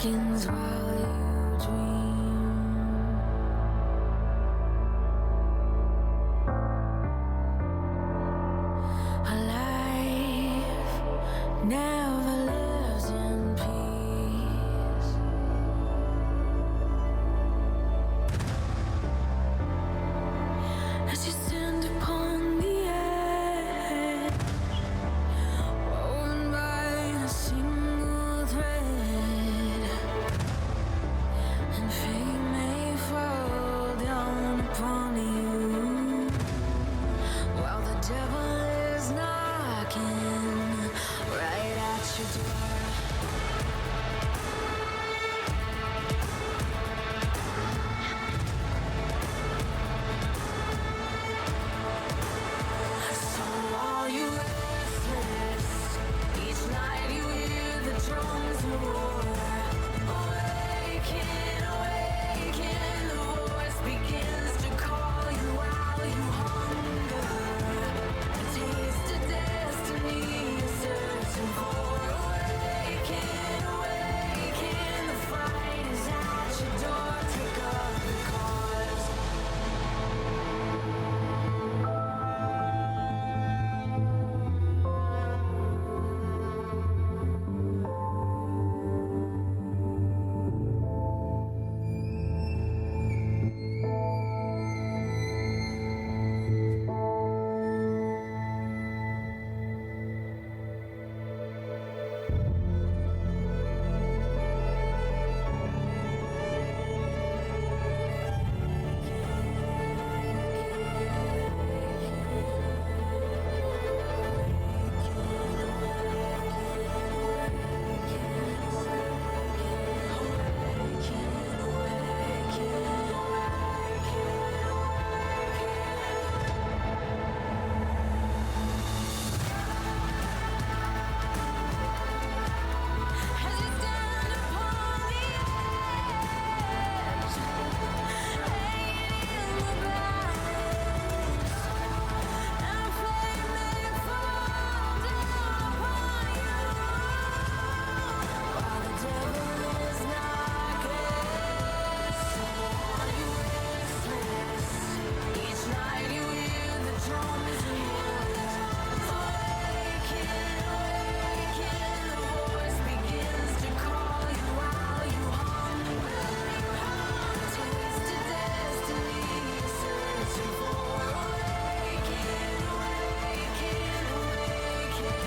seconds while you dream. A life never lives in peace. As you stand upon the edge, woven by a single thread, and fate may fall down upon you while the devil is knocking right at your door. So are you restless? Each night you hear the drums roar. Awaken, awaken, the voice begins to call you while you hunger. A taste of destiny you're searching for. Awaken, awaken, the fight is at your door. Take up the cause. As you stand upon the edge, hanging in the balance, and flame may fall down upon you while the devil is knocking. So are you restless? Each night you hear the drums roar. Awaken, awaken, the voice begins to call you while you hunger. Taste of destiny you're searching for. Awaken, awaken, awaken.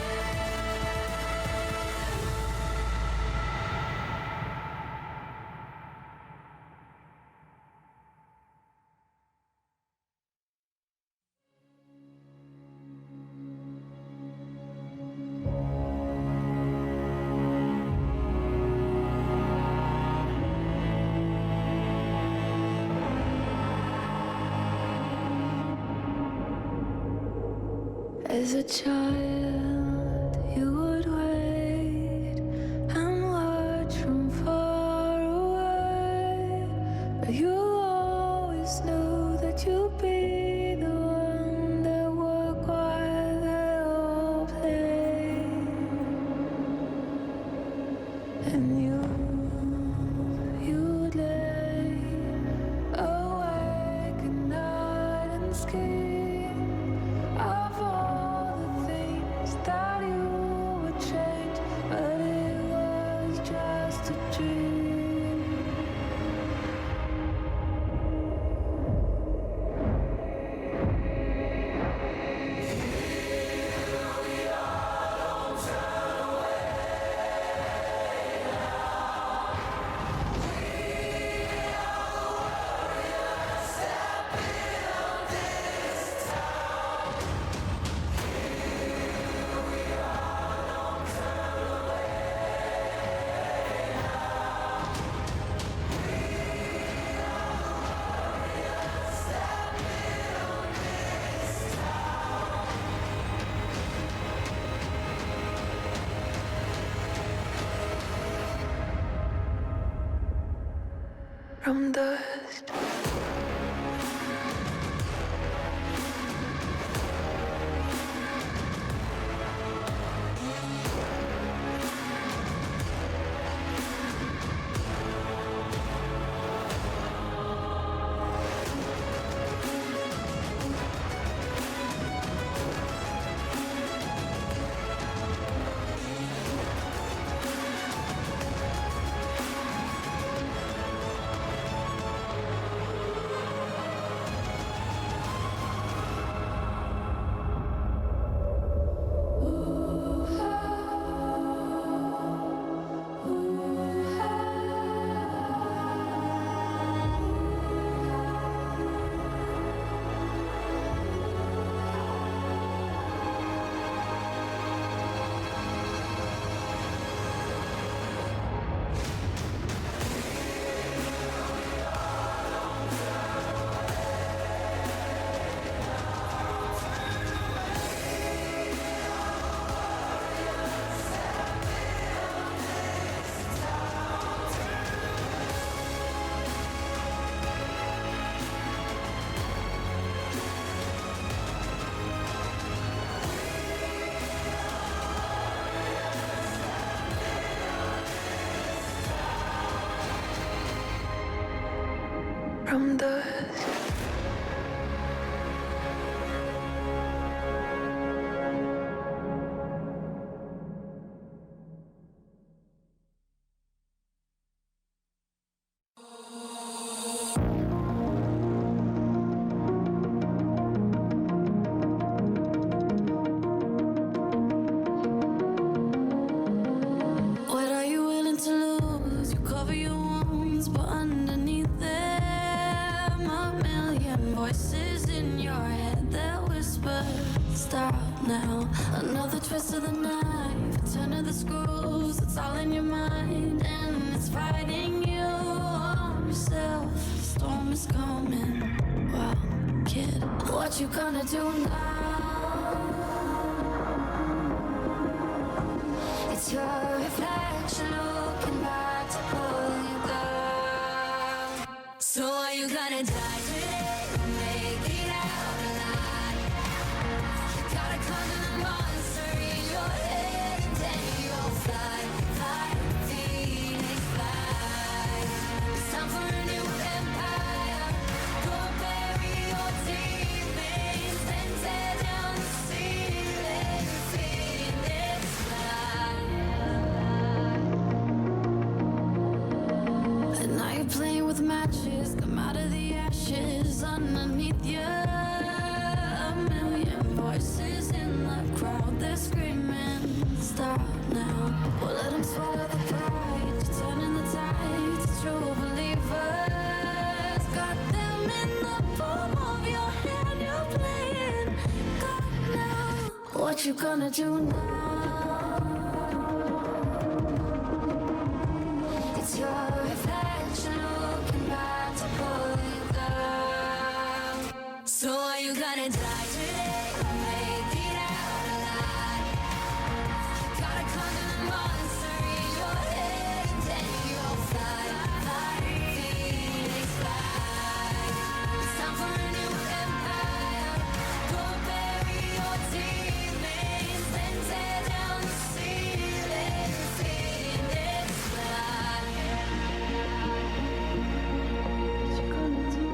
As a child, you would wait and watch from far away, but you always knew that you'd be the one that would while they all play. And you'd lay awake at night and scheme of all the things that you would change, but it was just a dream. From dust. wonders. What are you willing to lose? You cover your wounds, but underneath them a million voices in your head that whisper, stop now. Another twist of the knife, turn of the screws, it's all in your mind, and it's fighting you on yourself. The storm is coming. Wow, kid, what you gonna do now? It's your reflection looking back to pull you down. So are you gonna die today or make it out alive? You gotta conquer the monster in your head, and then you'll fly, fly, Phoenix fly. It's time for a new empire. Go bury your demons, then tear down the ceiling, Phoenix fly. And now you're playing with matches, come out of the ashes underneath you. A million voices in the crowd, they're screaming, stop now. Well, let them swallow the pride, you're turning the tides, true believers. Got them in the palm of your hand, you're playing God now. What you gonna do now? It's your reflection looking back to pull you down. So are you gonna die today or make it out alive? You gotta conquer the monster in your head, and then you'll fly, fly, Phoenix fly. It's time for a new empire. Go bury your demons, then tear down the ceiling, Phoenix fly. What you gonna do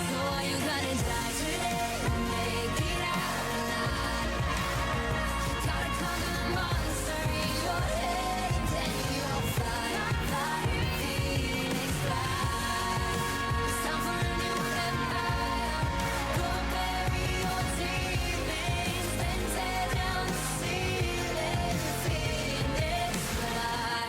So are you gonna die today or make it out alive? You gotta conquer the monster in your head, and then you'll fly, fly, Phoenix fly. It's time for a new empire. Go bury your demons, then tear down the ceiling, Phoenix fly.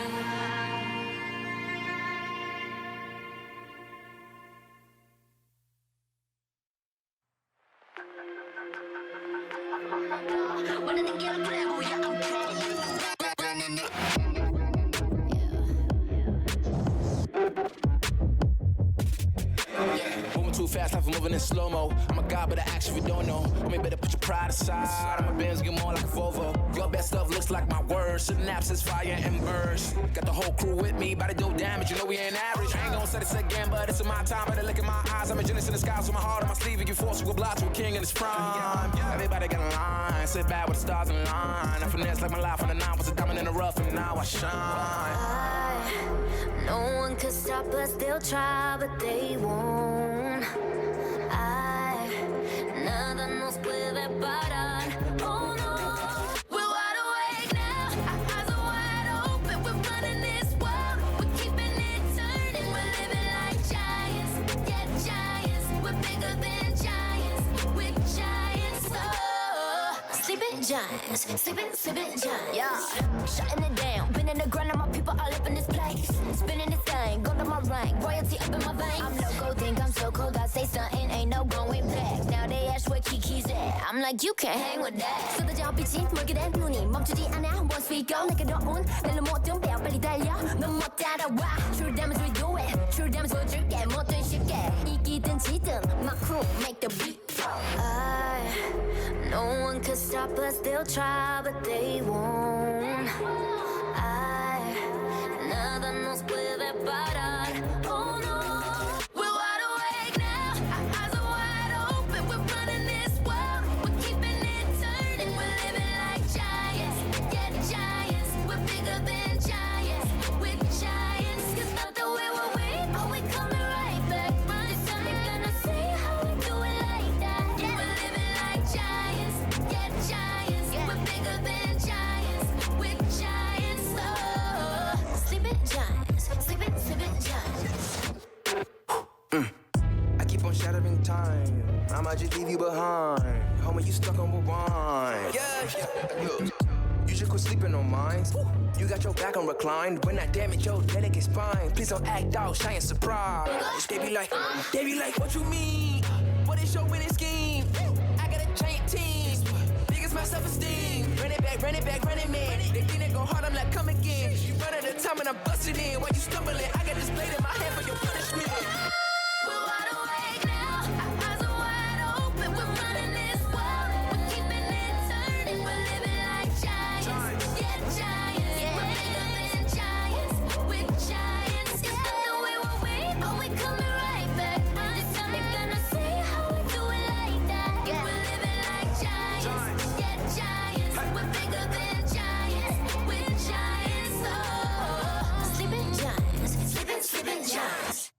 Moving too fast, life is moving in slow-mo. I'm a god, but I actually don't know. I mean, better put your pride aside. My Benz get more like a Volvo. Your best stuff looks like my words. Synapses, fire, and burst. Got the whole crew with me, about to do damage. You know we ain't average. I ain't gonna say this again, but it's in my time. Better look in my eyes. I'm a genius in the skies with my heart on my sleeve. You force you a block to a king in his prime. Everybody got a line. Sit back with the stars in line. I finesse like my life on the nine. Was a diamond in the rough, and now I shine. No one could stop us, they'll try, but they won't. Nada nos puede parar. Oh no, we're wide awake now. Our eyes are wide open. We're running this world. We're keeping it turning. We're living like giants. Yeah, giants. We're bigger than giants. We're giants. Oh, sleeping giants. Sleeping giants. Yeah, shutting it down. Been in the ground, and my people all up in this place. Spinning this thing, go to my rank. Royalty up in my veins. I'm loco, think I'm so cold. I say something, ain't no going back. Now they ask where Kiki's at. I'm like, you can't hang with that. 쏟아져 빛이 멀게 된 눈이 멈추지 않아. Once we go, 내게 더운 멜로 모든 배워 빨리 달려. 넌 못 따라와. True damage we do it. True damage 보여줄게. 뭐든 쉽게. yeah. 이기든 지든 my crew make the beat. No one could stop us, they'll try but they won't. Nada nos puede parar. Oh no, we're wide awake now. Our eyes are wide open. We're running this world. We're keeping it turning. We're living like giants. Yeah, giants. We're bigger than giants. We're giants. It's not the way are we coming right back? This time you're gonna see how we do it like that. We're living like giants. Yeah, giants. We're bigger than giants. We're giants. Oh, sleeping giants. Sleeping giants. I keep on shattering time. I might just leave you behind. Homie, you stuck on rewind. Yeah. You should quit sleeping on mines. You got your back on reclined. When I damage your delicate spine, please don't act out, shy and surprise. They be like, what you mean? What is your winning scheme? I got a giant team. Biggest my self-esteem. Run it back, running man. They think they go hard, I'm like, come again. You run at a time and I'm busting in. While you stumbling, I got this blade in my hand for your punishment. We're wide awake now. Our eyes are wide open. We're running this world. We're keeping it turning. We're living like giants. Yeah, giants. We're bigger than giants. We're giants. It's not the way are we coming right back? This time you're gonna see how we do it like that. We're living like giants. Yeah, giants. We're bigger than giants. We're giants. Oh, sleeping giants. Sleeping giants.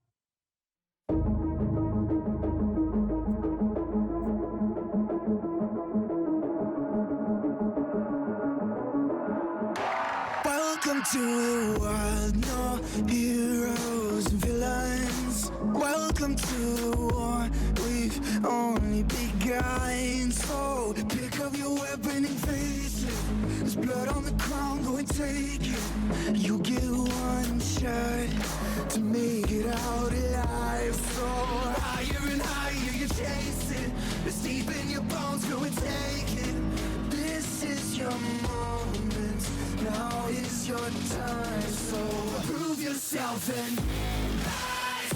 Welcome to the world, no heroes and villains. Welcome to the war, we've only begun. So pick up your weapon and face it. There's blood on the ground, go and take it. You get one shot to make it out alive. So higher and higher you chase it. It's deep in your bones, go and take it. This is your moment, now is your time. So prove yourself and rise.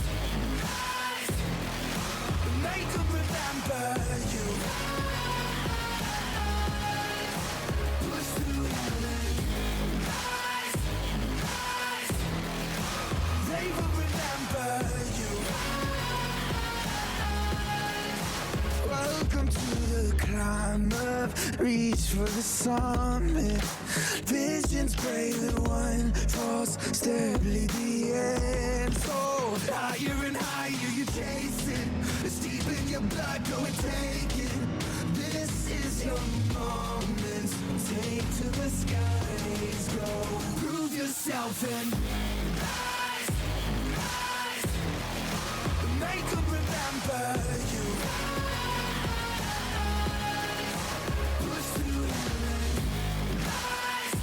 Make them remember you. Push through heaven. Rise. They will remember you. Welcome to the climb up, reach for the summit. Visions brave and one false step lead the end. So higher and higher you chase it. It's deep in your blood, go and take it. This is your moment. Take to the skies, go. Prove yourself and rise. Make them remember you. Push through heaven. Rise.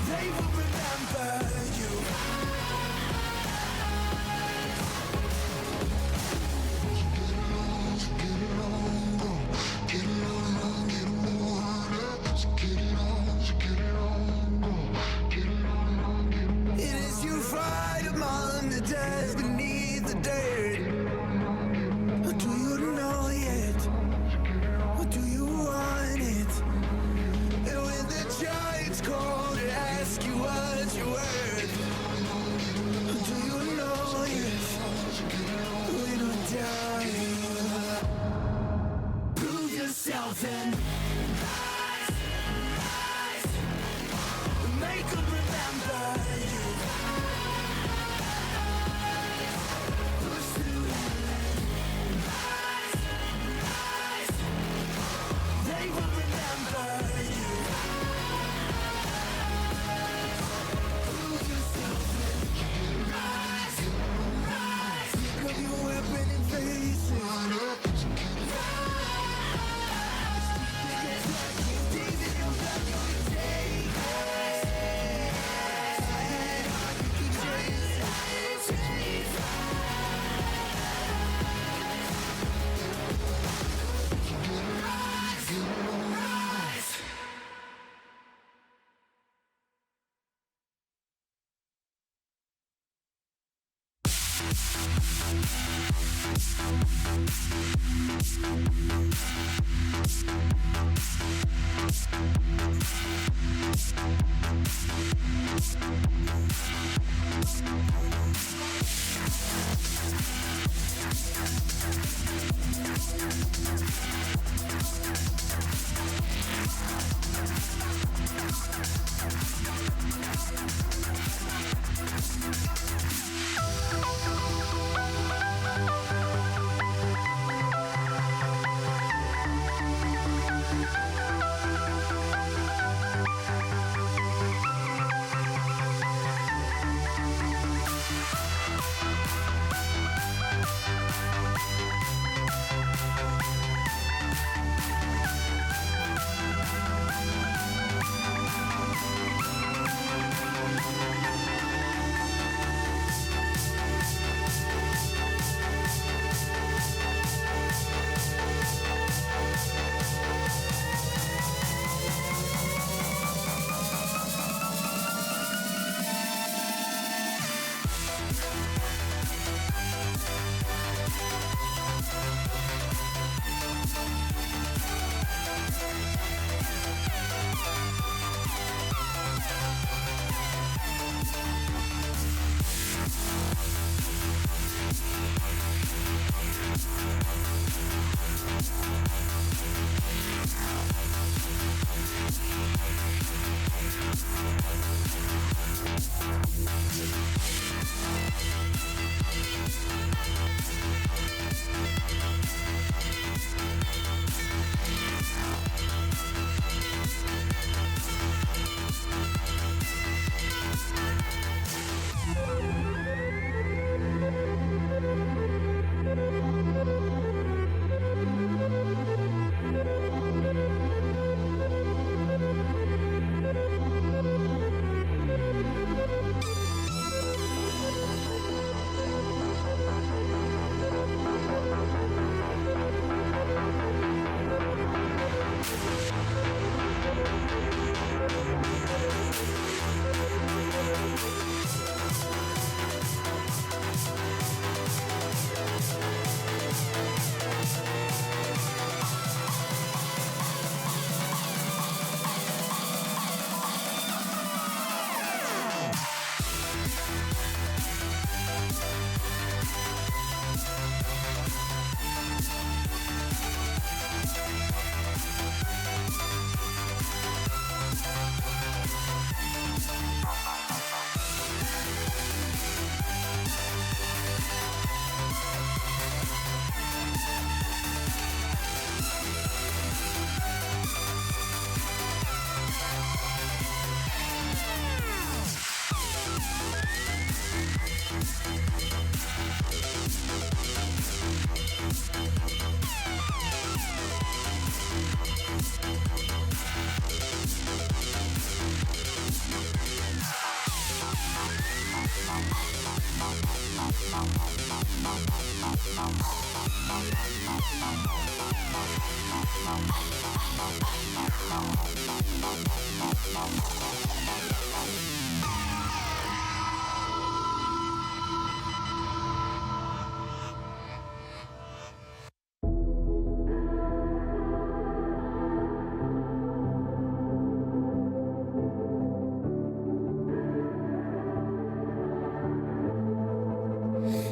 They will remember you. It is you fight among the dead beneath the dirt. Or do you know yet? Or do you want it? And when the giants call to ask you what you're worth, or do you know yet? When or die, prove yourself and rise. Make them remember you. Push through heaven. Rise. They will remember you. Prove yourself and rise. Pick up your weapon and face it. Rise.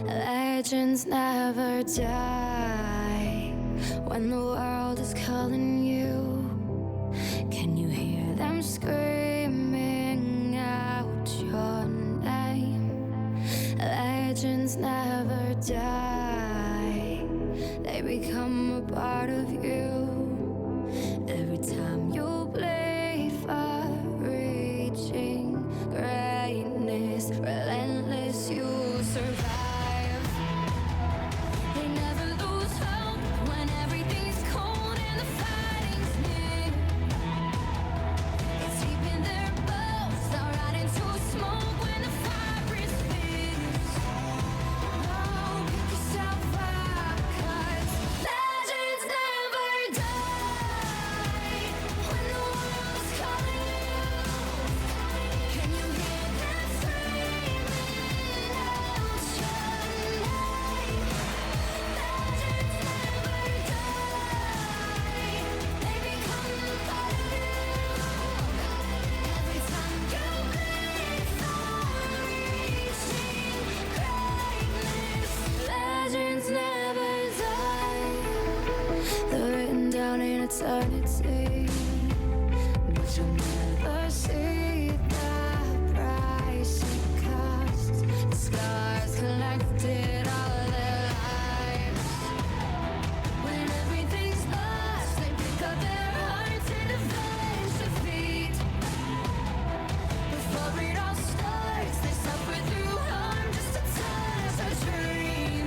Legends never die when the world is calling you. Can you hear them screaming out your name? Legends never die, they become a part of you. Every time you bleed for reaching greatness, relentless, you survive. They never lose hope when everything's cold and the fighting's near. It's deep in their bones, they'll ride into smoke when the fire is fierce. Oh, pick yourself up, 'cause legends never die. down in eternity, but you'll never see the price it costs. The scars collected all their lives. When everything's lost, they pick up their hearts and avenge defeat. Before it all starts, they suffer through harm just to touch a dream.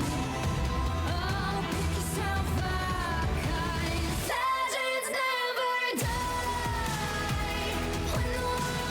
Oh, pick yourself up, 'cause legends never die. When the war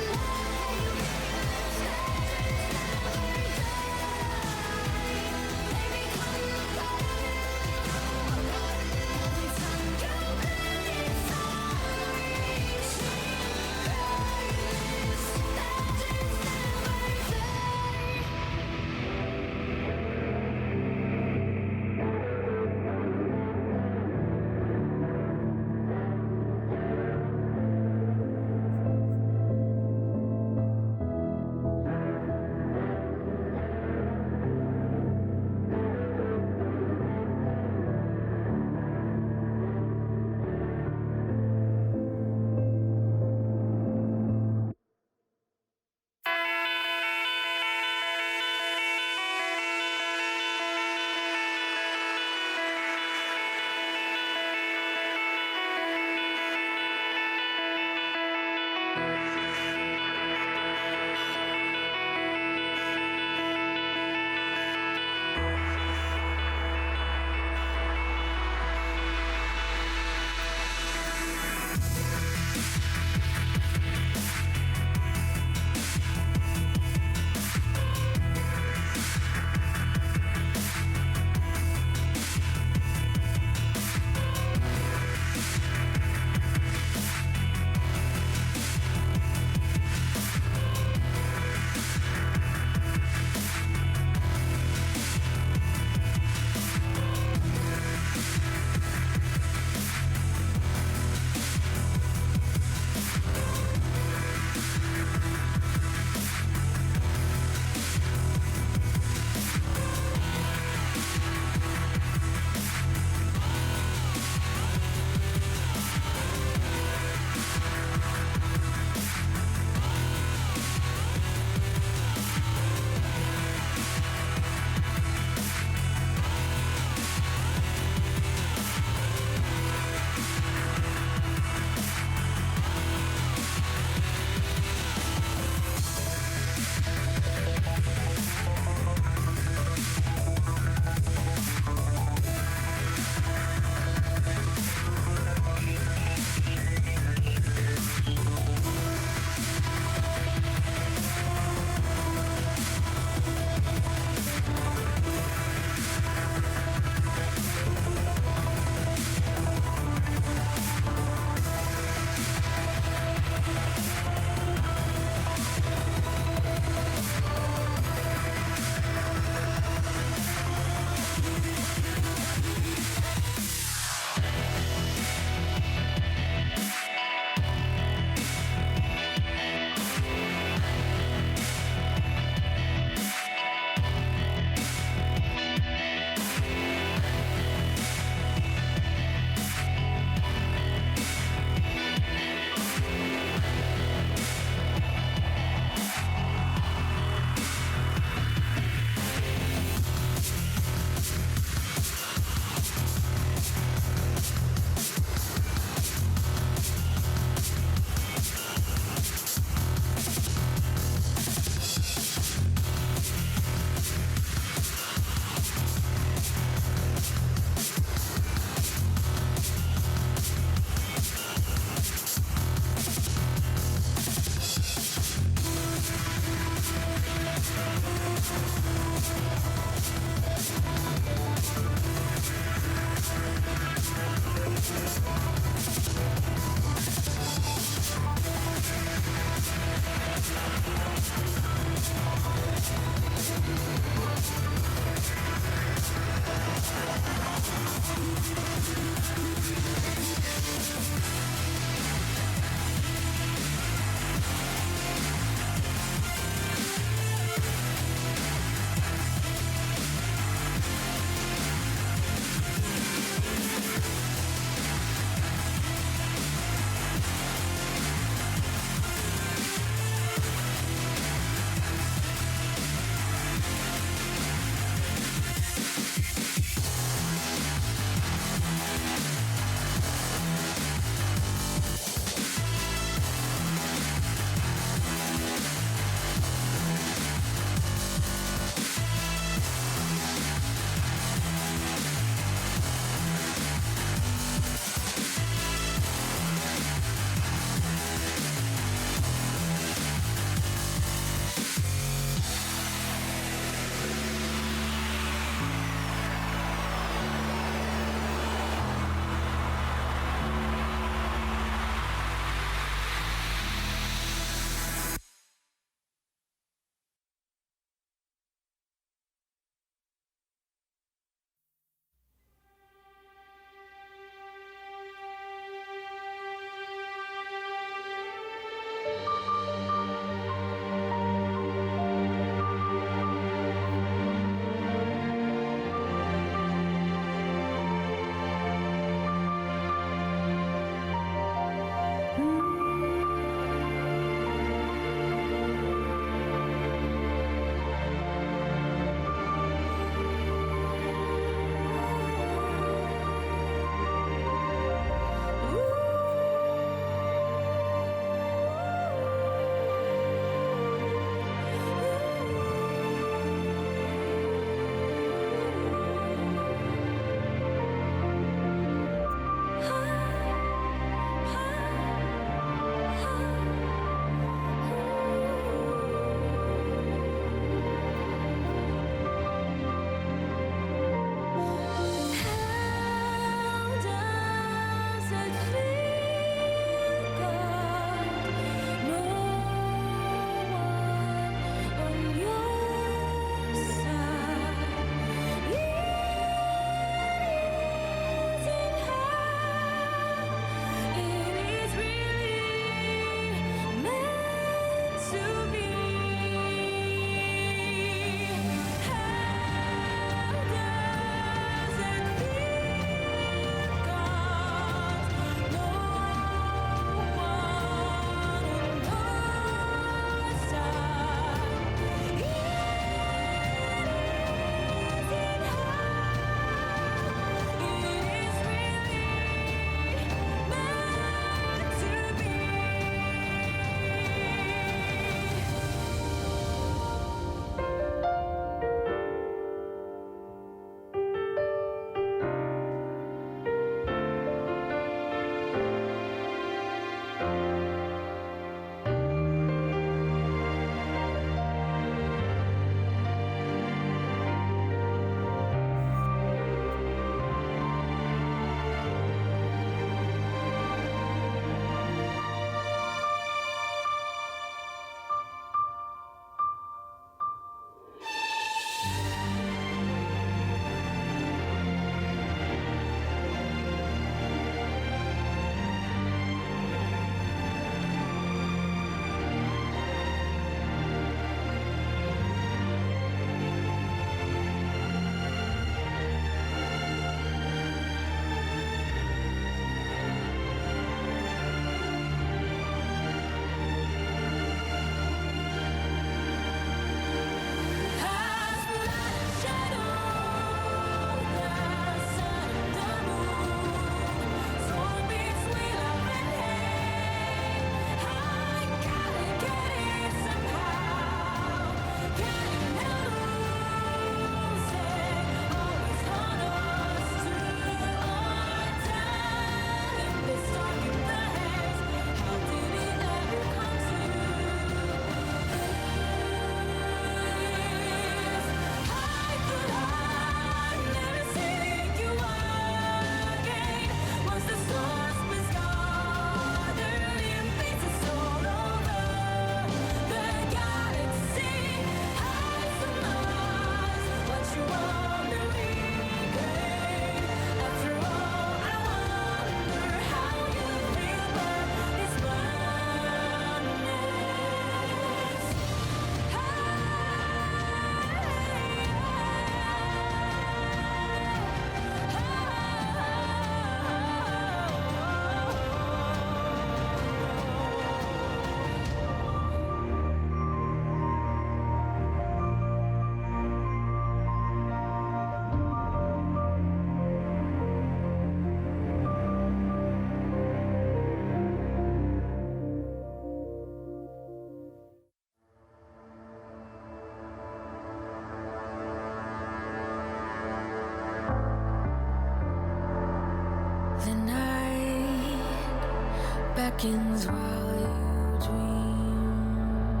seconds while you dream.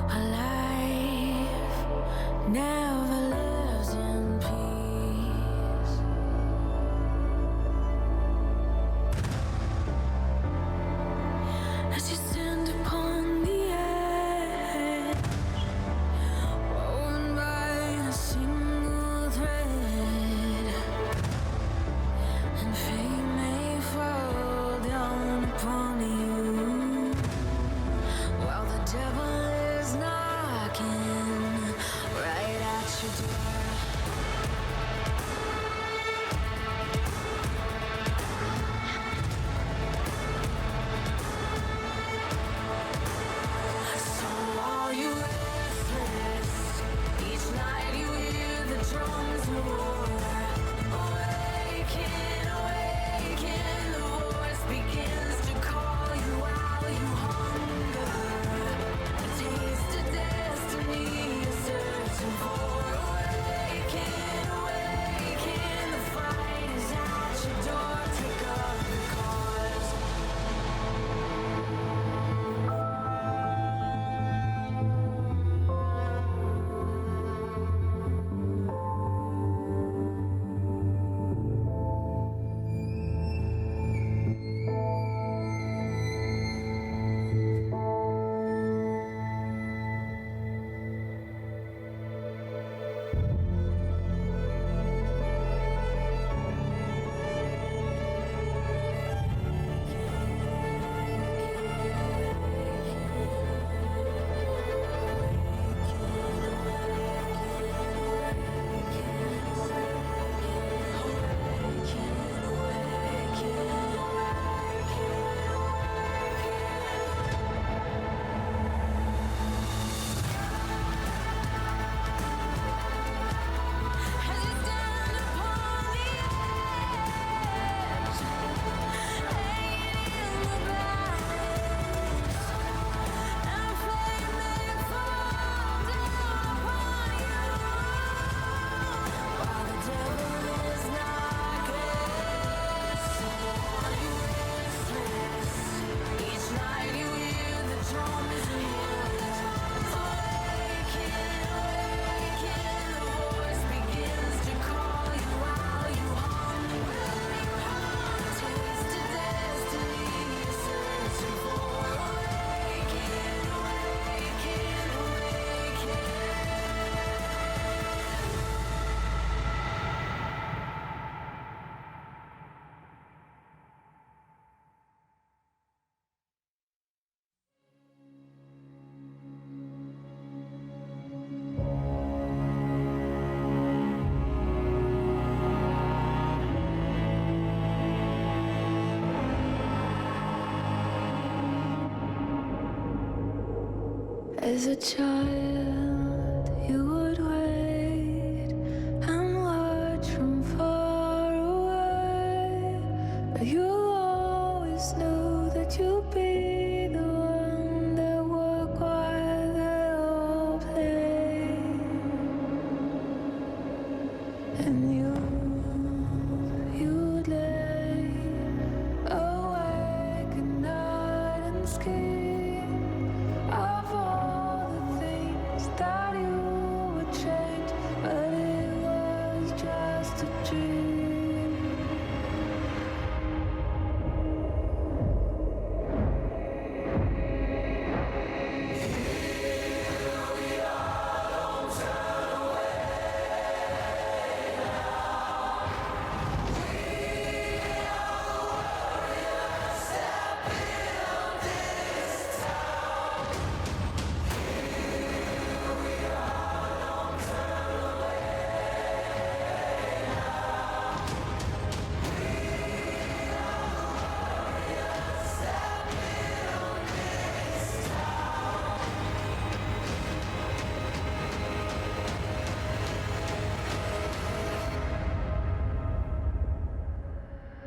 A life never lives in peace. As you stand upon the edge, woven by a single thread, and fate may fall down upon you while the devil is knocking right at your door. So are you restless? Each night you hear the drums roar. Awaken, awaken, the voice begins to call you while you hunger. A taste of destiny you're searching for. Awaken, awaken, the fight is at your door. Take up the cause. As you stand upon the edge, hanging in the balance, and flame may fall down upon you while the devil is knocking. So are you restless? Each night you hear the drums roar. Awaken, awaken, the voice begins to call you while you hunger. Taste of destiny you're searching for. Awaken, awaken, awaken. As a child, you would wait and watch from far away. But you always knew that you'd be the one that would while they all play. And you'd lay awake at night and scheme of all the things that you would change, but it was just a dream.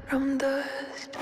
From dust.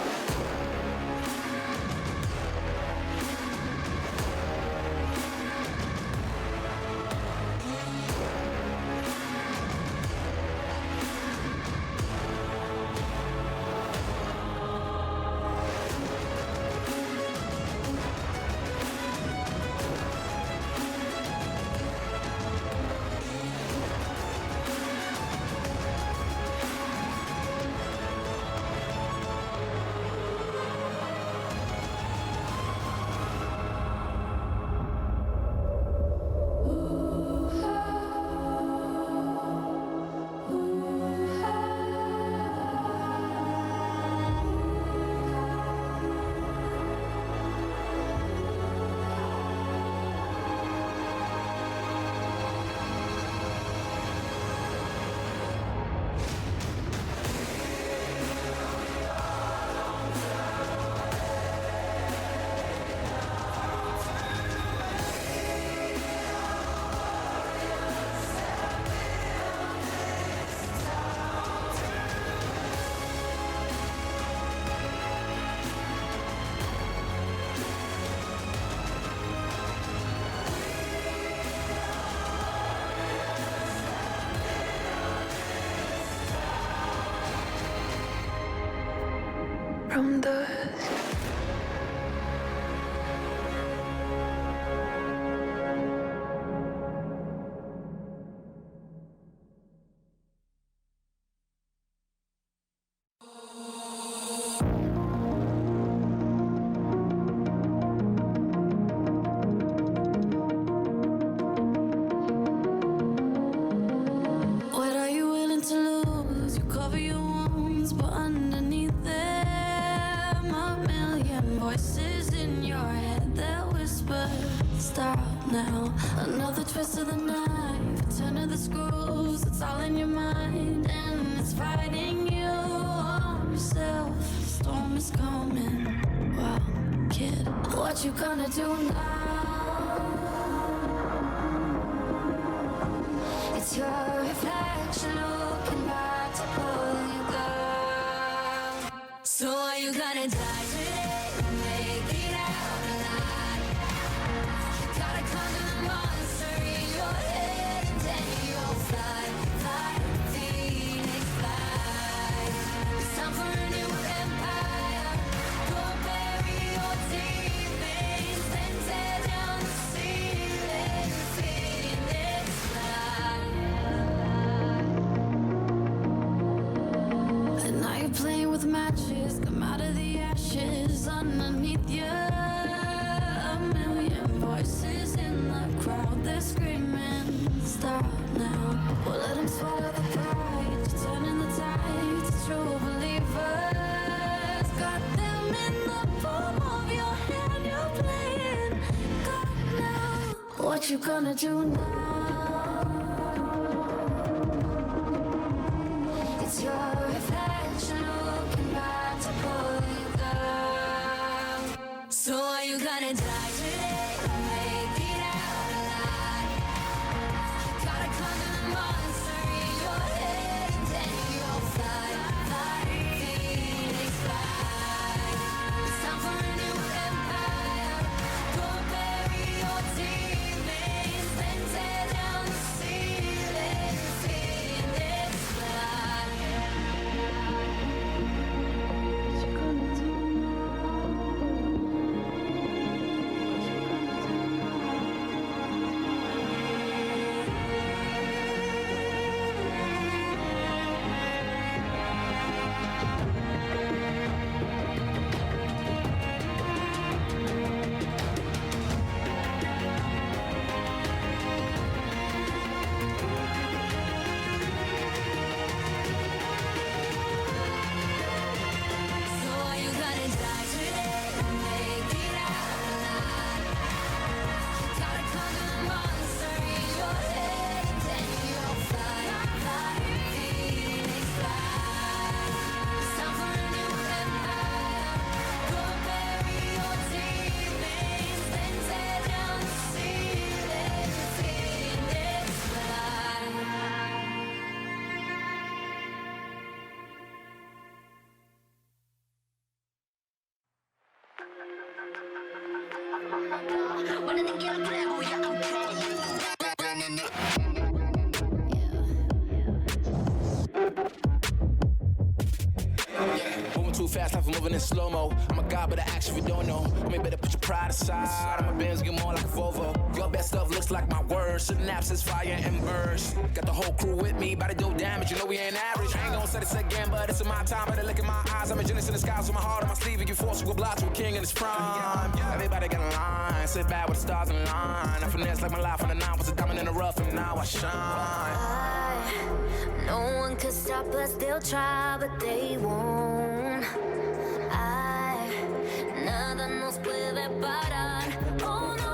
from dusk. What are you willing to lose? You cover your wounds, but underneath them a million voices in your head that whisper, stop now. Another twist of the knife, turn of the screws, it's all in your mind, and it's fighting you on yourself. The storm is coming. Wow, kid, what you gonna do now? It's your reflection looking back to pull you down. So are you gonna die today or make it out alive? You gotta conquer the monster in your head and then you'll fly, fly, Phoenix fly. It's time for a new empire. Go bury your demons, then tear down the ceiling, Phoenix fly. And now you're playing with matches, come out of the ashes underneath you. A million voices in the crowd, they're screaming, stop now. Well, let them swallow the pride, you're turning the tides, it's true believers. Got them in the palm of your hand, you're playing God now. What you gonna do now? It's your reflection looking back to pull you down. So are you gonna die today or make it out alive? You gotta conquer the monster in your head and then you'll fly, fly, Phoenix fly. It's time for a new empire. Go bury your demons, then tear down the ceiling, Phoenix fly. What you gonna do So are you gonna die today or make it out alive? You gotta conquer the monster in your head and then you'll fly, fly, Phoenix fly. It's time for a new empire. Go bury your demons, then tear down the ceiling, Phoenix fly. One of the girls play, oh yeah, I'm Moving too fast, life is moving in slow-mo. I'm a god, but I action you don't know. Homie, better put your pride aside. My Benz get more like a Volvo. Your best stuff looks like my words. Synapses, fire, and burst. Got the whole crew with me, about to do damage. You know we ain't average. I ain't gonna say this again, but it's in my time. Better look in my eyes. I'm a genius in the skies with my heart on my sleeve. You force you a block to a king in his prime. Everybody got a line. Sit back with the stars in line. I finesse like my life on the nine. Was a diamond in the rough, and now I shine. No one could stop us, they'll try, but they won't. Nada nos puede parar. Oh no,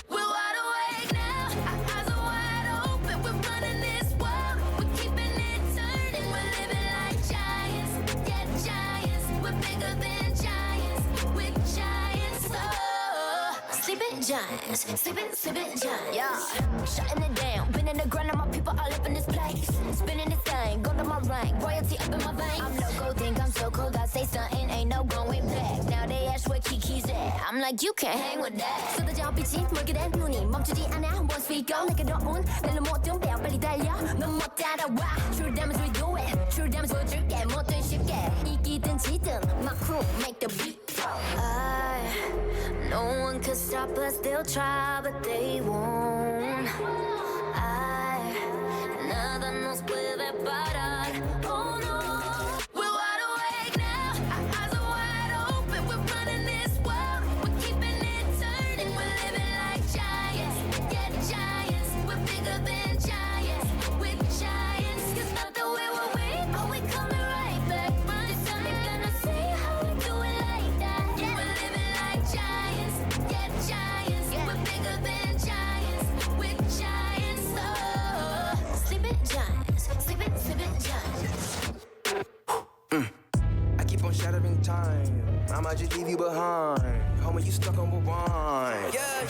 we're wide awake now. Our eyes are wide open. We're running this world. We're keeping it turning. We're living like giants. Yeah, giants. We're bigger than giants. We're giants. Oh, sleeping giants. Sleeping giants. Yeah, shutting it down. Been in the ground and my people all up in this place. Spinning this thing, go to my rank. Royalty up in my veins. I'm loco, think I'm so cold. I say something, ain't no going back. Now they ask where Kiki's at. I'm like, you can't hang with that. 쏟아져 빛이 멀게 된 눈이 멈추지 않아. Once we go, 내게 더운 멜로 모든 배워 빨리 달려. 넌 못 따라와. True damage we do it. True damage 보여줄게. 뭐든 쉽게. 이기든 지든 my crew boom, make the beat fall. No one could stop us, they'll try, but they won't. Nada nos puede parar. Oh no, we're wide awake now. Our eyes are wide open. We're running this world. We're keeping it turning. We're living like giants. Yeah, giants. We're bigger than giants. We're giants. It's not the way we're waiting, but we coming right back. This time you're gonna see how we do it like that. We're living like giants. Yeah, giants. We're bigger than giants. We're giants. Sleeping giants. Sleeping giants. I keep on shattering time. I might just leave you behind. Homie, you stuck on rewind. Yeah.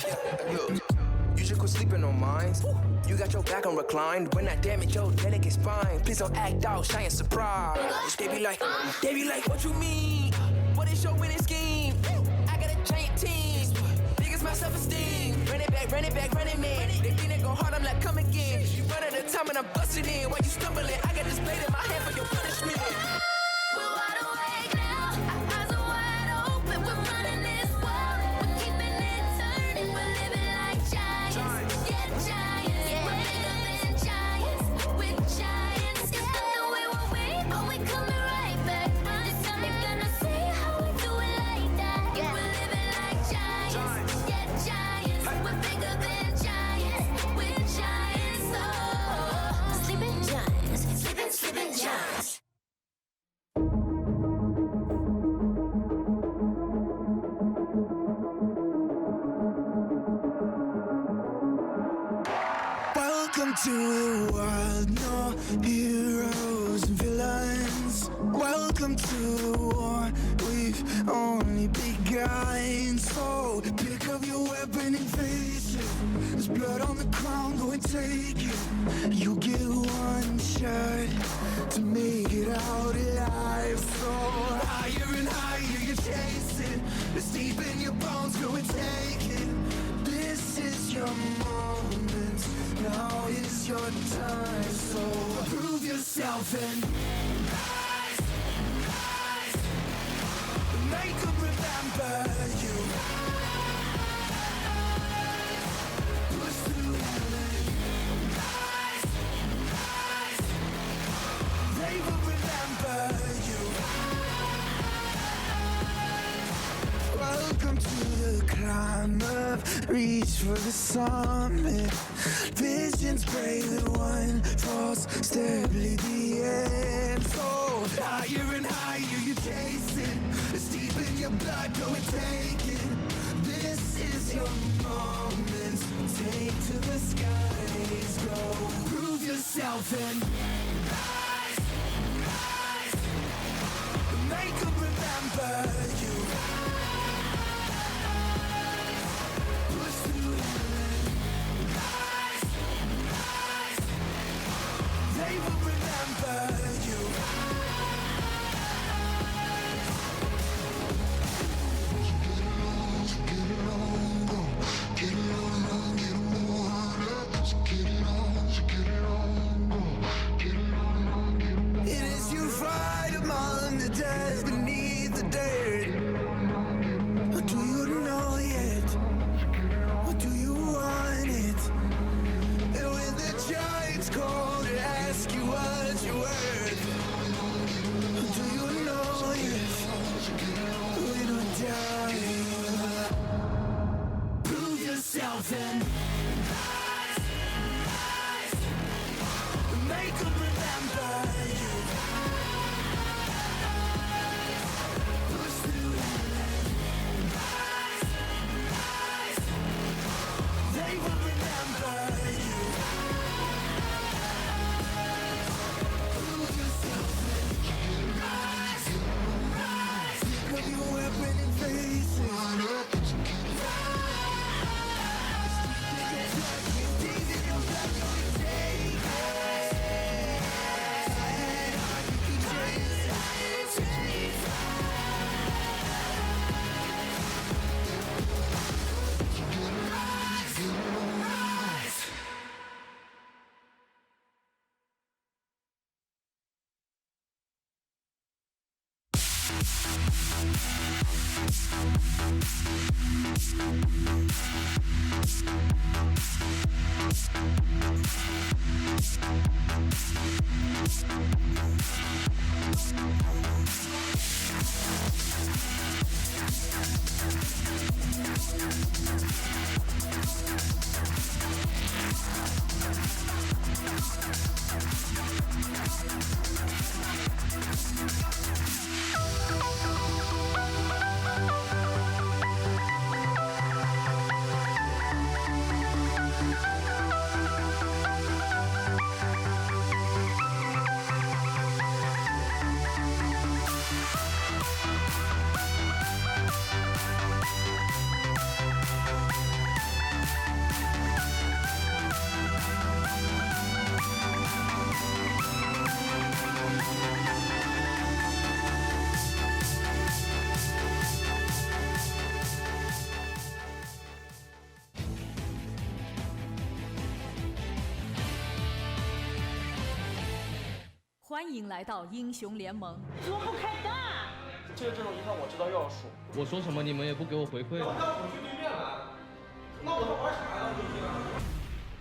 You should quit sleeping on mines. You got your back on reclined. When I damage your delicate spine, please don't act out, shy and surprise. They be like, what you mean? What is your winning scheme? I got a giant team. Niggas my self-esteem. Run it back, running man. They think they go hard, I'm like, come again. You run at a time and I'm busting in. While you stumbling, I got this blade in my hand for your punishment. We're wide awake now. Our eyes are wide open. We're running this world. We're keeping it turning. We're living like giants. Yeah, giants. We're bigger than giants. We're giants. It's not the way we're waiting, but we coming right back. This time you're gonna see how we do it like that. We're living like giants. Yeah, giants. We're bigger than giants. We're giants. Oh, sleeping giants. Sleeping giants. Welcome to the world, no heroes and villains. Welcome to the war, we've only begun. So pick up your weapon and face it. There's blood on the ground, go and take it. You get one shot to make it out alive. So higher and higher you chase it. It's deep in your bones, go and take it. This is your moment, now is your time. So prove yourself and rise, rise. Make them remember you. Push through heaven. Rise, rise. They will remember you. Welcome to the climb up, reach for the summit. Visions brave and one false step lead the end. So higher and higher you chase it. It's deep in your blood, go and take it. This is your moment. Take to the skies, go. Prove yourself and rise, rise. Make them remember you. Push through heaven. Rise, rise. They will remember you. It is you fight among the dead, beneath the dirt. Or do you know yet? Or do you want it? And when the giants call to ask you what you're worth, 欢迎来到英雄联盟。说不开干。这种一看我知道要输。我说什么你们也不给我回馈。我要我去对面来，那我还玩啥呀？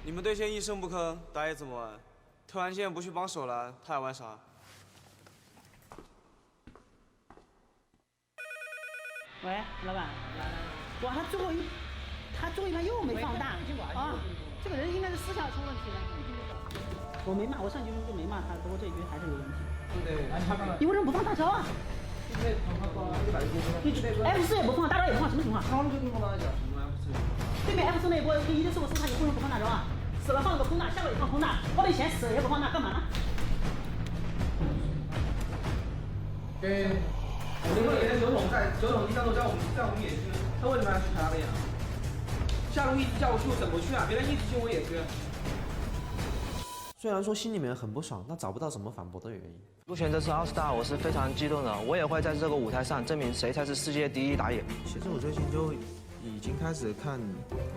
你们队线一声不吭，打野怎么玩？推完线不去帮手蓝，他还玩啥？喂，老板。哇，他最后一盘又没放大啊！这个人应该是私下出问题的。我没骂，我上局就没骂他，不过这一局还是有问题。你为什么不放大招啊？你 F4 也不放，大招也不放，什么情况？对面 F4 那一波第一的是我4他，你为什么不放大招啊？死了放个空大，下个也放空大，我以前死了也不放大，干嘛呢？给我们以前酒桶第三路在我们野区，他为什么要去他的呀？下路一直叫我去，我怎么去啊？别人一直进我野区。虽然说心里面很不爽，但找不到什么反驳的原因。入选这次奥斯大，我是非常激动的，我也会在这个舞台上证明谁才是世界第一打野。其实我最近就已经开始看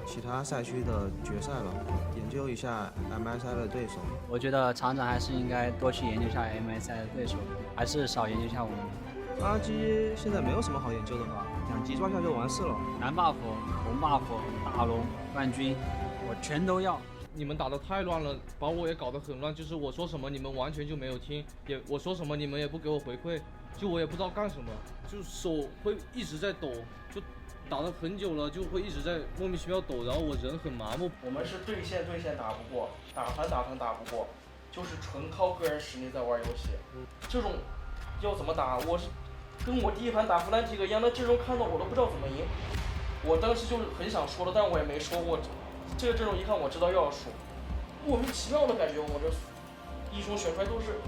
其他赛区的决赛了，研究一下 MSI 的对手。我觉得厂长还是应该多去研究一下 MSI 的对手，还是少研究一下我们。RG 现在没有什么好研究的吧，2级抓下就完事了。蓝 buff、红 buff、大龙、冠军，我全都要。你们打得太乱了，把我也搞得很乱。就是我说什么你们完全就没有听，我说什么你们也不给我回馈，就我也不知道干什么，就手会一直在抖，就打了很久了，就会一直在莫名其妙抖，然后我人很麻木。我们是对线打不过，打团打不过，就是纯靠个人实力在玩游戏。这种要怎么打？我是跟我第一盘打弗兰提克一样，那这种看到我都不知道怎么赢。我当时就是很想说的，但我也没说过。这种一看我知道要输，莫名其妙的感觉，我这英雄选出来都是，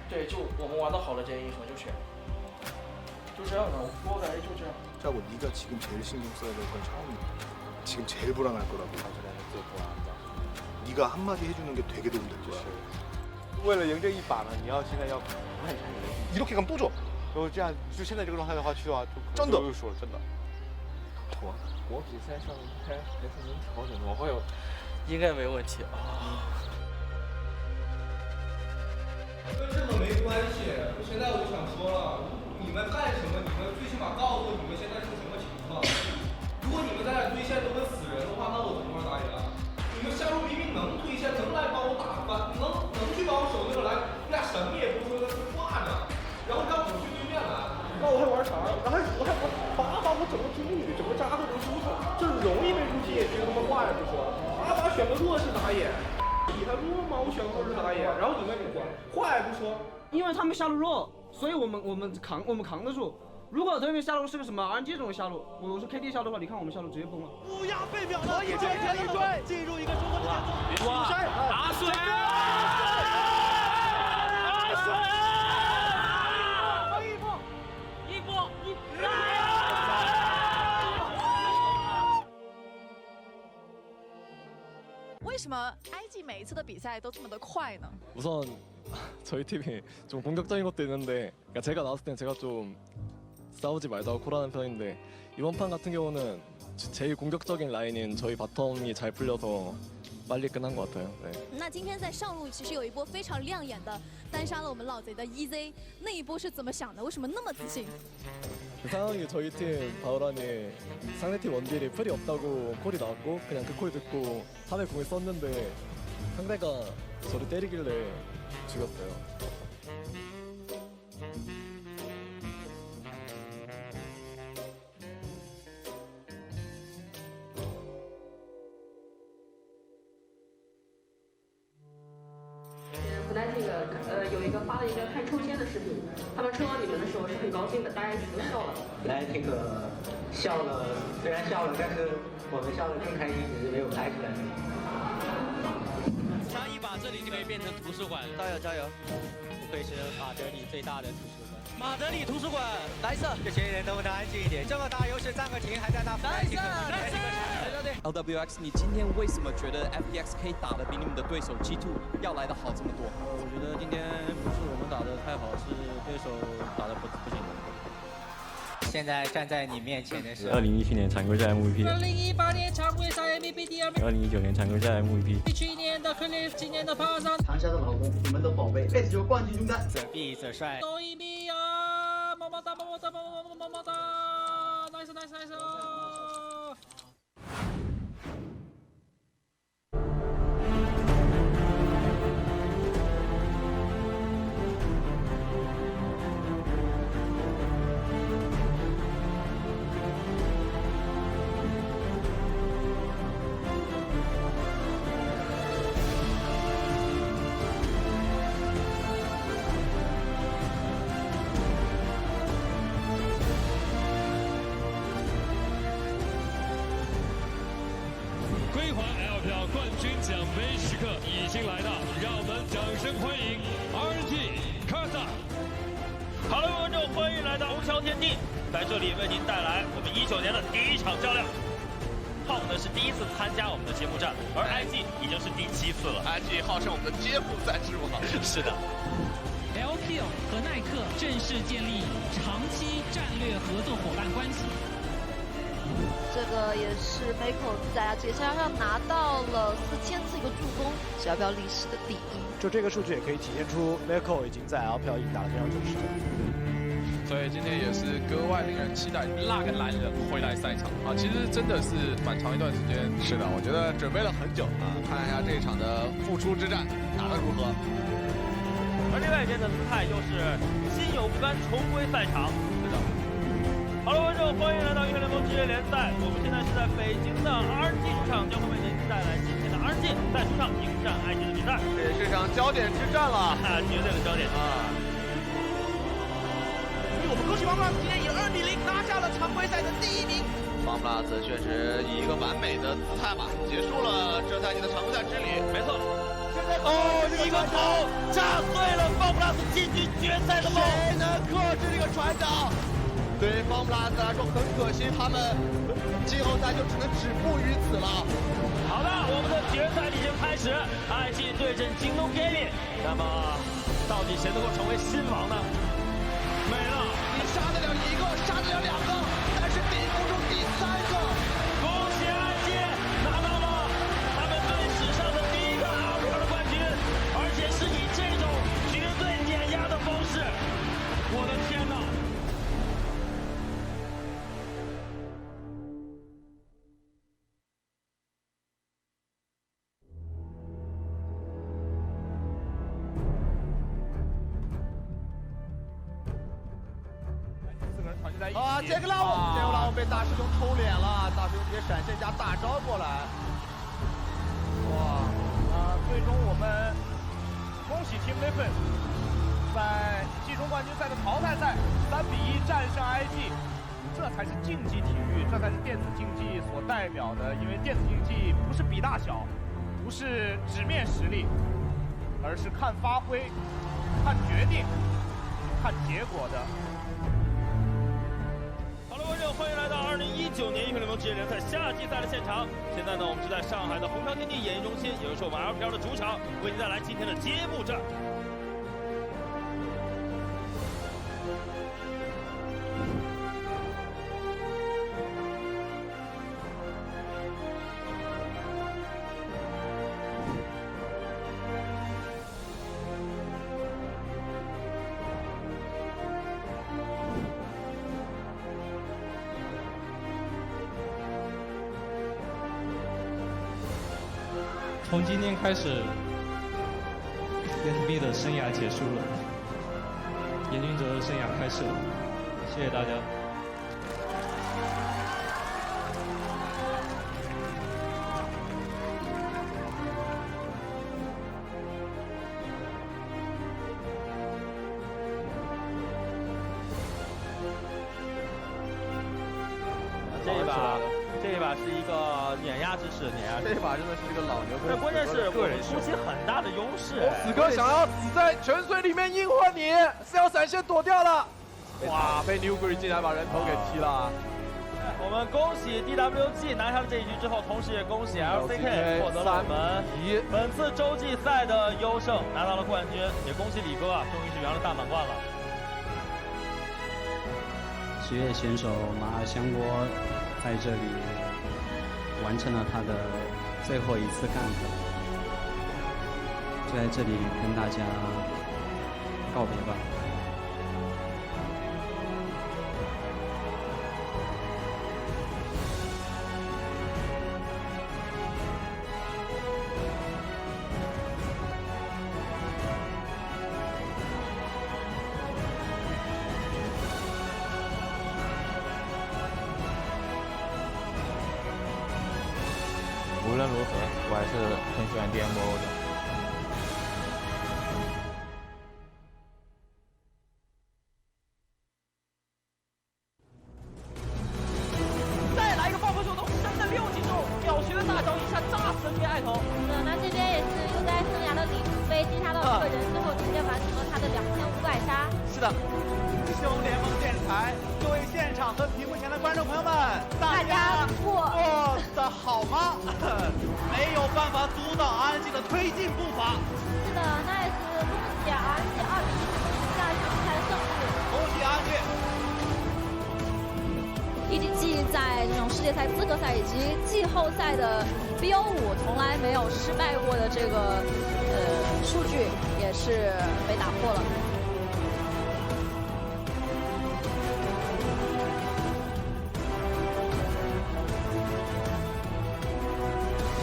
对，就我们玩的好的这些英雄就选，就这样的，我感觉就这样。 짜고 네가 지금 제일 신경 써야 될 건 처음이야. 지금 제일 불안할 거라고. 네가 한마디 해주는 게 되게 도움될 거야. 为了赢这一把呢，你要现在要慢下你的。 이렇게 가면 또 줘. 如果这样，就现在这个状态的话，去的话就又输了，真的。我比赛上还是能调整的，我会有，应该没问题啊。跟这个没关系，现在我想说了，你们干什么？你们最起码告诉我你们现在是什么情况。如果你们在这对线都跟死人的话，那我怎么玩打野啊？你们下路明明能推线，能来帮我打翻，能去帮我守那个蓝，你俩什么也不说，在这挂着，然后让我去对面来，那我还玩啥？我还把我整个中女整个渣子都输了，这容易被入侵也别他妈挂着不说，把选个弱势打野。 你还弱吗？我选弱势打野，然后你们不管，话也不说，因为他们下路弱，所以我们扛得住。如果对面下路是个什么 RNG 这种下路，我是 KD 下路的话，你看我们下路直接崩了。乌鸦被秒了，可以追，进入一个中国的节奏。打水！打水！一波！为什么 IG 每一次的比赛都这么的快呢？ 우선 저희 팀이 좀 공격적인 것도 있는데 그러니까 제가 나왔을 땐 제가 좀 싸우지 말자고 콜하는 편인데 이번 판 같은 경우는 제일 공격적인 라인인 저희 바텀이 잘 풀려서 빨리 끝난 것 같아요. 네. 那今天在上路其实有一波非常亮眼的单杀了我们老贼的 EZ， 那一波是怎么想的？为什么那么自信？ 그 상황이 저희 팀 바우란이 상대팀 원딜이 풀이 없다고 콜이 나왔고 그냥 그 콜 듣고 탑에 공을 썼는데 상대가 저를 때리길래 죽였어요. 有一个发了一个看抽签的视频，他们抽到你们的时候是很高兴的，大家一起都笑了。Fnatic 笑了，虽然笑了，但是我们笑得更开心，只是没有拍出来。差一把这里就可以变成图书馆，加油加油！不愧是马德里最大的图书馆。马德里图书馆，来一次！这些人能不能安静一点？这么大优势，暂个停，还在那。来一次，来一次！ LWX， 你今天为什么觉得 FPX 可以打得比你们的对手 G2 要来得好这么多？我觉得今天不是我们打得太好，是对手打得不行。现在站在你面前的是2017年常规赛 MVP。2018年常规赛 MVP 第2名。2019年常规赛 MVP。去年的 Cliff， 今年的帕桑。长沙的老公，你们的宝贝，贝斯球冠军中单。则必则帅。都一米啊！么么哒，么么哒，么么哒 ，nice nice nice。 辉煌 LPL 冠军奖杯时刻已经来到，让我们掌声欢迎 RNG 卡萨。Hello， 观众，欢迎来到虹桥天地，在这里为您带来我们19年的第1场较量。Pop 呢是第1次参加我们的揭幕战，而 IG 已经是第7次了。IG 号称我们的揭幕赛之王。是的。 LPL 和耐克正式建立长期战略合作伙伴关系。 这个也是 Mako 在节赛上拿到了4000次一个助攻，是 LPL 历史的第1。就这个数据也可以体现出 Mako 已经在 LPL 已经打了非常久的时间。所以今天也是格外令人期待那个男人回来赛场啊！其实真的是蛮长一段时间。是的，我觉得准备了很久啊，看一下这一场的复出之战打得如何。而另外一边的姿态又是心有不甘重归赛场。是的。 Hello， 观众，欢迎来到英雄联盟职业联赛。我们现在是在北京的 RNG 主场，将会为您带来今天的 RNG 在主场迎战IG的比赛。这也是场焦点之战了，绝对的焦点啊！我们恭喜王木拉子今天以2-0拿下了常规赛的第1名。王木拉子确实以一个完美的姿态吧，结束了这赛季的常规赛之旅。没错。哦，一个头炸碎了王木拉子晋级决赛的梦。谁能克制这个船长？ 对方布拉斯来说很可惜，他们季后赛就只能止步于此了。好的，我们的决赛已经开始，IG 对阵京东 Gaming。那么，到底谁能够成为新王呢？没了，你杀得了1个，杀得了2个，但是顶不住第3个。恭喜 IG 拿到了他们队史上的第1个 LPL 的冠军，而且是以这种绝对碾压的方式。我的天哪！ 啊，杰克拉姆被大师兄抽脸了，大师兄直接闪现加大招过来。哇，最终我们恭喜 Team Liquid 在季中冠军赛的淘汰赛3-1战胜 IG， 这才是竞技体育，这才是电子竞技所代表的。因为电子竞技不是比大小，不是纸面实力，而是看发挥、看决定、看结果的。 观众，欢迎来到2019年英雄联盟职业联赛夏季赛的现场。现在呢，我们是在上海的虹桥天地演艺中心，也就是我们 LPL 的主场，为您带来今天的揭幕战。从今天开始 ，FB 的生涯结束了，严俊哲的生涯开始了。谢谢大家。这一把是一个碾压之势，这一把真的是一个老牛。但关键是我们突起很大的优势。死哥想要死在泉水里面硬换你，4闪现躲掉了。哇，被 Newbury 竟然把人头给踢了。我们恭喜 DWG 拿下了这一局之后，同时也恭喜 LCK 获得了我们本次洲际赛的优胜，拿到了冠军，也恭喜李哥啊，终于是圆了大满贯了。职业选手马尔香锅在这里完成了他的最后一次干活，就在这里跟大家告别吧。无论如何，我还是很喜欢 DMO 的。再来一个爆破手动，深的6击中，秒血的大招一下炸死 NBA 爱头。那这边也是又在生涯的里程碑击杀到1个人之后，直接完成了他的2500杀。是的，英雄联盟电台，各位现场和屏幕前的观众朋友们，大家过得好吗？没有办法阻挡 RNG 的推进步伐。是的，那也是恭喜 RNG 2比1下比赛胜利。恭喜 RNG。EGG 在这种世界赛资格赛以及季后赛的 BO5从来没有失败过的这个数据也是被打破了。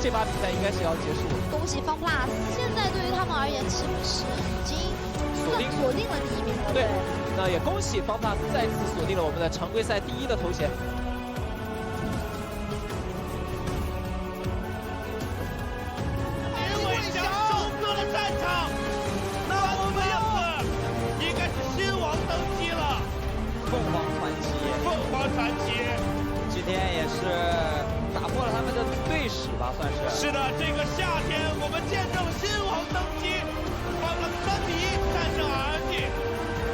这把比赛应该是要结束了。恭喜方 plus， 现在对于他们而言是不是已经锁定了第1名了？对，那也恭喜方 plus 再次锁定了我们的常规赛第1的头衔。结尾翔收割了战场，那我们应该是新王登基了。凤凰传奇，凤凰传奇，今天也是打破了他们的队史吧，算是。是的，这个夏天我们见证新王登基，方了3比1战胜 RNG，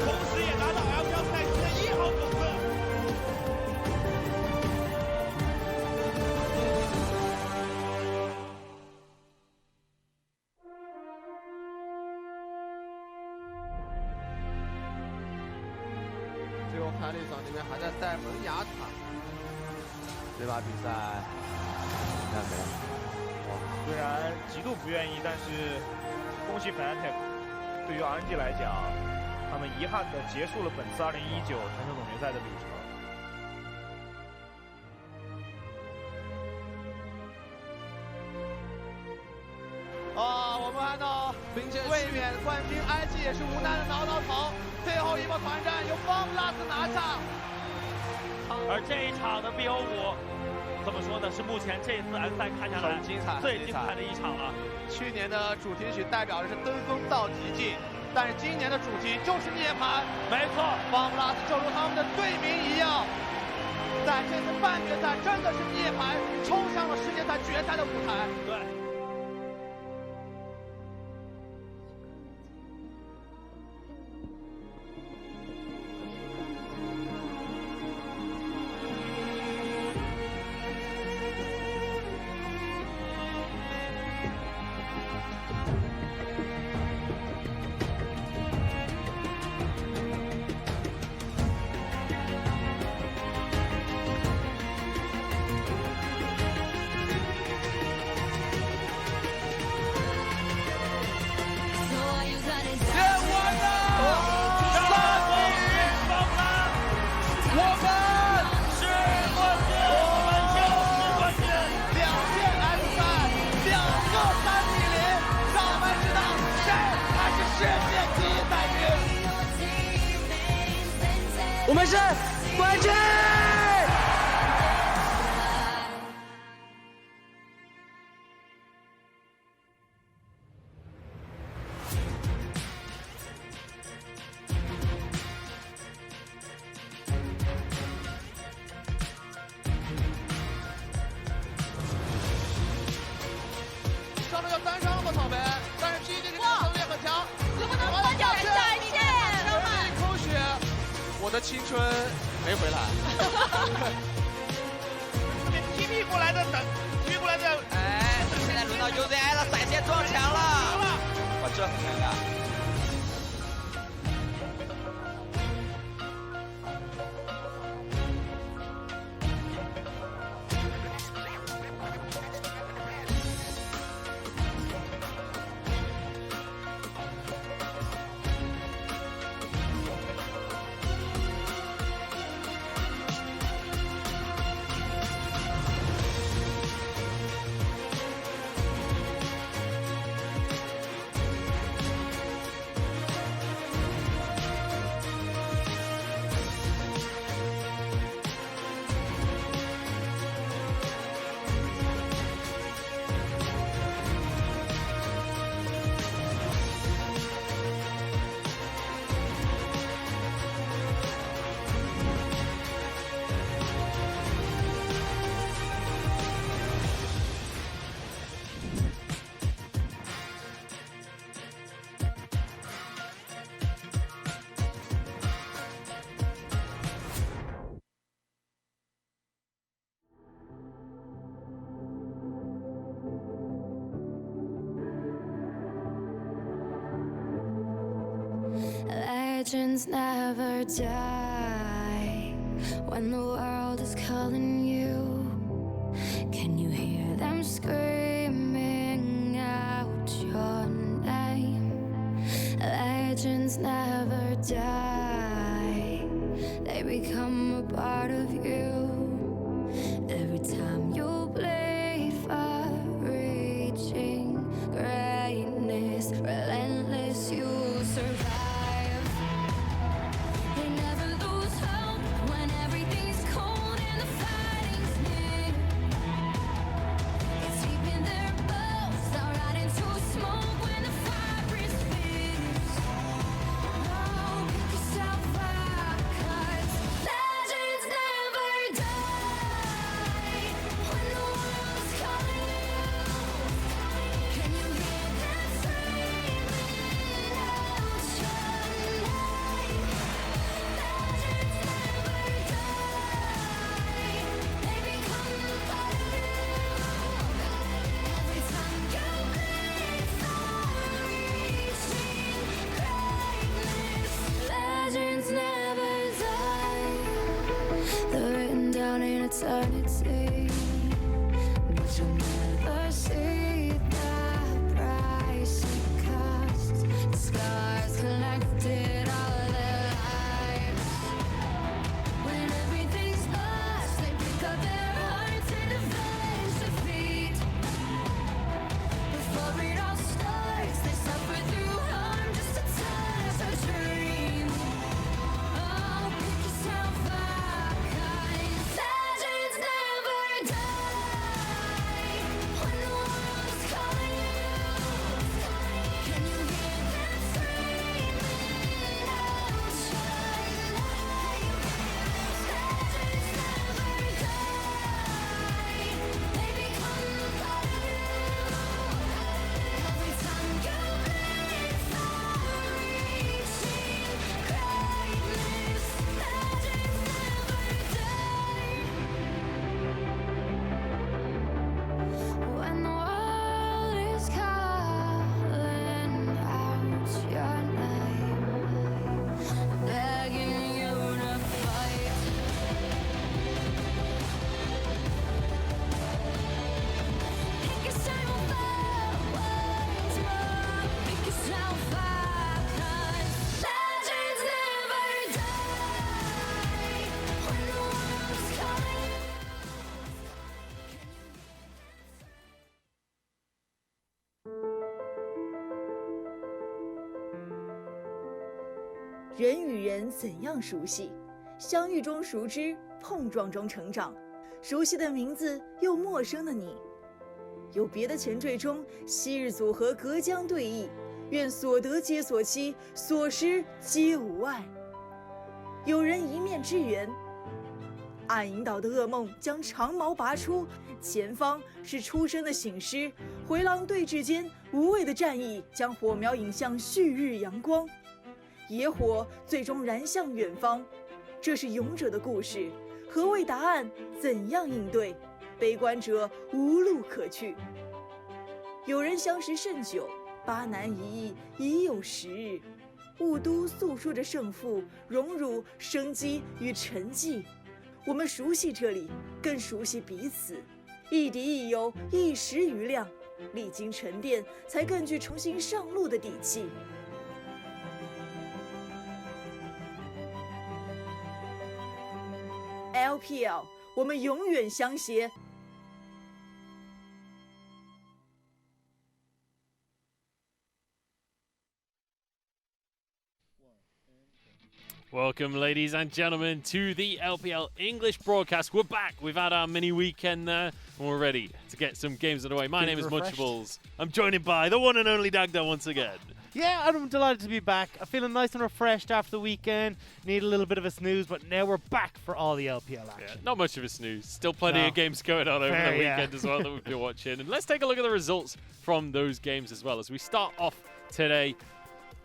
同时也拿到 LPL 赛区的1号种子。最后看了一场，里面还在带门牙塔。这把比赛应该没了。虽然极度不愿意，但是恭喜 Fnatic， 对于 RNG 来讲，他们遗憾地结束了本次2019全球总决赛的旅程。我们看到卫冕冠军 IG 也是无奈的挠头，最后一波团战由方 plus 拿下。而这一场的 BO5。怎么说呢？是目前这次 N 赛看下来最精彩的一场了。去年的主题曲代表的是登峰造极境，但是今年的主题就是涅槃。没错，方 plus 就如他们的队名一样，在这次半决赛真的是涅槃冲上了世界赛决赛的舞台。对。我们是冠军！上面要单杀了吗？草莓，但是 PET 这个能力很强，能不能分脚下一线？抠血，我的青春没回来。TP 过来的等，TP 过来的，哎，现在轮到 UZI 了，闪现撞墙了，哇，这很尴尬。Legends never die when the world is calling you. Can you hear them screaming out your name? Legends never die, they become a part of you. Every time you bleed for reaching greatness, relentless you survive. Eternity, but you'll never see the price it costs. The scars collected all their lives. When everything's lost, they pick up their hearts and avenge defeat. Before it all starts, they suffer through harm just to touch a dream. Oh, pick yourself up, 'cause legends never die when the world's calling you. Can you hear them screaming out your name? Legends never die, they become a part of you. Every time you bleed for reaching greatness, legends never die. When the world is calling out your name, begging you to fight. Pick yourself up once more. Pick yourself up, 'cause legends never die when the world's calling you. 人与人怎样熟悉？相遇中熟知，碰撞中成长，熟悉的名字又陌生的你。有别的前缀中，昔日组合隔江对弈，愿所得皆所期，所失皆无碍。有人一面之缘，暗引导的噩梦将长矛拔出，前方是出生的醒狮，回廊对峙间无畏的战役将火苗引向旭日阳光，野火最终燃向远方。这是勇者的故事，何谓答案？怎样应对？悲观者无路可去。有人相识甚久，巴南一役已有10日，雾都诉说着胜负、荣辱、生机与沉寂。我们熟悉这里，更熟悉彼此，亦敌亦友，一时余亮。历经沉淀，才更具重新上路的底气。LPL， 我们永远相携。Welcome, ladies and gentlemen, to the LPL English Broadcast. We're back. We've had our mini weekend there, and we're ready to get some games underway. My name is Munchables. I'm joined by the one and only Dagda once again. Yeah, I'm delighted to be back. I'm feeling nice and refreshed after the weekend. Need a little bit of a snooze, but now we're back for all the LPL action. Yeah, not much of a snooze. Still plenty of games going on over the weekend as well that we've been watching. And let's take a look at the results from those games as well. As we start off today,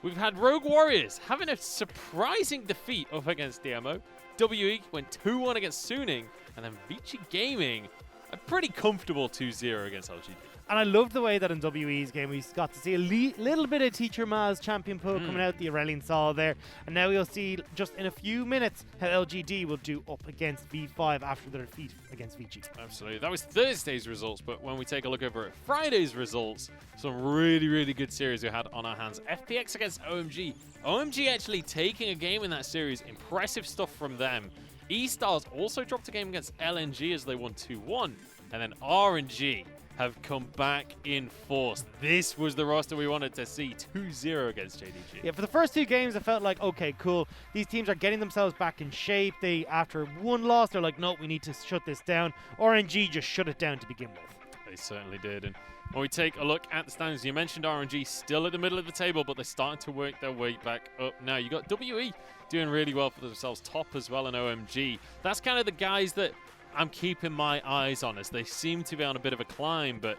we've had Rogue Warriors having a surprising defeat up against DMO. WE went 2-1 against Suning, and then Vici Gaming a pretty comfortable 2-0 against LGD. And I loved the way that in WE's game we got to see a little bit of Teacher Ma's champion pool coming out, the Aurelian Sol there. And now we'll see just in a few minutes how LGD will do up against V5 after their defeat against Vici. Absolutely. That was Thursday's results, but when we take a look over at Friday's results, some really, really good series we had on our hands. FPX against OMG. OMG actually taking a game in that series. Impressive stuff from them. E-Stars also dropped a game against LNG as they won 2-1. And then RNG have come back in force. This was the roster we wanted to see, 2-0 against JDG. Yeah, for the first two games, I felt like, okay, cool. These teams are getting themselves back in shape. They, after one loss, they're like, no, we need to shut this down. RNG just shut it down to begin with. They certainly did. And when we take a look at the standings, you mentioned RNG still at the middle of the table, but they're starting to work their way back up now. You got WE doing really well for themselves, top as well in OMG. That's kind of the guys that I'm keeping my eyes on, as they seem to be on a bit of a climb, but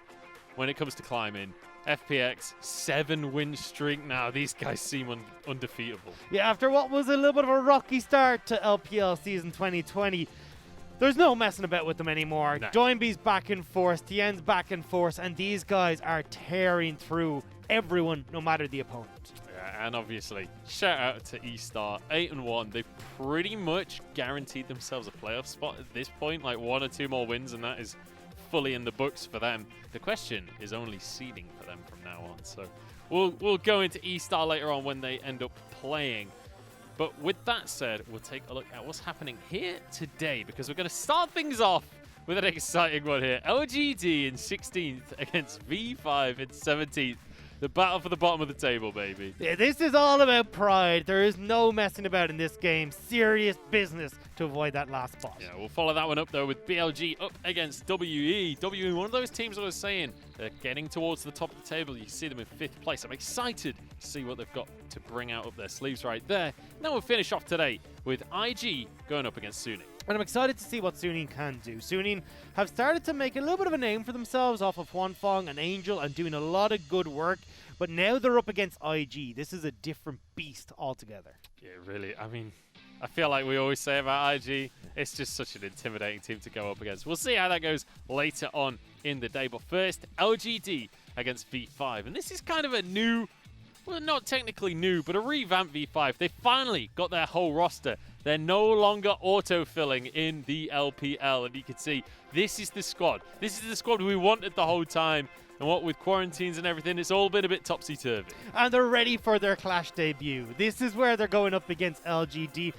when it comes to climbing, FPX 7-win streak now. These guys seem undefeatable. Yeah, after what was a little bit of a rocky start to LPL season 2020, there's no messing about with them anymore. No. Joinby's back in force, Tien's back in force, and these guys are tearing through everyone, no matter the opponent. And obviously, shout out to E-Star, 8-1. They've pretty much guaranteed themselves a playoff spot at this point, like 1 or 2 more wins, and that is fully in the books for them. The question is only seeding for them from now on. So we'll go into E-Star later on when they end up playing. But with that said, we'll take a look at what's happening here today, because we're going to start things off with an exciting one here. LGD in 16th against V5 in 17th. The battle for the bottom of the table, baby. Yeah, this is all about pride. There is no messing about in this game. Serious business to avoid that last spot. Yeah, we'll follow that one up, though, with BLG up against WE. WE, one of those teams I was saying, they're getting towards the top of the table. You see them in 5th place. I'm excited to see what they've got to bring out up their sleeves right there. Now we'll finish off today with IG going up against Suning. And I'm excited to see what Suning can do. Suning have started to make a little bit of a name for themselves off of Hwanfeng and Angel and doing a lot of good work. But now they're up against IG. This is a different beast altogether. Yeah, really. I mean, I feel like we always say about IG, it's just such an intimidating team to go up against. We'll see how that goes later on in the day. But first, LGD against V5. And this is kind of a new, well, not technically new, but a revamped V5. They finally got their whole roster. They're no longer auto-filling in the LPL. And you can see, this is the squad. This is the squad we wanted the whole time. And what with quarantines and everything, it's all been a bit topsy-turvy. And they're ready for their Clash debut. This is where they're going up against LGD.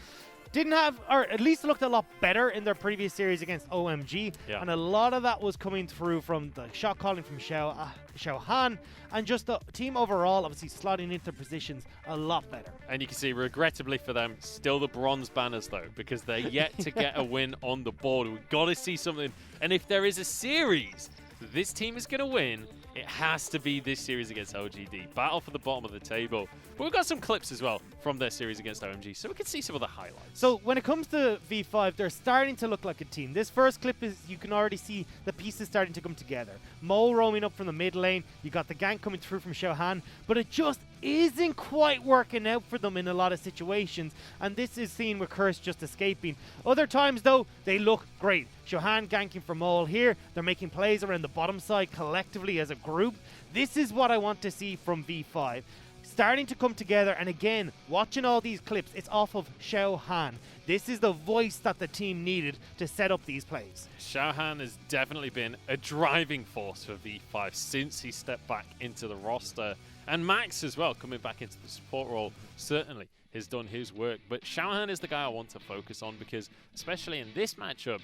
didn't have, or at least looked a lot better in their previous series against OMG. Yeah. And a lot of that was coming through from the shot calling from Xiao Han, and just the team overall obviously slotting into positions a lot better. And you can see, regrettably for them, still the bronze banners though, because they're yet to get a win on the board. We've got to see something. And if there is a series this team is going to win, it has to be this series against LGD. Battle for the bottom of the table. But we've got some clips as well from their series against OMG, so we can see some of the highlights. So when it comes to V5, they're starting to look like a team. This first clip is, you can already see the pieces starting to come together. Mo roaming up from the mid lane. You got the gank coming through from Xiao Han, but it just isn't quite working out for them in a lot of situations. And this is seen with Curse just escaping. Other times, though, they look great. Xiao Han ganking for Mole here. They're making plays around the bottom side collectively as a group. This is what I want to see from V5. Starting to come together, and again, watching all these clips, it's off of Xiao Han. This is the voice that the team needed to set up these plays. Xiao Han has definitely been a driving force for V5 since he stepped back into the roster. And Max as well, coming back into the support role, certainly has done his work. But Xiao Han is the guy I want to focus on because, especially in this matchup,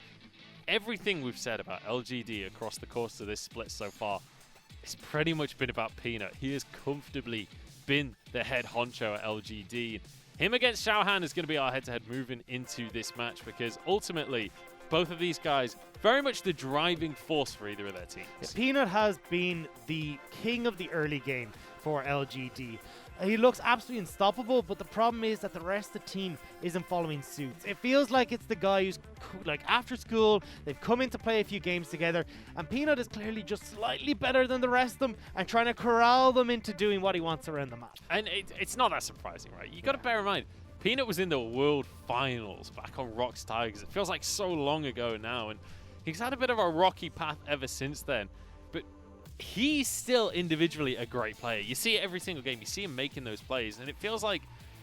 everything we've said about LGD across the course of this split so far, it's pretty much been about Peanut. He has comfortably been the head honcho at LGD. Him against Xiao Han is going to be our head-to-head moving into this match because ultimately, both of these guys, very much the driving force for either of their teams. Yeah, Peanut has been the king of the early game for LGD. He looks absolutely unstoppable, but the problem is that the rest of the team isn't following suit. It feels like it's the guy who's like after school, they've come in to play a few games together, and Peanut is clearly just slightly better than the rest of them and trying to corral them into doing what he wants around the map. And it's not that surprising, right? You got to bear in mind, Peanut was in the World Finals back on Rox Tigers. It feels like so long ago now, and he's had a bit of a rocky path ever since then. But he's still individually a great player. You see it every single game. You see him making those plays, and it feels like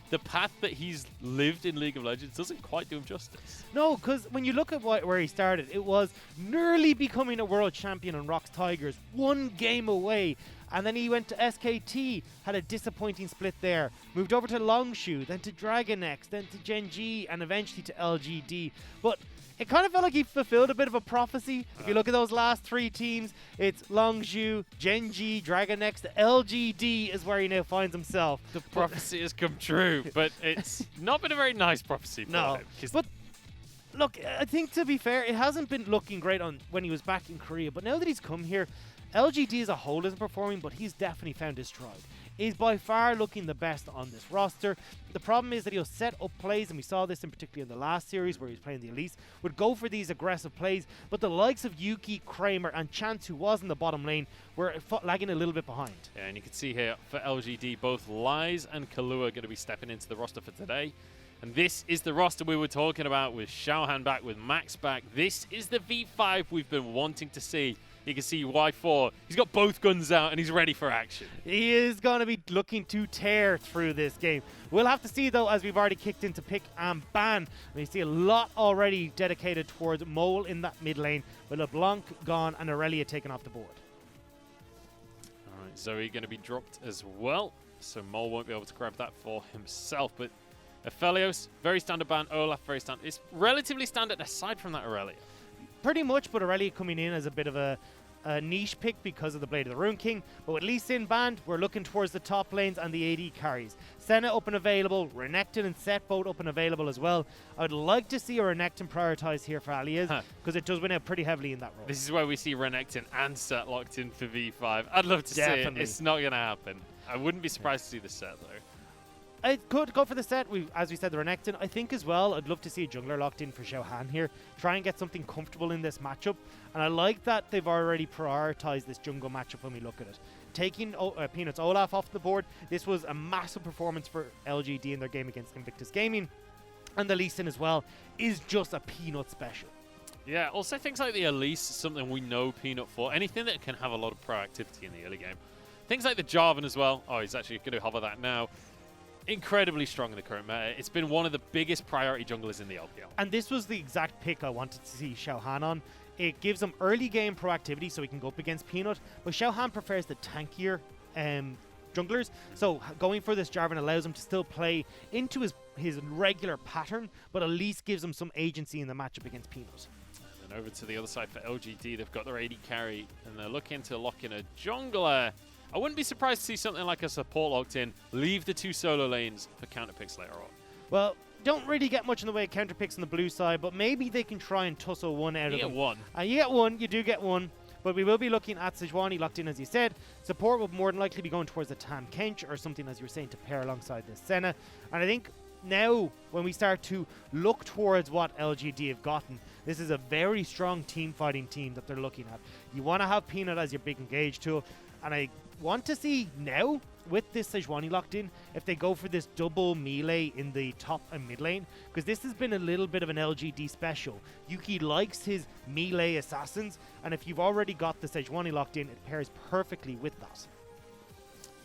the path that he's lived in League of Legends doesn't quite do him justice. No, because when you look at where he started, it was nearly becoming a world champion on Rox Tigers, one game away. And then he went to SKT, had a disappointing split there. Moved over to Longshu, then to Dragon X, then to Gen G, and eventually to LGD. But it kind of felt like he fulfilled a bit of a prophecy. If you look at those last three teams, it's Longshu, Gen G, Dragon X, the LGD is where he now finds himself. The prophecy has come true, but it's not been a very nice prophecy for him. But look, I think to be fair, it hasn't been looking great on when he was back in Korea. But now that he's come here, LGD as a whole isn't performing, but he's definitely found his stride. He's by far looking the best on this roster. The problem is that he'll set up plays, and we saw this in particular in the last series where he was playing the Elise, would go for these aggressive plays, but the likes of Yuki, Kramer, and Chance, who was in the bottom lane, were lagging a little bit behind. Yeah, and you can see here for LGD, both Lies and Kalua are going to be stepping into the roster for today. And this is the roster we were talking about with Xiao Han back, with Max back. This is the V5 we've been wanting to see. You can see Y4. He's got both guns out and he's ready for action. He is going to be looking to tear through this game. We'll have to see, though, as we've already kicked into pick and ban. And you see a lot already dedicated towards Mole in that mid lane, with LeBlanc gone and Aurelia taken off the board. All right, Zoe going to be dropped as well. So Mole won't be able to grab that for himself. But Aphelios, very standard ban. Olaf, very standard. It's relatively standard aside from that Aurelia. Pretty much, but Aurelia coming in as a bit of a niche pick because of the Blade of the Rune King. But with Lee Sin banned, we're looking towards the top lanes and the AD carries. Senna up and available, Renekton and Set both up and available as well. I'd like to see a Renekton prioritized here for Alias because it does win out pretty heavily in that role. This is where we see Renekton and Set locked in for V5. I'd love to see it. It's not going to happen. I wouldn't be surprised to see the Set, though. I could go for the set, as we said, the Renekton. I think as well, I'd love to see a jungler locked in for Xiao Han here. Try and get something comfortable in this matchup. And I like that they've already prioritized this jungle matchup when we look at it. Taking Peanut's Olaf off the board, this was a massive performance for LGD in their game against Invictus Gaming. And the Lee Sin as well is just a Peanut special. Yeah, also things like the Elise, something we know Peanut for. Anything that can have a lot of proactivity in the early game. Things like the Jarvan as well. Oh, he's actually going to hover that now. Incredibly strong in the current meta. It's been one of the biggest priority junglers in the LPL. And this was the exact pick I wanted to see Xiao Han on. It gives him early game proactivity so he can go up against Peanut, but Xiao Han prefers the tankier junglers, so going for this Jarvan allows him to still play into his regular pattern, but at least gives him some agency in the matchup against Peanut. And over to the other side for LGD, they've got their AD carry, and they're looking to lock in a jungler. I wouldn't be surprised to see something like a support locked in, leave the 2 solo lanes for counter picks later on. Well, don't really get much in the way of counter picks on the blue side, but maybe they can try and tussle one out of them. You get one. You get one, you do get one. But we will be looking at Sejuani locked in, as you said. Support will more than likely be going towards the Tam Kench or something, as you were saying, to pair alongside the Senna. And I think now, when we start to look towards what LGD have gotten, this is a very strong team fighting team that they're looking at. You want to have Peanut as your big engage tool, and I want to see now, with this Sejuani locked in, if they go for this double melee in the top and mid lane, because this has been a little bit of an LGD special. Yuki likes his melee assassins, and if you've already got the Sejuani locked in, it pairs perfectly with that.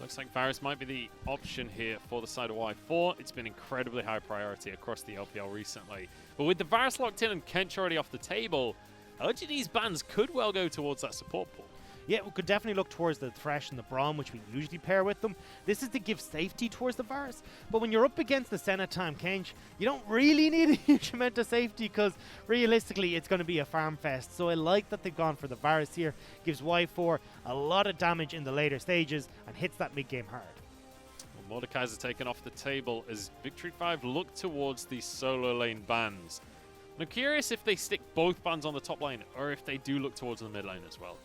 Looks like Varus might be the option here for the side of Y4. It's been incredibly high priority across the LPL recently. But with the Varus locked in and Kench already off the table, LGD's bans could well go towards that support pool. Yeah, we could definitely look towards the Thresh and the Braum, which we usually pair with them. This is to give safety towards the Varus. But when you're up against the Senna Tam Kench, you don't really need a huge amount of safety because realistically it's going to be a farm fest. So I like that they've gone for the Varus here. Gives Y4 a lot of damage in the later stages and hits that mid-game hard. Well, Mordekaiser taken off the table as Victory 5 look towards the solo lane bans. I'm curious if they stick both bans on the top lane or if they do look towards the mid lane as well.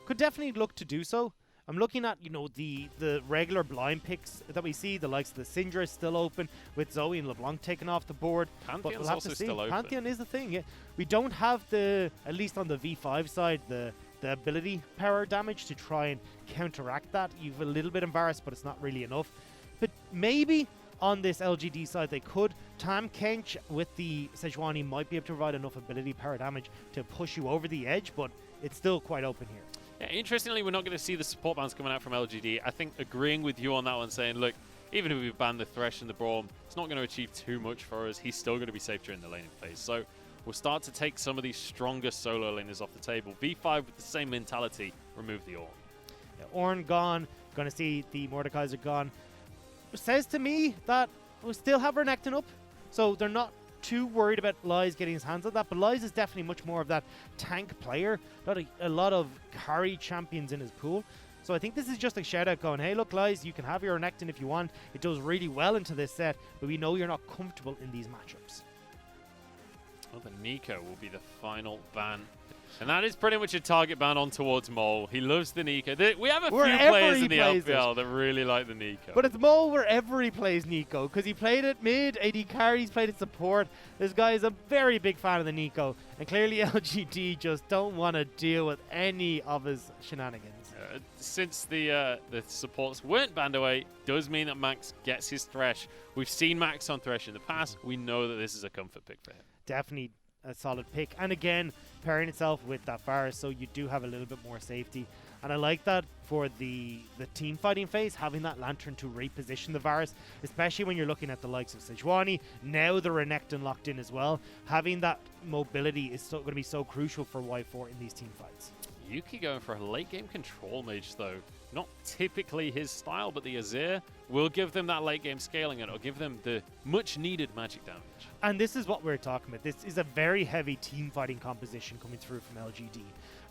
Could definitely look to do so. I'm looking at, the regular blind picks that we see. The likes of the Syndra is still open with Zoe and LeBlanc taken off the board. Pantheon's we'll have also to see. still open. Pantheon is the thing. Yeah. We don't have at least on the V5 side, the ability power damage to try and counteract that. You've a little bit embarrassed, but it's not really enough. But maybe on this LGD side they could. Tam Kench with the Sejuani might be able to provide enough ability power damage to push you over the edge, but it's still quite open here. Yeah, interestingly, we're not going to see the support bans coming out from LGD. I think agreeing with you on that one, saying, look, even if we ban the Thresh and the Braum, it's not going to achieve too much for us. He's still going to be safe during the laning phase. So we'll start to take some of these stronger solo laners off the table. V5 with the same mentality, remove the Ornn. Yeah, Ornn gone. Going to see the Mordekaiser gone. It says to me that we'll still have Renekton up. So they're not too worried about Lies getting his hands on that, but Lies is definitely much more of that tank player. A lot of carry champions in his pool. So I think this is just a shout out going, hey look Lies, you can have your Renekton if you want. It does really well into this set, but we know you're not comfortable in these matchups. Well, the Nico will be the final ban. And that is pretty much a target ban on towards Mole. He loves the Nico. We have a few players in the LPL that really like the Nico. But it's Mole wherever he plays Nico, because he played it mid, AD carry, he's played it support. This guy is a very big fan of the Nico. And clearly LGD just don't want to deal with any of his shenanigans. Since the supports weren't banned away, does mean that Max gets his Thresh. We've seen Max on Thresh in the past. We know that this is a comfort pick for him. Definitely a solid pick, and again pairing itself with that Varus, so you do have a little bit more safety. And I like that for the team fighting phase, having that Lantern to reposition the Varus, especially when you're looking at the likes of Sejuani, now the Renekton locked in as well. Having that mobility is going to be so crucial for Y4 in these team fights. Yuki going for a late game control mage though. Not typically his style, but the Azir will give them that late game scaling and it'll give them the much needed magic damage. And this is what we're talking about. This is a very heavy team fighting composition coming through from LGD.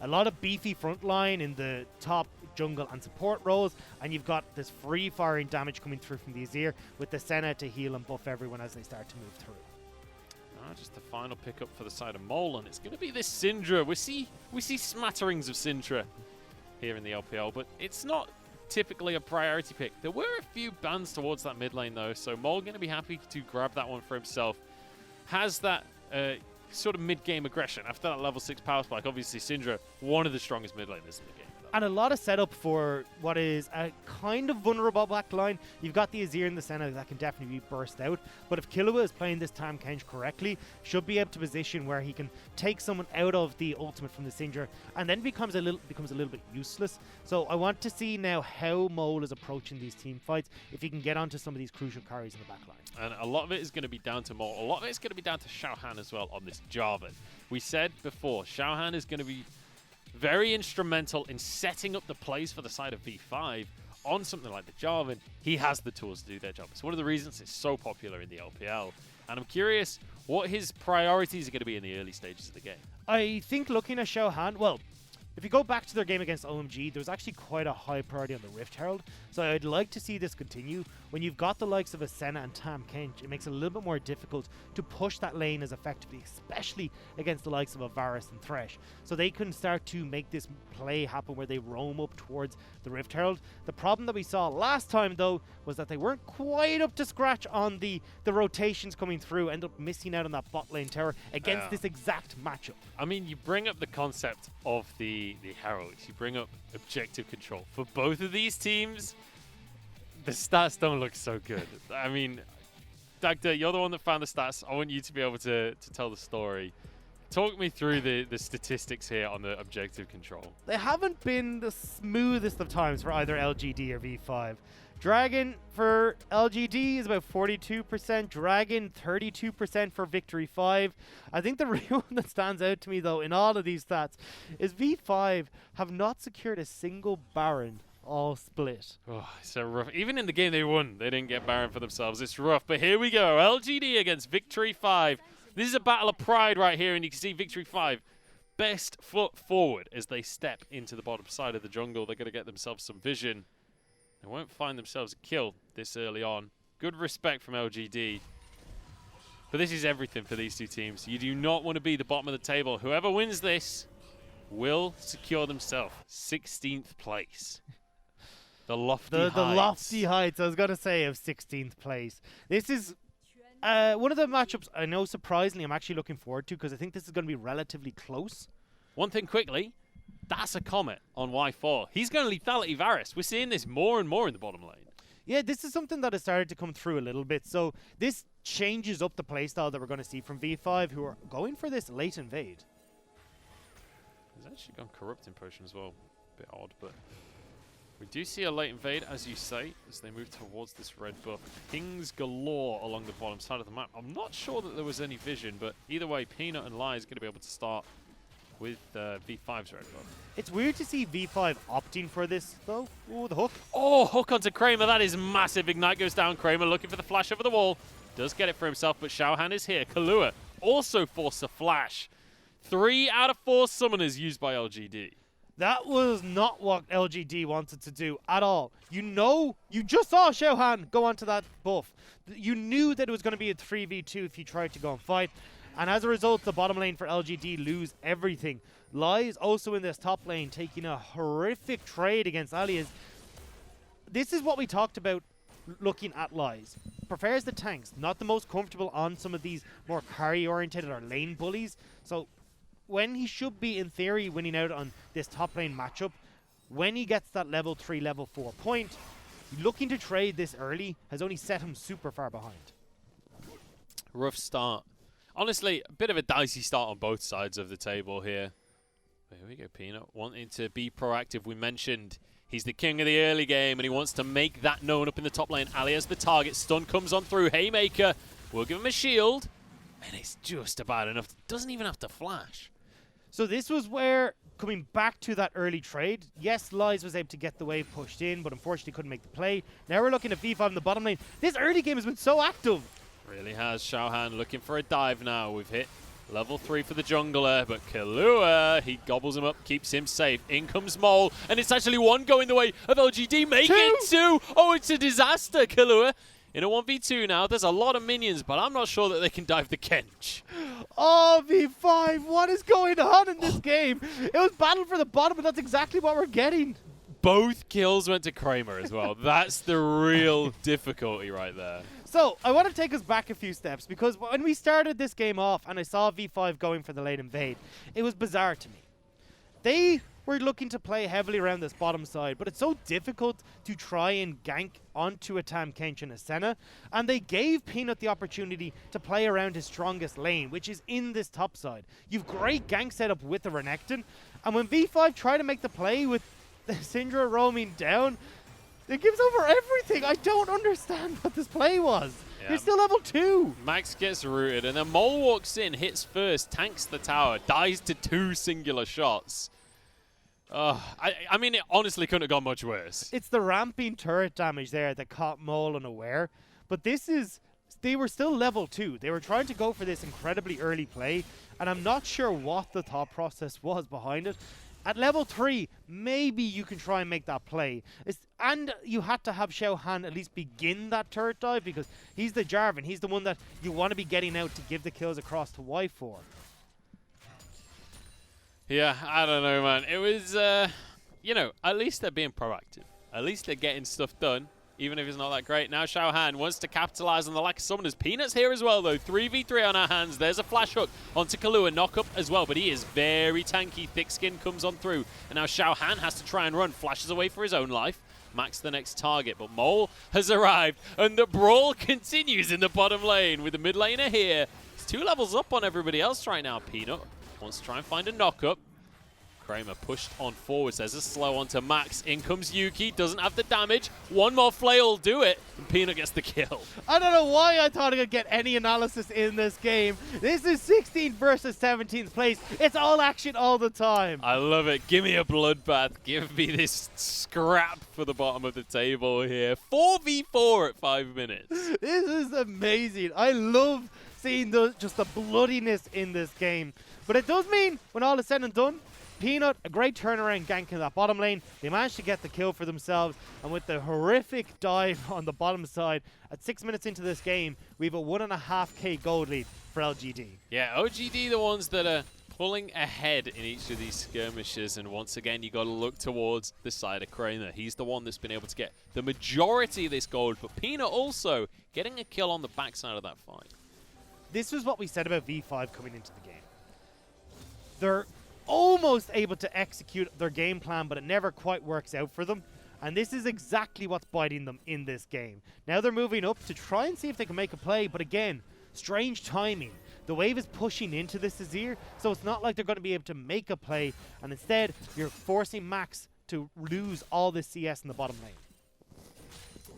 A lot of beefy frontline in the top jungle and support roles, and you've got this free firing damage coming through from the Azir with the Senna to heal and buff everyone as they start to move through. Just the final pickup for the side of Mole, and it's going to be this Syndra. We see smatterings of Syndra here in the LPL, but it's not typically a priority pick. There were a few bans towards that mid lane though, so Mole going to be happy to grab that one for himself. Has that sort of mid-game aggression after that level 6 power spike. Obviously Syndra, one of the strongest mid laners in the game. And a lot of setup for what is a kind of vulnerable back line. You've got the Azir and the Senna that can definitely be burst out. But if Killua is playing this Tam Kench correctly, should be able to position where he can take someone out of the ultimate from the Syndra and then becomes a little bit useless. So I want to see now how Mole is approaching these team fights, if he can get onto some of these crucial carries in the back line. And a lot of it is going to be down to Mole. A lot of it is going to be down to Xiaohan as well on this Jarvan. We said before, Xiaohan is going to be very instrumental in setting up the plays for the side of V5. on something like the Jarvan, he has the tools to do their job. It's one of the reasons it's so popular in the LPL. And I'm curious what his priorities are going to be in the early stages of the game. I think looking at Xiaohan, well, if you go back to their game against OMG, there was actually quite a high priority on the Rift Herald. So I'd like to see this continue. When you've got the likes of a Senna and Tam Kench, it makes it a little bit more difficult to push that lane as effectively, especially against the likes of a Varus and Thresh. So they can start to make this play happen where they roam up towards the Rift Herald. The problem that we saw last time, though, was that they weren't quite up to scratch on the rotations coming through, end up missing out on that bot lane tower against this exact matchup. I mean, you bring up the concept of the Heralds, you bring up objective control. For both of these teams, the stats don't look so good. I mean, Dagda, you're the one that found the stats. I want you to be able to tell the story. Talk me through the statistics here on the objective control. They haven't been the smoothest of times for either LGD or V5. Dragon for LGD is about 42%, Dragon 32% for Victory 5. I think the real one that stands out to me, though, in all of these stats is V5 have not secured a single Baron all split. Oh, it's so rough. Even in the game they won, they didn't get Baron for themselves. It's rough, but here we go. LGD against Victory 5. This is a battle of pride right here, and you can see Victory 5 best foot forward as they step into the bottom side of the jungle. They're going to get themselves some vision. They won't find themselves a kill this early on. Good respect from LGD. But this is everything for these two teams. You do not want to be the bottom of the table. Whoever wins this will secure themselves 16th place. The lofty heights. The lofty heights, I was going to say, of 16th place. This is one of the matchups I know, surprisingly, I'm actually looking forward to because I think this is going to be relatively close. One thing quickly. That's a comment on Y4. He's going to lethality Varus. We're seeing this more and more in the bottom lane. Yeah, this is something that has started to come through a little bit. So this changes up the playstyle that we're going to see from V5, who are going for this late invade. He's actually gone Corrupting Potion as well. A bit odd, but we do see a late invade, as you say, as they move towards this red buff. Pings galore along the bottom side of the map. I'm not sure that there was any vision, but either way, Peanut and Lai is going to be able to start with V5's red buff. It's weird to see V5 opting for this, though. Oh, the hook. Oh, hook onto Kramer. That is massive. Ignite goes down. Kramer looking for the flash over the wall. Does get it for himself, but Xiaohan is here. Kahlua also forced a flash. 3 out of 4 summoners used by LGD. That was not what LGD wanted to do at all. You know, you just saw Xiaohan go onto that buff. You knew that it was going to be a 3v2 if he tried to go and fight. And as a result, the bottom lane for LGD lose everything. Lai is also in this top lane taking a horrific trade against Alias. This is what we talked about looking at Lai's. Prefers the tanks, not the most comfortable on some of these more carry-oriented or lane bullies. So when he should be, in theory, winning out on this top lane matchup, when he gets that level 3, level 4 point, looking to trade this early has only set him super far behind. Rough start. Honestly, a bit of a dicey start on both sides of the table here. Here we go, Peanut wanting to be proactive. We mentioned he's the king of the early game, and he wants to make that known up in the top lane. Alias the target. Stun comes on through. Haymaker will give him a shield, and it's just about enough. Doesn't even have to flash. So this was where, coming back to that early trade, yes, Lies was able to get the wave pushed in, but unfortunately couldn't make the play. Now we're looking at V5 in the bottom lane. This early game has been so active. Really has. Xiaohan looking for a dive now. We've hit level 3 for the jungler, but Kahlua, he gobbles him up, keeps him safe. In comes Mole, and it's actually one going the way of LGD. Make it 2. Oh, it's a disaster, Kahlua. In a 1v2 now, there's a lot of minions, but I'm not sure that they can dive the Kench. Oh, V5, what is going on in this game? It was battle for the bottom, but that's exactly what we're getting. Both kills went to Kramer as well. That's the real difficulty right there. So, I want to take us back a few steps, because when we started this game off and I saw V5 going for the late invade, it was bizarre to me. They were looking to play heavily around this bottom side, but it's so difficult to try and gank onto a Tam Kench and a Senna, and they gave Peanut the opportunity to play around his strongest lane, which is in this top side. You've great gank setup with the Renekton, and when V5 try to make the play with the Syndra roaming down, it gives over everything. I don't understand what this play was. Yeah. You're still level 2. Max gets rooted, and then Mole walks in, hits first, tanks the tower, dies to 2 singular shots. I mean, it honestly couldn't have gone much worse. It's the ramping turret damage there that caught Mole unaware. But this is... They were still level 2. They were trying to go for this incredibly early play, and I'm not sure what the thought process was behind it. At level 3, maybe you can try and make that play. And you had to have Xiao Han at least begin that turret dive, because he's the Jarvan. He's the one that you want to be getting out to give the kills across to Y4. Yeah, I don't know, man. It was, you know, at least they're being proactive. At least they're getting stuff done, even if it's not that great. Now Xiao Han wants to capitalize on the lack of summoners. Peanut's here as well, though. 3v3 on our hands. There's a flash hook onto Kahlua. Knock up as well, but he is very tanky. Thick skin comes on through. And now Xiao Han has to try and run. Flashes away for his own life. Max the next target, but Mole has arrived. And the brawl continues in the bottom lane with the mid laner here. He's 2 levels up on everybody else right now. Peanut wants to try and find a knock-up. Kramer pushed on forwards. There's a slow onto Max. In comes Yuki. Doesn't have the damage. One more flail will do it. And Peanut gets the kill. I don't know why I thought I could get any analysis in this game. This is 16th versus 17th place. It's all action all the time. I love it. Give me a bloodbath. Give me this scrap for the bottom of the table here. 4v4 at 5 minutes. This is amazing. I love seeing just the bloodiness in this game. But it does mean, when all is said and done, Peanut, a great turnaround gank in that bottom lane. They managed to get the kill for themselves, and with the horrific dive on the bottom side, at 6 minutes into this game, we have a 1.5k gold lead for LGD. Yeah, OGD the ones that are pulling ahead in each of these skirmishes, and once again, you got to look towards the side of Kramer. He's the one that's been able to get the majority of this gold, but Peanut also getting a kill on the backside of that fight. This was what we said about V5 coming into the game. They're almost able to execute their game plan, but it never quite works out for them. And this is exactly what's biting them in this game. Now they're moving up to try and see if they can make a play, but again, strange timing. The wave is pushing into this Azir, so it's not like they're going to be able to make a play, and instead, you're forcing Max to lose all this CS in the bottom lane.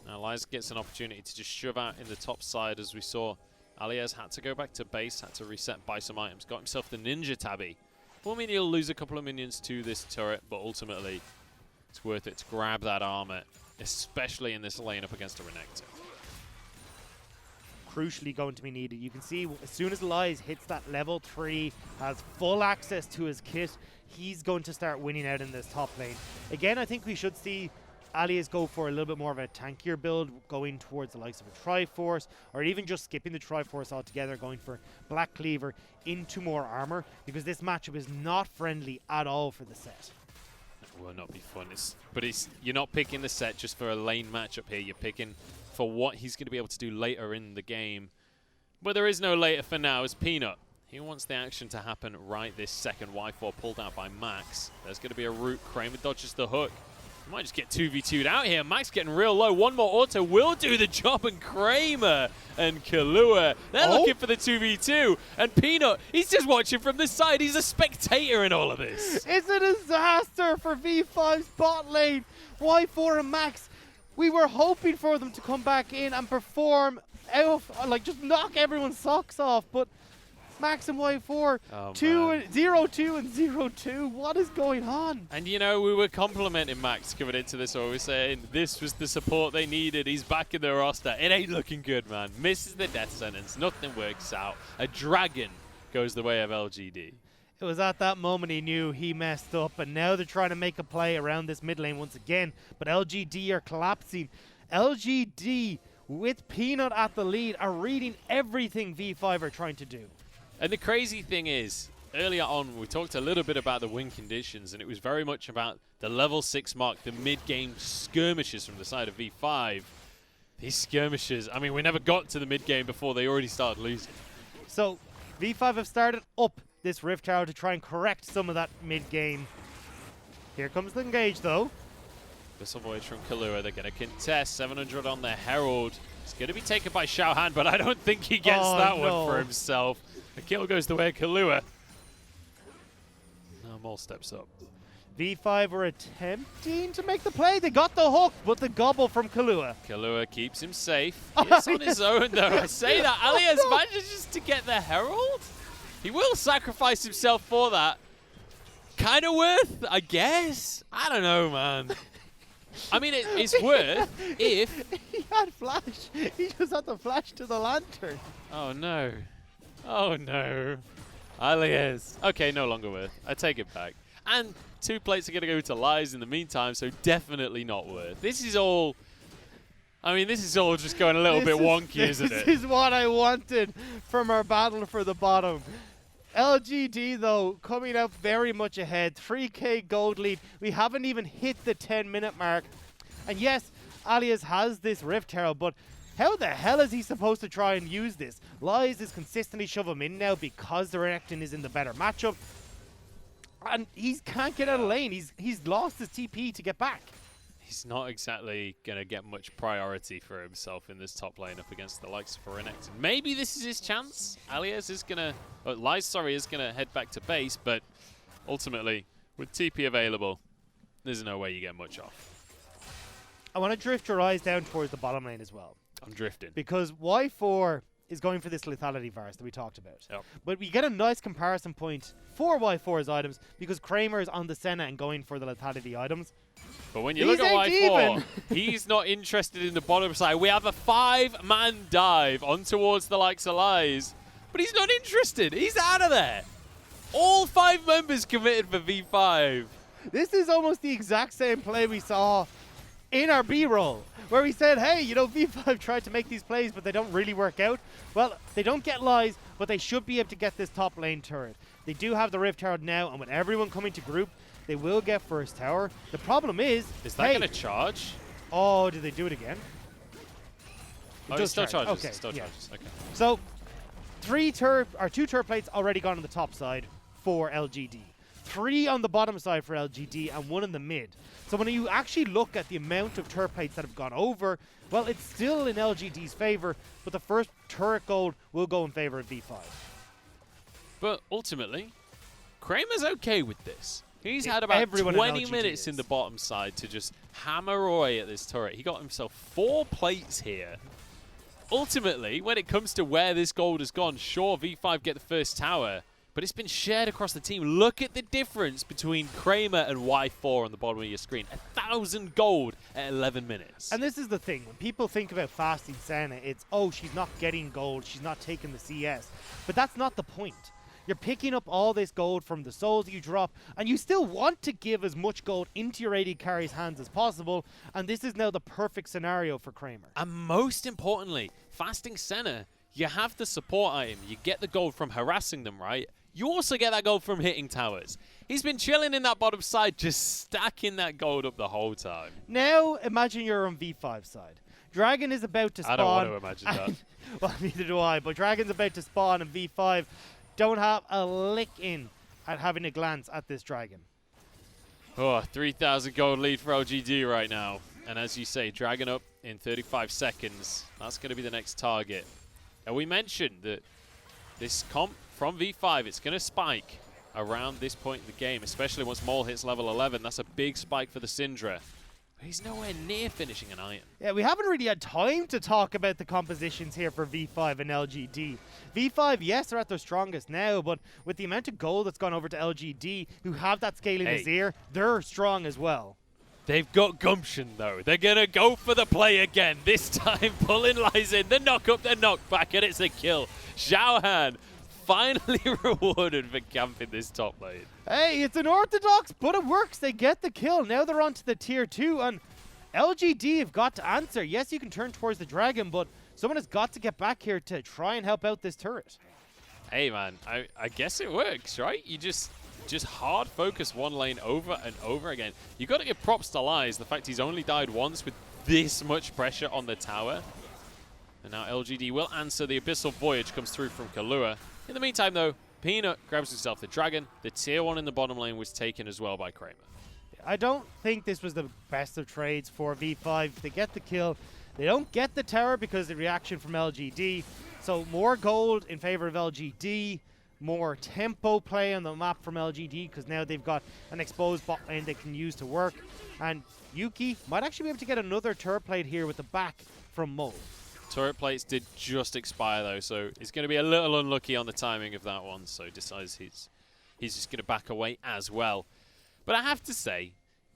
Now Liza gets an opportunity to just shove out in the top side, as we saw. Alias had to go back to base, had to reset, buy some items, got himself the Ninja Tabby. Well, I mean, he'll lose a couple of minions to this turret, but ultimately, it's worth it to grab that armor, especially in this lane up against a Renekton. Crucially going to be needed. You can see as soon as Lies hits that level 3, has full access to his kit, he's going to start winning out in this top lane. Again, I think we should see Alias go for a little bit more of a tankier build, going towards the likes of a Triforce, or even just skipping the Triforce altogether, going for Black Cleaver into more armor, because this matchup is not friendly at all for the set. It will not be fun. You're not picking the set just for a lane matchup here. You're picking for what he's going to be able to do later in the game. But there is no later for now. It's Peanut. He wants the action to happen right this second. Y4 pulled out by Max. There's going to be a root. Kramer dodges the hook. He might just get 2v2'd out here. Max getting real low. One more auto will do the job, and Kramer and Kahlua, they're looking for the 2v2. And Peanut, he's just watching from the side. He's a spectator in all of this. It's a disaster for V5's bot lane. Y4 and Max, we were hoping for them to come back in and perform, like just knock everyone's socks off, but Max and Y4, 0-2 and 0-2. What is going on? And you know, we were complimenting Max coming into this, or we were saying this was the support they needed. He's back in the roster. It ain't looking good, man. Misses the death sentence. Nothing works out. A dragon goes the way of LGD. It was at that moment he knew he messed up, and now they're trying to make a play around this mid lane once again, but LGD are collapsing. LGD, with Peanut at the lead, are reading everything V5 are trying to do. And the crazy thing is, earlier on, we talked a little bit about the win conditions, and it was very much about the level 6 mark, the mid-game skirmishes from the side of V5. These skirmishes, I mean, we never got to the mid-game before they already started losing. So, V5 have started up this Rift Tower to try and correct some of that mid-game. Here comes the engage, though. Whistle Voyage from Kahlua. They're going to contest. 700 on the Herald. It's going to be taken by Xiao Han, but I don't think he gets that one for himself. The kill goes the way of Kahlua. Now Mole steps up. V5 were attempting to make the play. They got the hook, but the gobble from Kahlua. Kahlua keeps him safe. He's on his own, though. I say that. Alias manages to get the Herald. He will sacrifice himself for that. kind of worth, I guess. I don't know, man. I mean, it's worth if... He had flash. He just had to flash to the lantern. Oh, no. Oh, no. Alias. Okay, no longer worth. I take it back. And 2 plates are going to go to Lies in the meantime, so definitely not worth. This is all... I mean, this is all just going a little bit wonky, isn't it? This is what I wanted from our battle for the bottom. LGD, though, coming out very much ahead. 3K gold lead. We haven't even hit the 10-minute mark. And yes, Alias has this Rift Herald, but how the hell is he supposed to try and use this? Lies is consistently shove him in now because the Renekton is in the better matchup. And he can't get out of lane. He's lost his TP to get back. He's not exactly going to get much priority for himself in this top lane up against the likes of Renekton. Maybe this is his chance. Alias is going to... Lies, sorry, is going to head back to base, but ultimately, with TP available, there's no way you get much off. I want to drift your eyes down towards the bottom lane as well. I'm drifting. Because Y4 is going for this lethality virus that we talked about. Yep. But we get a nice comparison point for Y4's items because Kramer is on the Senna and going for the lethality items. But when you look at Y4, he's not interested in the bottom side. We have a 5-man dive on towards the likes of Lies, but he's not interested. He's out of there. All 5 members committed for V5. This is almost the exact same play we saw in our B-roll, where we said, hey, you know, V5 tried to make these plays, but they don't really work out. Well, they don't get Lies, but they should be able to get this top lane turret. They do have the Rift Herald now, and with everyone coming to group, they will get first tower. The problem is that going to charge? Oh, did they do it again? It still charges. Okay, it still charges. Okay. So, 2 turret plates already gone on the top side for LGD. 3 on the bottom side for LGD and 1 in the mid. So when you actually look at the amount of turret plates that have gone over, well, it's still in LGD's favor, but the first turret gold will go in favor of V5. But ultimately, Kramer's okay with this. He's had about 20 minutes in the bottom side to just hammer away at this turret. He got himself 4 plates here. Ultimately, when it comes to where this gold has gone, sure, V5 get the first tower, but it's been shared across the team. Look at the difference between Kramer and Y4 on the bottom of your screen. 1,000 gold at 11 minutes. And this is the thing. When people think about fasting Senna, it's, oh, she's not getting gold, she's not taking the CS. But that's not the point. You're picking up all this gold from the souls that you drop, and you still want to give as much gold into your AD carry's hands as possible, and this is now the perfect scenario for Kramer. And most importantly, fasting Senna, you have the support item. You get the gold from harassing them, right? You also get that gold from hitting towers. He's been chilling in that bottom side, just stacking that gold up the whole time. Now, imagine you're on V5 side. Dragon is about to spawn. I don't want to imagine that. Well, neither do I, but Dragon's about to spawn and V5 don't have a lick in at having a glance at this Dragon. Oh, 3,000 gold lead for LGD right now. And as you say, Dragon up in 35 seconds. That's going to be the next target. And we mentioned that this comp from V5, it's going to spike around this point in the game, especially once Mole hits level 11. That's a big spike for the Syndra. He's nowhere near finishing an item. Yeah, we haven't really had time to talk about the compositions here for V5 and LGD. V5, yes, they're at their strongest now, but with the amount of gold that's gone over to LGD, who have that scale in his ear, they're strong as well. They've got gumption, though. They're going to go for the play again. This time, pulling Lies in. The knock up, the knock back, and it's a kill. Xiaohan finally rewarded for camping this top lane. Hey, it's an orthodox, but it works. They get the kill. Now they're on to the tier 2, and LGD have got to answer. Yes, you can turn towards the Dragon, but someone has got to get back here to try and help out this turret. Hey, man, I guess it works, right? You just hard focus one lane over and over again. You got to give props to Lies. The fact he's only died once with this much pressure on the tower. And now LGD will answer. The Abyssal Voyage comes through from Kahlua. In the meantime, though, Peanut grabs himself the Dragon. The tier 1 in the bottom lane was taken as well by Kramer. I don't think this was the best of trades for V5. They get the kill. They don't get the tower because of the reaction from LGD. So more gold in favor of LGD. More tempo play on the map from LGD because now they've got an exposed bot lane they can use to work. And Yuki might actually be able to get another turret plate here with the back from Mole. Turret plates did just expire, though, so he's going to be a little unlucky on the timing of that one. So decides he's he's just going to back away as well. But I have to say,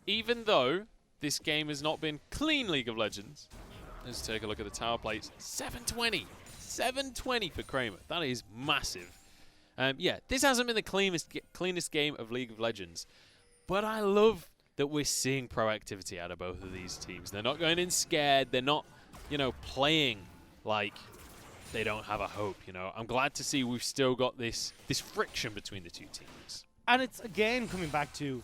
even though this game has not been clean League of Legends, let's take a look at the tower plates. 720. 720 for Kramer. That is massive. Yeah, this hasn't been the cleanest game of League of Legends. But I love that we're seeing proactivity out of both of these teams. They're not going in scared. They're not, you know, playing like they don't have a hope, you know. I'm glad to see we've still got this friction between the two teams. And it's, again, coming back to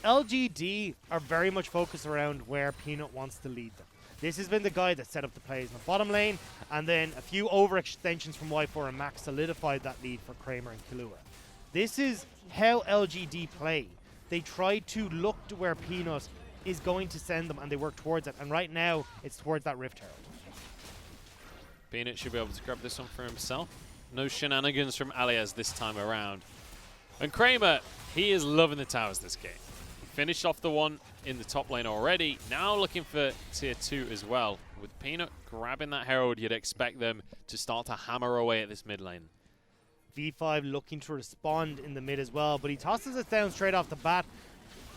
LGD are very much focused around where Peanut wants to lead them. This has been the guy that set up the plays in the bottom lane, and then a few overextensions from Y4 and Max solidified that lead for Kramer and Kahlua. This is how LGD play. They try to look to where Peanut is going to send them, and they work towards it. And right now, it's towards that Rift Herald. Peanut should be able to grab this one for himself. No shenanigans from Alias this time around. And Kramer, he is loving the towers this game. He finished off the one in the top lane already. Now looking for tier 2 as well. With Peanut grabbing that Herald, you'd expect them to start to hammer away at this mid lane. V5 looking to respond in the mid as well, but he tosses it down straight off the bat.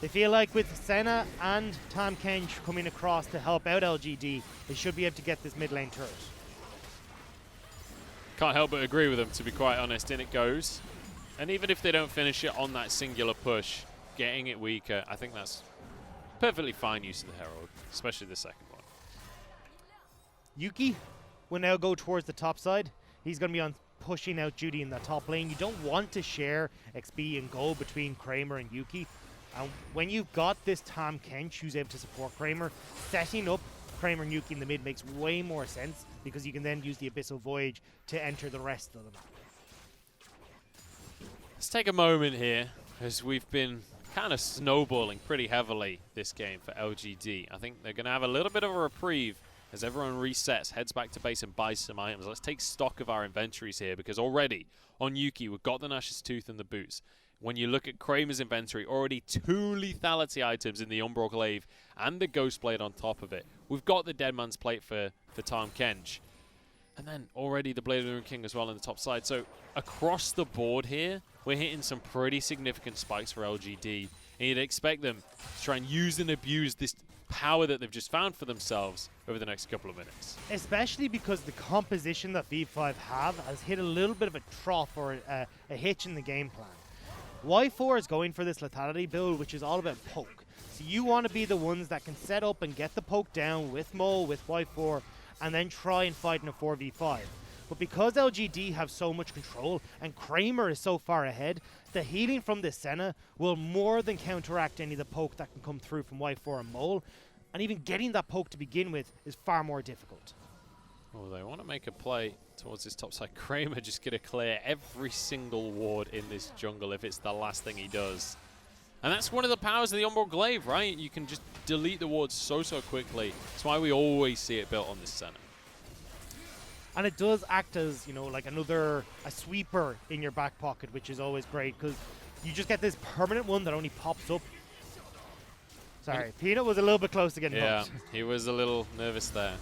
They feel like with Senna and Tam Kench coming across to help out LGD, they should be able to get this mid lane turret. Can't help but agree with them, to be quite honest. In it goes. And even if they don't finish it on that singular push, getting it weaker, I think that's perfectly fine use of the Herald, especially the second one. Yuki will now go towards the top side. He's going to be on pushing out Judy in that top lane. You don't want to share XP and gold between Kramer and Yuki. And when you've got this Tam Kench who's able to support Kramer, setting up Kramer and Yuki in the mid makes way more sense because you can then use the Abyssal Voyage to enter the rest of the map. Let's take a moment here as we've been kind of snowballing pretty heavily this game for LGD. I think they're going to have a little bit of a reprieve as everyone resets, heads back to base and buys some items. Let's take stock of our inventories here because already on Yuki we've got the Nash's Tooth and the boots. When you look at Kramer's inventory, already 2 lethality items in the Umbral Glaive and the Ghost Blade on top of it. We've got the Dead Man's Plate for Tam Kench. And then already the Blade of the Moon King as well on the top side. So across the board here, we're hitting some pretty significant spikes for LGD. And you'd expect them to try and use and abuse this power that they've just found for themselves over the next couple of minutes. Especially because the composition that V5 have has hit a little bit of a trough or a hitch in the game plan. Y4 is going for this lethality build, which is all about poke. So you want to be the ones that can set up and get the poke down with Mole, with Y4, and then try and fight in a 4v5. But because LGD have so much control and Kramer is so far ahead, the healing from this Senna will more than counteract any of the poke that can come through from Y4 and Mole. And even getting that poke to begin with is far more difficult. Oh, they want to make a play towards this top side. Kramer just going to clear every single ward in this jungle if it's the last thing he does. And that's one of the powers of the Umbral Glaive, right? You can just delete the wards so quickly. That's why we always see it built on this center. And it does act as, you know, like a sweeper in your back pocket, which is always great because you just get this permanent one that only pops up. Sorry, Peanut was a little bit close to getting bumped. Yeah, he was a little nervous there.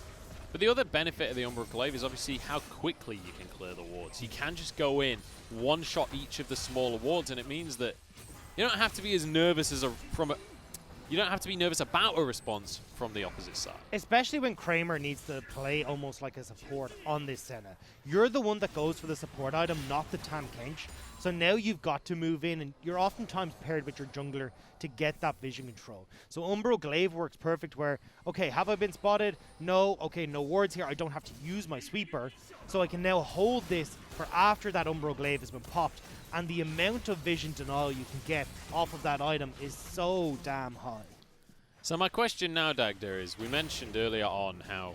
But the other benefit of the Umbral Glaive is obviously how quickly you can clear the wards. You can just go in, one-shot each of the smaller wards, and it means that you don't have to be as nervous as you don't have to be nervous about a response from the opposite side. Especially when Kramer needs to play almost like a support on this Senna. You're the one that goes for the support item, not the Tam Kench. So now you've got to move in, and you're oftentimes paired with your jungler to get that vision control. So Umbral Glaive works perfect where, okay, have I been spotted? No. Okay, no wards here. I don't have to use my sweeper. So I can now hold this for after that Umbral Glaive has been popped. And the amount of vision denial you can get off of that item is so damn high. So my question now, Dagda, is we mentioned earlier on how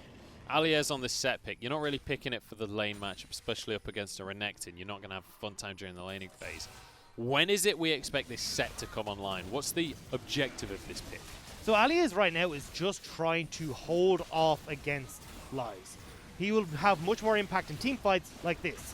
Alias on this set pick, you're not really picking it for the lane matchup, especially up against a Renekton. You're not going to have a fun time during the laning phase. When is it we expect this set to come online? What's the objective of this pick? So Alias right now is just trying to hold off against Lies. He will have much more impact in team fights like this.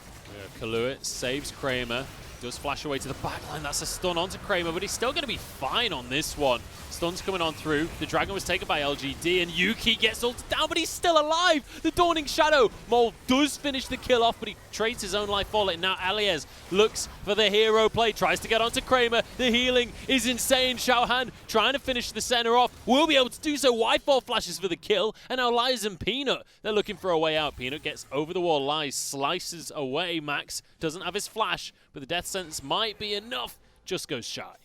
Kahlua saves Kramer. Does flash away to the backline. That's a stun onto Kramer, but he's still going to be fine on this one. Stun's coming on through. The Dragon was taken by LGD, and Yuki gets ulted down, but he's still alive. The Dawning Shadow. Mole does finish the kill off, but he trades his own life for it. Now Aliez looks for the hero play, tries to get onto Kramer. The healing is insane. Xiaohan trying to finish the center off. Will be able to do so. Y4 flashes for the kill, and now Lies and Peanut, they're looking for a way out. Peanut gets over the wall. Lies slices away. Max doesn't have his flash, but the death sentence might be enough. Just goes shy.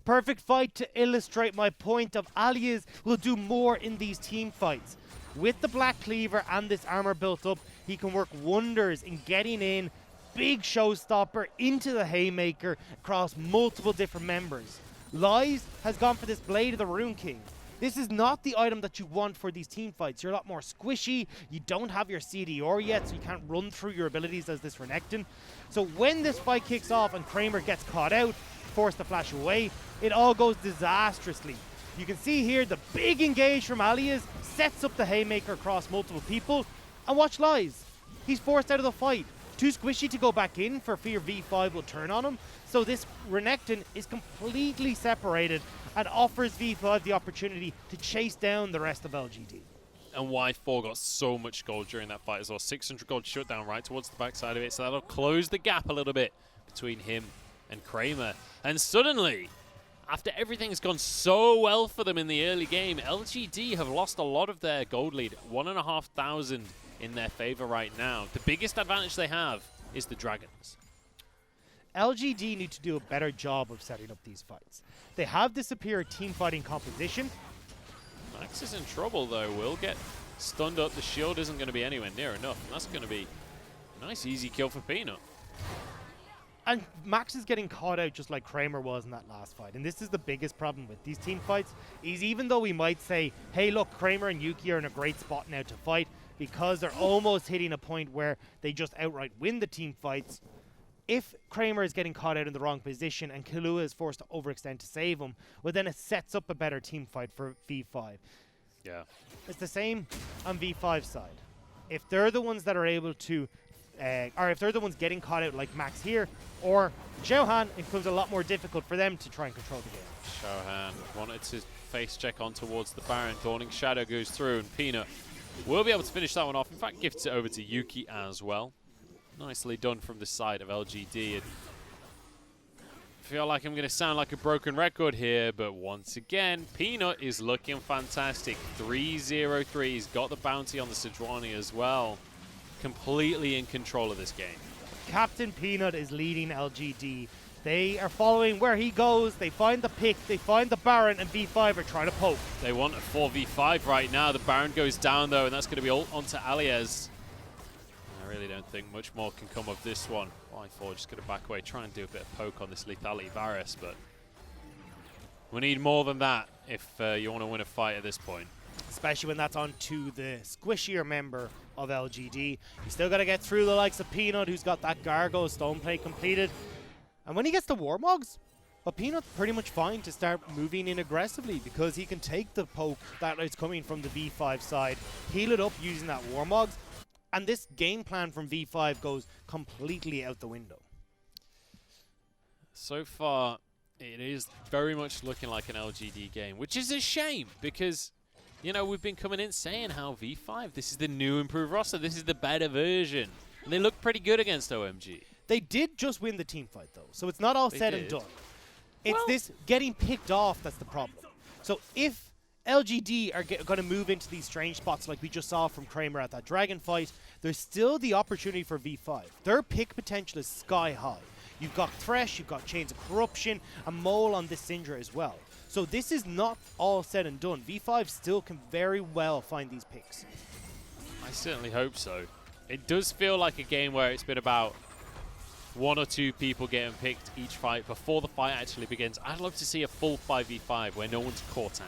Perfect fight to illustrate my point of Alias will do more in these team fights. With the Black Cleaver and this armor built up, he can work wonders in getting in big showstopper into the Haymaker across multiple different members. Lies has gone for this Blade of the Rune King. This is not the item that you want for these team fights. You're a lot more squishy. You don't have your CDR yet, so you can't run through your abilities as this Renekton. So when this fight kicks off and Kramer gets caught out, forced to flash away, it all goes disastrously. You can see here the big engage from Alias sets up the Haymaker across multiple people. And watch Lies. He's forced out of the fight. Too squishy to go back in for fear V5 will turn on him. So this Renekton is completely separated and offers V5 the opportunity to chase down the rest of LGD. And Y4 got so much gold during that fight as well. 600 gold shutdown right towards the backside of it. So that'll close the gap a little bit between him and Kramer. And suddenly, after everything's gone so well for them in the early game, LGD have lost a lot of their gold lead. 1,500 in their favor right now. The biggest advantage they have is the Dragons. LGD need to do a better job of setting up these fights. They have the superior team fighting composition. Max is in trouble though. Will get stunned up. The shield isn't going to be anywhere near enough. And that's going to be a nice easy kill for Peanut. And Max is getting caught out just like Kramer was in that last fight. And this is the biggest problem with these team fights, is even though we might say, hey look, Kramer and Yuki are in a great spot now to fight, because they're almost hitting a point where they just outright win the team fights. If Kramer is getting caught out in the wrong position and Killua is forced to overextend to save him, well then it sets up a better team fight for V5. Yeah. It's the same on V5's side. If they're the ones that are able to, or if they're the ones getting caught out like Max here, or Xiaohan, it becomes a lot more difficult for them to try and control the game. Xiaohan wanted to face check on towards the Baron. Dawning Shadow goes through and Peanut will be able to finish that one off. In fact, gifts it over to Yuki as well. Nicely done from the side of LGD. And I feel like I'm going to sound like a broken record here, but once again, Peanut is looking fantastic. 3-0-3. He's got the bounty on the Sejuani as well. Completely in control of this game. Captain Peanut is leading LGD. They are following where he goes. They find the pick. They find the Baron, and V5 are trying to poke. They want a 4v5 right now. The Baron goes down, though, and that's going to be ult onto Aliez. I really don't think much more can come of this one. Y4 just going to back away, try and do a bit of poke on this Lethality Varus, but we need more than that if you want to win a fight at this point. Especially when that's on to the squishier member of LGD. You still got to get through the likes of Peanut, who's got that Gargoyle Stone Plate completed. And when he gets the Warmogs, well, Peanut's pretty much fine to start moving in aggressively, because he can take the poke that is coming from the V5 side, heal it up using that Warmogs, and this game plan from V5 goes completely out the window. So far, it is very much looking like an LGD game, which is a shame, because you know, we've been coming in saying how V5, this is the new improved roster, this is the better version. And they look pretty good against OMG. They did just win the team fight, though, so it's not all said and done. It's this getting picked off that's the problem. So if LGD are going to move into these strange spots like we just saw from Kramer at that Dragon fight, there's still the opportunity for V5. Their pick potential is sky high. You've got Thresh, you've got Chains of Corruption, a Mole on this Syndra as well. So this is not all said and done. V5 still can very well find these picks. I certainly hope so. It does feel like a game where it's been about one or two people getting picked each fight before the fight actually begins. I'd love to see a full 5v5 where no one's caught out.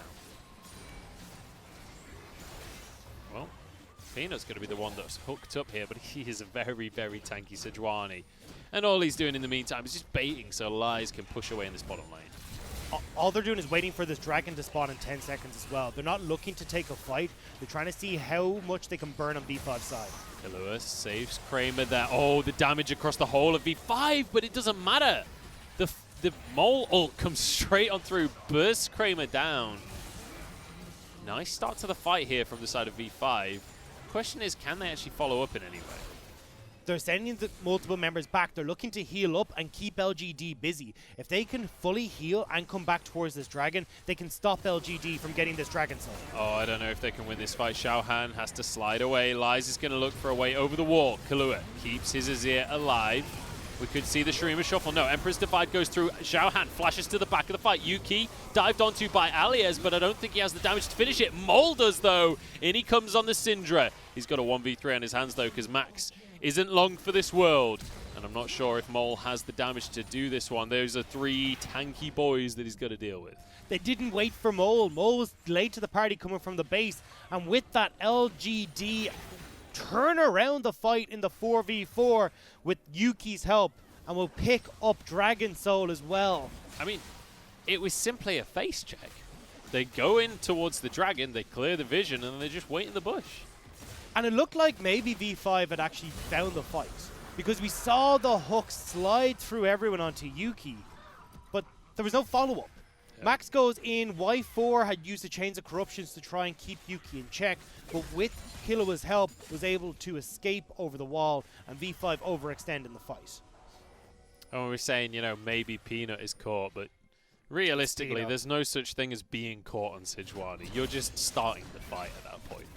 Well, Peanut's going to be the one that's hooked up here, but he is a very, very tanky Sejuani. And all he's doing in the meantime is just baiting so Lies can push away in this bottom lane. All they're doing is waiting for this Dragon to spawn in 10 seconds as well. They're not looking to take a fight. They're trying to see how much they can burn on V5's side. Killua saves Kramer there. Oh, the damage across the whole of V5, but it doesn't matter. the Mole ult comes straight on through, bursts Kramer down. Nice start to the fight here from the side of V5. Question is, can they actually follow up in any way? They're sending the multiple members back. They're looking to heal up and keep LGD busy. If they can fully heal and come back towards this dragon, they can stop LGD from getting this dragon soul. Oh, I don't know if they can win this fight. Xiaohan has to slide away. Lies is going to look for a way over the wall. Kahlua keeps his Azir alive. We could see the Shurima shuffle. No, Emperor's Divide goes through. Xiaohan flashes to the back of the fight. Yuki dived onto by Alias, but I don't think he has the damage to finish it. Mole does, though. In he comes on the Syndra. He's got a 1v3 on his hands, though, because Max isn't long for this world. And I'm not sure if Mole has the damage to do this one. Those are 3 tanky boys that he's got to deal with. They didn't wait for Mole. Mole was late to the party coming from the base. And with that, LGD turn around the fight in the 4v4 with Yuki's help, and will pick up Dragon Soul as well. I mean, it was simply a face check. They go in towards the dragon, they clear the vision, and then they just wait in the bush. And it looked like maybe V5 had actually found the fight, because we saw the hook slide through everyone onto Yuki, but there was no follow-up. Yeah. Max goes in. Y4 had used the Chains of Corruptions to try and keep Yuki in check, but with Killua's help was able to escape over the wall, and V5 overextend in the fight. And we're saying, you know, maybe Peanut is caught, but realistically, there's no such thing as being caught on Sejuani. You're just starting the fight at that point.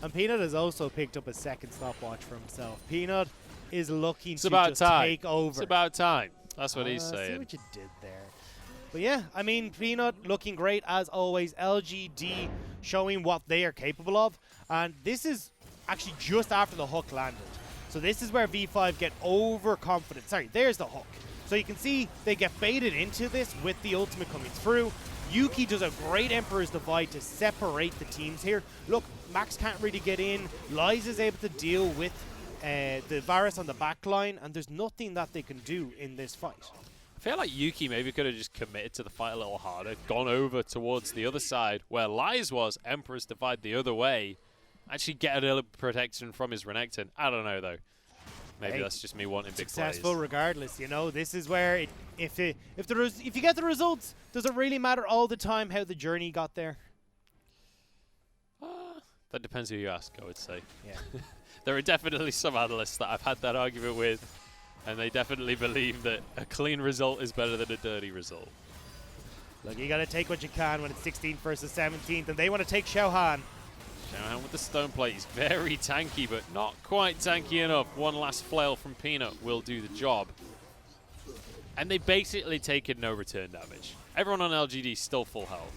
And Peanut has also picked up a second stopwatch for himself. Peanut is looking to just take over. It's about time. That's what he's saying. See what you did there. But yeah, I mean, Peanut looking great as always. LGD showing what they are capable of. And this is actually just after the hook landed. So this is where V5 get overconfident. Sorry, there's the hook. So you can see they get baited into this with the ultimate coming through. Yuki does a great Emperor's Divide to separate the teams here. Look, Max can't really get in. Lies is able to deal with the Varus on the back line, and there's nothing that they can do in this fight. I feel like Yuki maybe could have just committed to the fight a little harder, gone over towards the other side where Lies was, Emperor's Divide the other way, actually get a little protection from his Renekton. I don't know, though. Maybe that's just me wanting big plays. Successful regardless, you know. This is where if you get the results, does it really matter all the time how the journey got there? That depends who you ask, I would say. Yeah. There are definitely some analysts that I've had that argument with, and they definitely believe that a clean result is better than a dirty result. Look, you got to take what you can when it's 16th versus 17th, and they want to take Xiaohan. Xiaohan with the stone plate. He's very tanky, but not quite tanky enough. One last flail from Peanut will do the job. And they basically taken no return damage. Everyone on LGD still full health.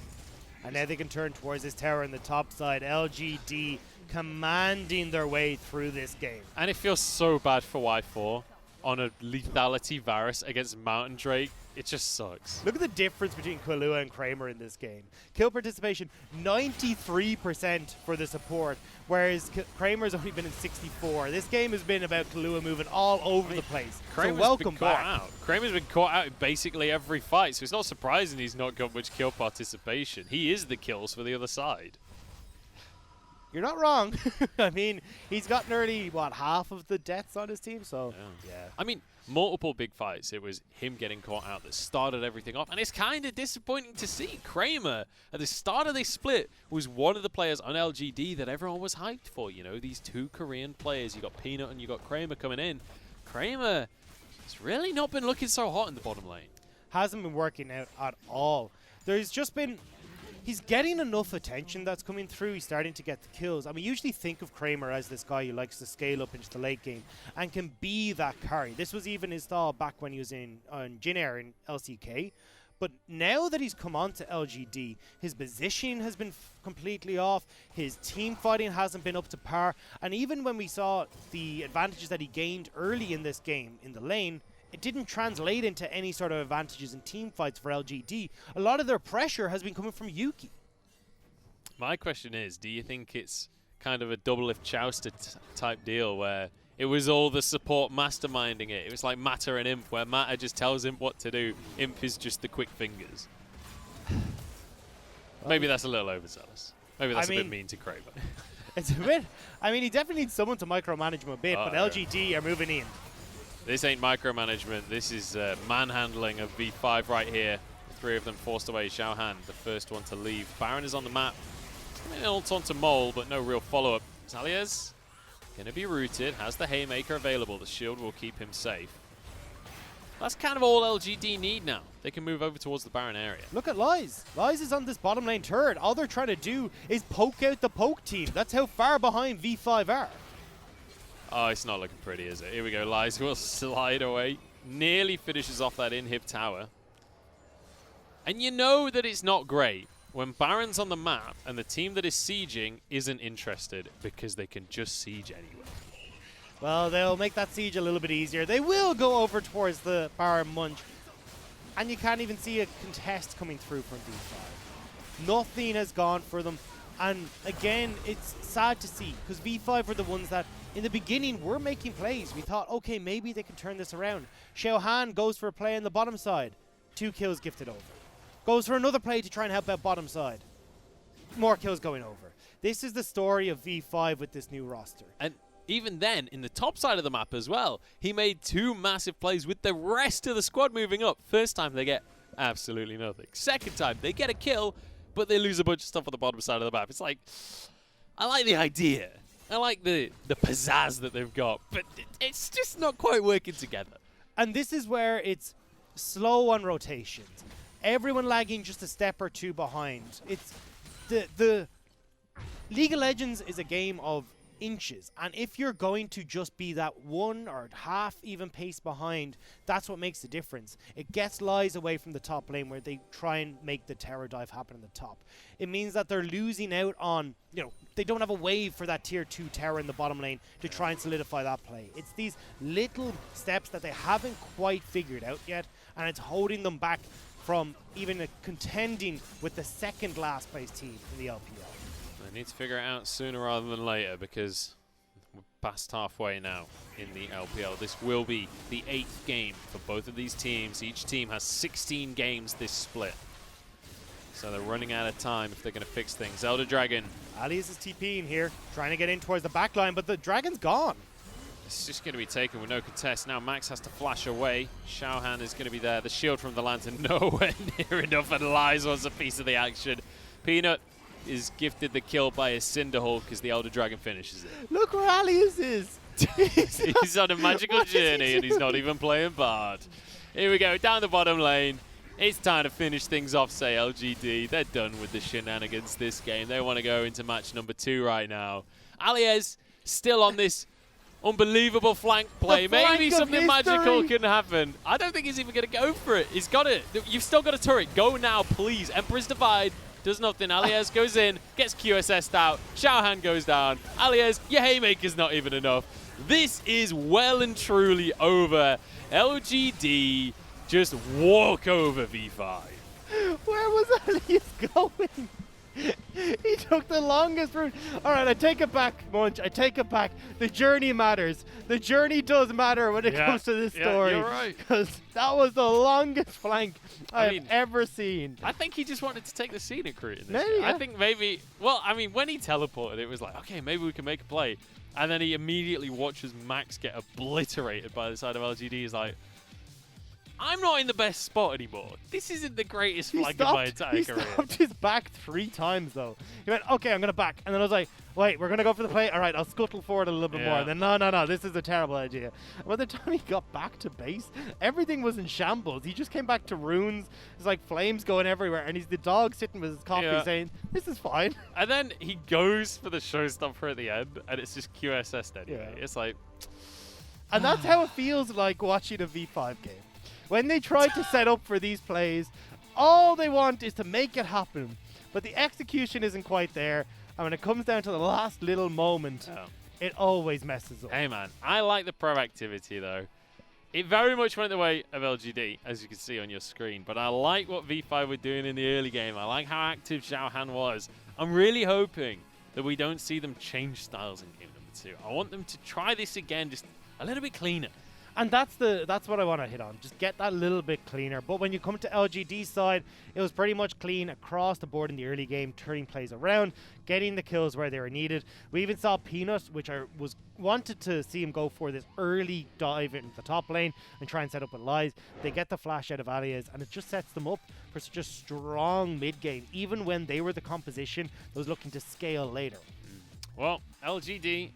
And now they can turn towards this tower on the top side. LGD commanding their way through this game. And it feels so bad for Y4 on a lethality Varus against Mountain Drake. It just sucks. Look at the difference between Kahlua and Kramer in this game. Kill participation, 93% for the support, whereas Kramer's only been in 64. This game has been about Kahlua moving all over the place. Kramer's so welcome back. Kramer's been caught out in basically every fight, so it's not surprising he's not got much kill participation. He is the kills for the other side. You're not wrong. I mean, he's got nearly, what, half of the deaths on his team, so yeah. I mean, multiple big fights. It was him getting caught out that started everything off, and it's kind of disappointing to see. Kramer, at the start of this split, was one of the players on LGD that everyone was hyped for. You know, these two Korean players. You got Peanut and you got Kramer coming in. Kramer has really not been looking so hot in the bottom lane. Hasn't been working out at all. There's just been... He's getting enough attention that's coming through. He's starting to get the kills. And we usually think of Kramer as this guy who likes to scale up into the late game and can be that carry. This was even his style back when he was on Jin Air in LCK. But now that he's come on to LGD, his positioning has been completely off. His team fighting hasn't been up to par. And even when we saw the advantages that he gained early in this game in the lane, it didn't translate into any sort of advantages in team fights for LGD. A lot of their pressure has been coming from Yuki. My question is, do you think it's kind of a double if Chauster type deal where it was all the support masterminding it? It was like Matter and Imp, where Matter just tells Imp what to do. Imp is just the quick fingers. Maybe that's a little overzealous. Maybe that's a bit mean to Kramer. It's a bit... I mean, he definitely needs someone to micromanage him a bit, but LGD are moving in. This ain't micromanagement. This is manhandling of V5 right here. The 3 of them forced away. Xiaohan, the first one to leave. Baron is on the map. An ult onto Mole, but no real follow-up. Zalias going to be rooted. Has the Haymaker available. The shield will keep him safe. That's kind of all LGD need now. They can move over towards the Baron area. Look at Lies. Lies is on this bottom lane turret. All they're trying to do is poke out the poke team. That's how far behind V5 are. Oh, it's not looking pretty, is it? Here we go. Lies will slide away. Nearly finishes off that inhib tower. And you know that it's not great when Baron's on the map and the team that is sieging isn't interested because they can just siege anyway. Well, they'll make that siege a little bit easier. They will go over towards the Baron Munch. And you can't even see a contest coming through from V5. Nothing has gone for them. And again, it's sad to see because V5 were the ones that in the beginning were making plays. We thought, okay, maybe they can turn this around. Xiaohan goes for a play on the bottom side. 2 kills gifted over. Goes for another play to try and help out bottom side. More kills going over. This is the story of V5 with this new roster. And even then, in the top side of the map as well, he made 2 massive plays with the rest of the squad moving up. First time, they get absolutely nothing. Second time, they get a kill, but they lose a bunch of stuff on the bottom side of the map. It's like, I like the idea. I like the pizzazz that they've got, but it's just not quite working together. And this is where it's slow on rotations. Everyone lagging just a step or 2 behind. It's the League of Legends is a game of inches, and if you're going to just be that 1 or half even pace behind, that's what makes the difference. It gets Lies away from the top lane where they try and make the tower dive happen in the top. It means that they're losing out on, they don't have a wave for that tier 2 tower in the bottom lane to try and solidify that play. It's these little steps that they haven't quite figured out yet, and it's holding them back from even contending with the second last place team in the LPL. They need to figure it out sooner rather than later because we're past halfway now in the LPL. This will be the 8th game for both of these teams. Each team has 16 games this split. So they're running out of time if they're going to fix things. Elder Dragon. Alias is TPing here, trying to get in towards the back line, but the Dragon's gone. It's just going to be taken with no contest. Now Max has to flash away. Xiaohan is going to be there. The shield from the Lantern nowhere near enough, and Lies wants a piece of the action. Peanut is gifted the kill by a Cinderhawk because the Elder Dragon finishes it. Look where Alias is. He's on a magical journey and he's not even playing Bard. Here we go, down the bottom lane. It's time to finish things off, say LGD. They're done with the shenanigans this game. They want to go into match number 2 right now. Alias still on this unbelievable flank play. Maybe something magical can happen. I don't think he's even going to go for it. He's got it. You've still got a turret. Go now, please. Emperor's Divide. Does nothing. Alias goes in, gets QSS'd out. Xiaohan goes down. Alias, your Haymaker's not even enough. This is well and truly over. LGD just walk over V5. Where was Alias going? He took the longest route. All right, I take it back, Munch. I take it back. The journey matters. The journey does matter when it comes to this story. You're right. Because that was the longest flank I've ever seen. I think he just wanted to take the scenic route in this Maybe, game. yeah. I think maybe, well, I mean, when he teleported, it was like, okay, maybe we can make a play. And then he immediately watches Max get obliterated by the side of LGD. He's like, I'm not in the best spot anymore. This isn't the greatest flank of my entire career. He stopped his back 3 times, though. He went, okay, I'm going to back. And then I was like, wait, we're going to go for the play? All right, I'll scuttle forward a little bit more. And then, no, this is a terrible idea. And by the time he got back to base, everything was in shambles. He just came back to runes. There's like flames going everywhere. And he's the dog sitting with his coffee saying, this is fine. And then he goes for the showstopper at the end, and it's just QSS anyway. It's like... And that's how it feels like watching a V5 game. When they try to set up for these plays, all they want is to make it happen. But the execution isn't quite there. And when it comes down to the last little moment, it always messes up. Hey, man, I like the proactivity, though. It very much went the way of LGD, as you can see on your screen. But I like what V5 were doing in the early game. I like how active Xiaohan was. I'm really hoping that we don't see them change styles in game number 2. I want them to try this again, just a little bit cleaner. And that's what I want to hit on. Just get that little bit cleaner. But when you come to LGD side, it was pretty much clean across the board in the early game, turning plays around, getting the kills where they were needed. We even saw Peanut, which I wanted to see him go for this early dive into the top lane and try and set up with Lies. They get the flash out of Alias, and it just sets them up for such a strong mid game, even when they were the composition that was looking to scale later. Well, LGD,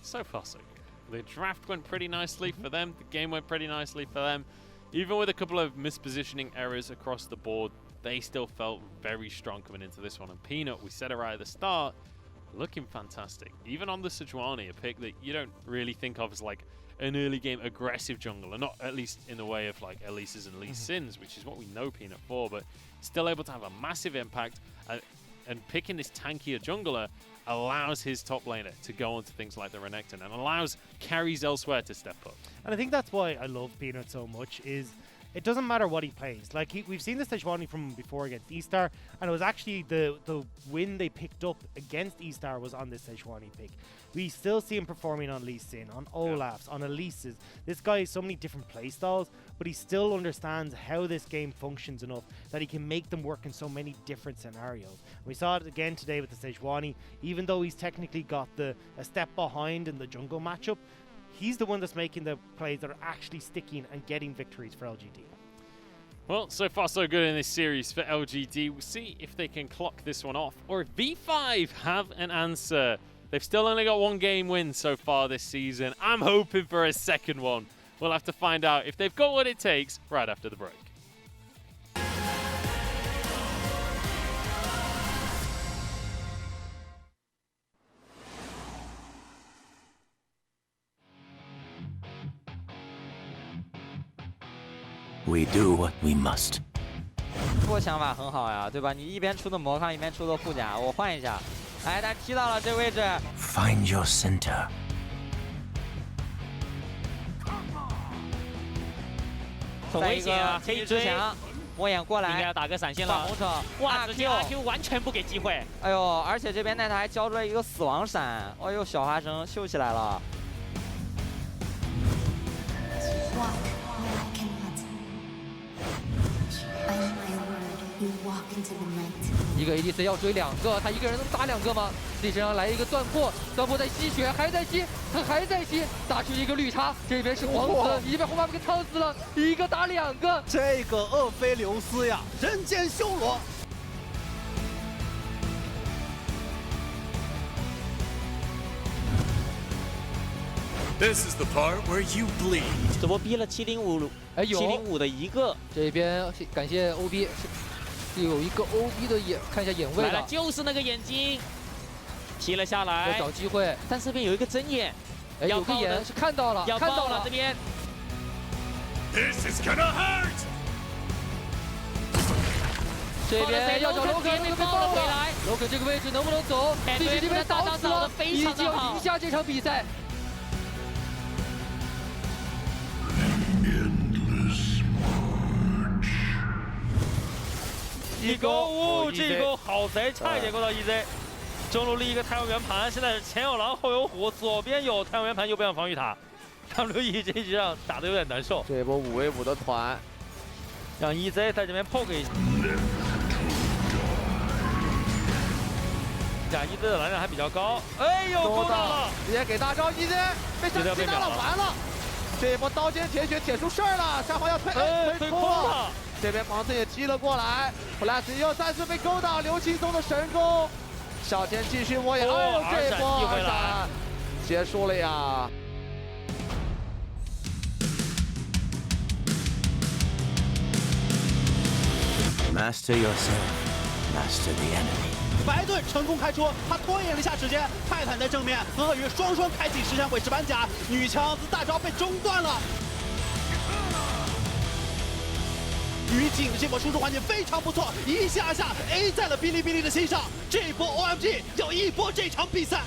so far so good. The draft went pretty nicely for them. The game went pretty nicely for them. Even with a couple of mispositioning errors across the board, they still felt very strong coming into this one. And Peanut, we said it right at the start, looking fantastic. Even on the Sejuani, a pick that you don't really think of as like an early game aggressive jungler, not at least in the way of like Elise's and Lee Sin's, which is what we know Peanut for, but still able to have a massive impact. And picking this tankier jungler allows his top laner to go on to things like the Renekton and allows carries elsewhere to step up. And I think that's why I love Peanut so much is it doesn't matter what he plays. Like we've seen the Sejuani from before against E-Star, and it was actually the win they picked up against E-Star was on this Sejuani pick. We still see him performing on Lee Sin, on Olaf's, on Elise's. This guy has so many different play styles, but he still understands how this game functions enough that he can make them work in so many different scenarios. And we saw it again today with the Sejuani. Even though he's technically got a step behind in the jungle matchup, he's the one that's making the plays that are actually sticking and getting victories for LGD. Well, so far so good in this series for LGD. We'll see if they can clock this one off or if V5 have an answer. They've still only got one game win so far this season. I'm hoping for a second one. We'll have to find out if they've got what it takes right after the break. We do what we must. 这个想法很好呀，对吧？你一边出的魔抗，一边出的护甲，我换一下。哎，他踢到了这个位置。Find your center. 很危险啊，可以追。魔眼过来，应该要打个闪现了。红车，哇，直接阿 Q 完全不给机会。哎呦，而且这边奈塔还交出了一个死亡闪。哎呦，小花生秀起来了。一个 ADC 要追两个，他一个人能打两个吗？自己身上来一个断破，断破在吸血，还在吸，他还在吸，打出一个绿叉，这边是皇子，已经被红妈给烫死了，一个打两个，这个厄菲琉斯呀，人间修罗。This is the part where you bleed. 这波逼了705的一个，这边感谢 OB 是有一个 OB 的眼，看一下眼位来了，就是那个眼睛，踢了下来，要找机会，但这边有一个针眼，哎，有个眼是看到了，看到了这边。This is gonna hurt. 这边要找楼肯被爆了回来，楼肯这个位置能不能走？自己这边倒死了，已经要赢下这场比赛。一个这个好贼，差一点勾到 EZ。中路立一个太阳圆盘，现在是前有狼后有虎，左边有太阳圆盘，右边有防御塔。WE 这一局上打得有点难受。这一波5v5的团，让 EZ 在这边 poke 一下。EZ 的蓝量还比较高，哎呦，勾到了，直接给大招 EZ 被上击到了，完了。这一波刀尖铁血铁出事儿了，下方要推空了。这边黄森也击了过来 ，Flash 又再次被勾到，刘青松的神功，小千继续摸眼，哦，这波二闪结束了呀。Master yourself, master the enemy. 白盾成功开出，他拖延了一下时间，泰坦在正面和鳄鱼双双开启10闪毁石板甲，女强子大招被中断了。于景的这波输出环节非常不错，一下 A 在了哔哩哔哩的心上，这波 OMG 要一波这场比赛。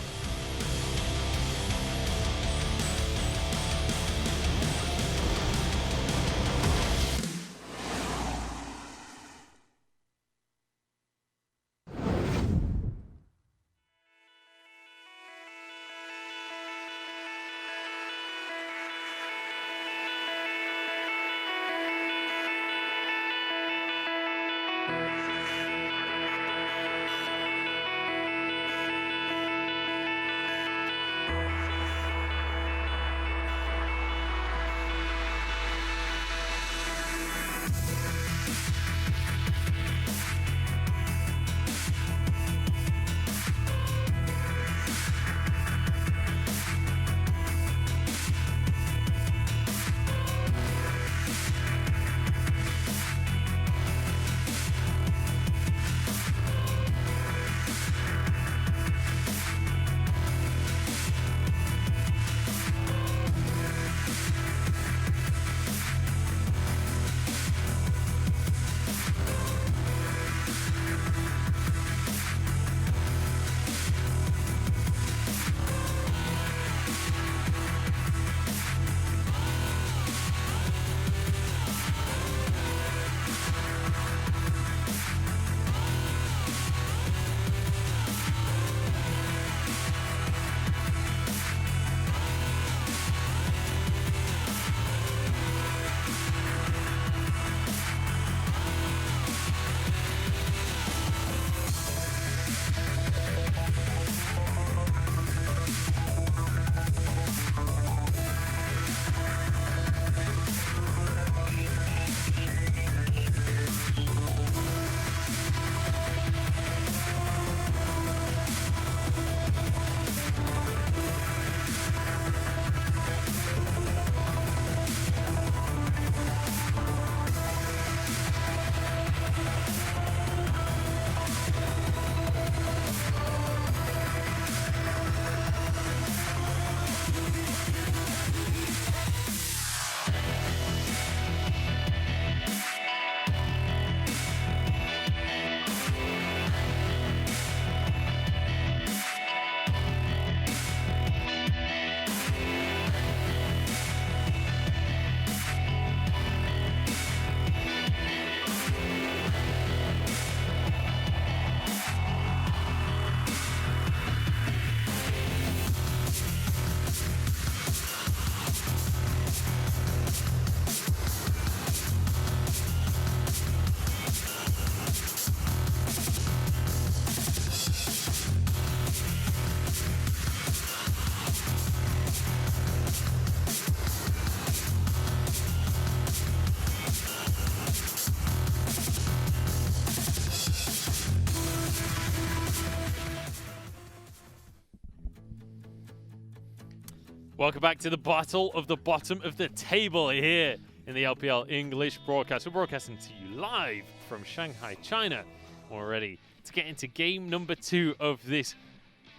Welcome back to the battle of the bottom of the table here in the LPL English Broadcast. We're broadcasting to you live from Shanghai, China. We're ready to get into game number 2 of this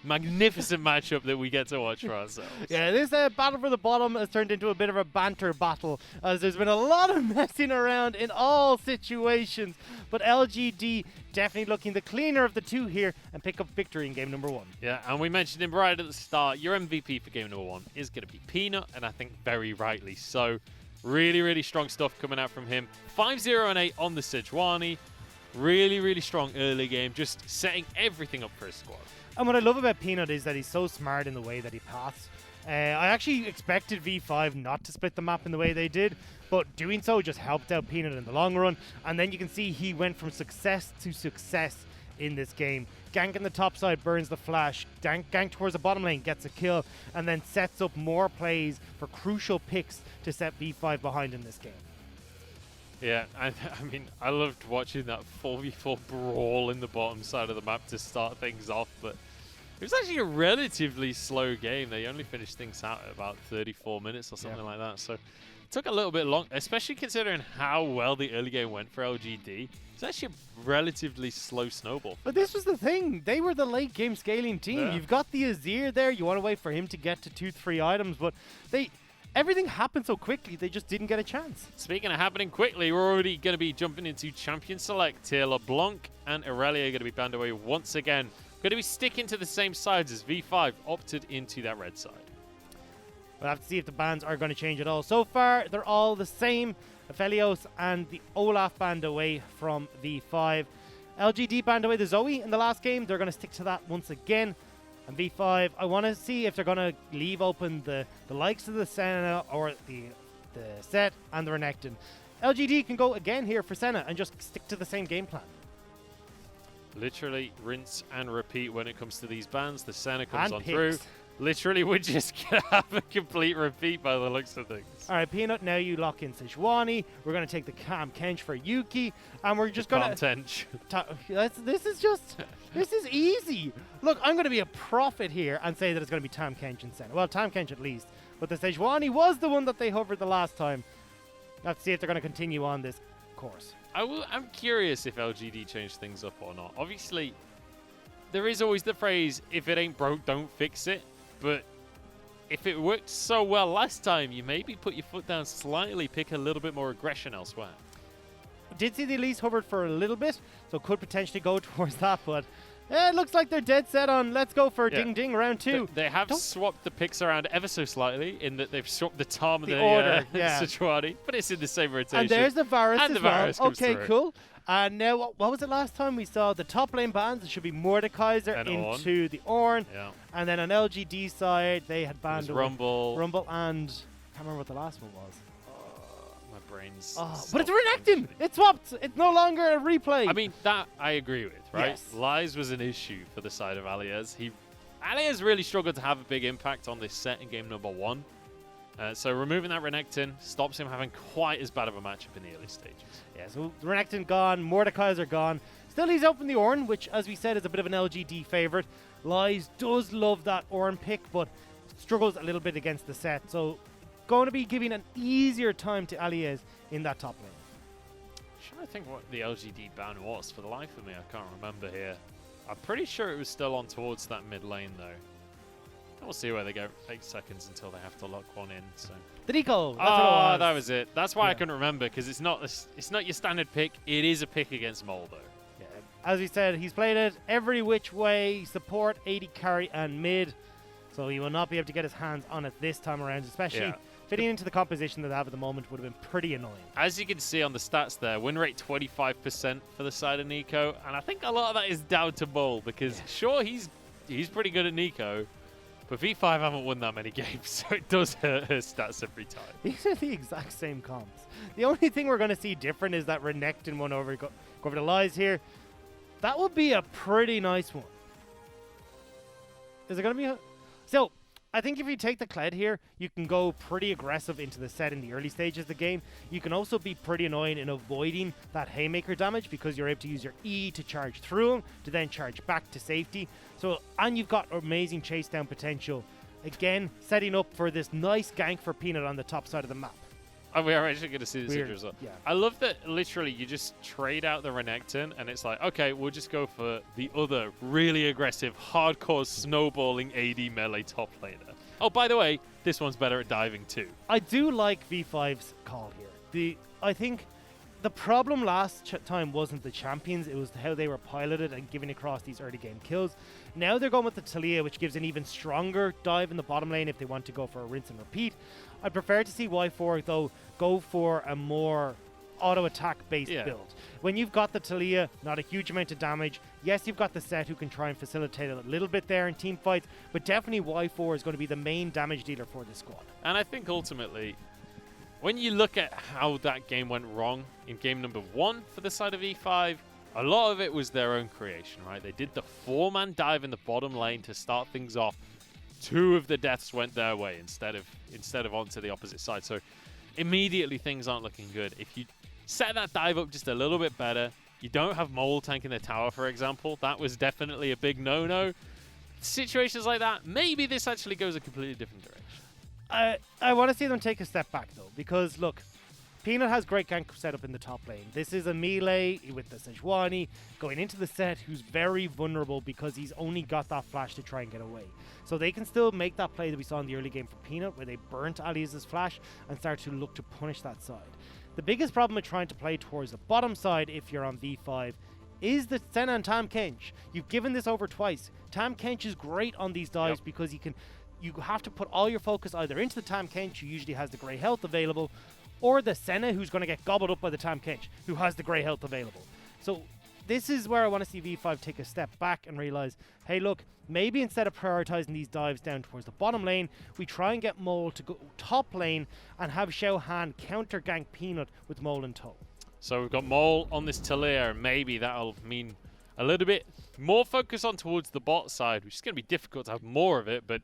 magnificent matchup that we get to watch for ourselves. Yeah, this battle for the bottom has turned into a bit of a banter battle, as there's been a lot of messing around in all situations. But LGD definitely looking the cleaner of the two here and pick up victory in game number 1. Yeah, and we mentioned him right at the start. Your MVP for game number 1 is going to be Peanut, and I think very rightly so. Really, really strong stuff coming out from him. 5-0 and 8 on the Sejuani. Really, really strong early game, just setting everything up for his squad. And what I love about Peanut is that he's so smart in the way that he passed. I actually expected V5 not to split the map in the way they did, but doing so just helped out Peanut in the long run. And then you can see he went from success to success in this game. Gank in the top side, burns the flash. Gank towards the bottom lane, gets a kill, and then sets up more plays for crucial picks to set V5 behind in this game. Yeah, I mean, I loved watching that 4v4 brawl in the bottom side of the map to start things off, but it was actually a relatively slow game. They only finished things out at about 34 minutes or something like that, so it took a little bit long, especially considering how well the early game went for LGD. It's actually a relatively slow snowball. But this was the thing. They were the late game scaling team. Yeah. You've got the Azir there. You want to wait for him to get to 2-3 items, but everything happened so quickly, they just didn't get a chance. Speaking of happening quickly, we're already going to be jumping into Champion Select here. LeBlanc and Aurelia are going to be banned away once again. Going to be sticking to the same sides as V5 opted into that red side. We'll have to see if the bans are going to change at all. So far, they're all the same. Aphelios and the Olaf banned away from V5. LGD banned away the Zoe in the last game. They're going to stick to that once again. And V5, I want to see if they're going to leave open the likes of the Senna or the Set and the Renekton. LGD can go again here for Senna and just stick to the same game plan. Literally rinse and repeat when it comes to these bans. The Senna comes And on picks. through. Literally, we're just going to have a complete repeat by the looks of things. All right, Peanut, now you lock in Sejuani. We're going to take the Cam Kench for Yuki. And we're just going to... This is easy. Look, I'm going to be a prophet here and say that it's going to be Tam Kench and Senna. Well, Tam Kench at least. But the Sejuani was the one that they hovered the last time. Let's see if they're going to continue on this course. I'm curious if LGD changed things up or not. Obviously, there is always the phrase, if it ain't broke, don't fix it. But if it worked so well last time, you maybe put your foot down slightly, pick a little bit more aggression elsewhere. Did see the Elise hovered for a little bit, so could potentially go towards that, but it looks like they're dead set on let's go for Ding Ding round 2. They have swapped the picks around ever so slightly in that they've swapped the Tom and the order, Sejuani, but it's in the same rotation. And there's the Varus and as the Varus well. comes Okay, through. cool. And now, what was it last time? We saw the top lane bans. It should be Mordekaiser And into the Ornn. Yeah. And then on LGD side, they had banned away Rumble. Rumble and... I can't remember what the last one was. My brain's... But it's Renekton! It swapped! It's no longer a replay! I mean, that I agree with, right? Yes. Lies was an issue for the side of Alias. Alias really struggled to have a big impact on this set in game number 1. So removing that Renekton stops him having quite as bad of a matchup in the early stages. Yeah, so Renekton gone, Mordekaiser gone. Still, he's open the Ornn, which, as we said, is a bit of an LGD favorite. Lies does love that Ornn pick, but struggles a little bit against the set. So, going to be giving an easier time to Alias in that top lane. I'm trying to think what the LGD ban was. For the life of me, I can't remember here. I'm pretty sure it was still on towards that mid lane, though. We'll see where they go. 8 seconds until they have to lock one in. So. The Deco. That's what it was. That was it. That's why I couldn't remember, because it's not your standard pick. It is a pick against Mole, though. Yeah. As we said, he's played it every which way, support, 80 carry, and mid. So he will not be able to get his hands on it this time around, especially fitting into the composition that they have at the moment would have been pretty annoying. As you can see on the stats there, win rate 25% for the side of Nico, and I think a lot of that is down to Mole, because sure, he's pretty good at Nico, but V5 haven't won that many games, so it does hurt her stats every time. These are the exact same comps. The only thing we're going to see different is that Renekton won over the Lies here. That would be a pretty nice one. Is it going to be a... So, I think if you take the Kled here, you can go pretty aggressive into the set in the early stages of the game. You can also be pretty annoying in avoiding that Haymaker damage because you're able to use your E to charge through him, to then charge back to safety. So, and you've got amazing chase down potential Again, setting up for this nice gank for Peanut on the top side of the map. Oh, we are actually going to see this here as well. Yeah. I love that literally you just trade out the Renekton and it's like, okay, we'll just go for the other really aggressive, hardcore snowballing AD melee top laner. Oh, by the way, this one's better at diving too. I do like V5's call here. I think the problem last time wasn't the champions, it was how they were piloted and giving across these early game kills. Now they're going with the Talia, which gives an even stronger dive in the bottom lane if they want to go for a rinse and repeat. I prefer to see Y4, though, go for a more auto-attack based build. When you've got the Talia, not a huge amount of damage. Yes, you've got the Set who can try and facilitate a little bit there in team fights, but definitely Y4 is going to be the main damage dealer for this squad. And I think ultimately, when you look at how that game went wrong in game number 1 for the side of E5, a lot of it was their own creation, right? They did the 4-man dive in the bottom lane to start things off. 2 of the deaths went their way instead of onto the opposite side. So immediately things aren't looking good. If you set that dive up just a little bit better, you don't have Mole tanking the tower, for example. That was definitely a big no-no. Situations like that, maybe this actually goes a completely different direction. I want to see them take a step back, though, because, look, Peanut has great gank setup in the top lane. This is a melee with the Sejuani going into the Set who's very vulnerable because he's only got that flash to try and get away. So they can still make that play that we saw in the early game for Peanut where they burnt Ali's flash and start to look to punish that side. The biggest problem with trying to play towards the bottom side if you're on V5 is the Senna and Tam Kench. You've given this over twice. Tam Kench is great on these dives because you have to put all your focus either into the Tam Kench, who usually has the grey health available, or the Senna, who's going to get gobbled up by the Tam Kench, who has the grey health available. So this is where I want to see V5 take a step back and realize, hey, look, maybe instead of prioritizing these dives down towards the bottom lane, we try and get Mole to go top lane and have Xiao Han counter gank Peanut with Mole in tow. So we've got Mole on this Talia, and maybe that'll mean a little bit more focus on towards the bot side, which is going to be difficult to have more of it, but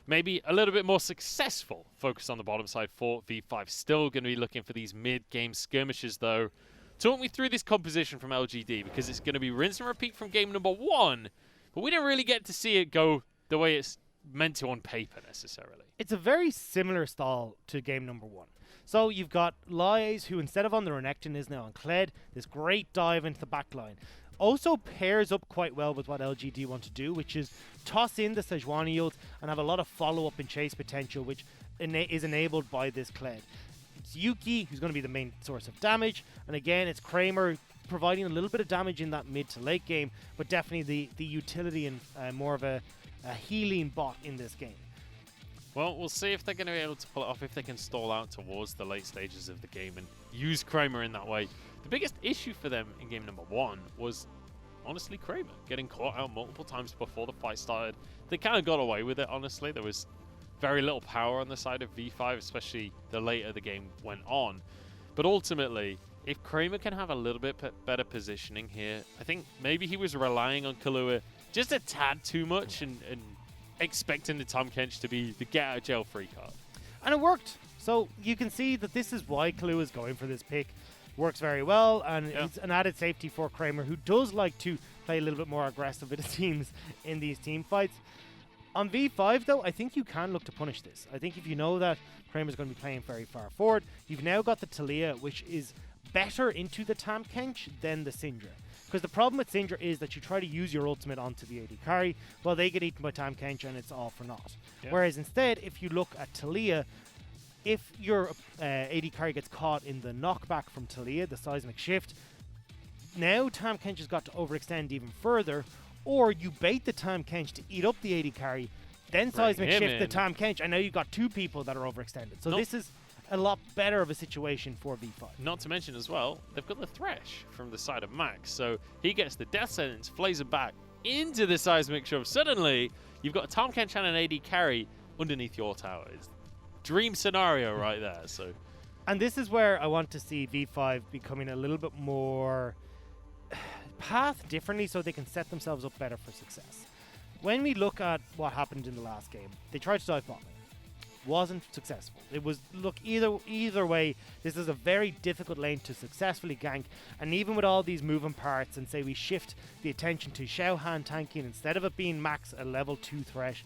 maybe a little bit more successful focus on the bottom side for V5. Still going to be looking for these mid-game skirmishes, though. Talk me through this composition from LGD, because it's going to be rinse and repeat from game number 1, but we didn't really get to see it go the way it's meant to on paper, necessarily. It's a very similar style to game number 1. So you've got Lies, who instead of on the Renekton is now on Kled. This great dive into the back line. Also pairs up quite well with what LGD want to do, which is toss in the Sejuani ults and have a lot of follow-up and chase potential, which is enabled by this Kled. It's Yuki, who's going to be the main source of damage, and again, it's Kramer providing a little bit of damage in that mid to late game, but definitely the utility and more of a healing bot in this game. Well, we'll see if they're going to be able to pull it off, if they can stall out towards the late stages of the game and use Kramer in that way. The biggest issue for them in game number 1 was, honestly, Kramer getting caught out multiple times before the fight started. They kind of got away with it, honestly. There was very little power on the side of V5, especially the later the game went on. But ultimately, if Kramer can have a little bit better positioning here, I think maybe he was relying on Kahlua just a tad too much and expecting the Tam Kench to be the get-out-of-jail-free card. And it worked. So you can see that this is why Kahlua is going for this pick. Works very well, and it's an added safety for Kramer, who does like to play a little bit more aggressive, it seems, in these team fights. On V5, though, I think you can look to punish this. I think if you know that Kramer's going to be playing very far forward, you've now got the Talia, which is better into the Tam Kench than the Syndra. Because the problem with Syndra is that you try to use your ultimate onto the AD carry, while they get eaten by Tam Kench and it's all for naught. Whereas instead, if you look at Talia, if your AD carry gets caught in the knockback from Talia, the seismic shift, now Tam Kench has got to overextend even further, or you bait the Tam Kench to eat up the AD carry, then seismic shift the Tam Kench, and now you've got 2 people that are overextended. So this is a lot better of a situation for V5. Not to mention as well, they've got the Thresh from the side of Max, so he gets the death sentence, flays it back into the seismic shove. Suddenly, you've got a Tam Kench and an AD carry underneath your tower. It's dream scenario right there. So, and this is where I want to see V5 becoming a little bit more path differently so they can set themselves up better for success. When we look at what happened in the last game, they tried to dive bot lane. Wasn't successful. It was, look, either way, this is a very difficult lane to successfully gank, and even with all these moving parts, and say we shift the attention to Xiao Han tanking instead of it being Max a level 2 Thresh,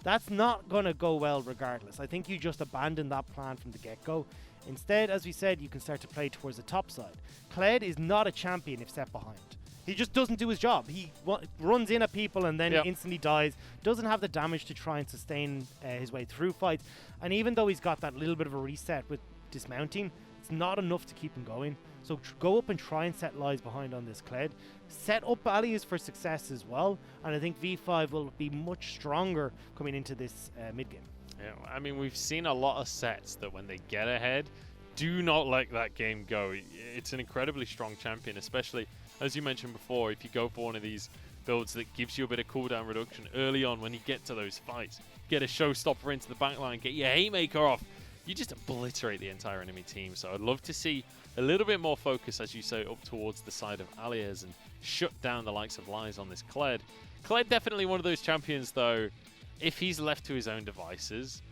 That's not going to go well regardless. I think you just abandon that plan from the get-go. Instead, as we said, you can start to play towards the top side. Kled is not a champion if set behind. He just doesn't do his job. He runs in at people and then instantly dies. Doesn't have the damage to try and sustain his way through fights. And even though he's got that little bit of a reset with dismounting, it's not enough to keep him going. So go up and try and set lies behind on this Kled. Set up allies for success as well. And I think V5 will be much stronger coming into this mid-game. Yeah, I mean, we've seen a lot of sets that when they get ahead, do not let that game go. It's an incredibly strong champion, especially, as you mentioned before, if you go for one of these builds that gives you a bit of cooldown reduction early on when you get to those fights. Get a showstopper into the backline, get your haymaker off. You just obliterate the entire enemy team. So I'd love to see a little bit more focus, as you say, up towards the side of Alias and shut down the likes of Lies on this Kled. Kled definitely one of those champions, though, if he's left to his own devices,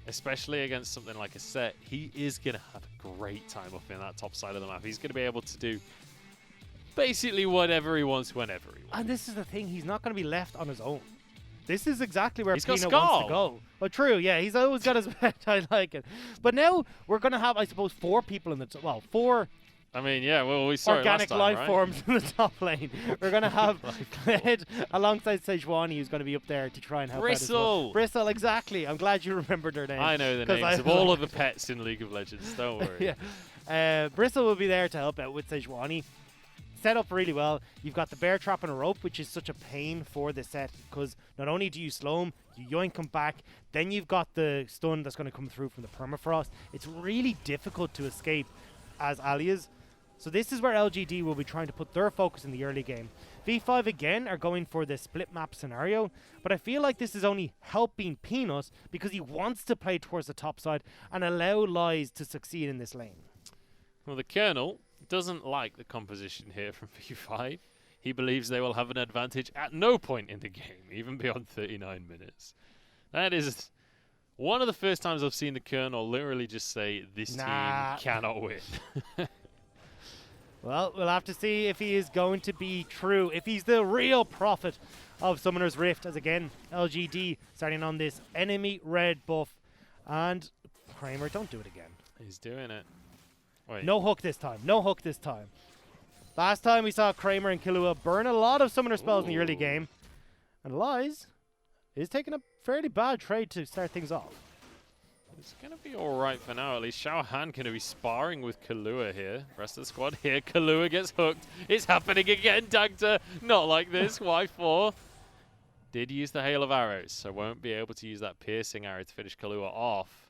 especially against something like a set, he is going to have a great time up in that top side of the map. He's going to be able to do basically whatever he wants, whenever he wants. And this is the thing, he's not going to be left on his own. This is exactly where Pino Skull wants to go. Well, true, yeah, he's always got his bet. I like it. But now we're going to have, I suppose, 4 people in the top. Well, 4. I mean, yeah, well, we saw organic it last time, life right? forms in the top lane. We're going to have Kled alongside Sejuani, who's going to be up there to try and help out as well. Bristle, exactly. I'm glad you remembered their name. I know the names of all of the pets in League of Legends. Don't worry. Yeah. Bristle will be there to help out with Sejuani. Set up really well. You've got the bear trap and a rope, which is such a pain for the set because not only do you slow him, you yoink him back, then you've got the stun that's going to come through from the permafrost. It's really difficult to escape as Alias. So this is where LGD will be trying to put their focus in the early game. V5 again are going for the split map scenario, but I feel like this is only helping Peanut because he wants to play towards the top side and allow Lies to succeed in this lane. Well, the Colonel doesn't like the composition here from V5. He believes they will have an advantage at no point in the game, even beyond 39 minutes. That is one of the first times I've seen the Colonel literally just say, this team cannot win. Well, we'll have to see if he is going to be true, if he's the real prophet of Summoner's Rift, as again, LGD starting on this enemy red buff. And Kramer, don't do it again. He's doing it. Wait. No hook this time. No hook this time. Last time we saw Kramer and Killua burn a lot of Summoner spells in the early game. And Lies is taking a fairly bad trade to start things off. It's going to be all right for now. At least Xiao Han going to be sparring with Killua here. Rest of the squad here. Killua gets hooked. It's happening again, Dagda. Not like this. Y4 did use the hail of arrows, so won't be able to use that piercing arrow to finish Killua off.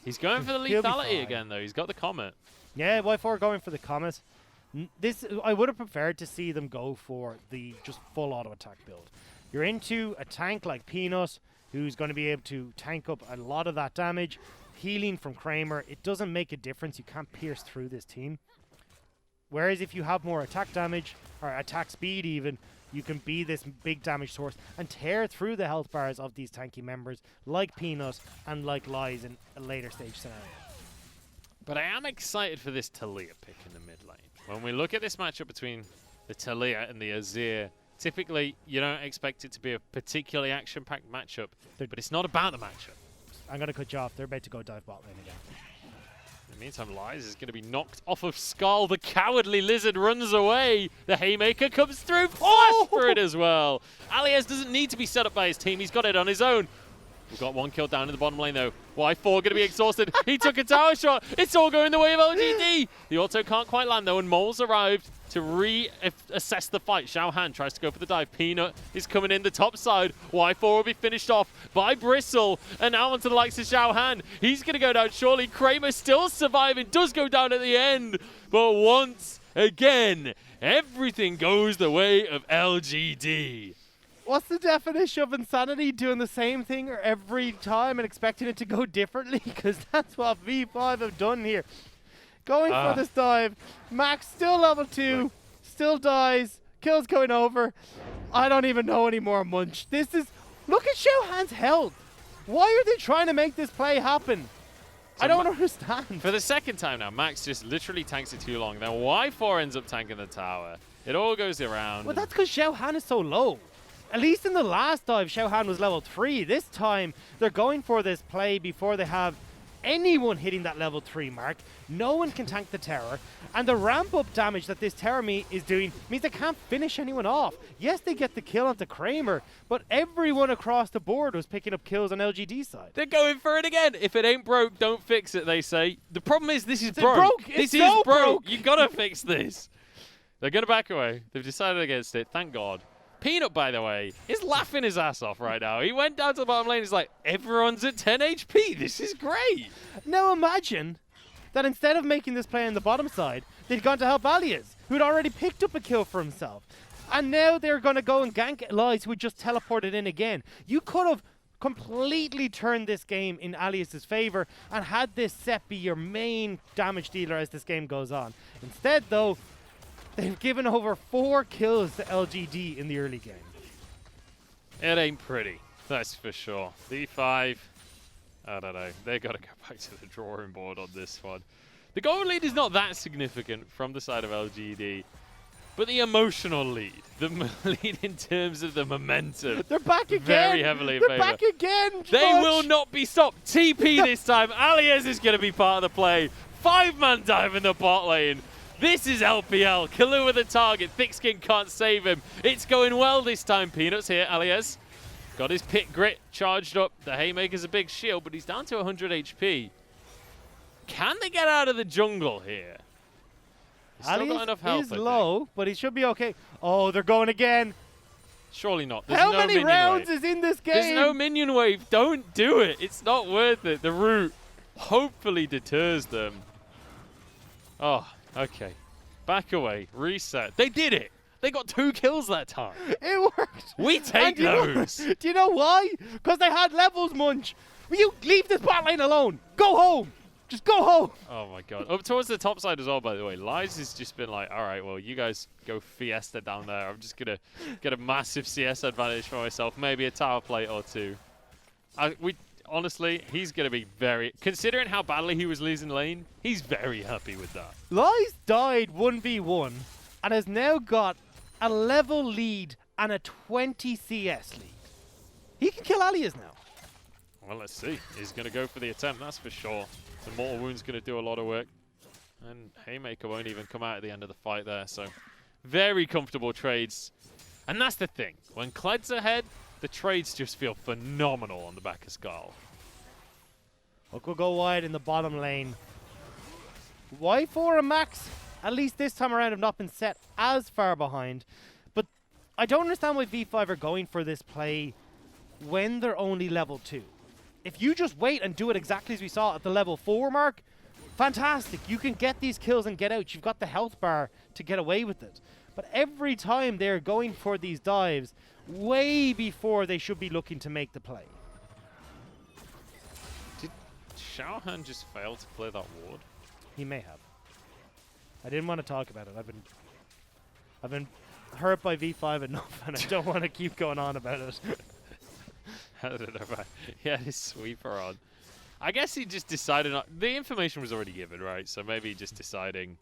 He's going for the lethality again, though. He's got the Comet. Yeah, Y4 going for the Comet. This I would have preferred to see them go for the just full auto attack build. You're into a tank like Peanut, who's going to be able to tank up a lot of that damage. Healing from Kramer, it doesn't make a difference. You can't pierce through this team. Whereas if you have more attack damage, or attack speed even, you can be this big damage source and tear through the health bars of these tanky members like Peanut and like Lies in a later stage scenario. But I am excited for this Taliyah pick in the mid lane. When we look at this matchup between the Taliyah and the Azir, typically you don't expect it to be a particularly action-packed matchup, but it's not about the matchup. I'm going to cut you off. They're about to go dive bot lane again. In the meantime, Lies is going to be knocked off of Skull. The cowardly lizard runs away. The haymaker comes through. Flash for it as well. Alias doesn't need to be set up by his team. He's got it on his own. We've got one kill down in the bottom lane, though. Y4 going to be exhausted. He took a tower shot. It's all going the way of LGD. The auto can't quite land, though, and Mole's arrived to reassess the fight. Xiao Han tries to go for the dive. Peanut is coming in the top side. Y4 will be finished off by Bristle. And now onto the likes of Xiao Han. He's going to go down, surely. Kramer still surviving. Does go down at the end. But once again, everything goes the way of LGD. What's the definition of insanity? Doing the same thing every time and expecting it to go differently? Because that's what V5 have done here. Going for this dive. Max still level 2. Still dies. Kills going over. I don't even know anymore, Munch. This is... Look at Xiao Han's health. Why are they trying to make this play happen? So I don't understand. For the second time now, Max just literally tanks it too long. Then Y4 ends up tanking the tower. It all goes around. Well, that's because Xiao Han is so low. At least in the last dive, Xiaohan was level 3. This time, they're going for this play before they have anyone hitting that level 3 mark. No one can tank the tower, and the ramp up damage that this tower is doing means they can't finish anyone off. Yes, they get the kill onto Kramer, but everyone across the board was picking up kills on LGD's side. They're going for it again. If it ain't broke, don't fix it, they say. The problem is this is broke. This is broke. You gotta fix this. They're gonna back away. They've decided against it, thank God. Peanut, by the way, is laughing his ass off right now. He went down to the bottom lane. He's like, everyone's at 10 HP. This is great. Now imagine that instead of making this play on the bottom side, they'd gone to help Alias, who'd already picked up a kill for himself. And now they're going to go and gank Lies, who had just teleported in again. You could have completely turned this game in Alias's favor and had this set be your main damage dealer as this game goes on. Instead, though, they've given over 4 kills to LGD in the early game. It ain't pretty, that's for sure. V5, I don't know. They've got to go back to the drawing board on this one. The goal lead is not that significant from the side of LGD, but the emotional lead, the lead in terms of the momentum. They're back again. Very heavily in favor. They're back again. They will not be stopped. TP this time. Alias is going to be part of the play. 5-man dive in the bot lane. This is LPL. Kalu with the target. Thickskin can't save him. It's going well this time. Peanuts here. Alias got his pit grit charged up. The Haymaker's a big shield, but he's down to 100 HP. Can they get out of the jungle here? He's still got enough health, is low, but he should be okay. Oh, they're going again. Surely not. There's How no many minion rounds wave. is in this game? There's no minion wave. Don't do it. It's not worth it. The route hopefully deters them. Oh, okay. Back away. Reset. They did it. They got 2 kills that time. It worked. We take those. Do you know why? Because they had levels, Munch. Will you leave this bot lane alone? Go home. Just go home. Oh, my God. Up towards the top side as well, by the way. Lies has just been like, all right, well, you guys go Fiesta down there. I'm just going to get a massive CS advantage for myself. Maybe a tower plate or 2. Honestly, he's going to be very... Considering how badly he was losing lane, he's very happy with that. Lies died 1v1 and has now got a level lead and a 20 CS lead. He can kill Alias now. Well, let's see. He's going to go for the attempt, that's for sure. The Mortal Wound's going to do a lot of work. And Haymaker won't even come out at the end of the fight there. So, very comfortable trades. And that's the thing. When Kled's ahead, the trades just feel phenomenal on the back of Skull. Hook will go wide in the bottom lane. Y4 and Max, at least this time around, have not been set as far behind. But I don't understand why V5 are going for this play when they're only level 2. If you just wait and do it exactly as we saw at the level 4 mark, fantastic. You can get these kills and get out. You've got the health bar to get away with it. But every time they're going for these dives, way before they should be looking to make the play. Did Xiaohan just fail to play that ward? He may have. I didn't want to talk about it. I've been hurt by V5 enough, and I don't want to keep going on about it. I don't know, man. He had his sweeper on. I guess he just decided not... The information was already given, right? So maybe just deciding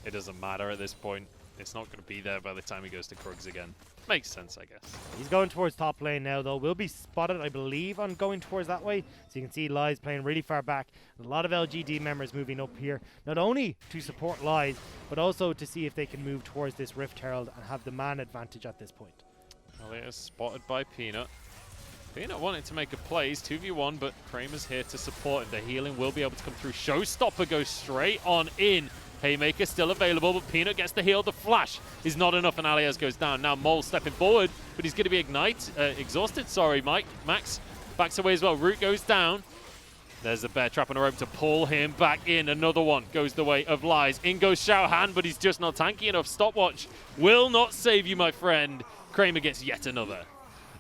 it doesn't matter at this point. It's not going to be there by the time he goes to Krugs again. Makes sense, I guess. He's going towards top lane now, though. Will be spotted, I believe, on going towards that way. So you can see Lies playing really far back. A lot of LGD members moving up here, not only to support Lies, but also to see if they can move towards this Rift Herald and have the man advantage at this point. Elliot spotted by Peanut. Peanut wanted to make a play. He's 2v1, but Kramer's here to support him. The healing will be able to come through. Showstopper goes straight on in. Haymaker still available, but Peanut gets the heal. The flash is not enough, and Alias goes down. Now Mole stepping forward, but he's going to be exhausted. Sorry, Max backs away as well. Root goes down. There's the bear trap on a rope to pull him back in. Another one goes the way of Lies. In goes Xiaohan, but he's just not tanky enough. Stopwatch will not save you, my friend. Kramer gets yet another.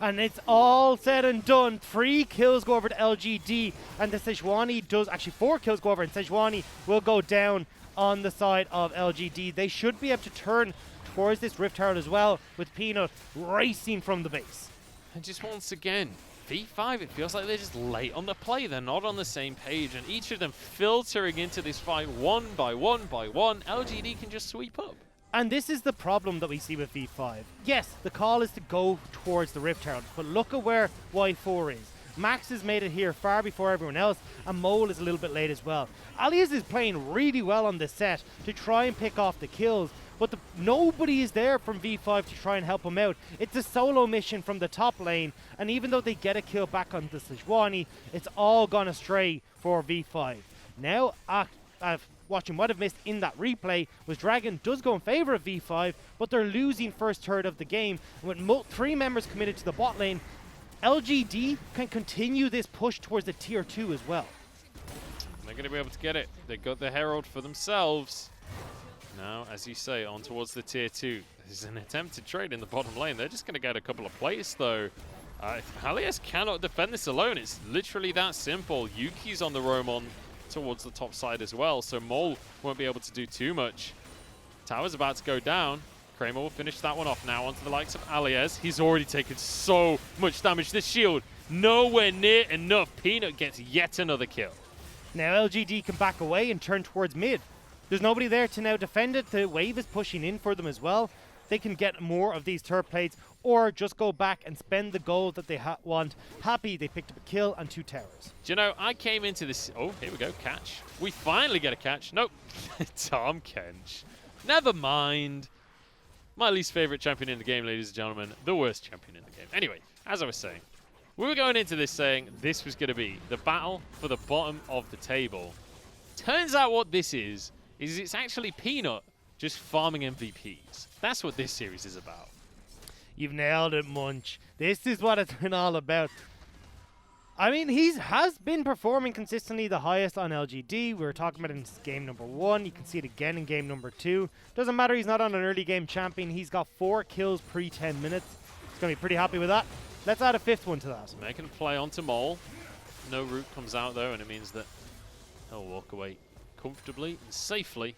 And it's all said and done. 3 kills go over to LGD, and the Sejuani does, actually 4 kills go over, and Sejuani will go down on the side of LGD. They should be able to turn towards this Rift Herald as well, with Peanut racing from the base. And just once again, V5, it feels like they're just late on the play. They're not on the same page, and each of them filtering into this fight one by one by one. LGD can just sweep up. And this is the problem that we see with V5. Yes, the call is to go towards the Rift Herald, but look at where Y4 is. Max has made it here far before everyone else, and Mole is a little bit late as well. Alias is playing really well on this set to try and pick off the kills, but nobody is there from V5 to try and help him out. It's a solo mission from the top lane, and even though they get a kill back on the Sejuani, it's all gone astray for V5. Now, watching what I've missed in that replay was Dragon does go in favor of V5, but they're losing first third of the game. And with 3 members committed to the bot lane, LGD can continue this push towards the tier 2 as well. They're going to be able to get it. They got the Herald for themselves. Now, as you say, on towards the tier 2. This is an attempted trade in the bottom lane. They're just going to get a couple of plays though. Alias cannot defend this alone. It's literally that simple. Yuki's on the roam on towards the top side as well, so Mole won't be able to do too much. Tower's about to go down. Kramer will finish that one off now onto the likes of Alias. He's already taken so much damage. This shield, nowhere near enough. Peanut gets yet another kill. Now LGD can back away and turn towards mid. There's nobody there to now defend it. The wave is pushing in for them as well. They can get more of these turret plates or just go back and spend the gold that they want. Happy they picked up a kill and 2 towers. Do you know, I came into this... Oh, here we go, catch. We finally get a catch. Nope. Tom Kench. Never mind. My least favorite champion in the game, ladies and gentlemen. The worst champion in the game. Anyway, as I was saying, we were going into this saying this was going to be the battle for the bottom of the table. Turns out what this is it's actually Peanut just farming MVPs. That's what this series is about. You've nailed it, Munch. This is what it's been all about. I mean, he has been performing consistently the highest on LGD. We were talking about it in game number 1. You can see it again in game number 2. Doesn't matter, he's not on an early game champion. He's got 4 kills pre 10 minutes. He's going to be pretty happy with that. Let's add a 5th one to that. Making a play onto Mole. No root comes out though, and it means that he'll walk away comfortably and safely.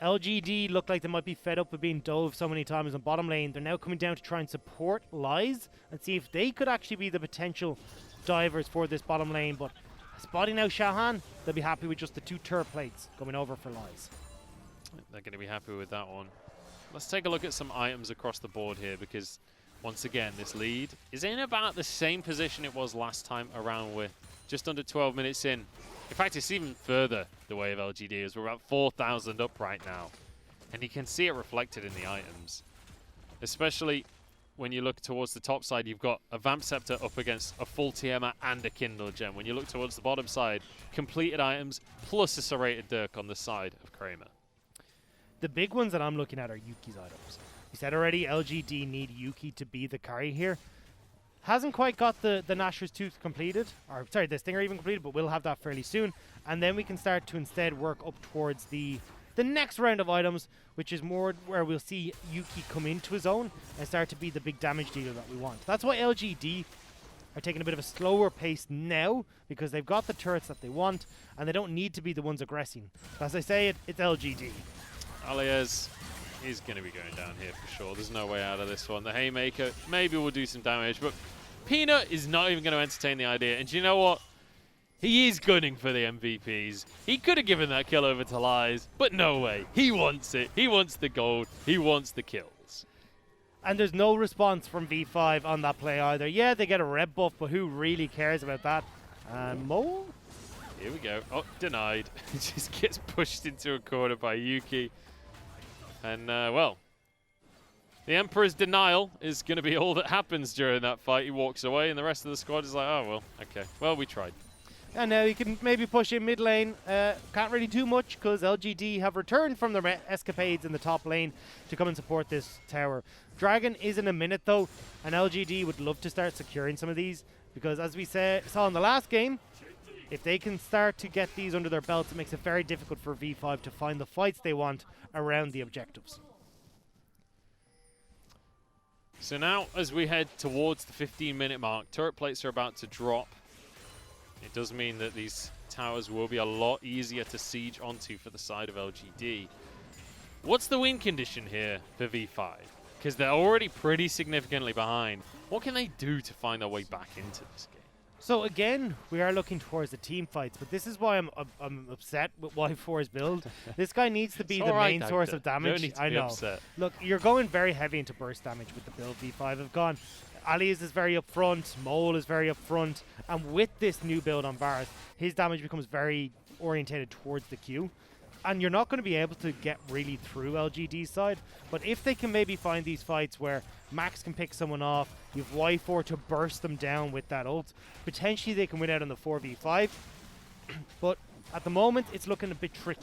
LGD look like they might be fed up with being dove so many times on bottom lane. They're now coming down to try and support Lies and see if they could actually be the potential divers for this bottom lane. But spotting out Shahan, they'll be happy with just the 2 turret plates coming over for Lies. They're going to be happy with that one. Let's take a look at some items across the board here, because once again, this lead is in about the same position it was last time around. With just under 12 minutes in. In fact, it's even further the way of LGD, as we're about 4,000 up right now. And you can see it reflected in the items. Especially when you look towards the top side, you've got a Vamp Scepter up against a full Tiamat and a Kindle Gem. When you look towards the bottom side, completed items plus a Serrated Dirk on the side of Kramer. The big ones that I'm looking at are Yuki's items. We said already, LGD need Yuki to be the carry here. Hasn't quite got the Nashor's Tooth completed, or sorry, the Stinger even completed, but we'll have that fairly soon. And then we can start to instead work up towards the next round of items, which is more where we'll see Yuki come into his own and start to be the big damage dealer that we want. That's why LGD are taking a bit of a slower pace now, because they've got the turrets that they want, and they don't need to be the ones aggressing. As I say, it's LGD. Alias is going to be going down here for sure. There's no way out of this one. The Haymaker maybe will do some damage, but Peanut is not even going to entertain the idea. And do you know what? He is gunning for the MVPs. He could have given that kill over to Lies, but no way. He wants it. He wants the gold. He wants the kills. And there's no response from V5 on that play either. Yeah, they get a red buff, but who really cares about that? Mole? Here we go. Oh, denied. Just gets pushed into a corner by Yuki. And, well, the Emperor's denial is going to be all that happens during that fight. He walks away, and the rest of the squad is like, oh, well, okay. Well, we tried. And now you can maybe push in mid lane. Can't really do much because LGD have returned from their escapades in the top lane to come and support this tower. Dragon is in a minute, though, and LGD would love to start securing some of these because, as we saw in the last game, if they can start to get these under their belts, it makes it very difficult for V5 to find the fights they want around the objectives. So now, as we head towards the 15-minute mark, turret plates are about to drop. It does mean that these towers will be a lot easier to siege onto for the side of LGD. What's the win condition here for V5? Because they're already pretty significantly behind. What can they do to find their way back into this game? So again, we are looking towards the team fights, but this is why I'm upset with Y4's build. This guy needs to be the main source of damage. I know. Look, you're going very heavy into burst damage with the build V5 have gone. Alias is very upfront, Mole is very upfront, and with this new build on Varus, his damage becomes very orientated towards the Q. And you're not going to be able to get really through LGD's side, but if they can maybe find these fights where Max can pick someone off, you have Y4 to burst them down with that ult, potentially they can win out on the 4v5, but at the moment it's looking a bit tricky.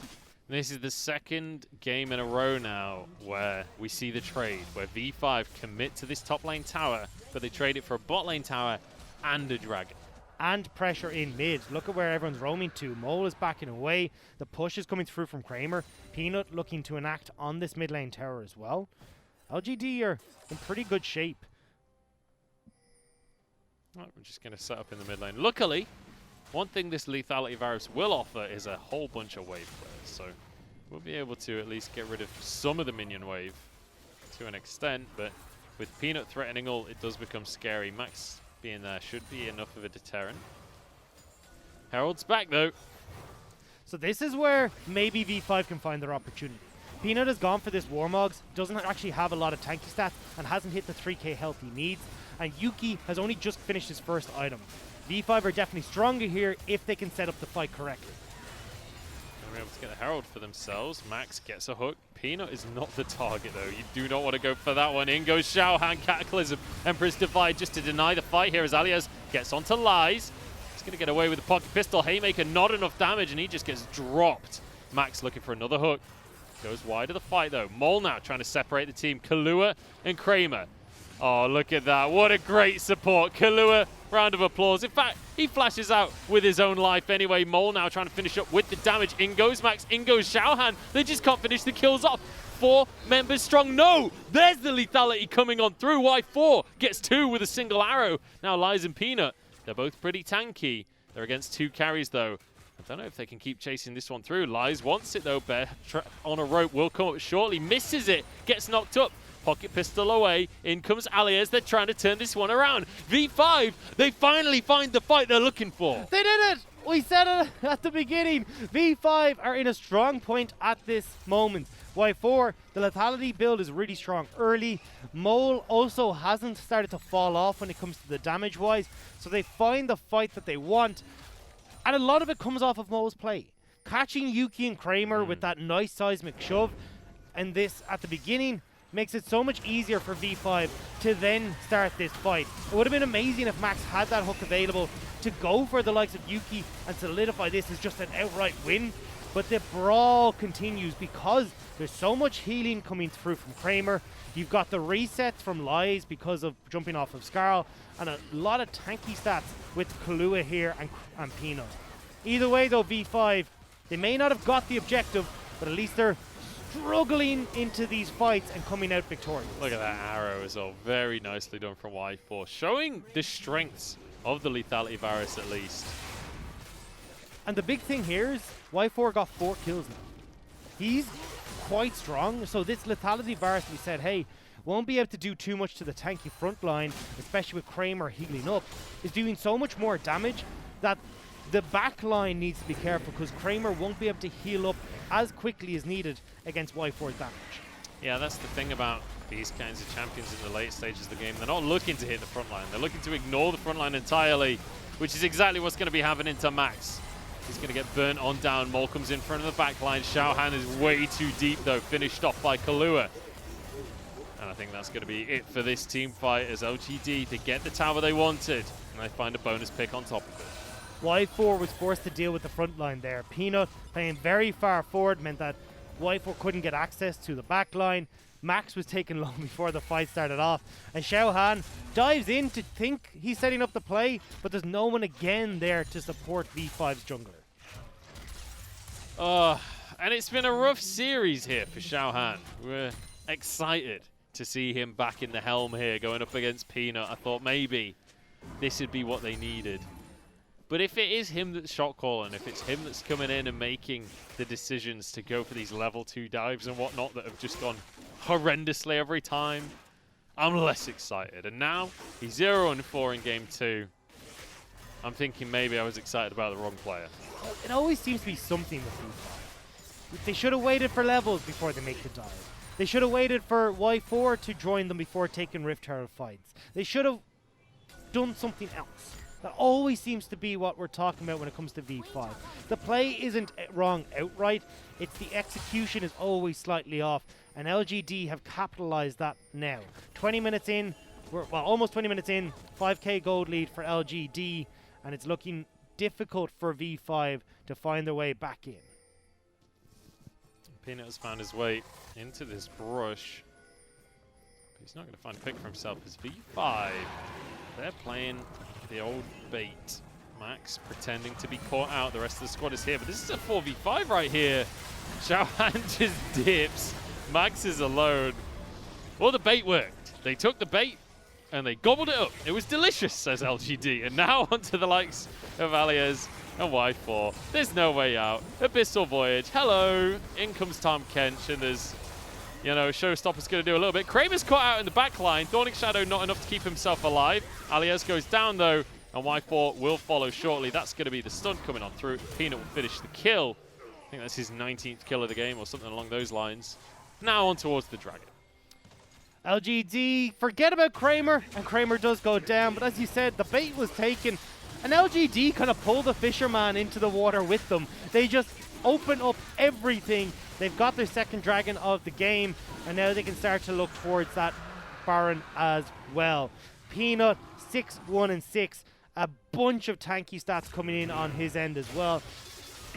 This is the second game in a row now where we see the trade, where V5 commit to this top lane tower, but they trade it for a bot lane tower and a dragon. And pressure in mid. Look at where everyone's roaming to. Mole is backing away. The push is coming through from Kramer. Peanut looking to enact on this mid lane tower as well. LGD are in pretty good shape. Right, we're just going to set up in the mid lane. Luckily, one thing this Lethality Varus will offer is a whole bunch of wave players. So we'll be able to at least get rid of some of the minion wave to an extent. But with Peanut threatening ult, it does become scary. Max being there should be enough of a deterrent. Herald's back though. So this is where maybe V5 can find their opportunity. Peanut has gone for this Warmogs, doesn't actually have a lot of tanky stats, and hasn't hit the 3k health he needs. And Yuki has only just finished his first item. V5 are definitely stronger here if they can set up the fight correctly. They're able to get the Herald for themselves. Max gets a hook. Peanut is not the target though. You do not want to go for that one. In goes Xiaohan, Cataclysm, Empress Divide just to deny the fight here as Alias gets onto Lies. He's going to get away with the pocket pistol. Haymaker, not enough damage, and he just gets dropped. Max looking for another hook. Goes wide of the fight though. Mole now trying to separate the team. Kahlua and Kramer. Oh, look at that. What a great support. Kahlua, round of applause. In fact, he flashes out with his own life anyway. Mole now trying to finish up with the damage. In goes Max, in goes Xiaohan. They just can't finish the kills off. 4 members strong. No! There's the lethality coming on through. Y4 gets 2 with a single arrow. Now Lies and Peanut, they're both pretty tanky. They're against 2 carries though. I don't know if they can keep chasing this one through. Lies wants it though. Bear on a rope will come up shortly. Misses it. Gets knocked up. Pocket pistol away. In comes Alias. They're trying to turn this one around. V5, they finally find the fight they're looking for. They did it! We said it at the beginning. V5 are in a strong point at this moment. Y4, the lethality build is really strong early. Mole also hasn't started to fall off when it comes to the damage wise. So they find the fight that they want. And a lot of it comes off of Mole's play. Catching Yuki and Kramer with that nice seismic shove. And this at the beginning makes it so much easier for V5 to then start this fight. It would have been amazing if Max had that hook available to go for the likes of Yuki and solidify this as just an outright win. But the brawl continues because there's so much healing coming through from Kramer. You've got the resets from Lies because of jumping off of Scarl, and a lot of tanky stats with Kahlua here and Peanut. Either way though, V5, they may not have got the objective, but at least they're struggling into these fights and coming out victorious. Look at that arrow as well. Very nicely done from Y4. Showing the strengths of the Lethality Varus at least. And the big thing here is Y4 got 4 kills now. He's quite strong. So this Lethality Varus, we said, hey, won't be able to do too much to the tanky front line, especially with Kramer healing up, is doing so much more damage that the back line needs to be careful because Kramer won't be able to heal up as quickly as needed against Y4's damage. Yeah, that's the thing about these kinds of champions in the late stages of the game. They're not looking to hit the front line. They're looking to ignore the front line entirely, which is exactly what's going to be happening to Max. He's going to get burnt on down. Mole comes in front of the back line. Xiaohan is way too deep though, finished off by Kahlua. And I think that's going to be it for this team fight as LGD, they get the tower they wanted, and they find a bonus pick on top of it. Y4 was forced to deal with the front line there. Peanut playing very far forward meant that Y4 couldn't get access to the back line. Max was taken long before the fight started off. And Xiaohan dives in to think he's setting up the play, but there's no one again there to support V5's jungler. And it's been a rough series here for Xiaohan. We're excited to see him back in the helm here going up against Peanut. I thought maybe this would be what they needed. But if it is him that's shot calling, if it's him that's coming in and making the decisions to go for these level 2 dives and whatnot that have just gone horrendously every time, I'm less excited. And now he's 0-4 in game 2. I'm thinking maybe I was excited about the wrong player. It always seems to be something with V5. They should have waited for levels before they make the dive. They should have waited for Y4 to join them before taking Rift Herald fights. They should have done something else. That always seems to be what we're talking about when it comes to V5. The play isn't wrong outright, it's the execution is always slightly off, and LGD have capitalized that now. 20 minutes in, almost 20 minutes in, 5k gold lead for LGD, and it's looking difficult for V5 to find their way back in. Peanut has found his way into this brush. But he's not going to find a pick for himself as V5. They're playing the old bait. Max pretending to be caught out. The rest of the squad is here. But this is a 4v5 right here. Xiaohan just dips. Max is alone. Well, the bait worked. They took the bait and they gobbled it up. It was delicious, says LGD. And now onto the likes of Alias and Y4. There's no way out. Abyssal Voyage. Hello. In comes Tom Kench. And there's, you know, Showstopper's going to do a little bit. Kramer's caught out in the back line. Dawning Shadow not enough to keep himself alive. Alias goes down, though. And Y4 will follow shortly. That's going to be the stunt coming on through. Peanut will finish the kill. I think that's his 19th kill of the game or something along those lines. Now on towards the Dragon. LGD, forget about Kramer, and Kramer does go down, but as you said, the bait was taken, and LGD kind of pulled the Fisherman into the water with them. They just open up everything. They've got their second Dragon of the game, and now they can start to look towards that Baron as well. Peanut, 6-1-6, a bunch of tanky stats coming in on his end as well.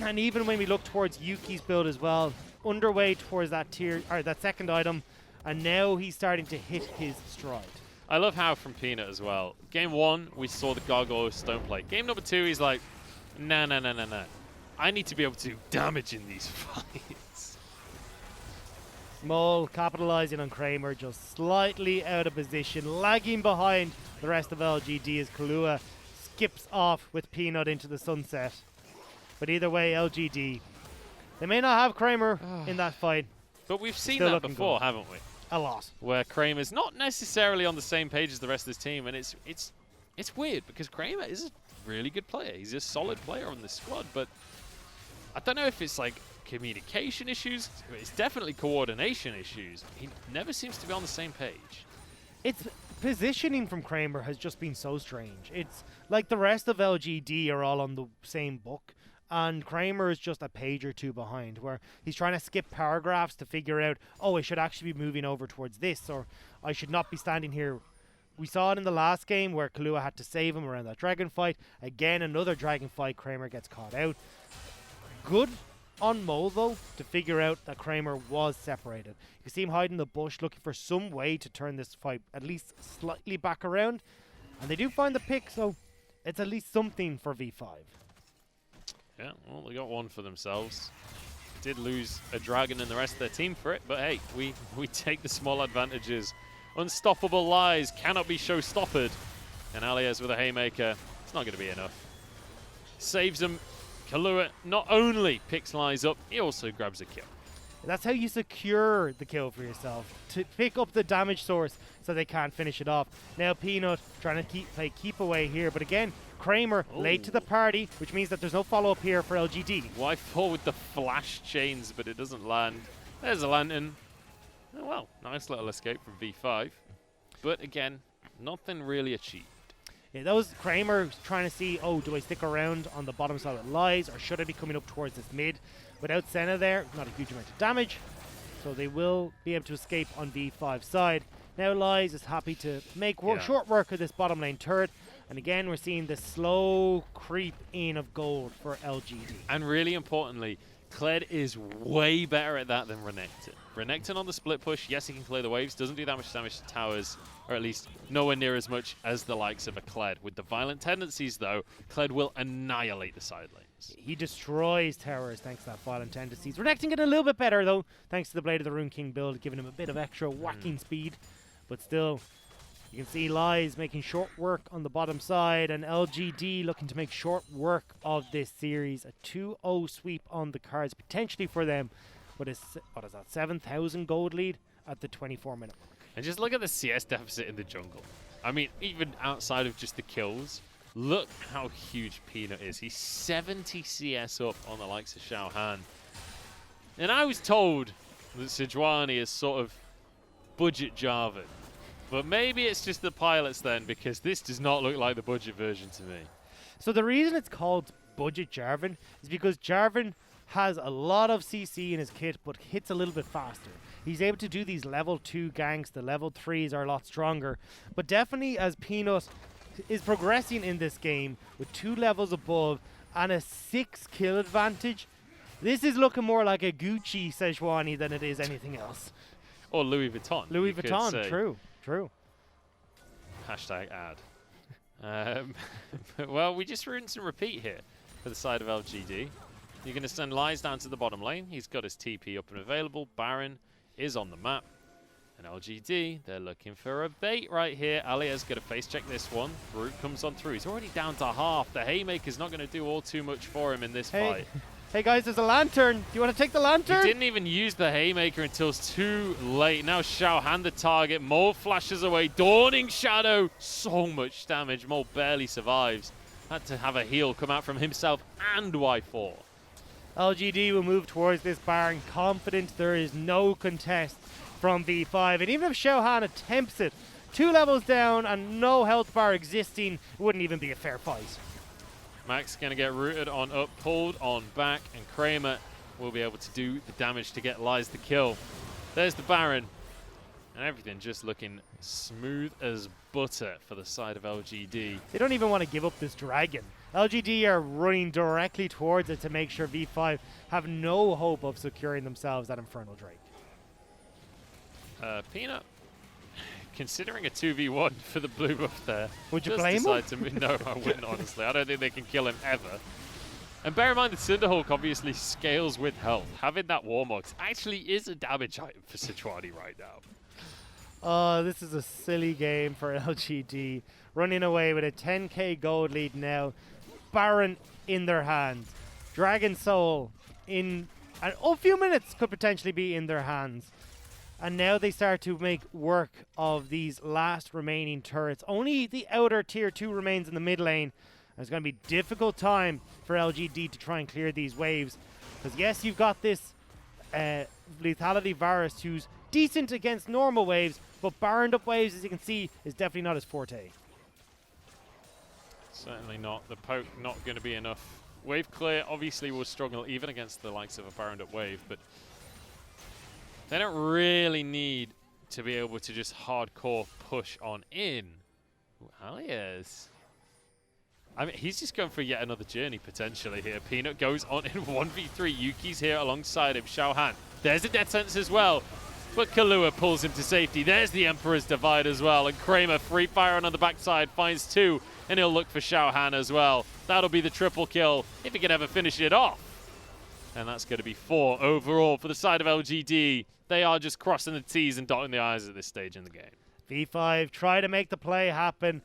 And even when we look towards Yuki's build as well, underway towards that tier, or that second item, and now he's starting to hit his stride. I love how from Peanut as well. Game 1, we saw the Gargoyle Stone play. Game number 2, he's like, nah. I need to be able to do damage in these fights. Small capitalizing on Kramer, just slightly out of position, lagging behind the rest of LGD as Kahlua skips off with Peanut into the sunset. But either way, LGD, they may not have Kramer in that fight. But we've seen Still that before, good. haven't we? A lot. Where Kramer's not necessarily on the same page as the rest of his team, and it's weird because Kramer is a really good player. He's a solid player on this squad, but I don't know if it's like communication issues. It's definitely coordination issues. He never seems to be on the same page. It's positioning from Kramer has just been so strange. It's like the rest of LGD are all on the same book, and Kramer is just a page or two behind, where he's trying to skip paragraphs to figure out, oh, I should actually be moving over towards this, or I should not be standing here. We saw it in the last game where Kahlua had to save him around that dragon fight. Again, another dragon fight, Kramer gets caught out. Good on Mo, though, to figure out that Kramer was separated. You see him hiding in the bush, looking for some way to turn this fight at least slightly back around. And they do find the pick, so it's at least something for V5. Yeah, well, they got one for themselves. Did lose a dragon and the rest of their team for it, but hey, we take the small advantages. Unstoppable Lies cannot be showstoppered. And Alias with a haymaker, it's not going to be enough. Saves him. Kahlua not only picks Lies up, he also grabs a kill. That's how you secure the kill for yourself, to pick up the damage source so they can't finish it off. Now Peanut trying to play keep away here, but again, Kramer late to the party, which means that there's no follow-up here for LGD. Y4 with the flash chains, but it doesn't land. There's a lantern. Oh, well, nice little escape from V5. But again, nothing really achieved. Yeah, that was Kramer trying to see, oh, do I stick around on the bottom side with Lies, or should I be coming up towards this mid? Without Senna there, not a huge amount of damage, so they will be able to escape on V5 side. Now Lies is happy to make short work of this bottom lane turret, and again we're seeing the slow creep in of gold for LGD. And really importantly, Kled is way better at that than Renekton. Renekton on the split push, yes, he can clear the waves, doesn't do that much damage to towers, or at least nowhere near as much as the likes of a Kled. With the violent tendencies, though, Kled will annihilate the side lanes. He destroys towers thanks to that violent tendencies. Renekton getting a little bit better, though, thanks to the Blade of the Rune King build, giving him a bit of extra whacking speed. But still, you can see Lies making short work on the bottom side, and LGD looking to make short work of this series. A 2-0 sweep on the cards, potentially for them, with a, what is that, 7,000 gold lead at the 24-minute mark. And just look at the CS deficit in the jungle. I mean, even outside of just the kills, Look how huge Peanut is. He's 70 CS up on the likes of Xiao Han. And I was told that Sejuani is sort of budget Jarvan. But maybe it's just the pilots then, because this does not look like the budget version to me. So the reason it's called budget Jarvan is because Jarvan has a lot of CC in his kit, but hits a little bit faster. He's able to do these level 2 ganks. The level 3s are a lot stronger. But definitely as Peanut is progressing in this game with 2 levels above and a 6 kill advantage, this is looking more like a Gucci Sejuani than it is anything else. Or Louis Vuitton. Louis Vuitton, true. Hashtag ad. Well, we just rinse and repeat here for the side of LGD. You're going to send Lies down to the bottom lane. He's got his TP up and available. Baron is on the map. And LGD, they're looking for a bait right here. Alia's going to face check this one. Brute comes on through. He's already down to half. The Haymaker's not going to do all too much for him in this fight. Hey guys, there's a lantern. Do you want to take the lantern? He didn't even use the Haymaker until it's too late. Now Xiao Han the target. Mole flashes away. Dawning Shadow. So much damage. Mole barely survives. Had to have a heal come out from himself and Y4. LGD will move towards this Baron, confident there is no contest from V5. And even if Xiao Han attempts it, 2 levels down and no health bar existing, it wouldn't even be a fair fight. Max going to get rooted on up, pulled on back, and Kramer will be able to do the damage to get Lies the kill. There's the Baron, and everything just looking smooth as butter for the side of LGD. They don't even want to give up this dragon. LGD are running directly towards it to make sure V5 have no hope of securing themselves that Infernal Drake. Peanut, considering a 2v1 for the blue buff there. Would you blame him? No, I wouldn't, honestly. I don't think they can kill him ever. And bear in mind that Cinderhawk obviously scales with health. Having that Warmox actually is a damage item for Sejuani right now. This is a silly game for LGD. Running away with a 10k gold lead now. Baron in their hands. Dragon Soul in a few minutes could potentially be in their hands. And now they start to make work of these last remaining turrets. Only the outer tier 2 remains in the mid lane. It's going to be a difficult time for LGD to try and clear these waves. Because yes, you've got this Lethality Varus who's decent against normal waves, but Baroned up waves, as you can see, is definitely not his forte. Certainly not. The poke not going to be enough. Wave clear obviously will struggle even against the likes of a Baroned up wave, but they don't really need to be able to just hardcore push on in. Alias. I mean, he's just going for yet another journey potentially here. Peanut goes on in 1v3. Yuki's here alongside him. Xiao Han. There's a death sentence as well. But Kahlua pulls him to safety. There's the Emperor's Divide as well. And Kramer, free fire on the backside, finds 2. And he'll look for Xiao Han as well. That'll be the triple kill if he can ever finish it off. And that's going to be 4 overall for the side of LGD. They are just crossing the T's and dotting the I's at this stage in the game. V5 try to make the play happen,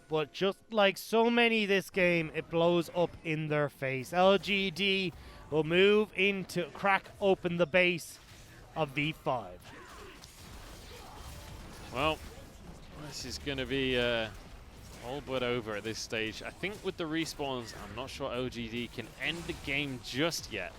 but just like so many this game, it blows up in their face. LGD will move in to crack open the base of V5. Well, this is going to be all but over at this stage. I think with the respawns, I'm not sure LGD can end the game just yet.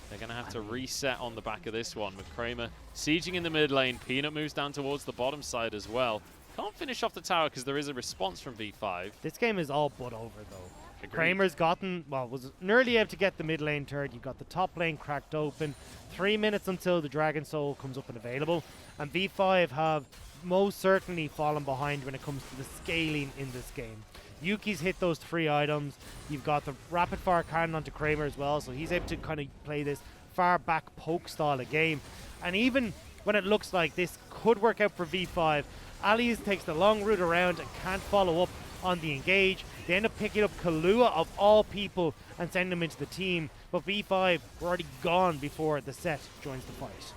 They're going to have to reset on the back of this one with Kramer sieging in the mid lane. Peanut moves down towards the bottom side as well. Can't finish off the tower because there is a response from V5. This game is all but over though. Agreed. Kramer's gotten, well, was nearly able to get the mid lane turret. You've got the top lane cracked open. 3 minutes until the Dragon Soul comes up and available. And V5 have most certainly fallen behind when it comes to the scaling in this game. Yuki's hit those 3 items. You've got the rapid fire cannon onto Kramer as well, so he's able to kind of play this far back poke style of game. And even when it looks like this could work out for V5, Alias takes the long route around and can't follow up on the engage. They end up picking up Kahlua of all people and sending him into the team. But V5 were already gone before the set joins the fight.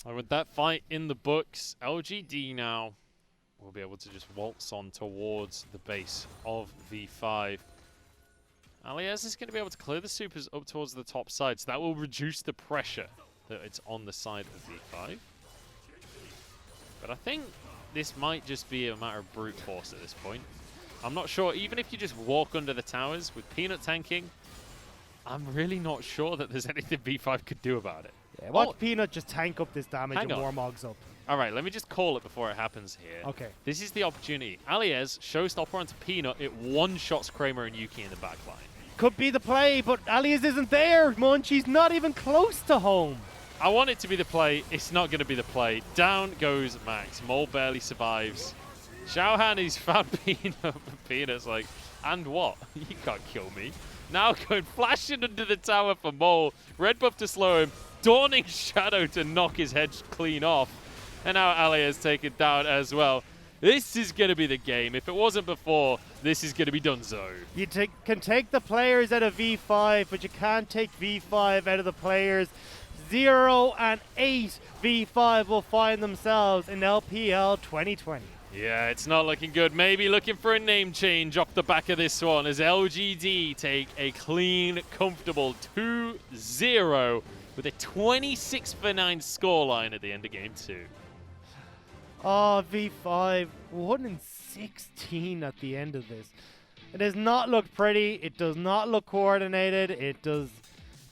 And with that fight in the books, LGD now will be able to just waltz on towards the base of V5. Alias is going to be able to clear the supers up towards the top side, so that will reduce the pressure that it's on the side of V5. But I think this might just be a matter of brute force at this point. I'm not sure, even if you just walk under the towers with Peanut tanking, I'm really not sure that there's anything V5 could do about it. Yeah, watch Peanut just tank up this damage Hang and on. warm Mogs up. All right, let me just call it before it happens here. Okay. This is the opportunity. Aliez, showstopper onto Peanut, it one-shots Kramer and Yuki in the back line. Could be the play, but Alias isn't there, Munchie's not even close to home. I want it to be the play. It's not going to be the play. Down goes Max. Mole barely survives. Xiaohan, he's found Peanut. Peanut's like, and what? You can't kill me. Now going flashing under the tower for Mole. Red buff to slow him. Dawning Shadow to knock his head clean off. And now Ali has taken down as well. This is going to be the game. If it wasn't before, this is going to be donezo. You can take the players out of V5, but you can't take V5 out of the players. 0 and 8 V5 will find themselves in LPL 2020. Yeah, it's not looking good. Maybe looking for a name change off the back of this one as LGD take a clean, comfortable 2-0 with a 26-9 scoreline at the end of Game 2. Oh, V5, 1-16 at the end of this. It does not look pretty. It does not look coordinated. It does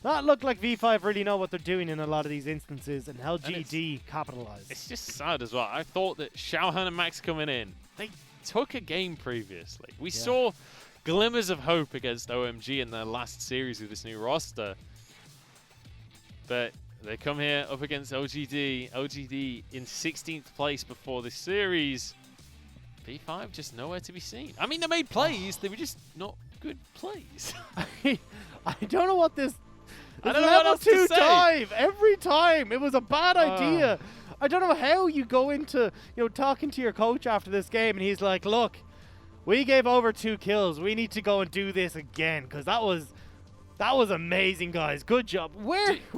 not look like V5 really know what they're doing in a lot of these instances, and LGD capitalized. It's just sad as well. I thought that Xiaohan and Max coming in, they took a game previously. We saw glimmers of hope against OMG in their last series with this new roster. But they come here up against LGD. LGD in 16th place before this series. V5 just nowhere to be seen. I mean, they made plays. They were just not good plays. I don't know what this... I don't know what else to say. Dive every time. It was a bad idea. I don't know how you go into, talking to your coach after this game and he's like, look, we gave over 2 kills. We need to go and do this again because that was amazing, guys. Good job.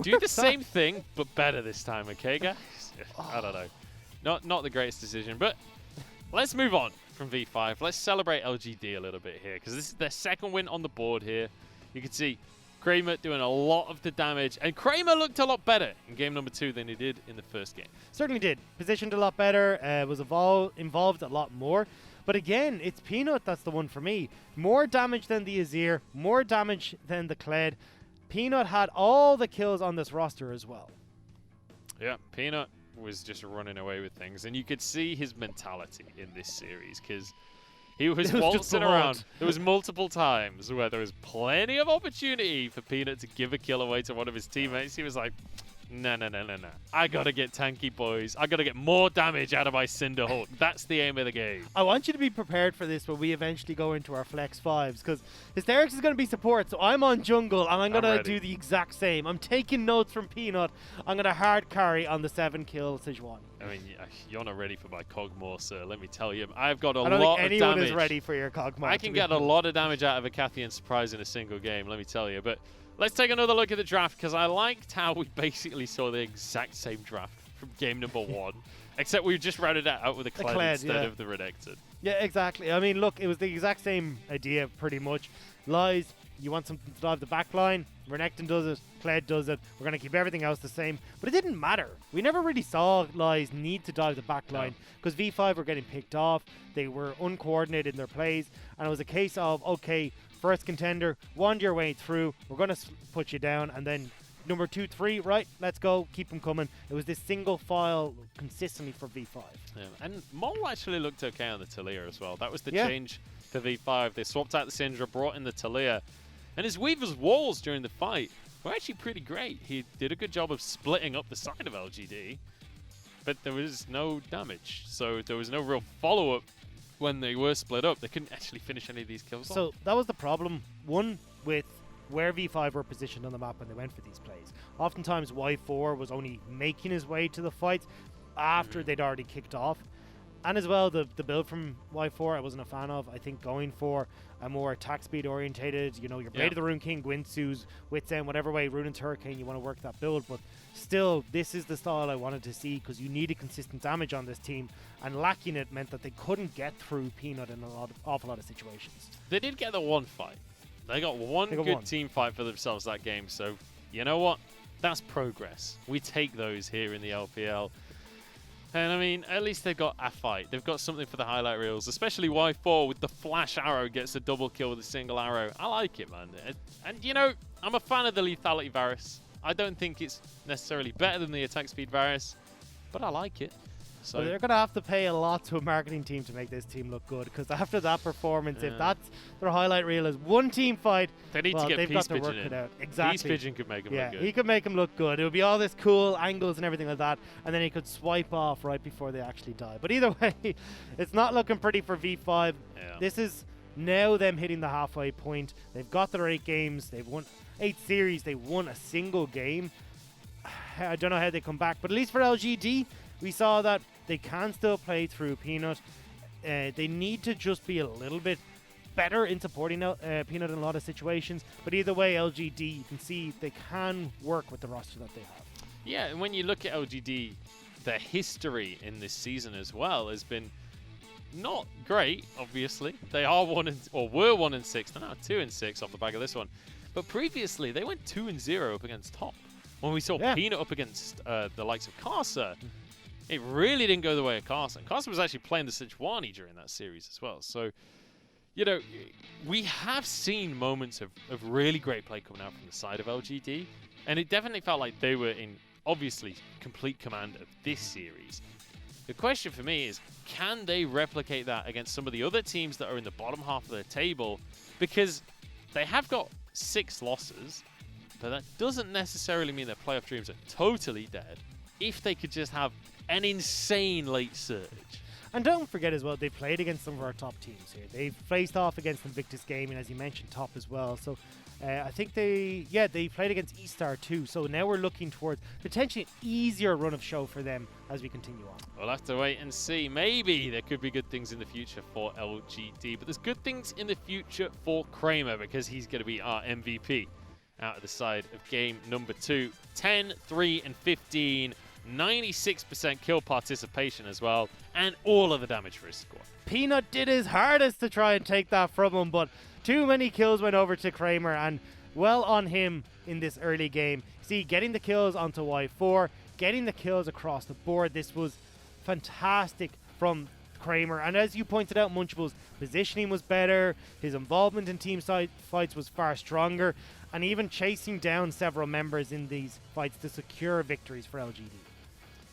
Do the same thing, but better this time, okay, guys? I don't know. Not the greatest decision, but let's move on from V5. Let's celebrate LGD a little bit here because this is their second win on the board here. You can see Kramer doing a lot of the damage, and Kramer looked a lot better in game number 2 than he did in the first game. Certainly did. Positioned a lot better, was involved a lot more. But again, it's Peanut that's the one for me. More damage than the Azir, more damage than the Kled. Peanut had all the kills on this roster as well. Yeah, Peanut was just running away with things, and you could see his mentality in this series because he was waltzing around. There was multiple times where there was plenty of opportunity for Peanut to give a kill away to one of his teammates. He was like, no. I got to get tanky, boys. I got to get more damage out of my Cinderhawk. That's the aim of the game. I want you to be prepared for this when we eventually go into our Flex 5s because Hysterics is going to be support, so I'm on jungle and I'm going to do the exact same. I'm taking notes from Peanut. I'm going to hard carry on the 7-kill Sejuani. I mean, you're not ready for my Cogmore, sir. Let me tell you. I've got a lot of damage. I don't think anyone is ready for your Cogmore. I can get a lot of damage out of a Cathian Surprise in a single game, let me tell you. But let's take another look at the draft because I liked how we basically saw the exact same draft from game number 1, except we just routed it out with a Kled instead of the Renekton. Yeah, exactly. I mean, look, it was the exact same idea pretty much. Lies, you want something to dive the back line, Renekton does it, Kled does it. We're going to keep everything else the same. But it didn't matter. We never really saw Lies need to dive the back line because V5 were getting picked off. They were uncoordinated in their plays. And it was a case of, okay, first contender, wander your way through. We're going to put you down. And then number 2, 3, right, let's go. Keep them coming. It was this single file consistently for V5. Yeah. And Mole actually looked okay on the Talia as well. That was the change for V5. They swapped out the Syndra, brought in the Talia. And his Weaver's walls during the fight were actually pretty great. He did a good job of splitting up the side of LGD, but there was no damage. So there was no real follow-up when they were split up. They couldn't actually finish any of these kills So that was the problem. One, with where V5 were positioned on the map when they went for these plays. Oftentimes Y4 was only making his way to the fights after they'd already kicked off. And as well, the build from Y4 I wasn't a fan of. I think going for a more attack speed orientated, your Blade of the Rune King, Gwinsu's, Wits End, whatever way, Ruin's Hurricane, you want to work that build. But still, this is the style I wanted to see because you needed consistent damage on this team. And lacking it meant that they couldn't get through Peanut in awful lot of situations. They did get the one fight. They got one good team fight for themselves that game. So, you know what? That's progress. We take those here in the LPL. And I mean, at least they've got a fight. They've got something for the highlight reels, especially Y4 with the flash arrow gets a double kill with a single arrow. I like it, man. And you know, I'm a fan of the lethality Varus. I don't think it's necessarily better than the attack speed Varus, but I like it. So well, they're going to have to pay a lot to a marketing team to make this team look good, because after that performance, if that's their highlight reel is one team fight, they need to get they've Peace got to work Pigeon it in. out. Exactly. Peace Pigeon could make him look good. He could make him look good. It would be all this cool angles and everything like that, and then he could swipe off right before they actually die. But either way, it's not looking pretty for V5. Yeah. This is now them hitting the halfway point. They've got their 8 games. They've won 8 series. They won a single game. I don't know how they come back, but at least for LGD, we saw that they can still play through Peanut. They need to just be a little bit better in supporting Peanut in a lot of situations. But either way, LGD, you can see they can work with the roster that they have. Yeah, and when you look at LGD, their history in this season as well has been not great, obviously. They are were 1-6. They're now 2-6 off the back of this one. But previously, they went 2-0 up against Top. When we saw Peanut up against the likes of Karsa, it really didn't go the way of Karsa. And Karsa was actually playing the Sejuani during that series as well. So, you know, we have seen moments of really great play coming out from the side of LGD. And it definitely felt like they were in, obviously, complete command of this series. The question for me is, can they replicate that against some of the other teams that are in the bottom half of the table? Because they have got 6 losses, but that doesn't necessarily mean their playoff dreams are totally dead if they could just have an insane late surge. And don't forget as well, they played against some of our top teams here. They've faced off against Invictus Gaming, as you mentioned, Top as well. So I think they played against E-Star too. So now we're looking towards potentially an easier run of show for them as we continue on. We'll have to wait and see. Maybe there could be good things in the future for LGD, but there's good things in the future for Kramer, because he's going to be our MVP out of the side of game number 2. 10, 3, and 15. 96% kill participation as well, and all of the damage for his squad. Peanut did his hardest to try and take that from him, but too many kills went over to Kramer, and well on him in this early game. See, getting the kills onto Y4, getting the kills across the board, this was fantastic from Kramer. And as you pointed out, Munchable's positioning was better, his involvement in team fights was far stronger, and even chasing down several members in these fights to secure victories for LGD.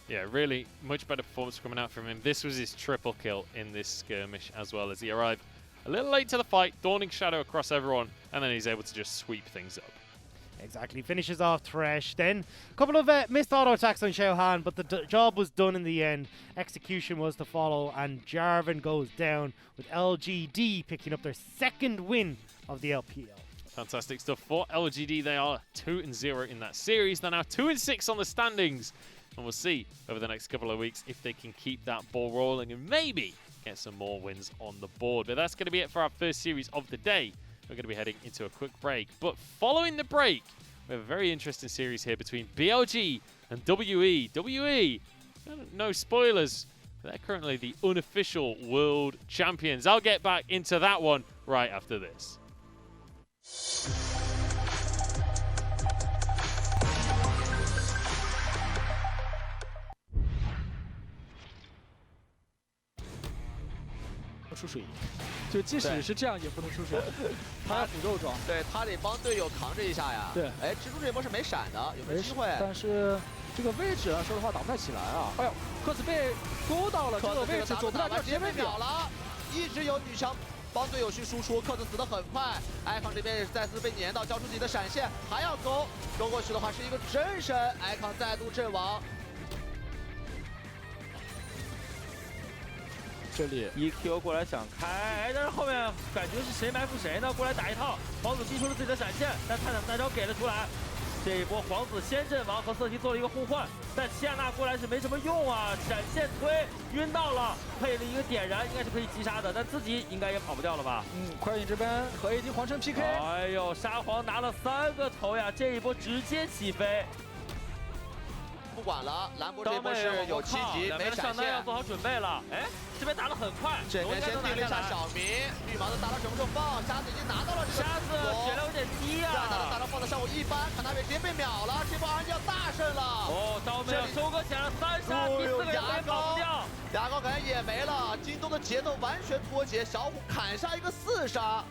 Yeah, really much better performance coming out from him. This was his triple kill in this skirmish, as well as he arrived a little late to the fight, Dawning Shadow across everyone, and then he's able to just sweep things up. Exactly, finishes off Thresh. Then a couple of missed auto attacks on Xiaohan, but the job was done in the end. Execution was to follow, and Jarvan goes down with LGD picking up their 2nd win of the LPL. Fantastic stuff for LGD. They are 2-0 in that series. They're now 2-6 on the standings. And we'll see over the next couple of weeks if they can keep that ball rolling and maybe get some more wins on the board. But that's going to be it for our first series of the day. We're going to be heading into a quick break. But following the break, we have a very interesting series here between BLG and WE. WE, no spoilers, they're currently the unofficial world champions. I'll get back into that one right after this.出水，就即使是这样也不能出水。他要补肉装，对他得帮队友扛着一下呀。对，哎，蜘蛛这波是没闪的，有没有机会？但是这个位置啊，说实话打不太起来啊。哎呦，克斯被勾到了，这个位置走不太掉，直接被秒了。一直有女强帮队友去输出，克斯死得很快。艾康这边也是再次被撵到，交出自己的闪现，还要勾过去的话是一个真神，艾康再度阵亡。这里 EQ 过来想开，但是后面感觉是谁埋伏谁呢？过来打一套，皇子击出了自己的闪现，但探长大招给了出来。这一波皇子先阵亡，和瑟提做了一个互换，但齐亚娜过来是没什么用啊，闪现推晕到了，配了一个点燃，应该是可以击杀的，但自己应该也跑不掉了吧？快影这边和 AD 皇城 PK。哎呦，沙皇拿了3个头呀，这一波直接起飞。不管了，兰博这波是有7级，没闪现，要做好准备了。哎，这边打得很快，这边先定了一下小明，绿毛的大招什么时候放？瞎子已经拿到了这个，瞎子血量有点低啊。大招放到上手一扳，卡纳维直接被秒了，这波 RNG 要大胜了。哦，刀妹要收割起来了，3杀，第4个人还跑不掉。牙膏感觉也没了，京东的节奏完全脱节，小虎砍杀一个4杀。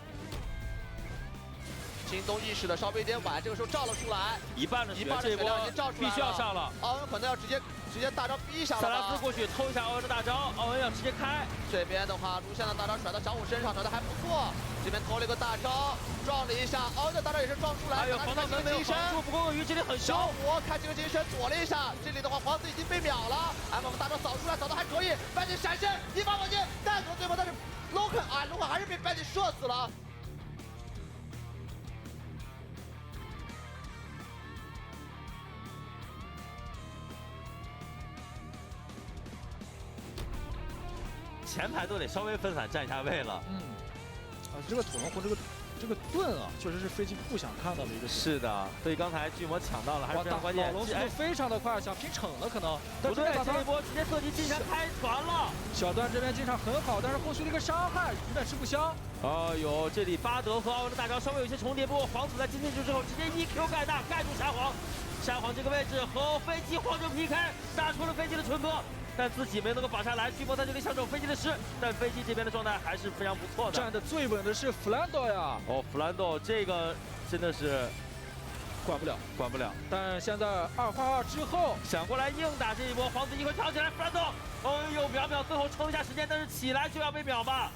京东意识的稍微有点晚，这个时候照了出来，一半的血量已经照出来了，必须要上了。奥恩可能要直接大招逼一下了。萨拉斯过去偷一下奥恩的大招，奥恩要直接开。这边的话，卢锡安的大招甩到小虎身上，甩的还不错。这边投了一个大招，撞了一下，奥恩的大招也是撞出来。还有防盗门没有防住，不过鳄鱼这里很凶。小虎看这个金身躲了一下，这里的话皇子已经被秒了。M 大招扫出来，扫的还可以，半截闪身，一发火箭带走对方，但是 Loken 还是被半截射死了。前排都得稍微分散站一下位了。这个土龙魂这个盾啊，确实是飞机不想看到的一个。是的，所以刚才巨魔抢到了，还是非常关键。老龙速度非常的快，想拼逞了可能。不对，这一波直接射击进山开船了。小段这边进场很好，但是后续的一个伤害有点吃不消。哎呦，这里巴德和奥文的大招稍微有些重叠，不过皇子在进去之后直接1Q 盖大，盖住沙皇。沙皇这个位置和飞机黄牛 PK， 杀出了飞机的纯哥。但自己没能够绑下来，巨魔在这里想走飞机的尸，但飞机这边的状态还是非常不错的。站得最稳的是弗兰多呀！哦，弗兰多这个真的是管不了。但现在2换2之后，想过来硬打这一波，皇子一会跳起来，弗兰多，哎呦秒，最后撑一下时间，但是起来就要被秒吧。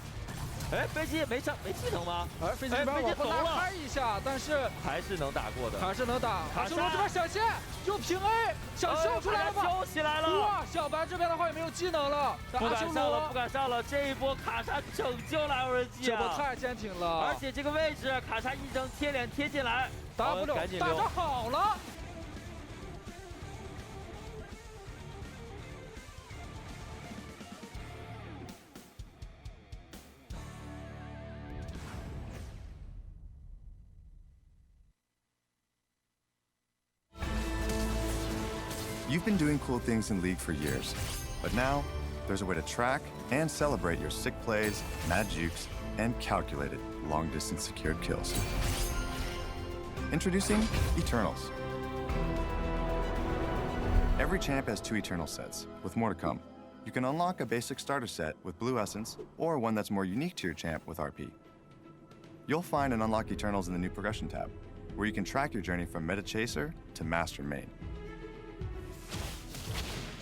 哎，飞机没技能吗？飞机这边往后拉开一下，但是还是能打过的，还是能打。卡修罗这边闪现，又平 A， 想秀出来了吗？秀起来了！哇，小白这边的话也没有技能了，不敢上了，这一波卡莎拯救了 LGD 啊！这波太坚挺了，而且这个位置卡莎一扔贴脸贴进来 ，W 大招好了。You've been doing cool things in League for years, but now there's a way to track and celebrate your sick plays, mad jukes, and calculated long-distance secured kills. Introducing Eternals. Every champ has 2 Eternal sets, with more to come. You can unlock a basic starter set with Blue Essence, or one that's more unique to your champ with RP. You'll find and unlock Eternals in the new Progression tab, where you can track your journey from Meta Chaser to Master Main.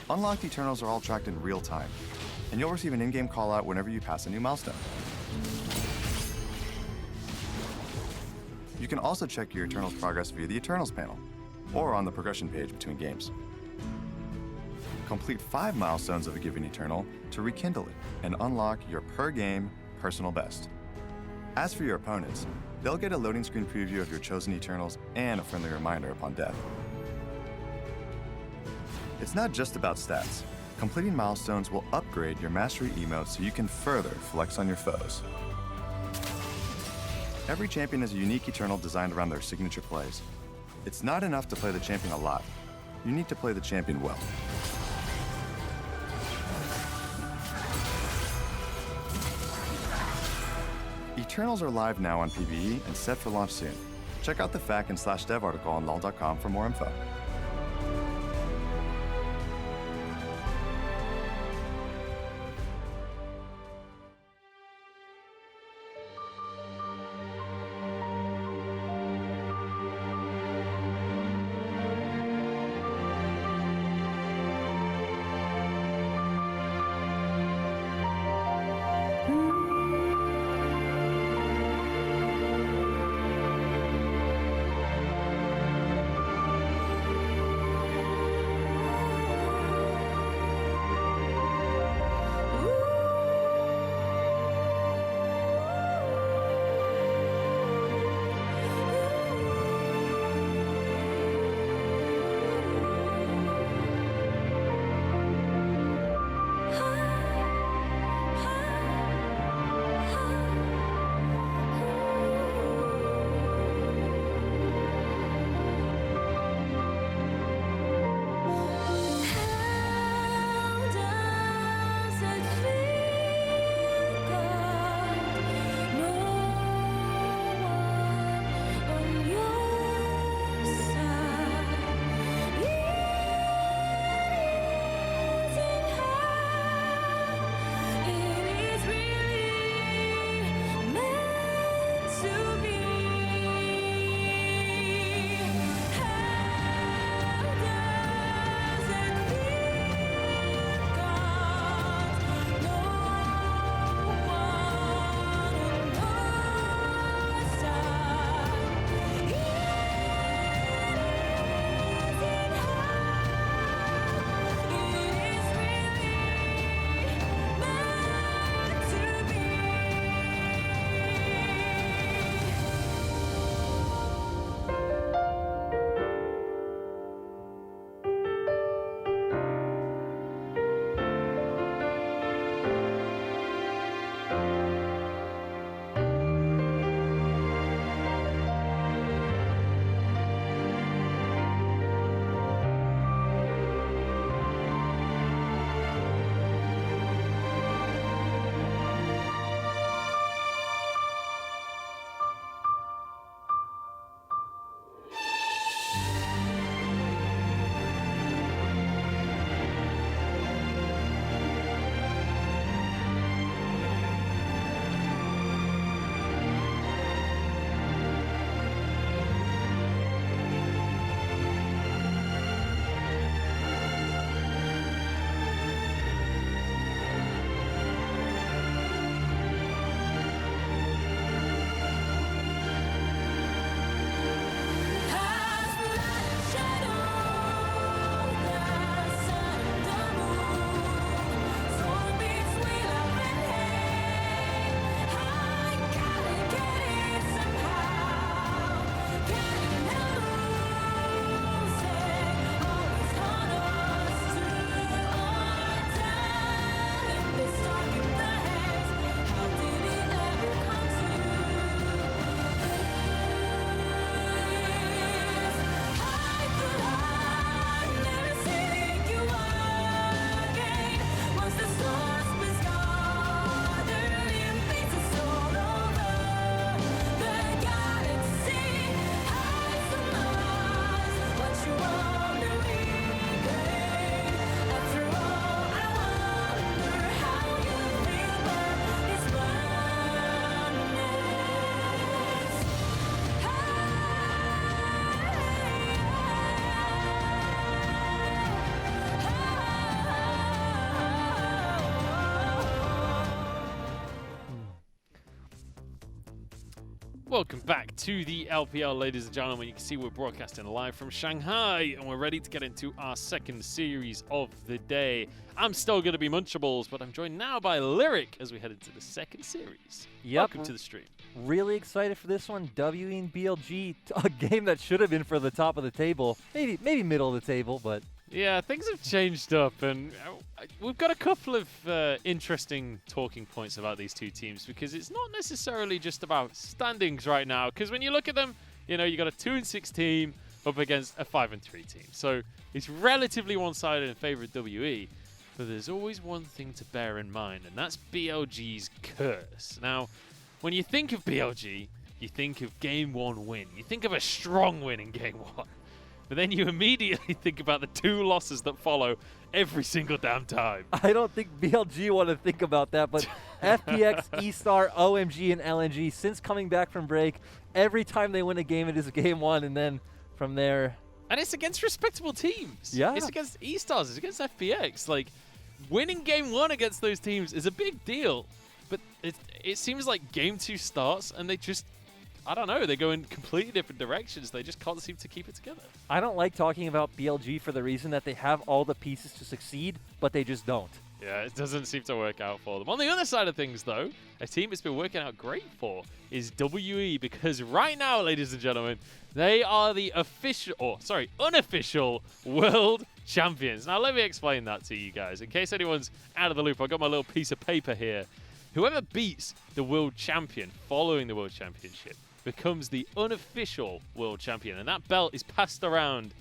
Unlocked Eternals are all tracked in real time, and you'll receive an in-game call-out whenever you pass a new milestone. You can also check your Eternals progress via the Eternals panel, or on the progression page between games. Complete 5 milestones of a given Eternal to rekindle it and unlock your per-game personal best. As for your opponents, they'll get a loading screen preview of your chosen Eternals and a friendly reminder upon death. It's not just about stats. Completing milestones will upgrade your mastery emote so you can further flex on your foes. Every champion has a unique Eternal designed around their signature plays. It's not enough to play the champion a lot. You need to play the champion well. Eternals are live now on PvE and set for launch soon. Check out the FAQ&/dev article on lol.com for more info. Welcome back to the LPL, ladies and gentlemen. You can see we're broadcasting live from Shanghai, and we're ready to get into our second series of the day. I'm still going to be Munchables, but I'm joined now by Lyric as we head into the second series. Yep. Welcome to the stream. Really excited for this one. WE and BLG, a game that should have been for the top of the table. Maybe middle of the table, but... Yeah, things have changed up, and we've got a couple of interesting talking points about these two teams, because it's not necessarily just about standings right now, because when you look at them, you know, you got a 2-6 team up against a 5-3 team. So it's relatively one-sided in favor of WE, but there's always one thing to bear in mind, and that's BLG's curse. Now, when you think of BLG, you think of Game 1 win. You think of a strong win in Game 1. But then you immediately think about the 2 losses that follow every single damn time. I don't think BLG want to think about that, but FPX, eStar, OMG, and LNG, since coming back from break, every time they win a game, it is Game 1, and then from there... And it's against respectable teams. Yeah. It's against eStars, it's against FPX. Like, winning Game 1 against those teams is a big deal, but it seems like Game 2 starts, and they just... I don't know, they go in completely different directions. They just can't seem to keep it together. I don't like talking about BLG for the reason that they have all the pieces to succeed, but they just don't. Yeah, it doesn't seem to work out for them. On the other side of things, though, a team it's been working out great for is WE, because right now, ladies and gentlemen, they are the unofficial world champions. Now, let me explain that to you guys. In case anyone's out of the loop, I've got my little piece of paper here. Whoever beats the world champion following the world championship becomes the unofficial world champion, and that belt is passed around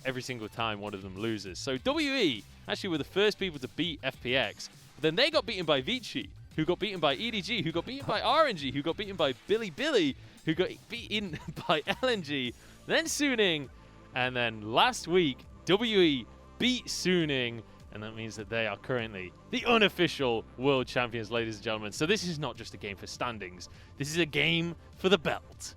every single time one of them loses. So WE actually were the first people to beat FPX, but then they got beaten by Vici, who got beaten by EDG, who got beaten by RNG, who got beaten by Billy, who got beaten by LNG, then Suning, and then last week WE beat Suning, and that means that they are currently the unofficial world champions, ladies and gentlemen. So this is not just a game for standings. This is a game for the belt.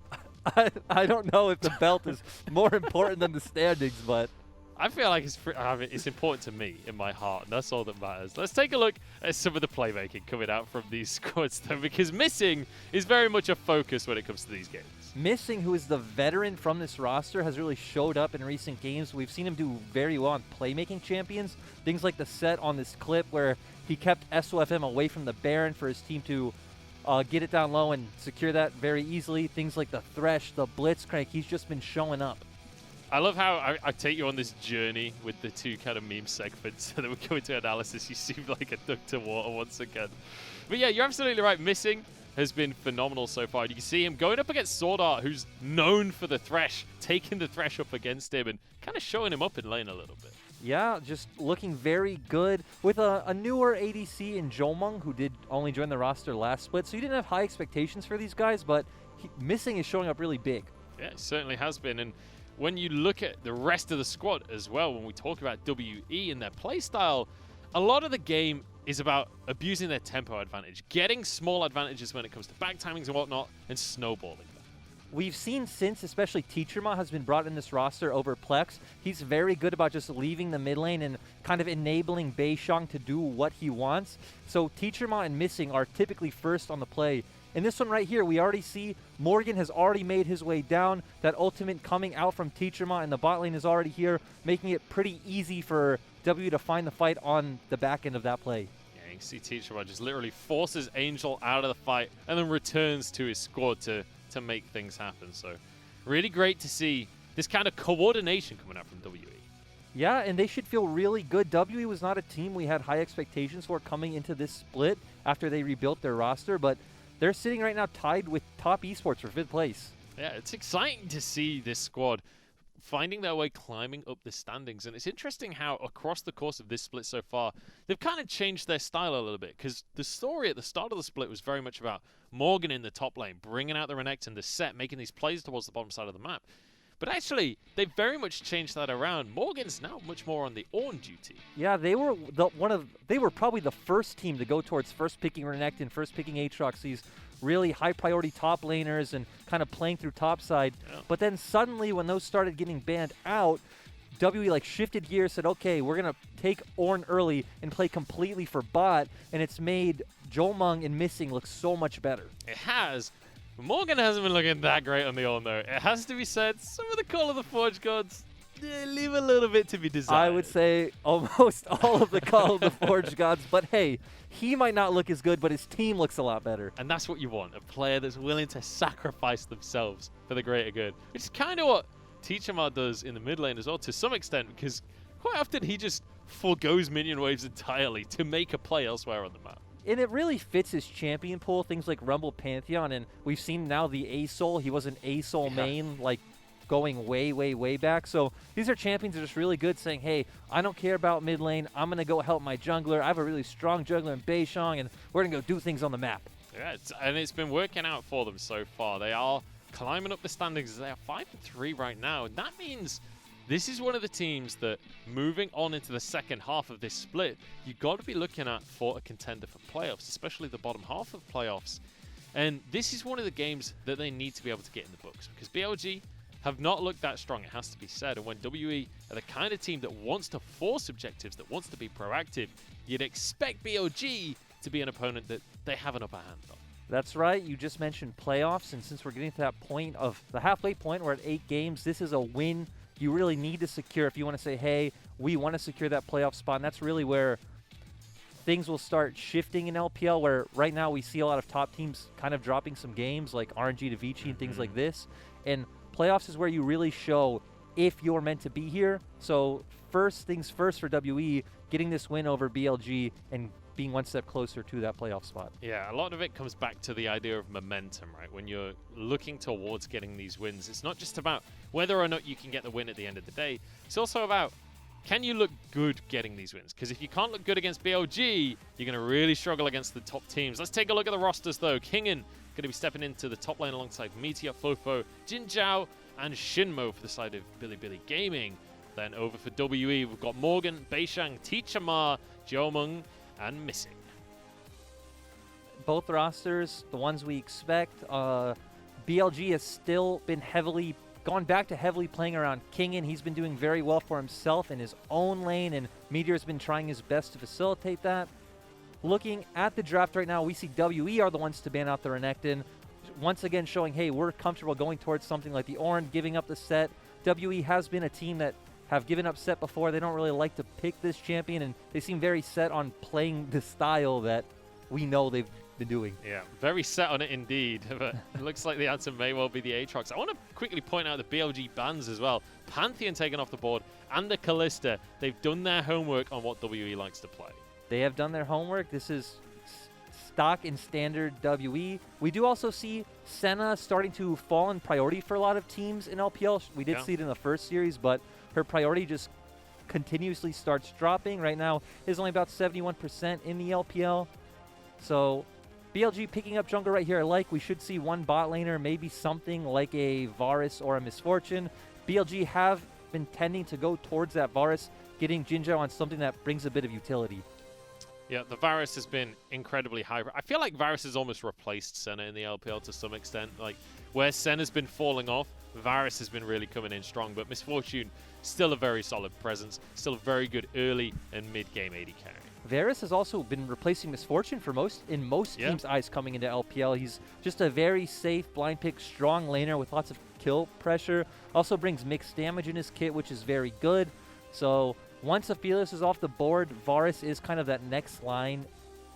I don't know if the belt is more important than the standings, but... I feel like it's important to me in my heart, and that's all that matters. Let's take a look at some of the playmaking coming out from these squads, though, because Missing is very much a focus when it comes to these games. Missing, who is the veteran from this roster, has really showed up in recent games. We've seen him do very well on playmaking champions. Things like the set on this clip where he kept SOFM away from the Baron for his team to get it down low and secure that very easily. Things like the Thresh, the Blitzcrank, he's just been showing up. I love how I take you on this journey with the two kind of meme segments so that we go into analysis. You seem like a duck to water once again. But yeah, you're absolutely right. Missing has been phenomenal so far. You can see him going up against Sword Art, who's known for the Thresh, taking the Thresh up against him and kind of showing him up in lane a little bit. Yeah, just looking very good with a newer ADC in Jomung, who did only join the roster last split. So you didn't have high expectations for these guys, but Missing is showing up really big. Yeah, it certainly has been. And when you look at the rest of the squad as well, when we talk about WE and their playstyle, a lot of the game is about abusing their tempo advantage, getting small advantages when it comes to back timings and whatnot, and snowballing them. We've seen since, especially Teacherma has been brought in this roster over Plex. He's very good about just leaving the mid lane and kind of enabling Beishang to do what he wants. So Teacherma and Missing are typically first on the play. In this one right here, we already see Morgan has already made his way down. That ultimate coming out from Teacherma, and the bot lane is already here, making it pretty easy for W to find the fight on the back end of that play. Yeah, you can see Teacherma just literally forces Angel out of the fight and then returns to his squad to make things happen. So really great to see this kind of coordination coming out from WE. Yeah, and they should feel really good. WE was not a team we had high expectations for coming into this split after they rebuilt their roster, but they're sitting right now tied with top esports for 5th place. Yeah, it's exciting to see this squad finding their way climbing up the standings. And it's interesting how across the course of this split so far, they've kind of changed their style a little bit, because the story at the start of the split was very much about Morgan in the top lane, bringing out the Renekton, the set, making these plays towards the bottom side of the map. But actually, they've very much changed that around. Morgan's now much more on the Ornn duty. Yeah, they were probably the first team to go towards first picking Renekton, first picking Aatrox, these really high priority top laners and kind of playing through topside. Yeah. But then suddenly when those started getting banned out, WE like shifted gears, said, okay, we're going to take Ornn early and play completely for bot, and it's made Jomung and Missing look so much better. It has, Morgan hasn't been looking that great on the Ornn, though. It has to be said, some of the Call of the Forge Gods leave a little bit to be desired. I would say almost all of the Call of the Forge Gods, but hey, he might not look as good, but his team looks a lot better. And that's what you want, a player that's willing to sacrifice themselves for the greater good, which is kind of what Teachermar does in the mid lane as well, to some extent, because quite often he just forgoes minion waves entirely to make a play elsewhere on the map. And it really fits his champion pool, things like Rumble Pantheon, and we've seen now the A-Soul. He was an A-Soul main, like, going way, way, way back. So these are champions that are just really good, saying, hey, I don't care about mid lane. I'm going to go help my jungler. I have a really strong jungler in Beishang, and we're going to go do things on the map. Yeah, and it's been working out for them so far. They are climbing up the standings. They are 5-3 right now. And that means this is one of the teams that, moving on into the second half of this split, you've got to be looking at for a contender for playoffs, especially the bottom half of playoffs. And this is one of the games that they need to be able to get in the books, because BLG have not looked that strong, it has to be said. And when WE are the kind of team that wants to force objectives, that wants to be proactive, you'd expect BLG to be an opponent that they have an upper hand on. That's right. You just mentioned playoffs, and since we're getting to that point of the halfway point, we're at 8 games. This is a win you really need to secure if you want to say, hey, we want to secure that playoff spot. And that's really where things will start shifting in LPL, where right now we see a lot of top teams kind of dropping some games like RNG to Vici and things like this. And playoffs is where you really show if you're meant to be here. So first things first for WE, getting this win over BLG and being one step closer to that playoff spot. Yeah, a lot of it comes back to the idea of momentum, right? When you're looking towards getting these wins, it's not just about whether or not you can get the win at the end of the day. It's also about, can you look good getting these wins? Because if you can't look good against BLG, you're going to really struggle against the top teams. Let's take a look at the rosters, though. Kingen going to be stepping into the top lane alongside Meteor, Fofo, Jin Zhao, and Shinmo for the side of Billy Gaming. Then over for WE, we've got Morgan, Beishang, Teachermar, Jiomeng, and Missing. Both rosters, the ones we expect. BLG has still been gone back to heavily playing around Kingen. He's been doing very well for himself in his own lane, and Meteor's been trying his best to facilitate that. Looking at the draft right now, we see WE are the ones to ban out the Renekton. Once again showing, hey, we're comfortable going towards something like the Ornn, giving up the set. WE has been a team that have given up set before. They don't really like to pick this champion, and they seem very set on playing the style that we know they've been doing. Yeah, very set on it indeed. But it looks like the answer may well be the Aatrox. I want to quickly point out the BLG bans as well. Pantheon taken off the board, and the Kalista. They've done their homework on what WE likes to play. They have done their homework. This is stock and standard WE. We do also see Senna starting to fall in priority for a lot of teams in LPL. We did see it in the first series, but her priority just continuously starts dropping. Right now is only about 71% in the LPL. So BLG picking up jungle right here. We should see one bot laner, maybe something like a Varus or a Misfortune. BLG have been tending to go towards that Varus, getting Jinzhou on something that brings a bit of utility. Yeah, the Varus has been incredibly high. I feel like Varus has almost replaced Senna in the LPL to some extent. Like, where Senna's been falling off, Varus has been really coming in strong. But Misfortune, still a very solid presence. Still a very good early and mid-game AD carry. Varus has also been replacing Misfortune for most teams' eyes coming into LPL. He's just a very safe, blind pick, strong laner with lots of kill pressure. Also brings mixed damage in his kit, which is very good. So once Aphelios is off the board, Varus is kind of that next line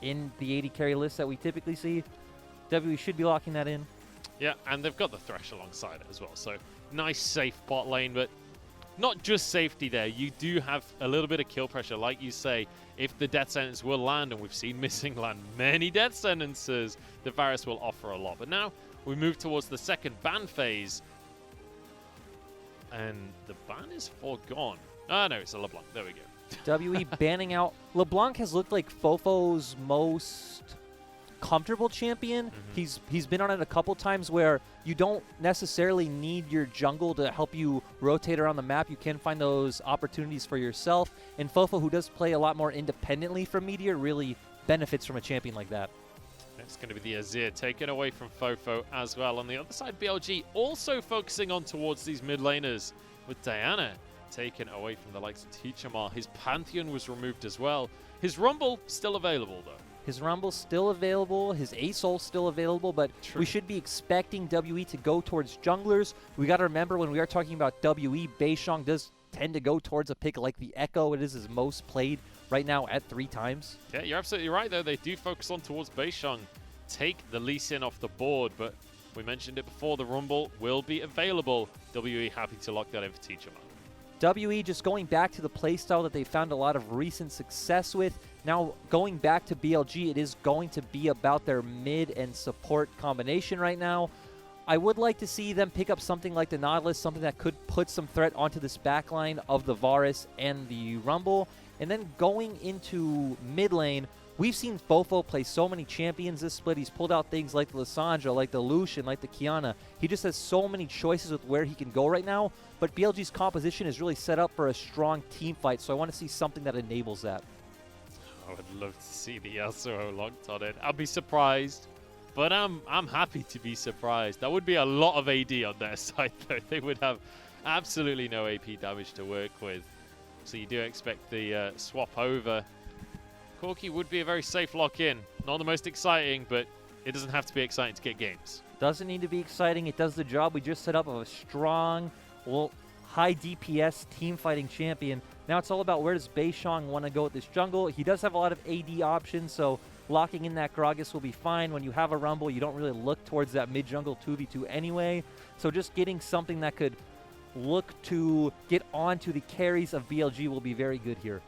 in the AD carry list that we typically see. WE should be locking that in. Yeah, and they've got the Thresh alongside it as well. So nice, safe bot lane, but not just safety there. You do have a little bit of kill pressure. Like you say, if the death sentence will land, and we've seen Missing land many death sentences, the Varus will offer a lot. But now we move towards the second ban phase. And the ban is forgone. Ah, no, it's a LeBlanc. There we go. WE banning out. LeBlanc has looked like Fofo's most comfortable champion. He's been on it a couple times where you don't necessarily need your jungle to help you rotate around the map. You can find those opportunities for yourself. And Fofo, who does play a lot more independently from Meteor, really benefits from a champion like that. It's going to be the Azir taken away from Fofo as well. On the other side, BLG also focusing on towards these mid laners with Diana taken away from the likes of Teachermar. His Pantheon was removed as well. His Rumble still available though. His Rumble's still available, his A-Soul's still available, but we should be expecting WE to go towards junglers. We got to remember when we are talking about WE, Beishong does tend to go towards a pick like the Echo. It is his most played right now at 3 times. Yeah, you're absolutely right, though. They do focus on towards Beishong, take the Lee Sin off the board, but we mentioned it before, the Rumble will be available. WE happy to lock that in for Teacher Man. WE just going back to the playstyle that they found a lot of recent success with. Now going back to BLG, it is going to be about their mid and support combination right now. I would like to see them pick up something like the Nautilus, something that could put some threat onto this backline of the Varus and the Rumble. And then going into mid lane, we've seen Fofo play so many champions this split. He's pulled out things like the Lissandra, like the Lucian, like the Kiana. He just has so many choices with where he can go right now. But BLG's composition is really set up for a strong team fight, so I want to see something that enables that. I would love to see the Yasuo locked on it. I'll be surprised, but I'm happy to be surprised. That would be a lot of AD on their side, though. They would have absolutely no AP damage to work with. So you do expect the swap over. Corki would be a very safe lock-in. Not the most exciting, but it doesn't have to be exciting to get games. Doesn't need to be exciting. It does the job we just set up of a strong, well, high DPS team fighting champion. Now it's all about where does Beishong want to go with this jungle. He does have a lot of AD options, so locking in that Gragas will be fine. When you have a Rumble, you don't really look towards that mid-jungle 2v2 anyway. So just getting something that could look to get onto the carries of BLG will be very good here.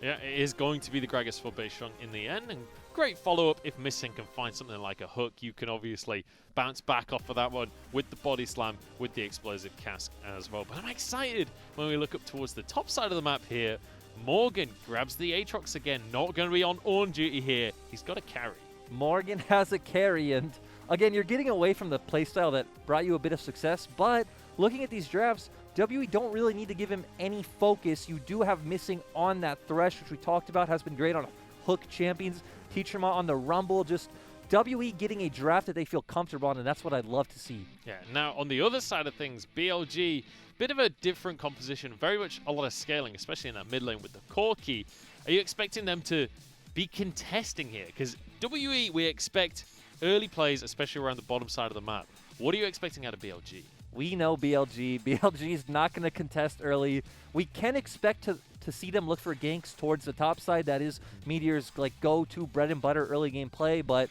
Yeah, it is going to be the Gragas for Beishong in the end, and great follow-up if Missing can find something like a hook. You can obviously bounce back off of that one with the body slam, with the explosive cask as well. But I'm excited when we look up towards the top side of the map here. Morgan grabs the Aatrox again, not going to be on Ornn duty here. He's got a carry. Morgan has a carry, and again, you're getting away from the playstyle that brought you a bit of success, but looking at these drafts, WE don't really need to give him any focus. You do have Missing on that Thresh, which we talked about, has been great on hook champions. Teacherma on the Rumble, just WE getting a draft that they feel comfortable on, and that's what I'd love to see. Yeah, now on the other side of things, BLG, bit of a different composition, very much a lot of scaling, especially in that mid lane with the Corki. Are you expecting them to be contesting here? Because WE, we expect early plays, especially around the bottom side of the map. What are you expecting out of BLG? We know BLG. BLG is not going to contest early. We can expect to see them look for ganks towards the top side. That is Meteor's like go-to bread and butter early game play. But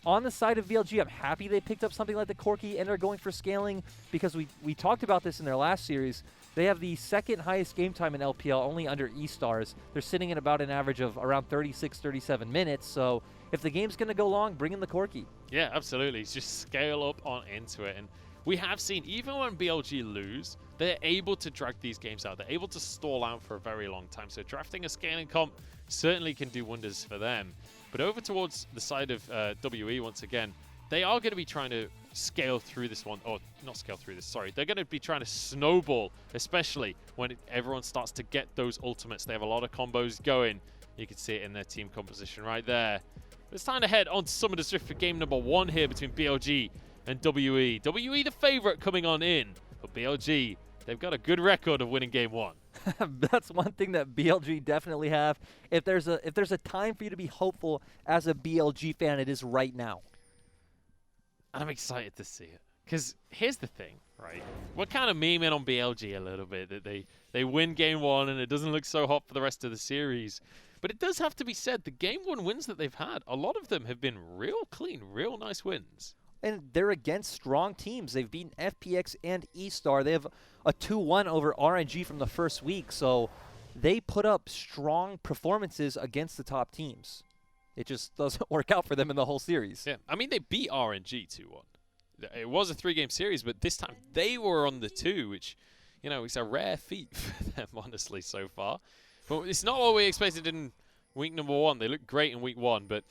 on the side of BLG, I'm happy they picked up something like the Corki and are going for scaling, because we talked about this in their last series. They have the second highest game time in LPL, only under E-Stars. They're sitting at about an average of around 36, 37 minutes. So if the game's going to go long, bring in the Corki. Yeah, absolutely. Just scale up on into it. And we have seen, even when BLG lose, they're able to drag these games out. They're able to stall out for a very long time. So drafting a scaling comp certainly can do wonders for them. But over towards the side of WE, once again, they are going to be trying to scale through this one. Or not scale through this, sorry. They're going to be trying to snowball, especially when everyone starts to get those ultimates. They have a lot of combos going. You can see it in their team composition right there. But it's time to head on to Summoners Rift for game number 1 here between BLG and WE. WE the favorite coming on in, but BLG, they've got a good record of winning game 1. That's one thing that BLG definitely have. If there's a time for you to be hopeful as a BLG fan, it is right now. I'm excited to see it, because here's the thing, right? We're kind of memeing on BLG a little bit, that they win game 1 and it doesn't look so hot for the rest of the series. But it does have to be said, the game 1 wins that they've had, a lot of them have been real clean, real nice wins. And they're against strong teams. They've beaten FPX and E-Star. They have a 2-1 over RNG from the first week. So they put up strong performances against the top teams. It just doesn't work out for them in the whole series. Yeah, I mean, they beat RNG 2-1. It was a 3-game series, but this time they were on the 2, which, you know, it's a rare feat for them, honestly, so far. But it's not what we expected in week number 1. They looked great in week 1, but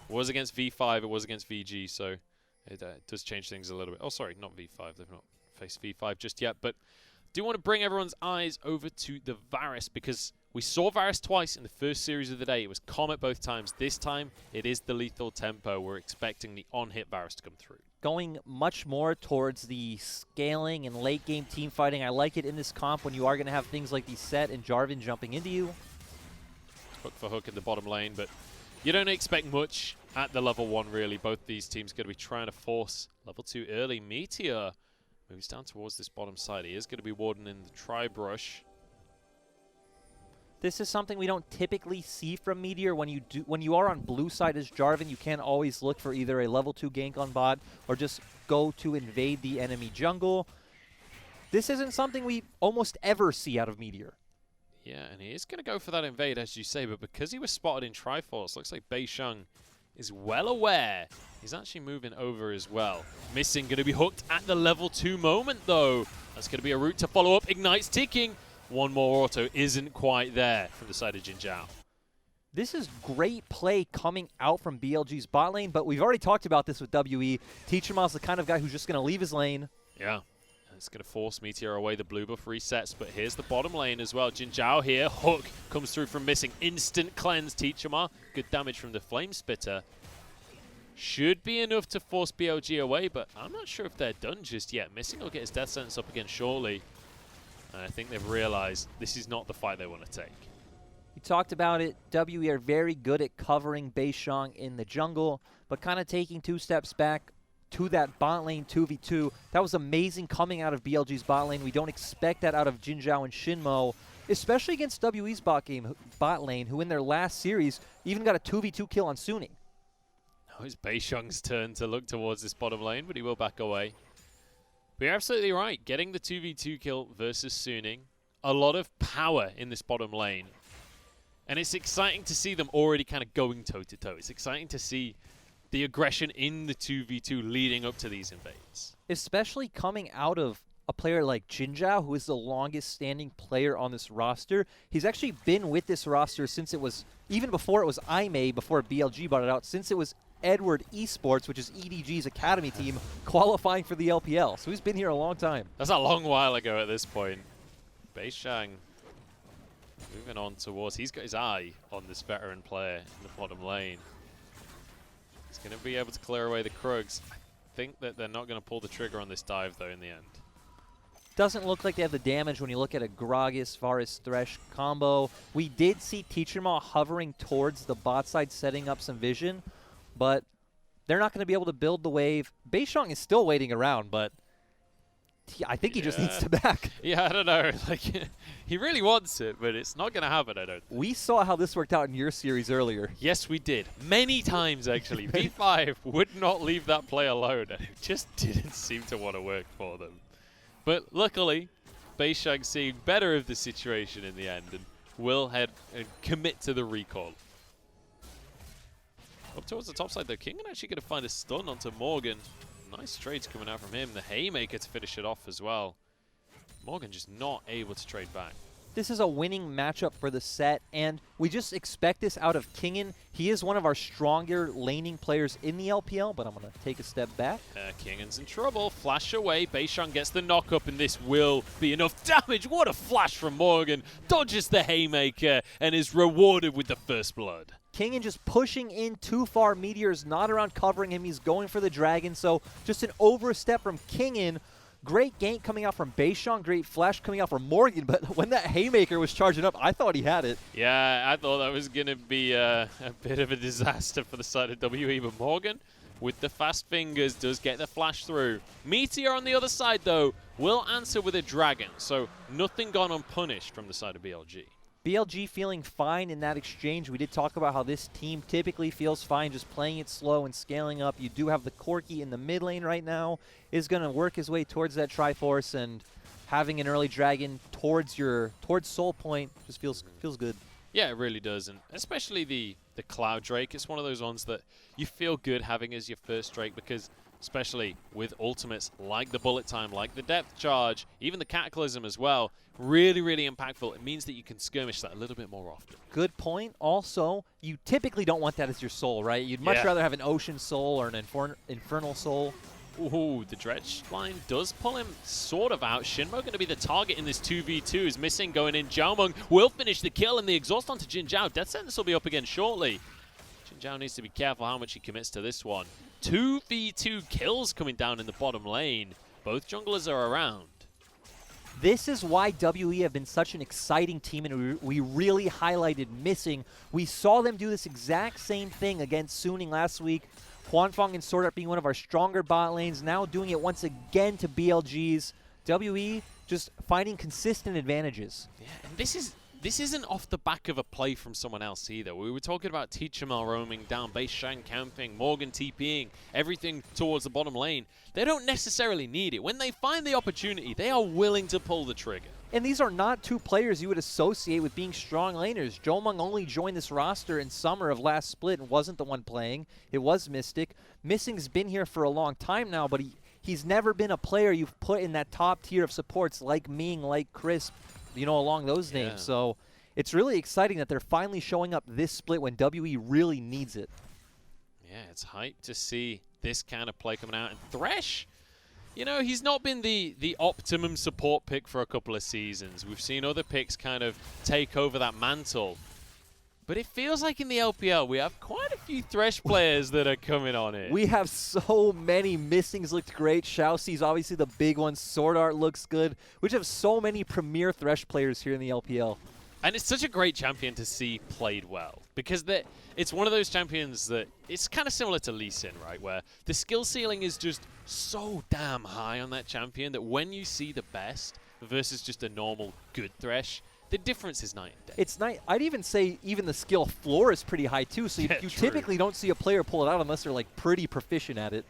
it was against V5, it was against VG, so it does change things a little bit. Oh, sorry, not V5. They've not faced V5 just yet. But do want to bring everyone's eyes over to the Varus, because we saw Varus twice in the first series of the day. It was Comet both times. This time, it is the lethal tempo. We're expecting the on-hit Varus to come through. Going much more towards the scaling and late-game team fighting. I like it in this comp when you are going to have things like the Set and Jarvan jumping into you. Hook for hook in the bottom lane, but you don't expect much at the level 1, really. Both these teams going to be trying to force level 2 early. Meteor moves down towards this bottom side. He is going to be warding in the tri-brush. This is something we don't typically see from Meteor. When you are on blue side as Jarvan, you can always look for either a level 2 gank on bot or just go to invade the enemy jungle. This isn't something we almost ever see out of Meteor. Yeah, and he is going to go for that invade, as you say, but because he was spotted in Triforce, looks like Beisheng is well aware. He's actually moving over as well. Missing, going to be hooked at the level 2 moment, though. That's going to be a route to follow up. Ignite's ticking. One more auto isn't quite there from the side of Jin Zhao. This is great play coming out from BLG's bot lane, but we've already talked about this with WE. Teacher Ma's the kind of guy who's just going to leave his lane. Yeah. It's going to force Meteor away. The blue buff resets, but here's the bottom lane as well. Jin Zhao here. Hook comes through from Missing. Instant cleanse, Teacher Ma. Good damage from the Flame Spitter. Should be enough to force BLG away, but I'm not sure if they're done just yet. Missing will get his death sentence up again shortly. And I think they've realized this is not the fight they want to take. We talked about it. WE are very good at covering Beisheng in the jungle, but kind of taking 2 steps back to that bot lane 2v2. That was amazing coming out of BLG's bot lane. We don't expect that out of Jin Zhao and Shinmo, especially against WE's bot lane, who in their last series even got a 2v2 kill on Suning. Now it's Beisheng's turn to look towards this bottom lane, but he will back away. But you're absolutely right. Getting the 2v2 kill versus Suning. A lot of power in this bottom lane. And it's exciting to see them already kind of going toe-to-toe. It's exciting to see the aggression in the 2v2 leading up to these invades. Especially coming out of a player like Jin Zhao, who is the longest standing player on this roster. He's actually been with this roster since it was, even before it was IMA, before BLG brought it out, since it was Edward Esports, which is EDG's academy team, qualifying for the LPL. So he's been here a long time. That's a long while ago at this point. Beisheng moving on towards, he's got his eye on this veteran player in the bottom lane. He's going to be able to clear away the Krugs. I think that they're not going to pull the trigger on this dive, though, in the end. Doesn't look like they have the damage when you look at a Gragas, Varus, Thresh combo. We did see Teacher Ma hovering towards the bot side, setting up some vision, but they're not going to be able to build the wave. Beisheng is still waiting around, but I think he just needs to back. Yeah, I don't know. Like, he really wants it, but it's not going to happen, I don't think. We saw how this worked out in your series earlier. Yes, we did. Many times, actually. V5 would not leave that play alone, and it just didn't seem to want to work for them. But luckily, Beisheng seeing better of the situation in the end and will head and commit to the recall. Up towards the top side, though, King actually going to find a stun onto Morgan. Nice trades coming out from him. The Haymaker to finish it off as well. Morgan just not able to trade back. This is a winning matchup for the set, and we just expect this out of Kingen. He is one of our stronger laning players in the LPL, but I'm going to take a step back. Kingen's in trouble. Flash away. Beisheng gets the knock-up, and this will be enough damage. What a flash from Morgan. Dodges the Haymaker and is rewarded with the first blood. Kingen just pushing in too far. Meteor's not around covering him. He's going for the dragon, so just an overstep from Kingen. Great gank coming out from Beisheng, great flash coming out from Morgan, but when that Haymaker was charging up, I thought he had it. Yeah, I thought that was going to be a bit of a disaster for the side of WE, but Morgan, with the fast fingers, does get the flash through. Meteor on the other side, though, will answer with a dragon, so nothing gone unpunished from the side of BLG. BLG feeling fine in that exchange. We did talk about how this team typically feels fine just playing it slow and scaling up. You do have the Corki in the mid lane right now. Is going to work his way towards that Triforce, and having an early dragon towards Soul Point just feels good. Yeah, it really does, and especially the Cloud Drake. It's one of those ones that you feel good having as your first Drake, because especially with ultimates like the Bullet Time, like the Depth Charge, even the Cataclysm as well, really, really impactful. It means that you can skirmish that a little bit more often. Good point. Also, you typically don't want that as your soul, right? You'd much rather have an Ocean Soul or an Infernal Soul. Ooh, the Dredge line does pull him sort of out. Shinmo going to be the target in this 2v2. Is missing, going in. Jiaomeng will finish the kill, and the exhaust onto Jin Zhao. Death sentence will be up again shortly. Jin Zhao needs to be careful how much he commits to this one. 2v2 kills coming down in the bottom lane. Both junglers are around. This is why WE have been such an exciting team, and we really highlighted Missing. We saw them do this exact same thing against Suning last week. Huanfeng and Sword Art being one of our stronger bot lanes, now doing it once again to BLG's. WE just finding consistent advantages. Yeah, and this isn't off the back of a play from someone else either. We were talking about Teachermal roaming down, base Shang camping, Morgan TPing, everything towards the bottom lane. They don't necessarily need it. When they find the opportunity, they are willing to pull the trigger. And these are not two players you would associate with being strong laners. Jomung only joined this roster in summer of last split and wasn't the one playing. It was Mystic. Missing's been here for a long time now, but he's never been a player you've put in that top tier of supports like Ming, like Crisp, you know, along those names. So it's really exciting that they're finally showing up this split when WE really needs it. Yeah, it's hype to see this kind of play coming out. And Thresh, you know, he's not been the optimum support pick for a couple of seasons. We've seen other picks kind of take over that mantle. But it feels like in the LPL, we have quite a few Thresh players that are coming on it. We have so many. Missings looked great. Xiaoxi's obviously the big one. Sword Art looks good. We just have so many premier Thresh players here in the LPL. And it's such a great champion to see played well. Because it's one of those champions that it's kind of similar to Lee Sin, right? Where the skill ceiling is just so damn high on that champion that when you see the best versus just a normal good Thresh, the difference is night and day. It's night. I'd even say even the skill floor is pretty high too. So you typically don't see a player pull it out unless they're like pretty proficient at it.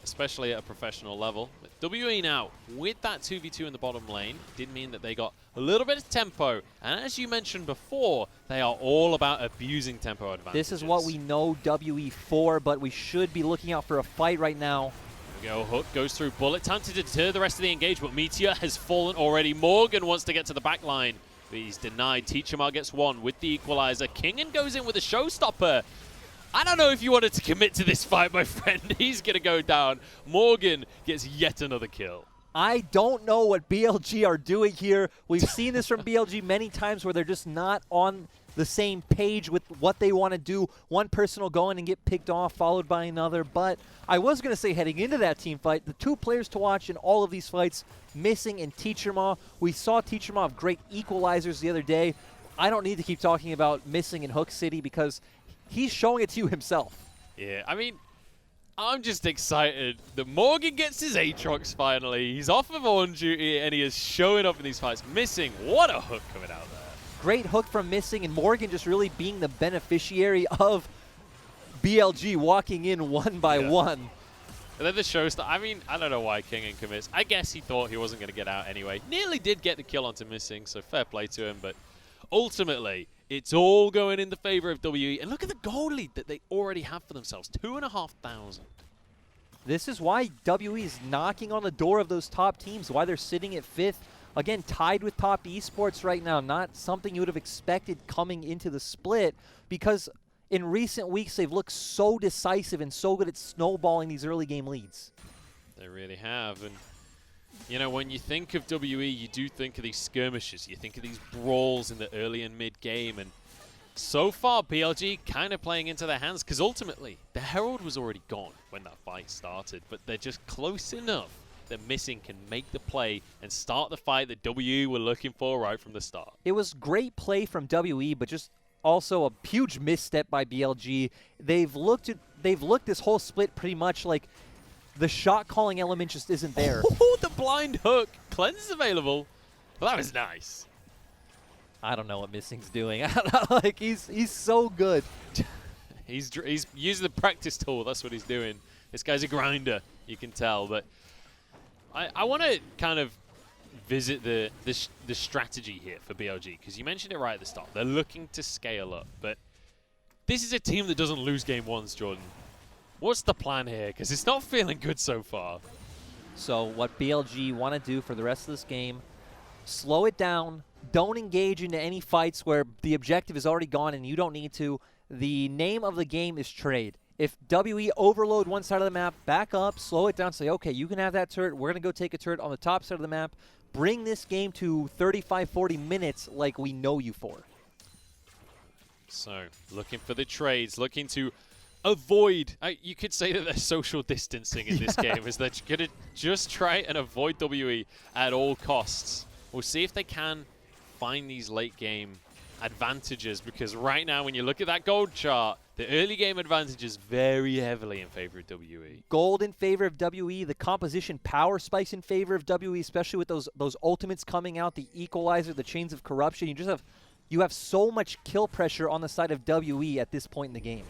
Especially at a professional level. But WE now, with that 2v2 in the bottom lane, did mean that they got a little bit of tempo. And as you mentioned before, they are all about abusing tempo advantages. This is what we know WE for, but we should be looking out for a fight right now. There we go. Hook goes through Bullet. Time to deter the rest of the engagement. Meteor has fallen already. Morgan wants to get to the back line. But he's denied. Teachermal gets one with the equalizer. Kingen goes in with a showstopper. I don't know if you wanted to commit to this fight, my friend. He's going to go down. Morgan gets yet another kill. I don't know what BLG are doing here. We've seen this from BLG many times where they're just not on the same page with what they want to do. One person will go in and get picked off, followed by another. But I was going to say heading into that team fight, the two players to watch in all of these fights, Missing and Teachermal. We saw Teachermal have great equalizers the other day. I don't need to keep talking about Missing in Hook City because he's showing it to you himself. Yeah, I mean, I'm just excited that Morgan gets his Aatrox finally. He's off of on duty and he is showing up in these fights. Missing, what a hook coming out there. Great hook from Missing, and Morgan just really being the beneficiary of BLG walking in one by one. And then the showstopper. I mean, I don't know why Kingen commits. I guess he thought he wasn't going to get out anyway. Nearly did get the kill onto Missing, so fair play to him. But ultimately, it's all going in the favor of WE. And look at the gold lead that they already have for themselves. 2,500. This is why WE is knocking on the door of those top teams, why they're sitting at 5th. Again, tied with top esports right now. Not something you would have expected coming into the split because in recent weeks they've looked so decisive and so good at snowballing these early game leads. They really have. And, you know, when you think of WE, you do think of these skirmishes. You think of these brawls in the early and mid game. And so far, BLG kind of playing into their hands because ultimately the Herald was already gone when that fight started. But they're just close enough that Missing can make the play and start the fight that WE were looking for right from the start. It was great play from WE, but just also a huge misstep by BLG. They've looked this whole split pretty much like the shot calling element just isn't there. Oh, the blind hook. Cleanse is available. Well, that was nice. I don't know what Missing's doing. I don't know. Like he's so good. He's using the practice tool. That's what he's doing. This guy's a grinder. You can tell, but I want to kind of visit the strategy here for BLG, because you mentioned it right at the start. They're looking to scale up, but this is a team that doesn't lose game ones, Jordan. What's the plan here? Because it's not feeling good so far. So what BLG want to do for the rest of this game, slow it down. Don't engage into any fights where the objective is already gone and you don't need to. The name of the game is trade. If WE overload one side of the map, back up, slow it down, say, okay, you can have that turret. We're going to go take a turret on the top side of the map. Bring this game to 35, 40 minutes like we know you for. So, looking for the trades, looking to avoid, you could say that they're social distancing in this game, is that you're going to just try and avoid WE at all costs. We'll see if they can find these late game advantages, because right now when you look at that gold chart, the early game advantage is very heavily in favor of WE. Gold in favor of WE, the composition power spikes in favor of WE, especially with those ultimates coming out, the equalizer, the chains of corruption. You have so much kill pressure on the side of WE at this point in the game.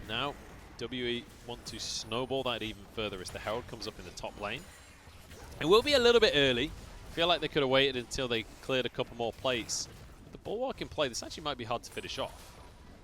Now WE want to snowball that even further as the Herald comes up in the top lane. It will be a little bit early. Feel like they could have waited until they cleared a couple more plates. But the Bulwark in play, this actually might be hard to finish off.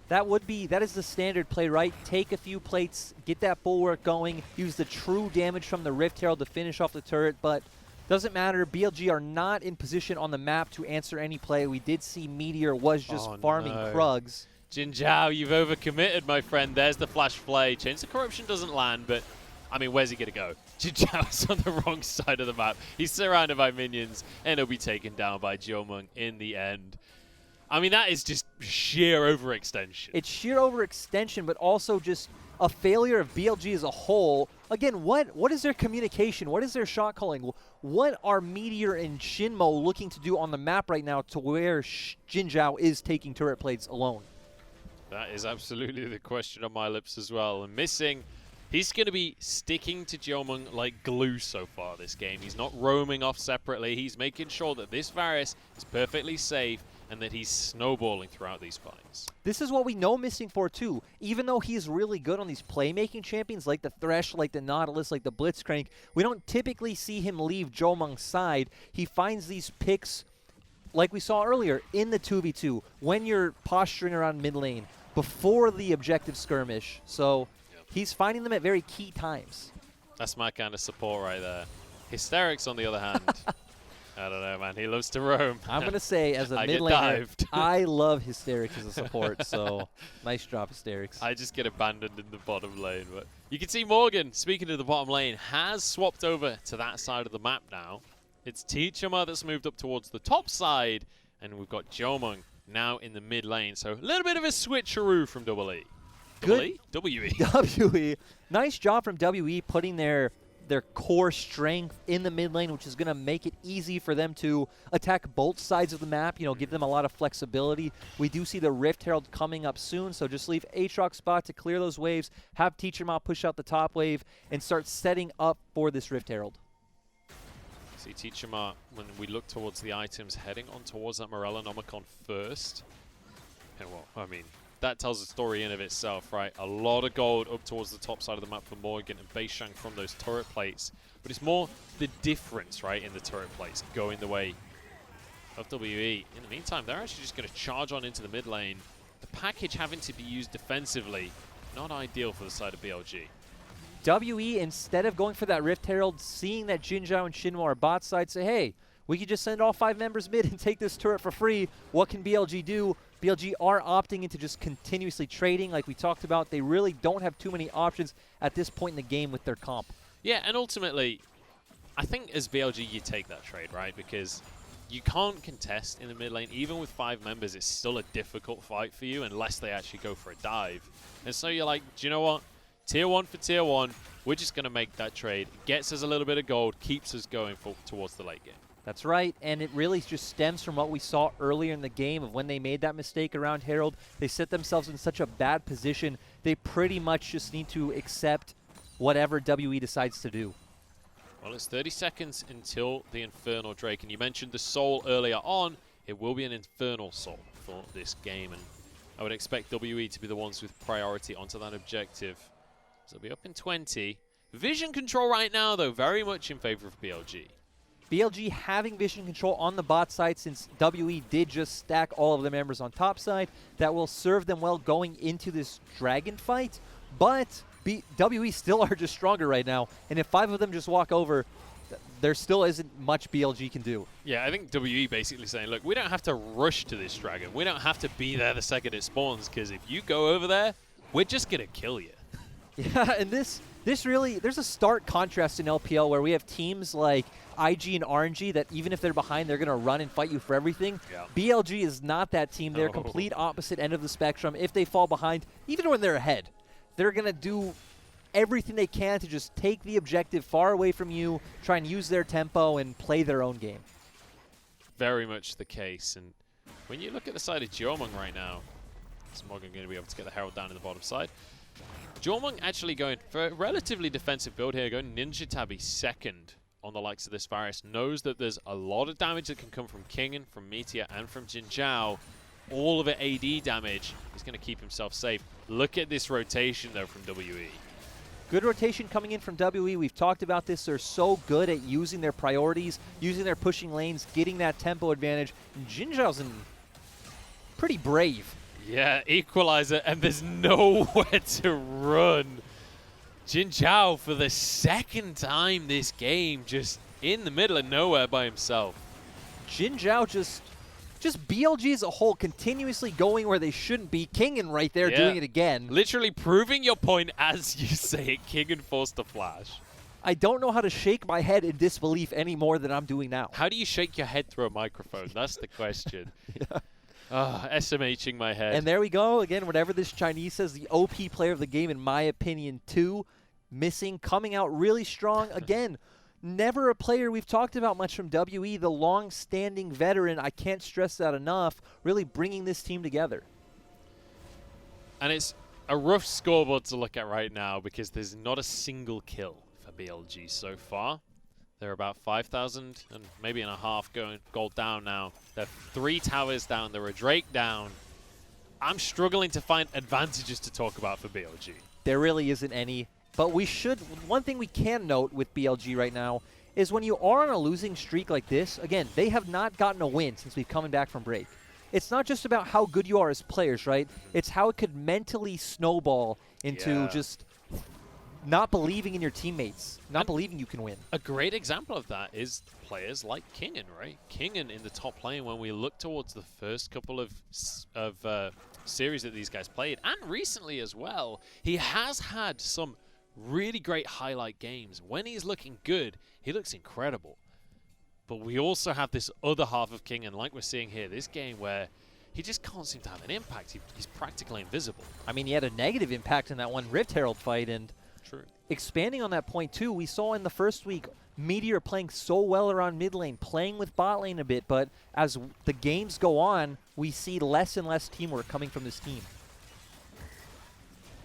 That is the standard play, right? Take a few plates, get that Bulwark going, use the true damage from the Rift Herald to finish off the turret, but doesn't matter. BLG are not in position on the map to answer any play. We did see Meteor was just farming Krugs. Jin Zhao, you've overcommitted, my friend. There's the flash play. Chains of Corruption doesn't land, but I mean, where's he going to go? Jin Zhao's on the wrong side of the map. He's surrounded by minions, and he'll be taken down by Jiomeng in the end. I mean, that is just sheer overextension. It's sheer overextension, but also just a failure of BLG as a whole. Again, what is their communication? What is their shot calling? What are Meteor and Shinmo looking to do on the map right now to where Jin Zhao is taking turret plates alone? That is absolutely the question on my lips as well. And missing, he's going to be sticking to Jiomeng like glue so far this game. He's not roaming off separately. He's making sure that this Varus is perfectly safe and that he's snowballing throughout these fights. This is what we know Missing for too. Even though he's really good on these playmaking champions like the Thresh, like the Nautilus, like the Blitzcrank, we don't typically see him leave Jiomeng's side. He finds these picks, like we saw earlier, in the 2v2, when you're posturing around mid lane, before the objective skirmish. So he's finding them at very key times. That's my kind of support right there. Hysterics, on the other hand, I don't know, man. He loves to roam. I'm going to say, as a mid laner, I love Hysterics as a support, so nice drop, Hysterics. I just get abandoned in the bottom lane. But you can see Morgan, speaking of the bottom lane, has swapped over to that side of the map now. It's Teachama that's moved up towards the top side, and we've got Jiomeng now in the mid lane. So a little bit of a switcheroo from WE. Good. WE. WE. Nice job from WE putting their core strength in the mid lane, which is going to make it easy for them to attack both sides of the map, give them a lot of flexibility. We do see the Rift Herald coming up soon, so just leave Aatrox spot to clear those waves, have Teacherma push out the top wave, and start setting up for this Rift Herald. See Teacherma, when we look towards the items, heading on towards that Morellonomicon first. And well, I mean, that tells a story in of itself, right? A lot of gold up towards the top side of the map for Morgan and Beishang from those turret plates. But it's more the difference, right, in the turret plates going the way of WE. In the meantime, they're actually just going to charge on into the mid lane. The package having to be used defensively, not ideal for the side of BLG. WE, instead of going for that Rift Herald, seeing that Jin Zhao and Shinmo are bot side, say, hey, we could just send all 5 members mid and take this turret for free. What can BLG do? BLG are opting into just continuously trading like we talked about. They really don't have too many options at this point in the game with their comp. Yeah, and ultimately, I think as BLG you take that trade, right? Because you can't contest in the mid lane. Even with 5 members, it's still a difficult fight for you unless they actually go for a dive. And so you're like, do you know what? Tier 1 for tier 1, we're just going to make that trade. Gets us a little bit of gold, keeps us going towards the late game. That's right, and it really just stems from what we saw earlier in the game of when they made that mistake around Herald. They set themselves in such a bad position, they pretty much just need to accept whatever WE decides to do. Well, it's 30 seconds until the Infernal Drake, and you mentioned the Soul earlier on. It will be an Infernal Soul for this game, and I would expect WE to be the ones with priority onto that objective. So it'll be up in 20. Vision control right now, though, very much in favor of BLG. BLG having vision control on the bot side since WE did just stack all of the members on top side. That will serve them well going into this dragon fight. But WE still are just stronger right now. And if 5 of them just walk over, there still isn't much BLG can do. Yeah, I think WE basically saying, look, we don't have to rush to this dragon. We don't have to be there the second it spawns, because if you go over there, we're just going to kill you. Yeah, and this really, there's a stark contrast in LPL where we have teams like IG and RNG that even if they're behind, they're going to run and fight you for everything. Yeah. BLG is not that team. They're complete opposite end of the spectrum. If they fall behind, even when they're ahead, they're going to do everything they can to just take the objective far away from you, try and use their tempo and play their own game. very much the case. And when you look at the side of Jeomung right now, is Morgan going to be able to get the Herald down in the bottom side? Jeomung actually going for a relatively defensive build here, going Ninja Tabby second on the likes of this Varus. Knows that there's a lot of damage that can come from Kingen, from Meteor, and from Jin Zhao. All of it AD damage. He's going to keep himself safe. Look at this rotation, though, from WE. Good rotation coming in from WE. We've talked about this. They're so good at using their priorities, using their pushing lanes, getting that tempo advantage. And Jin Zhao's pretty brave. Yeah, equalizer, and there's nowhere to run. Jin Zhao, for the second time this game, just in the middle of nowhere by himself. Jin Zhao just BLG as a whole continuously going where they shouldn't be. Kingen right there doing it again. Literally proving your point as you say it. Kingen forced a flash. I don't know how to shake my head in disbelief any more than I'm doing now. How do you shake your head through a microphone? That's the question. SMHing my head. And there we go. Again, whatever this Chinese says, the OP player of the game, in my opinion, too. Missing, coming out really strong. Again, never a player we've talked about much from WE, the long-standing veteran. I can't stress that enough, really bringing this team together. And it's a rough scoreboard to look at right now because there's not a single kill for BLG so far. They're about 5,000 and maybe and a half going gold down now. They're 3 towers down. They're a Drake down. I'm struggling to find advantages to talk about for BLG. There really isn't any. But we should, one thing we can note with BLG right now is when you are on a losing streak like this, again, they have not gotten a win since we've come back from break. It's not just about how good you are as players, right? It's how it could mentally snowball into just not believing in your teammates, not believing you can win. A great example of that is players like Kingen, right? Kingen in the top lane, when we look towards the first couple of series that these guys played, and recently as well, he has had some really great highlight games. When he's looking good, he looks incredible. But we also have this other half of Kingen, like we're seeing here, this game where he just can't seem to have an impact. He's practically invisible. I mean, he had a negative impact in that one Rift Herald fight, and true. Expanding on that point too, we saw in the first week Meteor playing so well around mid lane, playing with bot lane a bit, but as the games go on, we see less and less teamwork coming from this team.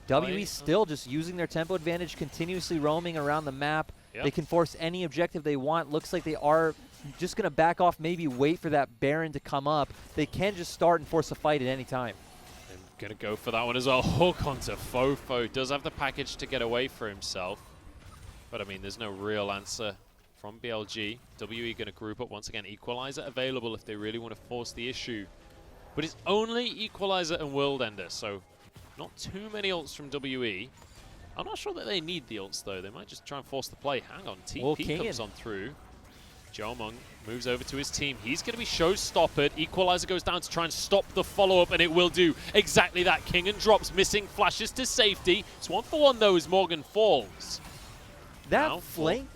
WE still just using their tempo advantage, continuously roaming around the map. Yep. They can force any objective they want. Looks like they are just going to back off, maybe wait for that Baron to come up. They can just start and force a fight at any time. Going to go for that one as well. Hook onto Fofo. Does have the package to get away for himself. But, I mean, there's no real answer from BLG. WE going to group up once again. Equalizer available if they really want to force the issue. But it's only Equalizer and World Ender, so not too many ults from WE. I'm not sure that they need the ults, though. They might just try and force the play. Hang on. TP comes on through. Jeomung moves over to his team. He's going to be showstoppered. Equalizer goes down to try and stop the follow-up, and it will do exactly that. Kingen drops, missing flashes to safety. It's 1-for-1, though, as Morgan falls. That flank?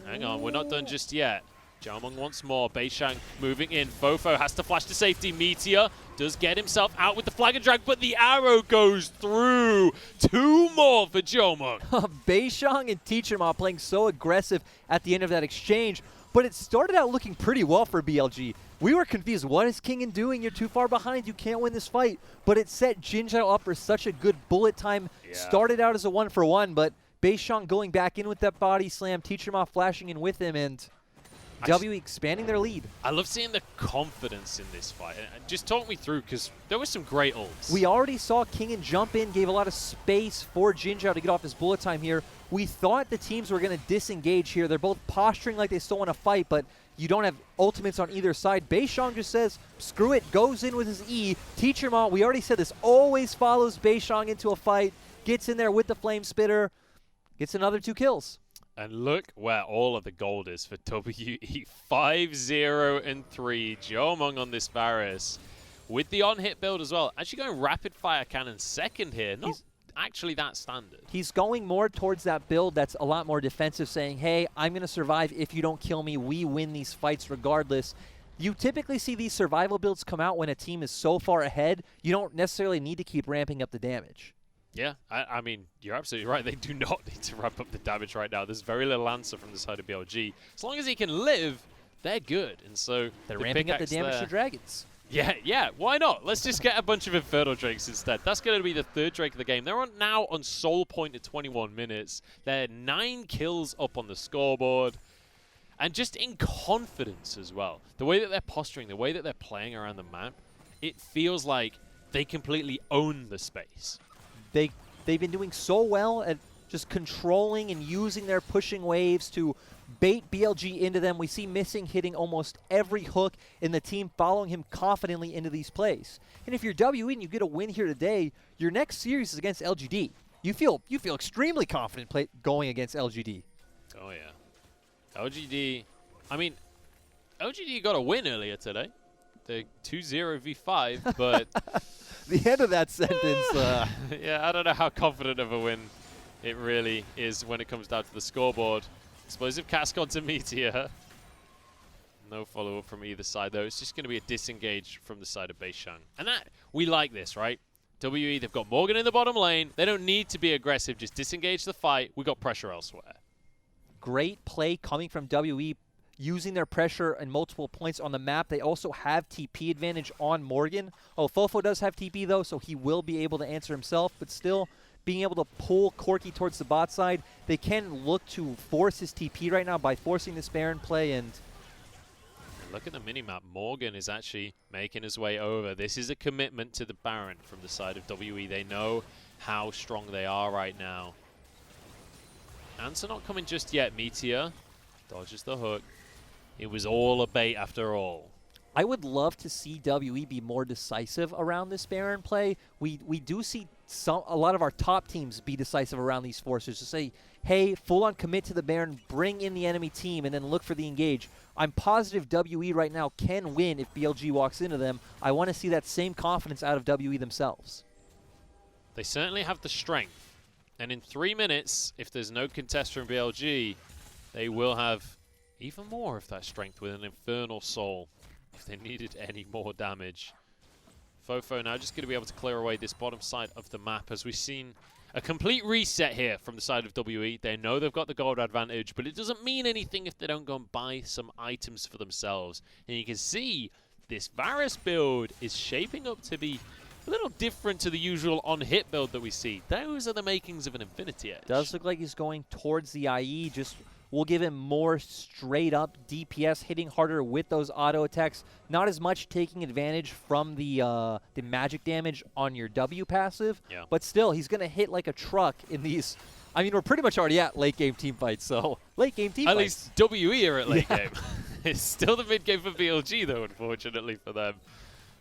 Hang on, we're not done just yet. Jeomung once more. Beishang moving in. Fofo has to flash to safety. Meteor does get himself out with the flag and drag, but the arrow goes through. 2 more for Jeomung. Beishang and Teacherma playing so aggressive at the end of that exchange. But it started out looking pretty well for BLG. We were confused. What is Kingen doing? You're too far behind. You can't win this fight. But it set Jin Zhao up for such a good bullet time. Yeah. Started out as a 1-for-1, but Beishang going back in with that body slam. Teacherma flashing in with him, and WE expanding their lead. I love seeing the confidence in this fight. Just talk me through, because there were some great ults. We already saw Kingen jump in, gave a lot of space for Jin Zhao to get off his bullet time here. We thought the teams were going to disengage here. They're both posturing like they still want to fight, but you don't have ultimates on either side. Beishang just says, screw it, goes in with his E. Teacherma, we already said this, always follows Beishang into a fight, gets in there with the Flame Spitter, gets another 2 kills. And look where all of the gold is for WE. 5-0-3. Jeomung on this Varus. With the on-hit build as well. Actually going rapid fire cannon second here. Not actually that standard. He's going more towards that build that's a lot more defensive, saying, hey, I'm going to survive if you don't kill me. We win these fights regardless. You typically see these survival builds come out when a team is so far ahead, you don't necessarily need to keep ramping up the damage. Yeah, I mean, you're absolutely right. They do not need to ramp up the damage right now. There's very little answer from the side of BLG. As long as he can live, they're good. And so they're ramping up the damage to dragons. Yeah, why not? Let's just get a bunch of Infernal Drakes instead. That's going to be the third Drake of the game. They're now on soul point at 21 minutes. They're 9 kills up on the scoreboard. And just in confidence as well. The way that they're posturing, the way that they're playing around the map, it feels like they completely own the space. They've been doing so well at just controlling and using their pushing waves to bait BLG into them. We see Missing hitting almost every hook in the team, following him confidently into these plays. And if you're WE and you get a win here today, your next series is against LGD. You feel extremely confident going against LGD. Oh yeah, LGD. I mean, LGD got a win earlier today. The 2-0 v5, but the end of that sentence. Yeah, I don't know how confident of a win it really is when it comes down to the scoreboard. Explosive cask onto Meteor. No follow-up from either side, though. It's just going to be a disengage from the side of Beishang. And that, we like this, right? WE, they've got Morgan in the bottom lane. They don't need to be aggressive. Just disengage the fight. We got pressure elsewhere. Great play coming from WE, using their pressure and multiple points on the map. They also have TP advantage on Morgan. Oh, Fofo does have TP, though, so he will be able to answer himself. But still, being able to pull Corki towards the bot side, they can look to force his TP right now by forcing this Baron play. And look at the minimap. Morgan is actually making his way over. This is a commitment to the Baron from the side of WE. They know how strong they are right now. Answer not coming just yet. Meteor dodges the hook. It was all a bait after all. I would love to see WE be more decisive around this Baron play. We do see a lot of our top teams be decisive around these forces to say, hey, full-on commit to the Baron, bring in the enemy team, and then look for the engage. I'm positive WE right now can win if BLG walks into them. I want to see that same confidence out of WE themselves. They certainly have the strength. And in 3 minutes, if there's no contest from BLG, they will have even more of that strength with an Infernal Soul if they needed any more damage. Fofo now just going to be able to clear away this bottom side of the map as we've seen a complete reset here from the side of WE. They know they've got the gold advantage, but it doesn't mean anything if they don't go and buy some items for themselves. And you can see this Varus build is shaping up to be a little different to the usual on-hit build that we see. Those are the makings of an Infinity Edge. Does look like he's going towards the IE, just will give him more straight-up DPS, hitting harder with those auto attacks. Not as much taking advantage from the magic damage on your W passive, but still, he's going to hit like a truck in these. I mean, we're pretty much already at late-game team fights, so late-game team fights. At least WE are at late game. It's still the mid-game for BLG, though, unfortunately for them.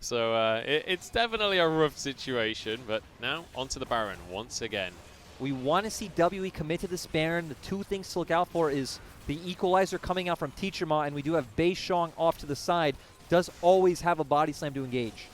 So it's definitely a rough situation, but now onto the Baron once again. We want to see WE commit to this Baron. The two things to look out for is the equalizer coming out from Teacher Ma, and we do have Beishang off to the side. Does always have a body slam to engage.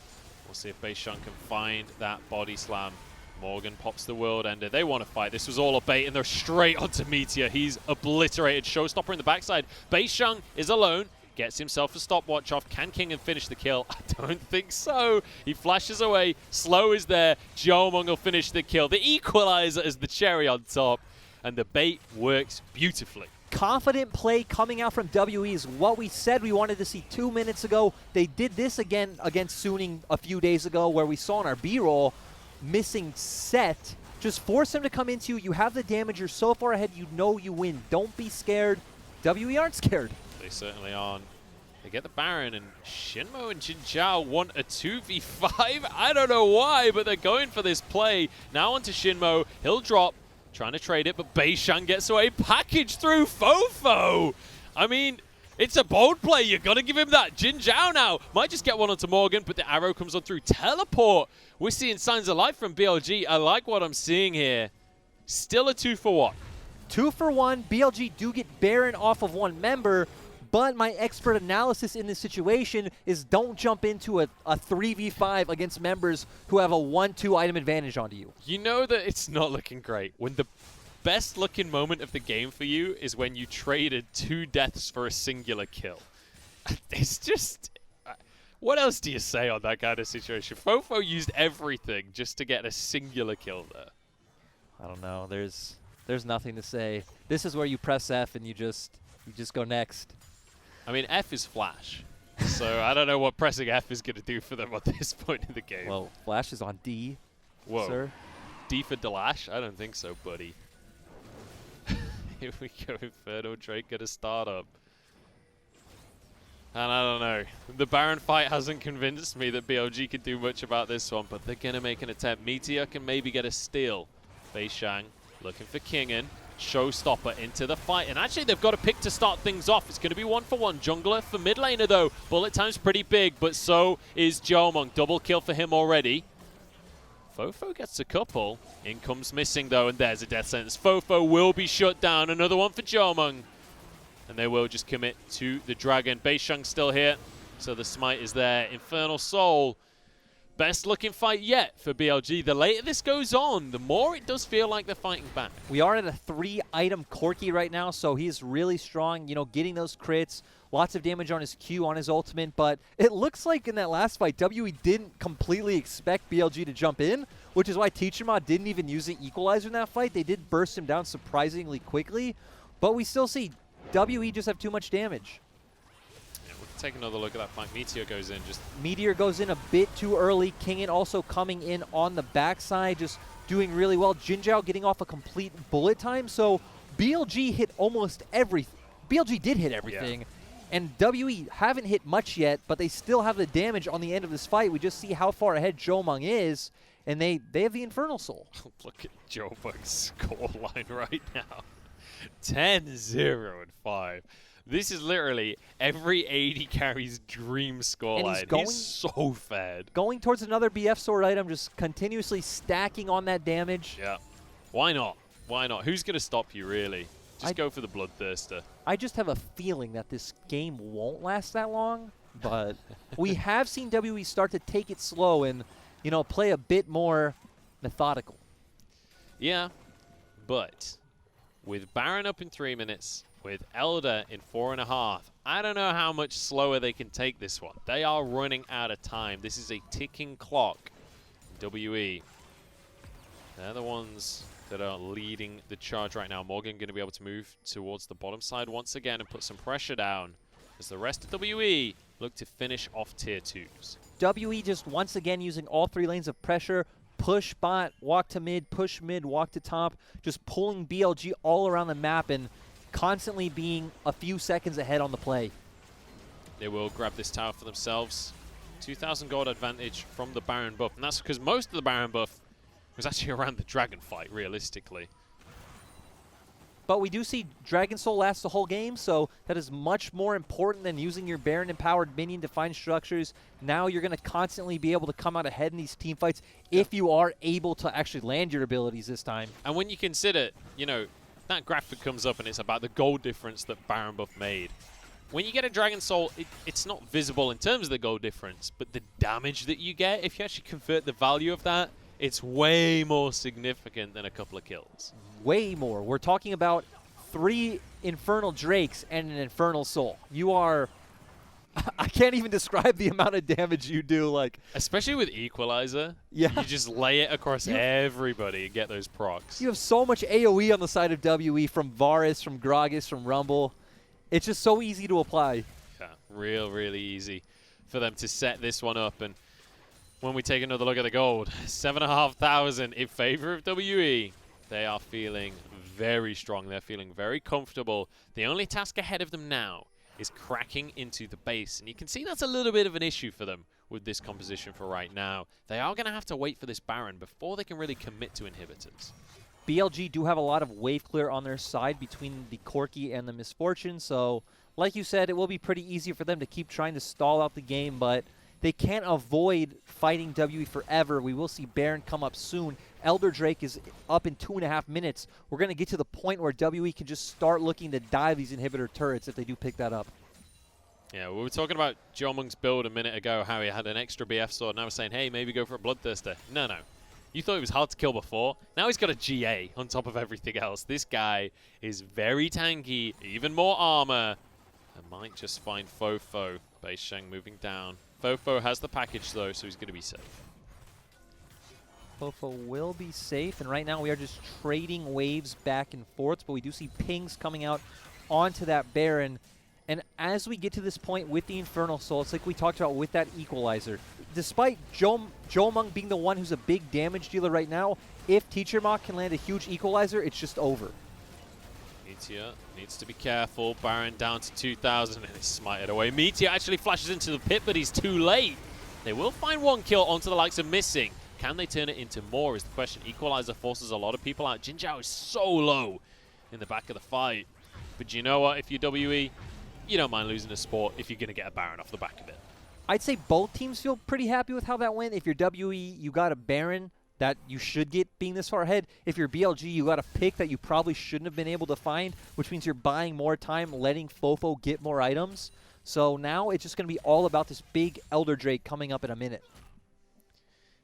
We'll see if Beishang can find that body slam. Morgan pops the world ender. They want to fight. This was all a bait, and they're straight onto Meteor. He's obliterated. Showstopper in the backside. Beishang is alone. Gets himself a stopwatch off. Can King and finish the kill? I don't think so. He flashes away. Slow is there. Jomong will finish the kill. The equalizer is the cherry on top. And the bait works beautifully. Confident play coming out from WE is what we said we wanted to see 2 minutes ago. They did this again against Suning a few days ago where we saw in our B-roll Missing set. Just force him to come into you. You have the damage. You're so far ahead. You know you win. Don't be scared. WE aren't scared. They certainly aren't. They get the Baron, and Shinmo and Jin Zhao want a 2v5. I don't know why, but they're going for this play. Now onto Shinmo. He'll drop, trying to trade it, but Beishang gets away. Package through Fofo. I mean, it's a bold play. You got to give him that. Jin Zhao now might just get one onto Morgan, but the arrow comes on through. Teleport. We're seeing signs of life from BLG. I like what I'm seeing here. Still a 2-for-1. 2-for-1. BLG do get Baron off of one member, but my expert analysis in this situation is don't jump into a 3v5 against members who have a 1-2 item advantage onto you. You know that it's not looking great when the best looking moment of the game for you is when you traded 2 deaths for a singular kill. It's just... what else do you say on that kind of situation? Fofo used everything just to get a singular kill there. I don't know. There's nothing to say. This is where you press F and you just go next. I mean, F is Flash. So I don't know what pressing F is going to do for them at this point in the game. Well, Flash is on D, Whoa. sir. D for Delash? I don't think so, buddy. Here we go. Inferno Drake going to start up. And I don't know. The Baron fight hasn't convinced me that BLG can do much about this one, but they're going to make an attempt. Meteor can maybe get a steal. Fei Shang looking for Kingen. Showstopper into the fight. And actually, they've got a pick to start things off. It's going to be 1-for-1 jungler for mid laner, though. Bullet time's pretty big, but so is Jomung. Double kill for him already. Fofo gets a couple. In comes missing, though, and there's a death sentence. Fofo will be shut down. Another one for Jomung. And they will just commit to the dragon. Beishang's still here, so the smite is there. Infernal Soul. Best looking fight yet for BLG. The later this goes on, the more it does feel like they're fighting back. We are at a 3-item Corki right now, so he's really strong, you know, getting those crits, lots of damage on his Q, on his ultimate, but it looks like in that last fight, WE didn't completely expect BLG to jump in, which is why Teacherma didn't even use the equalizer in that fight. They did burst him down surprisingly quickly, but we still see WE just have too much damage. Take another look at that fight. Meteor goes in. Meteor goes in a bit too early. Kingen also coming in on the backside, just doing really well. Jinzhao getting off a complete bullet time. So BLG hit almost everything. BLG did hit everything. Yeah. And WE haven't hit much yet, but they still have the damage on the end of this fight. We just see how far ahead Jomung is, and they have the Infernal Soul. Look at Jomung's scoreline right now. 10-0 and 5. This is literally every AD carry's dream scoreline. He's so fed. Going towards another BF sword item, just continuously stacking on that damage. Yeah. Why not? Why not? Who's going to stop you, really? Just go for the Bloodthirster. I just have a feeling that this game won't last that long, but we have seen WE start to take it slow and, you know, play a bit more methodical. Yeah, but with Baron up in 3 minutes, with Elder in 4.5. I don't know how much slower they can take this one. They are running out of time. This is a ticking clock. WE. They're the ones that are leading the charge right now. Morgan going to be able to move towards the bottom side once again and put some pressure down as the rest of WE look to finish off tier 2s. WE just once again using all 3 lanes of pressure. Push bot, walk to mid, push mid, walk to top. Just pulling BLG all around the map and constantly being a few seconds ahead on the play. They will grab this tower for themselves. 2,000 gold advantage from the Baron buff. And that's because most of the Baron buff was actually around the Dragon fight, realistically. But we do see Dragon Soul last the whole game, so that is much more important than using your Baron-empowered minion to find structures. Now you're going to constantly be able to come out ahead in these team fights if you are able to actually land your abilities this time. And when you consider, you know, that graphic comes up and it's about the gold difference that Baron buff made. When you get a Dragon Soul, it's not visible in terms of the gold difference, but the damage that you get, if you actually convert the value of that, it's way more significant than a couple of kills. Way more. We're talking about 3 Infernal Drakes and an Infernal Soul. You are... I can't even describe the amount of damage you do. Like, especially with Equalizer, yeah. You just lay it across everybody and get those procs. You have so much AoE on the side of WE from Varus, from Gragas, from Rumble. It's just so easy to apply. Yeah, really easy for them to set this one up. And when we take another look at the gold, 7,500 in favor of WE. They are feeling very strong. They're feeling very comfortable. The only task ahead of them now is cracking into the base. And you can see that's a little bit of an issue for them with this composition for right now. They are going to have to wait for this Baron before they can really commit to inhibitors. BLG do have a lot of wave clear on their side between the Corki and the Misfortune. So, like you said, it will be pretty easy for them to keep trying to stall out the game, but they can't avoid fighting WE forever. We will see Baron come up soon. Elder Drake is up in 2.5 minutes. We're going to get to the point where WE can just start looking to dive these inhibitor turrets if they do pick that up. Yeah, we were talking about Jomung's build a minute ago, how he had an extra BF sword, and I was saying, hey, maybe go for a Bloodthirster. No. You thought he was hard to kill before. Now he's got a GA on top of everything else. This guy is very tanky, even more armor. I might just find Fofo. Beishang moving down. Fofo has the package, though, so he's going to be safe. Fofo will be safe, and right now we are just trading waves back and forth, but we do see pings coming out onto that Baron. And as we get to this point with the Infernal Soul, it's like we talked about with that equalizer. Despite Jomung being the one who's a big damage dealer right now, if Teacher Ma can land a huge equalizer, it's just over. Meteor needs to be careful. Baron down to 2,000 and is smited away. Meteor actually flashes into the pit, but he's too late. They will find one kill onto the likes of Missing. Can they turn it into more is the question. Equalizer forces a lot of people out. Jin Zhao is so low in the back of the fight. But you know what? If you're WE, you don't mind losing a sport if you're going to get a Baron off the back of it. I'd say both teams feel pretty happy with how that went. If you're WE, you got a Baron that you should get being this far ahead. If you're BLG, you got a pick that you probably shouldn't have been able to find, which means you're buying more time, letting Fofo get more items. So now it's just going to be all about this big Elder Drake coming up in a minute.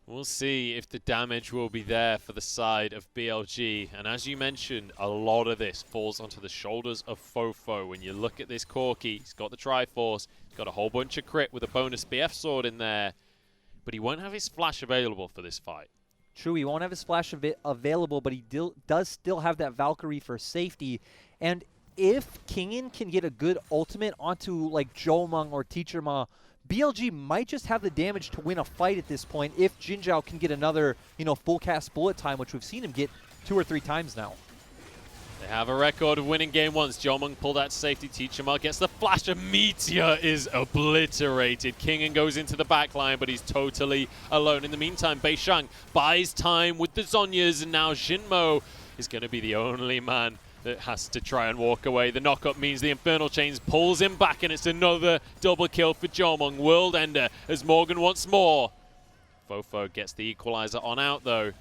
We'll see if the damage will be there for the side of BLG. And as you mentioned, a lot of this falls onto the shoulders of Fofo. When you look at this Corki, he's got the Triforce, he's got a whole bunch of crit with a bonus BF sword in there, but he won't have his flash available for this fight. True, he won't have his flash available, but he does still have that Valkyrie for safety. And if Kingen can get a good ultimate onto like Jomung or Teacher Ma, BLG might just have the damage to win a fight at this point if Jin Zhao can get another, full cast bullet time, which we've seen him get 2 or 3 times now. They have a record of winning game once. Jomung pulled out safety. Teacher Ma gets the flash, and Meteor is obliterated. Kingen goes into the back line, but he's totally alone. In the meantime, Beishang buys time with the Zhonyas, and now Jinmo is going to be the only man that has to try and walk away. The knockup means the Infernal Chains pulls him back, and it's another double kill for Jomung. World Ender as Morgan wants more. Fofo gets the equalizer on out, though.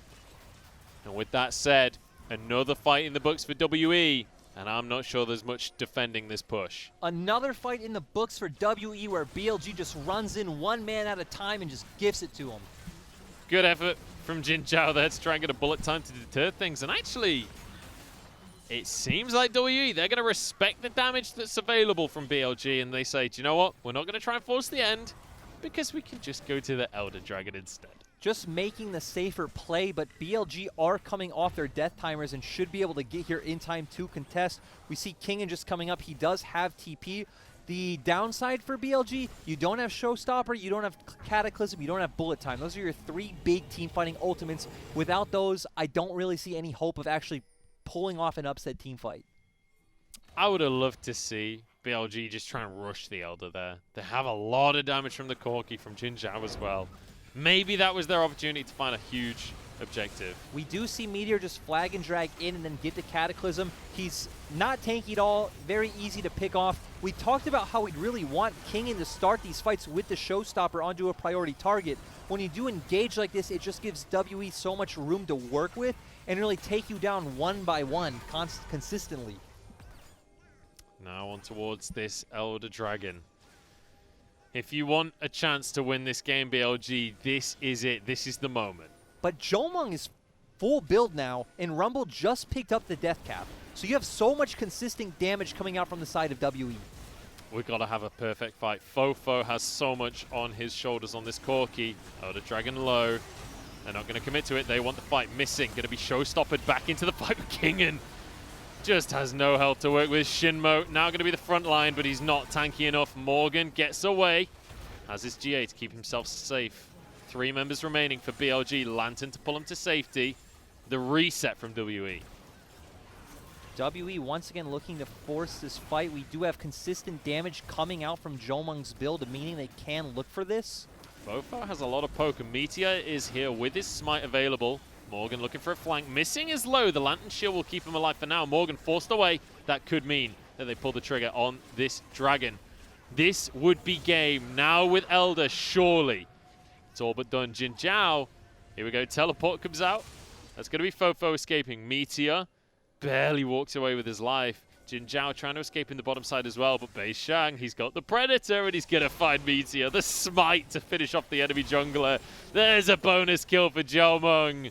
And with that said, another fight in the books for WE, and I'm not sure there's much defending this push. Another fight in the books for WE where BLG just runs in one man at a time and just gifts it to him. Good effort from Jin Zhao there to try and get a bullet time to deter things, and actually, it seems like WE, they're going to respect the damage that's available from BLG, and they say, do you know what? We're not going to try and force the end, because we can just go to the Elder Dragon instead. Just making the safer play, but BLG are coming off their death timers and should be able to get here in time to contest. We see Kingen just coming up. He does have TP. The downside for BLG, you don't have Showstopper, you don't have Cataclysm, you don't have Bullet Time. Those are your 3 big team fighting ultimates. Without those, I don't really see any hope of actually pulling off an upset team fight. I would have loved to see BLG just try and rush the Elder there. They have a lot of damage from the Corki, from Jin Zhao as well. Maybe that was their opportunity to find a huge objective. We do see Meteor just flag and drag in and then get the Cataclysm. He's not tanky at all, very easy to pick off. We talked about how we'd really want Kingen to start these fights with the Showstopper onto a priority target. When you do engage like this, it just gives WE so much room to work with and really take you down one by one consistently. Now on towards this Elder Dragon. If you want a chance to win this game, BLG, this is it. This is the moment. But Jomung is full build now, and Rumble just picked up the death cap. So you have so much consistent damage coming out from the side of WE. We've got to have a perfect fight. Fofo has so much on his shoulders on this Corki. Elder Dragon low. They're not going to commit to it. They want the fight. Missing. Going to be showstoppered back into the fight with Kingen. Just has no health to work with. Shinmo now going to be the front line, but he's not tanky enough. Morgan gets away. Has his GA to keep himself safe. 3 members remaining for BLG. Lantern to pull him to safety. The reset from WE. WE once again looking to force this fight. We do have consistent damage coming out from Jomung's build, meaning they can look for this. Fofo has a lot of poke, and Meteor is here with his smite available. Morgan looking for a flank. Missing is low. The Lantern Shield will keep him alive for now. Morgan forced away. That could mean that they pull the trigger on this Dragon. This would be game now with Elder, surely. It's all but done. Jin Zhao. Here we go. Teleport comes out. That's going to be Fofo escaping. Meteor barely walks away with his life. Jin Zhao trying to escape in the bottom side as well, but Beishang, he's got the Predator, and he's going to find Meteor. The smite to finish off the enemy jungler. There's a bonus kill for Jomung.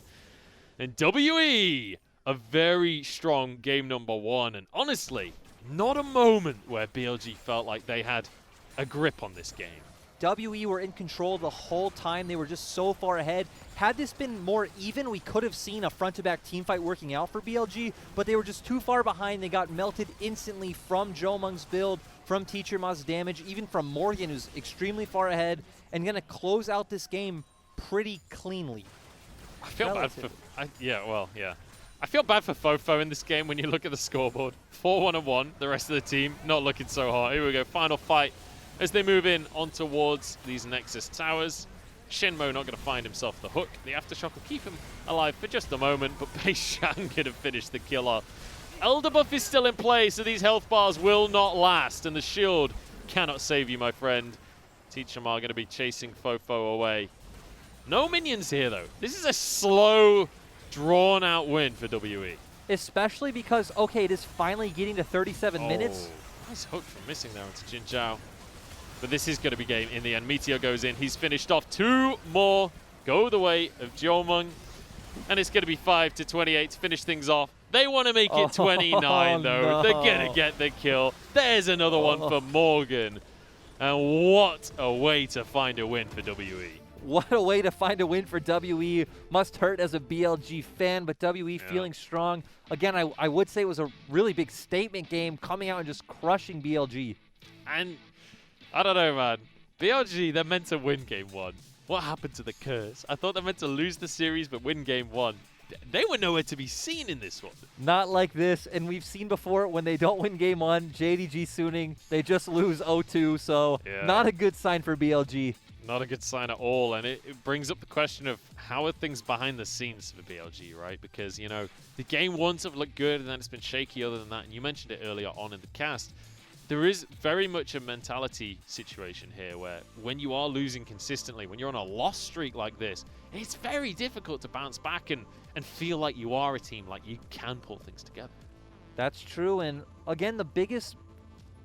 And WE, a very strong game number 1. And honestly, not a moment where BLG felt like they had a grip on this game. WE were in control the whole time. They were just so far ahead. Had this been more even, we could have seen a front-to-back team fight working out for BLG, but they were just too far behind. They got melted instantly from Jomung's build, from Teacher Ma's damage, even from Morgan, who's extremely far ahead, and going to close out this game pretty cleanly. I feel bad for... I feel bad for Fofo in this game when you look at the scoreboard. 4-1-1, the rest of the team not looking so hot. Here we go, final fight as they move in on towards these Nexus towers. Shinmo not going to find himself the hook. The Aftershock will keep him alive for just a moment, but Beishang going to finish the kill off. Elder buff is still in play, so these health bars will not last, and the shield cannot save you, my friend. Teacher Ma going to be chasing Fofo away. No minions here, though. This is a slow, drawn-out win for WE. Especially because, okay, it is finally getting to 37 minutes. Nice hook from missing there onto Jin Zhao. But this is going to be game in the end. Meteor goes in. He's finished off. 2 more go the way of Jomung. And it's going to be 5-28 to finish things off. They want to make it 29, though. No. They're going to get the kill. There's another one for Morgan. And what a way to find a win for WE. What a way to find a win for WE. Must hurt as a BLG fan, but WE feeling strong. Again, I would say it was a really big statement game, coming out and just crushing BLG. And I don't know, man. BLG, they're meant to win game 1. What happened to the curse? I thought they meant to lose the series but win game 1. They were nowhere to be seen in this one. Not like this, and we've seen before when they don't win game 1, JDG Suning, they just lose 0-2, so not a good sign for BLG. Not a good sign at all, and it brings up the question of how are things behind the scenes for BLG, right? Because, you know, the game 1s have looked good, and then it's been shaky other than that, and you mentioned it earlier on in the cast. There is very much a mentality situation here where when you are losing consistently, when you're on a loss streak like this, it's very difficult to bounce back and feel like you are a team, like you can pull things together. That's true, and again, the biggest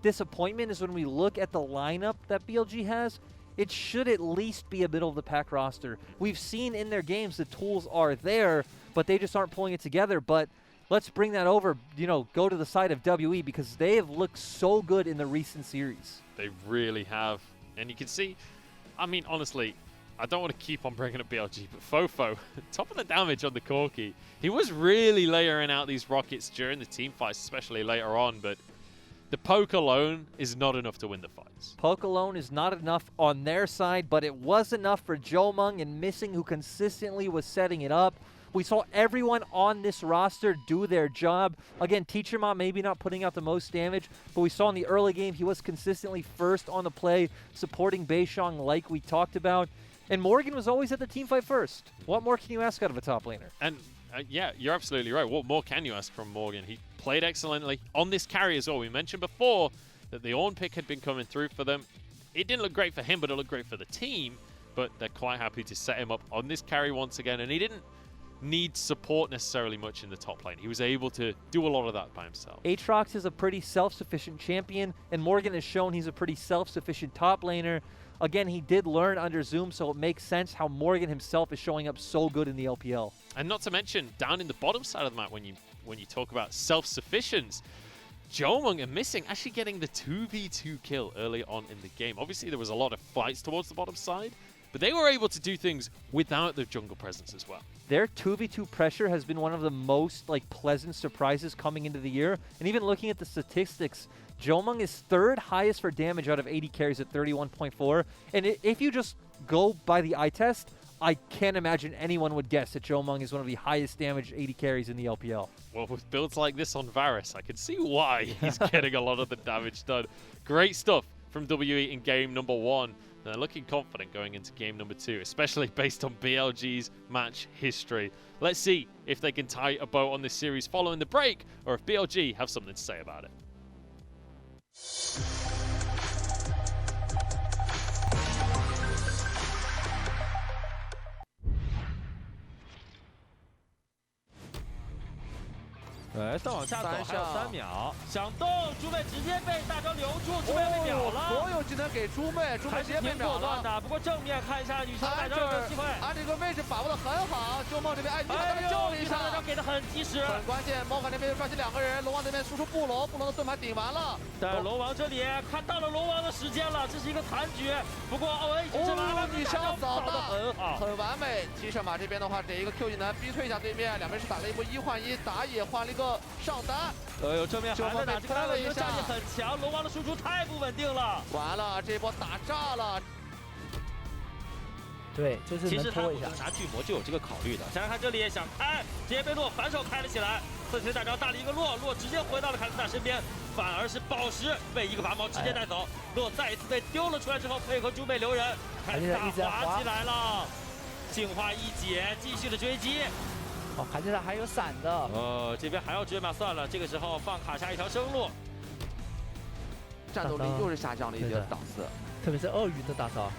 disappointment is when we look at the lineup that BLG has. It should at least be a middle-of-the-pack roster. We've seen in their games the tools are there, but they just aren't pulling it together. But let's bring that over, go to the side of WE because they have looked so good in the recent series. They really have. And you can see, I mean, honestly, I don't want to keep on bringing up BLG, but Fofo, top of the damage on the Corki. He was really layering out these rockets during the team fights, especially later on, but the poke alone is not enough to win the fights. Poke alone is not enough on their side, but it was enough for Jomung and Missing, who consistently was setting it up. We saw everyone on this roster do their job. Again, Teacher Ma maybe not putting out the most damage, but we saw in the early game he was consistently first on the play, supporting Beishang like we talked about. And Morgan was always at the team fight first. What more can you ask out of a top laner? And yeah, you're absolutely right. What more can you ask from Morgan? He played excellently on this carry as well. We mentioned before that the Ornn pick had been coming through for them. It didn't look great for him, but it looked great for the team. But they're quite happy to set him up on this carry once again. And he didn't need support necessarily much in the top lane. He was able to do a lot of that by himself. Aatrox is a pretty self-sufficient champion, and Morgan has shown he's a pretty self-sufficient top laner. Again, he did learn under Zoom, so it makes sense how Morgan himself is showing up so good in the LPL. And not to mention, down in the bottom side of the map, when you talk about self-sufficiency, Jomung and Missing actually getting the 2v2 kill early on in the game. Obviously, there was a lot of fights towards the bottom side, but they were able to do things without the jungle presence as well. Their 2v2 pressure has been one of the most pleasant surprises coming into the year. And even looking at the statistics, Jomung is third highest for damage out of 80 carries at 31.4. And if you just go by the eye test, I can't imagine anyone would guess that Jomung is one of the highest damage 80 carries in the LPL. Well, with builds like this on Varus, I can see why he's getting a lot of the damage done. Great stuff from WE in game number 1. They're looking confident going into game number 2, especially based on BLG's match history. Let's see if they can tie a bow on this series following the break, or if BLG have something to say about it. 再往下走还有3秒，想动，猪妹直接被大招留住，猪妹被秒了。所有技能给猪妹，猪妹直接被秒了。的，不过正面看一下女生大招有没有机会。这个位置把握的很好，周梦这边把他们救了一下，大招给的很及时，很关键。猫卡那边又抓起2个人，龙王这边输出布隆的盾牌顶完了。但龙王这里看到了龙王的时间了，这是一个残局。不过奥恩已经是把女生扫的很好，很完美。骑射马这边的话，给一个 Q 技能逼退一下对面，两边是打了一波1换1，打野换了一个上单。正面还在打这个单位，战力很强，龙王的输出太不稳定了。完了，这波打炸了。对，就是其实他拿巨魔就有这个考虑的。想想看这里想开，直接被洛反手开了起来。刺拳大招大了一个洛直接回到了凯斯塔身边，反而是宝石被一个拔毛直接带走。洛再一次被丢了出来之后，配合猪妹留人，凯斯塔滑起来了，净化一解，继续的追击。卡蒂娜还有闪的。这边还要追吗？算了，这个时候放卡下一条生路。战斗力又是下降了一点档次，特别是鳄鱼的大招。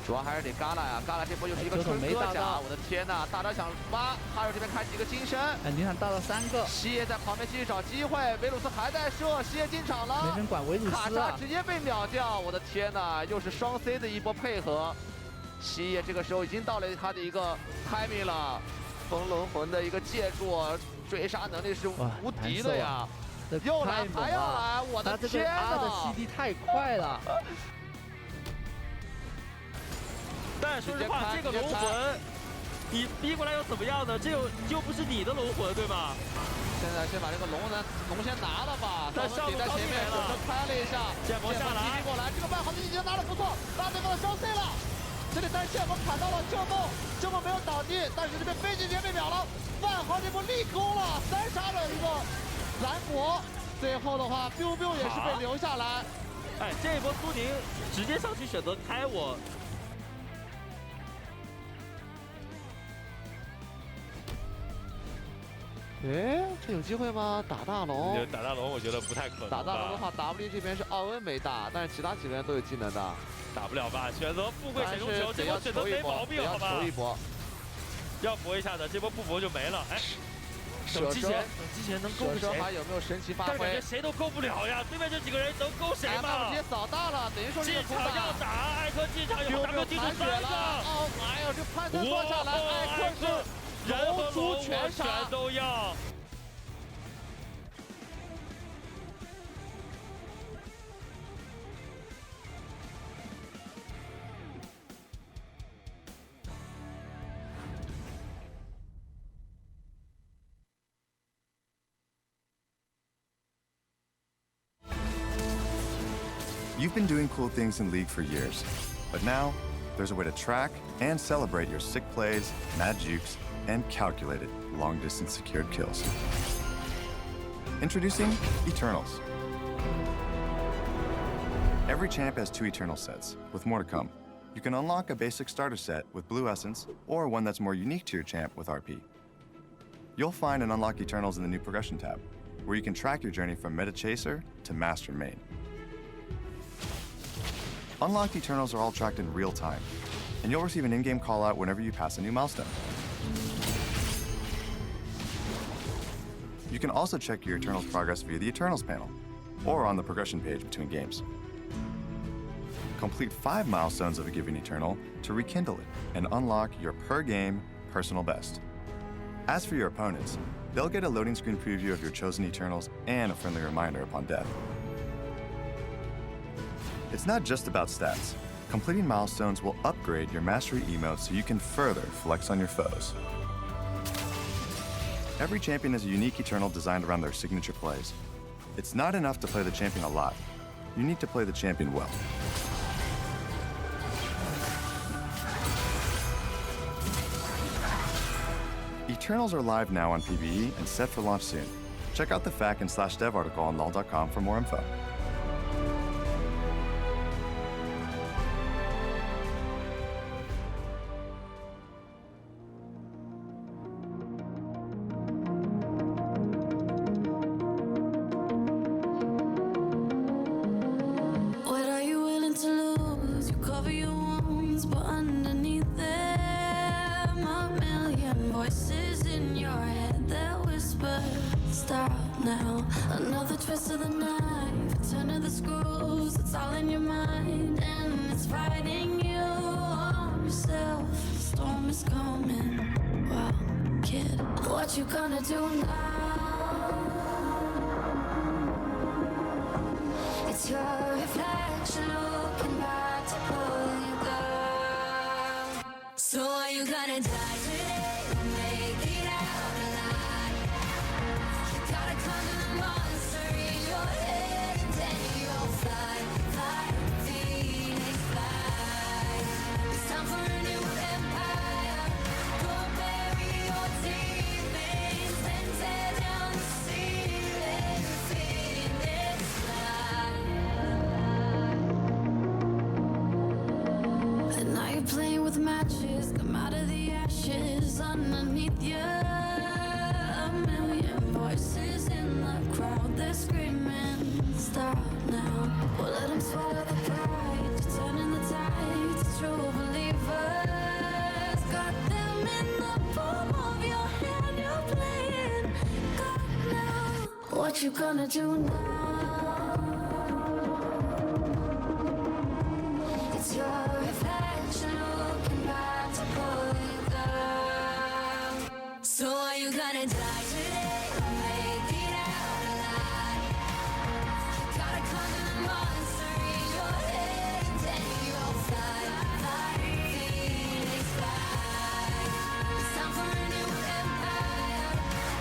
主要还是得嘎啦呀，嘎啦这波又是一个春哥甲，我的天呐，大招想挖，哈尔这边开启一个金身，你看到了3个，西野在旁边继续找机会，维鲁斯还在射，西野进场了，没人管维鲁斯卡莎直接被秒掉，我的天呐，又是双 C 的一波配合，西野这个时候已经到了他的一个 timing 了，风轮魂的一个借助，追杀能力是无敌的呀，又来还要来，我的天呐，他的 CD 太快了。但说实话，这个龙魂你逼过来又怎么样呢？这又不是你的龙魂，对吧？现在先把这个龙先拿了吧。但上路在前面手车拍了一下，剑魔下来，过来，这个半航已经拿得不错，拉对方的双 C 了。这里但是剑魔砍到了正梦没有倒地，但是这边飞机直接被秒了。万豪这波立功了，3杀了一个蓝魔，最后的话 biu 也是被留下来。这一波苏宁直接上去选择开我。这有机会吗？打大龙？打大龙，我觉得不太可能。打大龙的话 ，W 这边是奥恩没打，但是其他几个人都有技能的，打不了吧？选择富贵水中求，这波选择没毛病，好吧？求一波，要搏一下的，这波不搏就没了。等机前能勾住谁？还有没有神奇发挥？但感觉谁都勾不了呀，对面这几个人能勾谁吗？直接扫大了，等于说进场要打，艾克进场有 W 进场3个。哎呦，这潘森刷下来，艾克是。人和龙全都要。You've been doing cool things in League for years, but now there's a way to track and celebrate your sick plays, mad jukes, and calculated long-distance secured kills. Introducing Eternals. Every champ has 2 Eternal sets, with more to come. You can unlock a basic starter set with Blue Essence, or one that's more unique to your champ with RP. You'll find and unlock Eternals in the new Progression tab, where you can track your journey from Meta Chaser to Master Main. Unlocked Eternals are all tracked in real time, and you'll receive an in-game call-out whenever you pass a new milestone. You can also check your Eternals progress via the Eternals panel, or on the progression page between games. Complete 5 milestones of a given Eternal to rekindle it and unlock your per-game personal best. As for your opponents, they'll get a loading screen preview of your chosen Eternals and a friendly reminder upon death. It's not just about stats. Completing milestones will upgrade your mastery emotes so you can further flex on your foes. Every champion has a unique Eternal designed around their signature plays. It's not enough to play the champion a lot. You need to play the champion well. Eternals are live now on PvE and set for launch soon. Check out the FAQ&/dev article on lol.com for more info. What are you willing to lose? You cover your wounds, but underneath them, a million voices in your head that whisper. start now. Another twist of the knife, turn of the screws. It's all in your mind, and it's fighting you on yourself. The storm is coming. Wow, kid, what you gonna do now? It's your reflection looking back to pull you down. So are you gonna die today or make it out alive? You gotta conquer the monster in your head, and then you'll fly, fly, Phoenix fly. It's time for a new empire. Go bury your demons, then tear down the ceiling, Phoenix fly. And now you're playing with matches, come out of the ashes underneath you. A million voices in the crowd, they're screaming, stop now. Well, let them swallow the pride, you're turning the tide to true believers. Got them in the palm of your hand, you're playing God now. What you gonna do now? It's your reflection looking back to pull you down. So are you gonna die today or make it out alive? Gotta conquer the monster in your head, and then you'll fly, fly, Phoenix fly. It's time for a new empire.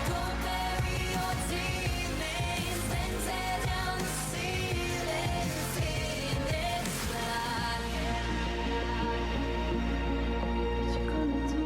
Go bury your demons, then tear down the ceiling, Phoenix fly. What you gonna do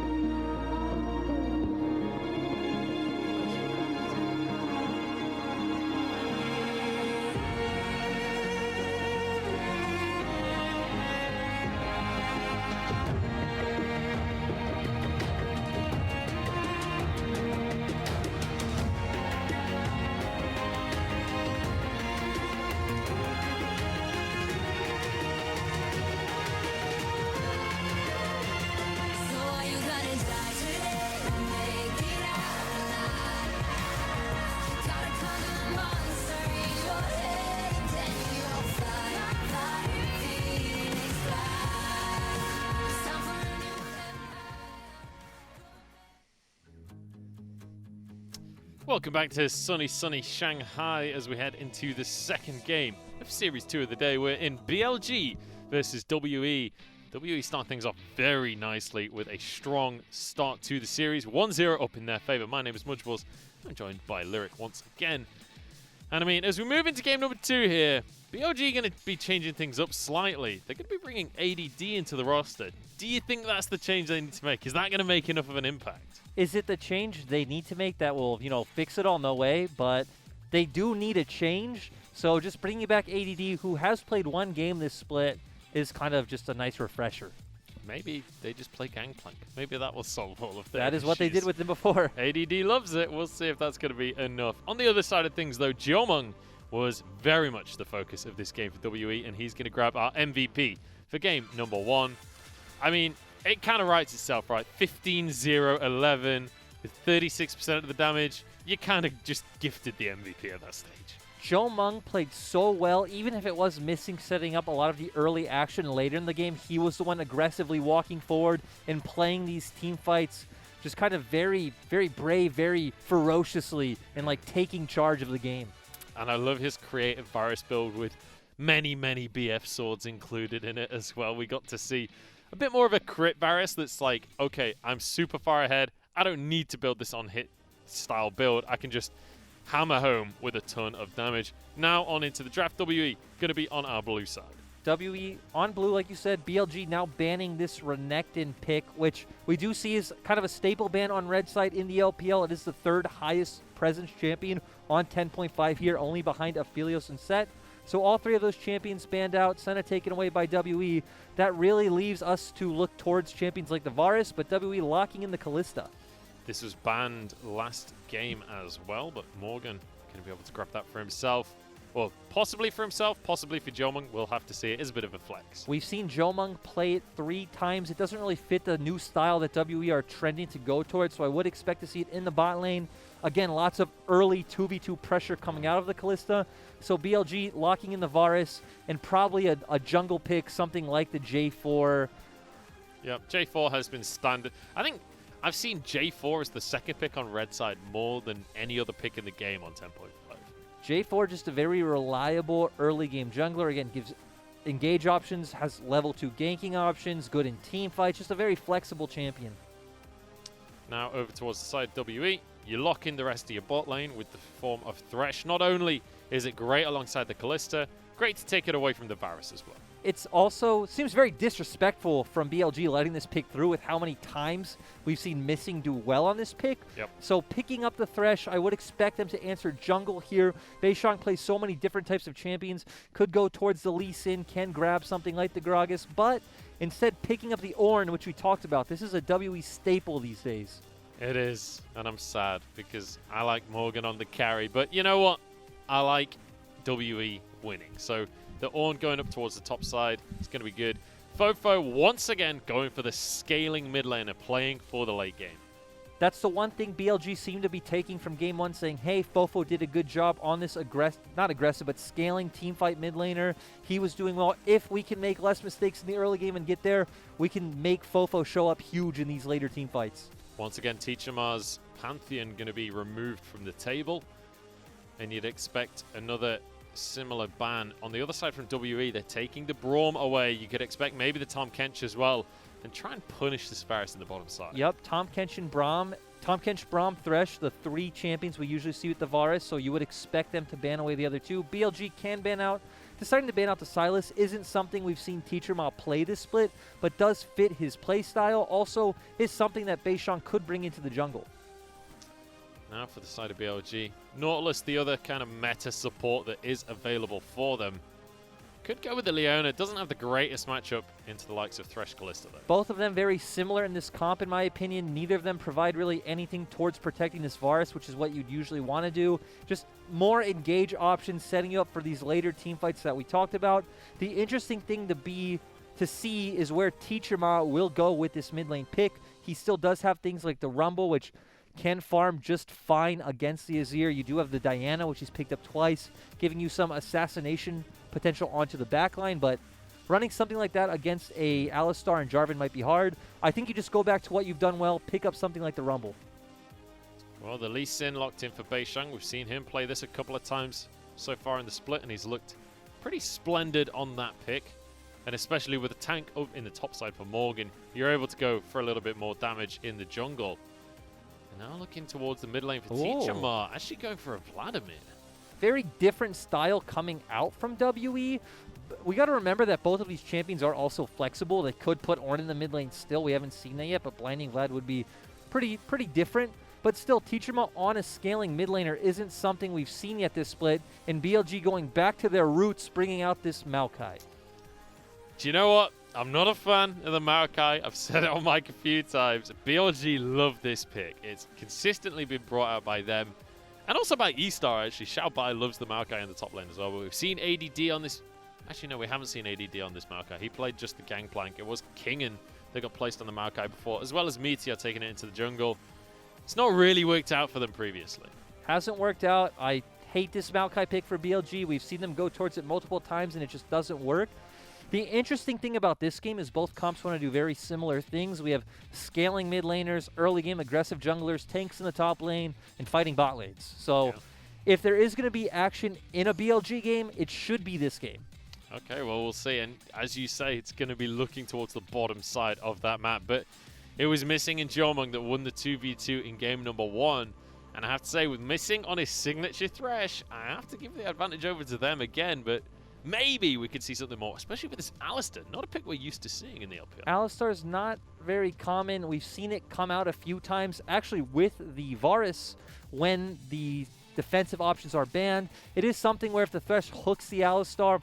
So are you gonna die today or make it out alive? Gotta conquer the monster in your head, and then you'll fly, fly, Phoenix fly. It's time for a new Welcome back to sunny Shanghai as we head into the second game of Series 2 of the day. We're in BLG versus WE. WE start things off very nicely with a strong start to the series. 1-0 up in their favor. My name is Mudgeballs. I'm joined by Lyric once again. And I mean, as we move into game number 2 here, BLG going to be changing things up slightly. They're going to be bringing ADD into the roster. Do you think that's the change they need to make? Is that going to make enough of an impact? Is it the change they need to make that will, fix it all? No way, but they do need a change. So just bringing back ADD, who has played one game this split, is kind of just a nice refresher. Maybe they just play Gangplank. Maybe that will solve all of their That is what they issues. did with him before. ADD loves it. We'll see if that's going to be enough. On the other side of things, though, Jiomeng was very much the focus of this game for WE, and he's going to grab our MVP for game number 1. I mean, it kind of writes itself, right? 15-0-11 with 36% of the damage. You kind of just gifted the MVP at that stage. Jiomeng played so well, even if it was missing setting up a lot of the early action later in the game. He was the one aggressively walking forward and playing these team fights just kind of very, very brave, very ferociously, and like taking charge of the game. And I love his creative virus build with many, many BF swords included in it as well. We got to see a bit more of a crit Varus that's like, okay, I'm super far ahead. I don't need to build this on hit style build. I can just hammer home with a ton of damage. Now on into the draft. WE going to be on our blue side. WE on blue, like you said. BLG now banning this Renekton pick, which we do see is kind of a staple ban on red side in the LPL. It is the third highest presence champion on 10.5 here, only behind Aphelios and Set. So all three of those champions banned out, Senna taken away by WE. That really leaves us to look towards champions like the Varus, but WE locking in the Kalista. This was banned last game as well, but Morgan going to be able to grab that for himself. Well, possibly for himself, possibly for Jiomeng. We'll have to see. It is a bit of a flex. We've seen Jiomeng play it 3 times. It doesn't really fit the new style that WE are trending to go towards, so I would expect to see it in the bot lane. Again, lots of early 2v2 pressure coming out of the Kalista. So BLG locking in the Varus and probably a jungle pick, something like the J4. Yep, J4 has been standard. I think I've seen J4 as the second pick on red side more than any other pick in the game on 10.5. J4 just a very reliable early game jungler. Again, gives engage options, has level 2 ganking options, good in team fights, just a very flexible champion. Now over towards the side WE, you lock in the rest of your bot lane with the form of Thresh. Not only is it great alongside the Kalista, great to take it away from the Varus as well. It's also seems very disrespectful from BLG letting this pick through with how many times we've seen Missing do well on this pick. Yep. So picking up the Thresh, I would expect them to answer jungle here. Beishang plays so many different types of champions. Could go towards the Lee Sin, can grab something like the Gragas, but instead picking up the Ornn, which we talked about. This is a WE staple these days. It is, and I'm sad because I like Morgan on the carry. But you know what? I like WE winning. So the Ornn going up towards the top side is going to be good. Fofo once again going for the scaling mid laner, playing for the late game. That's the one thing BLG seemed to be taking from Game 1, saying, hey, Fofo did a good job on this not aggressive, but scaling teamfight mid laner. He was doing well. If we can make less mistakes in the early game and get there, we can make Fofo show up huge in these later team fights. Once again, Teacherma's Pantheon going to be removed from the table. And you'd expect another similar ban. On the other side from WE, they're taking the Braum away. You could expect maybe the Tahm Kench as well. And try and punish this Varus in the bottom side. Yep, Tahm Kench, Braum, Thresh, the 3 champions we usually see with the Varus, so you would expect them to ban away the other 2. BLG can ban out. Deciding to ban out the Sylas isn't something we've seen Teacherma play this split, but does fit his play style. Also is something that Beishang could bring into the jungle. Now for the side of BLG. Nautilus, the other kind of meta support that is available for them. Could go with the Leona. Doesn't have the greatest matchup into the likes of Thresh Kalista, though. Both of them very similar in this comp, in my opinion. Neither of them provide really anything towards protecting this Varus, which is what you'd usually want to do. Just more engage options, setting you up for these later team fights that we talked about. The interesting thing to see is where Teacherma will go with this mid lane pick. He still does have things like the Rumble, which can farm just fine against the Azir. You do have the Diana, which he's picked up twice, giving you some assassination potential onto the backline, but running something like that against a Alistar and Jarvan might be hard. I think you just go back to what you've done well, pick up something like the Rumble. Well, the Lee Sin locked in for Beishang. We've seen him play this a couple of times so far in the split, and he's looked pretty splendid on that pick. And especially with the tank up in the top side for Morgan, you're able to go for a little bit more damage in the jungle. And now looking towards the mid lane for Teacherma, actually going for a Vladimir. Very different style coming out from WE. We got to remember that both of these champions are also flexible. They could put Ornn in the mid lane still. We haven't seen that yet, but Blinding Vlad would be pretty different. But still, Teacherma on a scaling mid laner isn't something we've seen yet this split. And BLG going back to their roots, bringing out this Maokai. Do you know what? I'm not a fan of the Maokai. I've said it on mic a few times. BLG love this pick. It's consistently been brought out by them. And also by E-Star, actually. Xiao Bai loves the Maokai in the top lane as well. But we've seen ADD on this. Actually, no, we haven't seen ADD on this Maokai. He played just the Gangplank. It was Kingen that got placed on the Maokai before, as well as Meteor taking it into the jungle. It's not really worked out for them previously. Hasn't worked out. I hate this Maokai pick for BLG. We've seen them go towards it multiple times, and it just doesn't work. The interesting thing about this game is both comps want to do very similar things. We have scaling mid laners, early game aggressive junglers, tanks in the top lane, and fighting bot lanes. So if there is going to be action in a BLG game, it should be this game. Okay, well, we'll see. And as you say, it's going to be looking towards the bottom side of that map. But it was Missing and Jomung that won the 2v2 in game number 1. And I have to say, with Missing on his signature Thresh, I have to give the advantage over to them again. But maybe we could see something more, especially with this Alistar. Not a pick we're used to seeing in the LPL. Alistar's not very common. We've seen it come out a few times, actually with the Varus, when the defensive options are banned. It is something where if the Thresh hooks the Alistar,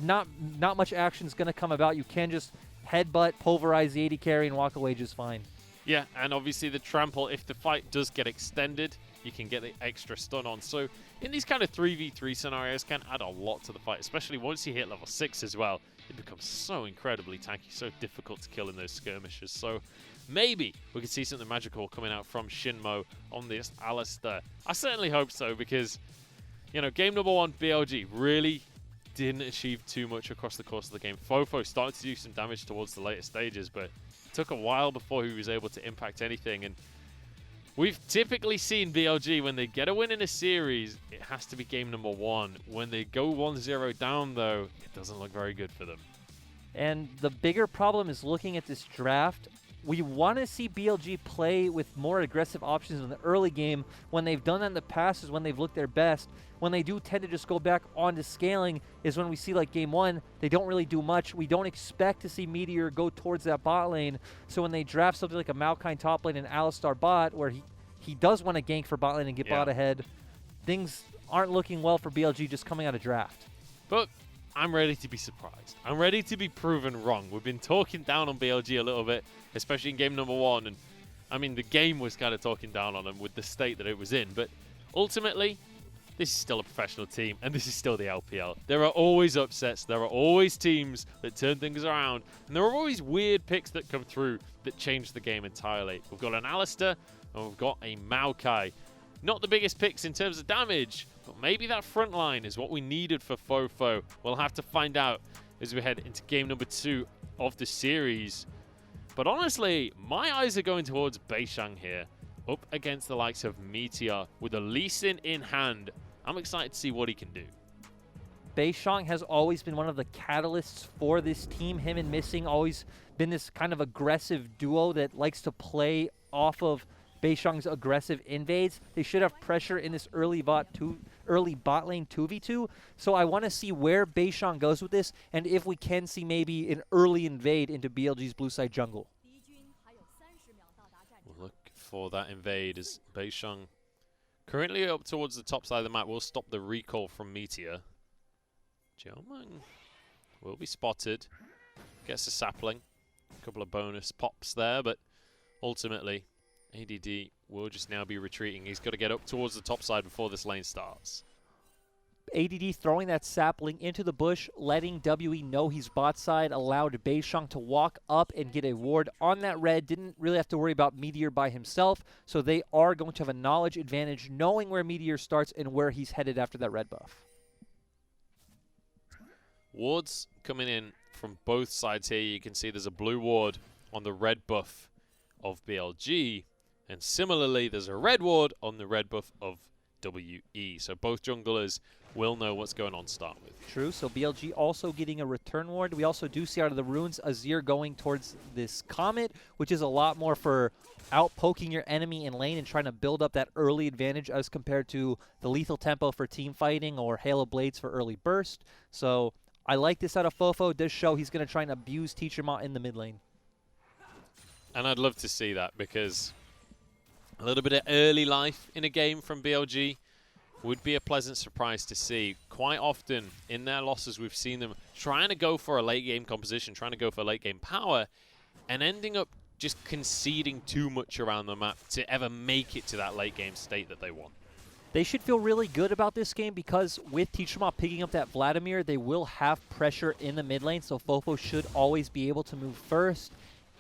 not much action is going to come about. You can just headbutt, pulverize the AD carry, and walk away just fine. Yeah, and obviously the trample, if the fight does get extended, you can get the extra stun on. So in these kind of 3v3 scenarios can add a lot to the fight, especially once you hit level 6 as well. they become so incredibly tanky, so difficult to kill in those skirmishes. So maybe we could see something magical coming out from Shinmo on this Alistair. I certainly hope so, because, you know, game number 1, BLG, really didn't achieve too much across the course of the game. Fofo started to do some damage towards the later stages, but it took a while before he was able to impact anything. And we've typically seen BLG, when they get a win in a series, it has to be game number 1. When they go 1-0 down, though, it doesn't look very good for them. And the bigger problem is looking at this draft. We want to see BLG play with more aggressive options in the early game. When they've done that in the past is when they've looked their best. When they do tend to just go back onto scaling is when we see, like, game 1, they don't really do much. We don't expect to see Meteor go towards that bot lane. So when they draft something like a Maokai top lane and Alistar bot, where he does want to gank for bot lane and get bot ahead, things aren't looking well for BLG just coming out of draft. But I'm ready to be surprised. I'm ready to be proven wrong. We've been talking down on BLG a little bit, especially in game number 1. And I mean, the game was kind of talking down on them with the state that it was in. But ultimately, this is still a professional team, and this is still the LPL. There are always upsets. There are always teams that turn things around. And there are always weird picks that come through that change the game entirely. We've got an Alistair, and we've got a Maokai. Not the biggest picks in terms of damage, but maybe that front line is what we needed for Fofo. We'll have to find out as we head into game number 2 of the series. But honestly, my eyes are going towards Beishang here, up against the likes of Meteor with a Lee Sin in hand. I'm excited to see what he can do. Beishang has always been one of the catalysts for this team. Him and Missing always been this kind of aggressive duo that likes to play off of Beishang's aggressive invades. They should have pressure in this early bot lane 2v2. So I want to see where Beishang goes with this, and if we can see maybe an early invade into BLG's blue side jungle. We'll look for that invade as Beishang, currently up towards the top side of the map, will stop the recall from Meteor. Jiaomeng will be spotted. Gets a sapling. A couple of bonus pops there, but ultimately ADD will just now be retreating. He's got to get up towards the top side before this lane starts. ADD throwing that sapling into the bush, letting WE know he's bot side, allowed Beishang to walk up and get a ward on that red. Didn't really have to worry about Meteor by himself, so they are going to have a knowledge advantage knowing where Meteor starts and where he's headed after that red buff. Wards coming in from both sides here. You can see there's a blue ward on the red buff of BLG, and similarly there's a red ward on the red buff of WE. So both junglers will know what's going on to start with. True, so BLG also getting a return ward. We also do see out of the runes Azir going towards this Comet, which is a lot more for out-poking your enemy in lane and trying to build up that early advantage as compared to the lethal tempo for team fighting or Halo Blades for early burst. So I like this out of Fofo. It does show he's going to try and abuse Teacher Ma in the mid lane. And I'd love to see that, because a little bit of early life in a game from BLG would be a pleasant surprise to see. Quite often in their losses, we've seen them trying to go for a late game composition, trying to go for late game power, and ending up just conceding too much around the map to ever make it to that late game state that they want. They should feel really good about this game, because with Teacher Ma picking up that Vladimir, they will have pressure in the mid lane, so Fofo should always be able to move first.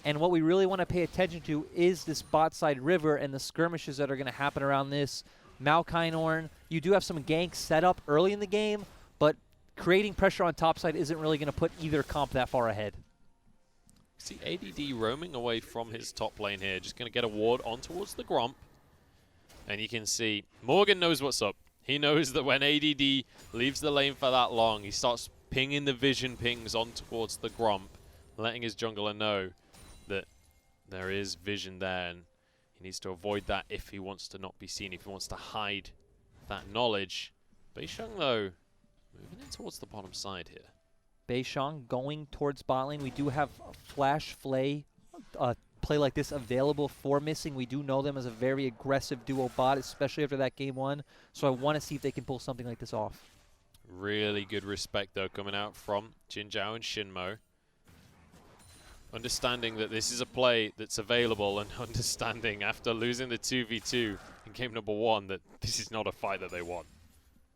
And what we really want to pay attention to is this bot side river and the skirmishes that are going to happen around this. Maokai Norn, you do have some ganks set up early in the game, but creating pressure on top side isn't really going to put either comp that far ahead. See ADD roaming away from his top lane here, just going to get a ward on towards the Gromp. And you can see Morgan knows what's up. He knows that when ADD leaves the lane for that long, he starts pinging the vision pings on towards the Gromp, letting his jungler know that there is vision there, and he needs to avoid that if he wants to not be seen, if he wants to hide that knowledge. Beishang, though, moving in towards the bottom side here. Beishang going towards bot lane. We do have a Flash Flay play like this available for Missing. We do know them as a very aggressive duo bot, especially after that game 1. So I want to see if they can pull something like this off. Really good respect, though, coming out from Jinzhao and Shinmo. Understanding that this is a play that's available, and understanding after losing the 2v2 in game number 1 that this is not a fight that they want.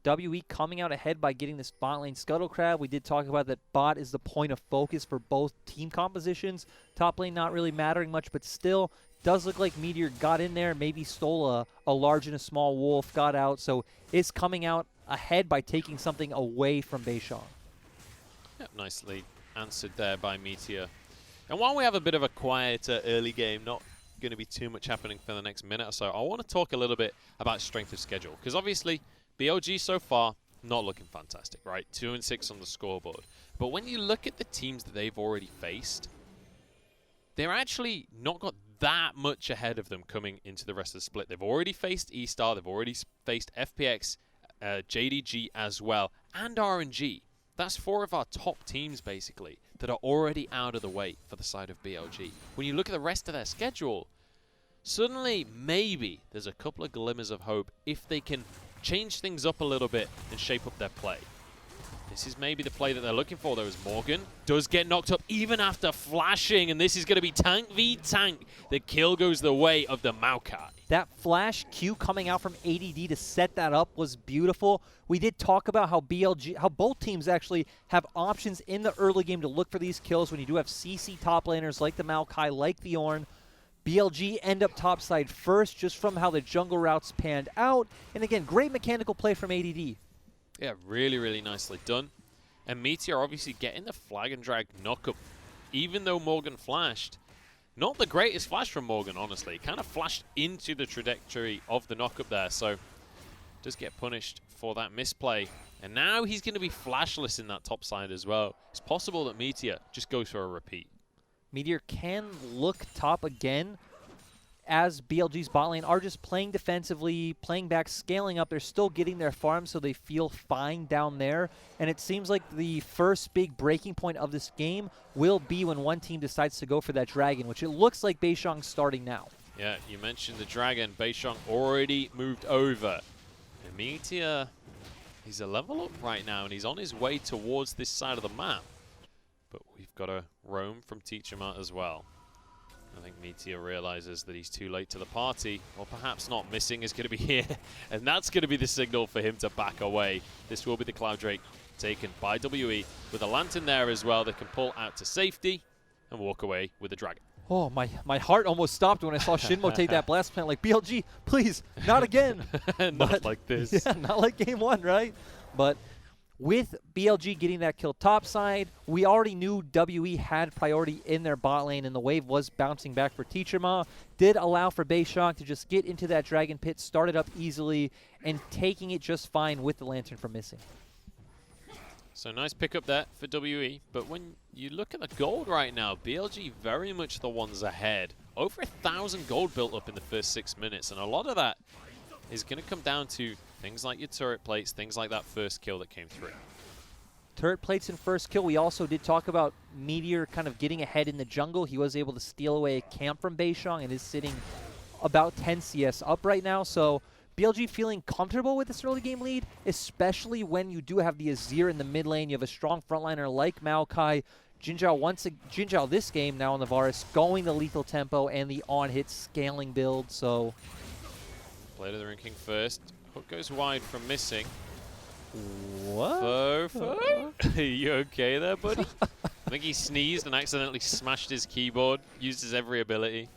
WE coming out ahead by getting this bot lane scuttle crab. We did talk about that bot is the point of focus for both team compositions. Top lane not really mattering much, but still does look like Meteor got in there, maybe stole a large and a small wolf, got out, so is coming out ahead by taking something away from Beishang. Yep, nicely answered there by Meteor. And while we have a bit of a quieter early game, not going to be too much happening for the next minute or so, I want to talk a little bit about strength of schedule, because obviously BLG so far not looking fantastic, right? 2-6 on the scoreboard. But when you look at the teams that they've already faced, they're actually not got that much ahead of them coming into the rest of the split. They've already faced E-Star, they've already faced FPX, JDG as well, and RNG. That's 4 of our top teams, basically, that are already out of the way for the side of BLG. When you look at the rest of their schedule, suddenly, maybe, there's a couple of glimmers of hope if they can change things up a little bit and shape up their play. This is maybe the play that they're looking for, though, as Morgan does get knocked up even after flashing, and this is going to be tank v tank. The kill goes the way of the Maokai. That flash Q coming out from ADD to set that up was beautiful. We did talk about how how both teams actually have options in the early game to look for these kills when you do have CC top laners like the Maokai, like the Ornn. BLG end up topside first just from how the jungle routes panned out. And again, great mechanical play from ADD. Yeah, really, really nicely done. And Meteor obviously getting the flag and drag knockup, even though Morgan flashed. Not the greatest flash from Morgan, honestly. Kind of flashed into the trajectory of the knockup there, so does get punished for that misplay. And now he's going to be flashless in that top side as well. It's possible that Meteor just goes for a repeat. Meteor can look top again as BLG's bot lane are just playing defensively, playing back, scaling up. They're still getting their farm, so they feel fine down there. And it seems like the first big breaking point of this game will be when one team decides to go for that dragon, which it looks like Beishang's starting now. Yeah, you mentioned the dragon. Beishang already moved over. And Meteor, he's a level up right now, and he's on his way towards this side of the map. But we've got a roam from Teacherma as well. I think Meteor realizes that he's too late to the party, or perhaps not. Missing is going to be here, and that's going to be the signal for him to back away. This will be the Cloud Drake taken by WE with a lantern there as well. They can pull out to safety and walk away with the dragon. Oh, my heart almost stopped when I saw Shinmo take that blast plant. Like, BLG, please, not again. Not like this. Yeah, not like game one, right? But with BLG getting that kill topside, we already knew WE had priority in their bot lane, and the wave was bouncing back for Teacherma. Did allow for Beishang to just get into that dragon pit, start it up easily, and taking it just fine with the lantern from missing. So nice pickup there for WE, but when you look at the gold right now, BLG very much the ones ahead. Over 1,000 gold built up in the first 6 minutes, and a lot of that is going to come down to things like your turret plates, things like that first kill that came through. Turret plates and first kill. We also did talk about Meteor kind of getting ahead in the jungle. He was able to steal away a camp from Beishang and is sitting about 10 CS up right now. So BLG feeling comfortable with this early game lead, especially when you do have the Azir in the mid lane. You have a strong frontliner like Maokai. Jinzhao this game now on the Varus going the lethal tempo and the on-hit scaling build. So Play to the Ring King first. Hook goes wide from missing. What? Fofo? Are you okay there, buddy? I think he sneezed and accidentally smashed his keyboard. Used his every ability.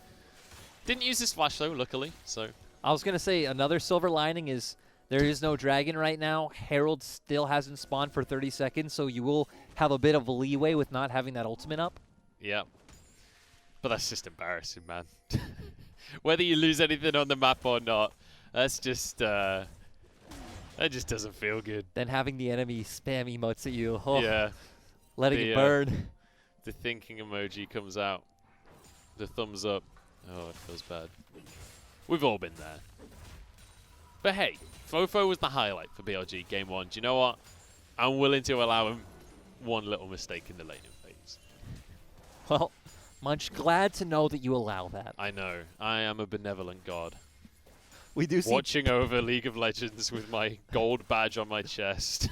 Didn't use his flash though, luckily. So I was going to say another silver lining is there is no dragon right now. Herald still hasn't spawned for 30 seconds, so you will have a bit of leeway with not having that ultimate up. Yeah. But that's just embarrassing, man. Whether you lose anything on the map or not, that's just, that just doesn't feel good. Then having the enemy spam emotes at you. Oh, yeah. Letting it burn. The thinking emoji comes out. The thumbs up. Oh, it feels bad. We've all been there. But hey, Fofo was the highlight for BLG game one. Do you know what? I'm willing to allow him one little mistake in the laning phase. Well, Munch, glad to know that you allow that. I know. I am a benevolent god. We do see watching over League of Legends with my gold badge on my chest,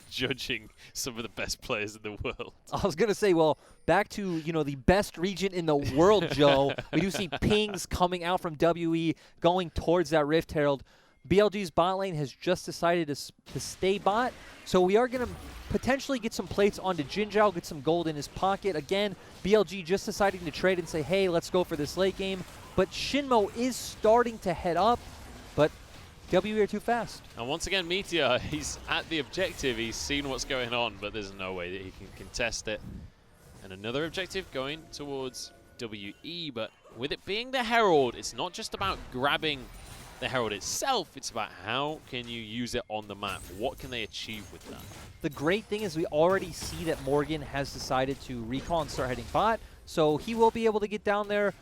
judging some of the best players in the world. I was going to say, well, back to, you know, the best region in the world, Joe. We do see pings coming out from WE going towards that Rift Herald. BLG's bot lane has just decided to stay bot, so we are going to potentially get some plates onto Jinzhao, get some gold in his pocket. Again, BLG just deciding to trade and say, hey, let's go for this late game. But Shinmo is starting to head up, but WE are too fast. And once again, Meteor, he's at the objective. He's seen what's going on, but there's no way that he can contest it. And another objective going towards WE, but with it being the Herald, it's not just about grabbing the Herald itself, it's about how can you use it on the map. What can they achieve with that? The great thing is we already see that Morgan has decided to recall and start heading bot, so he will be able to get down there,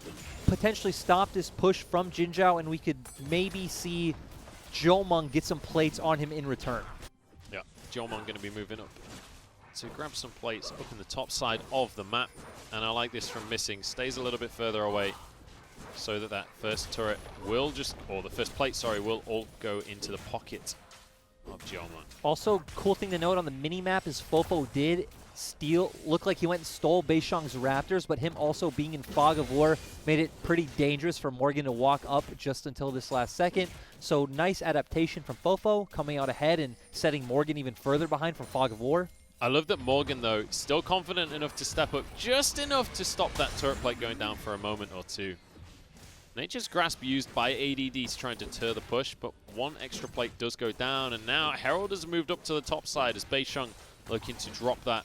potentially stop this push from Jinzhao, and we could maybe see Jomung get some plates on him in return. Yeah, Jomung going to be moving up to grab some plates up in the top side of the map. And I like this from Missing. Stays a little bit further away so that that first turret will just, or the first plate, sorry, will all go into the pocket of Jomung. Also, cool thing to note on the mini-map is Fofo did look like he went and stole Beishang's Raptors, but him also being in Fog of War made it pretty dangerous for Morgan to walk up just until this last second. So nice adaptation from Fofo, coming out ahead and setting Morgan even further behind from Fog of War. I love that Morgan, though, still confident enough to step up just enough to stop that turret plate going down for a moment or two. Nature's Grasp used by ADD to try and deter the push, but one extra plate does go down, and now Herald has moved up to the top side as Beishang looking to drop that.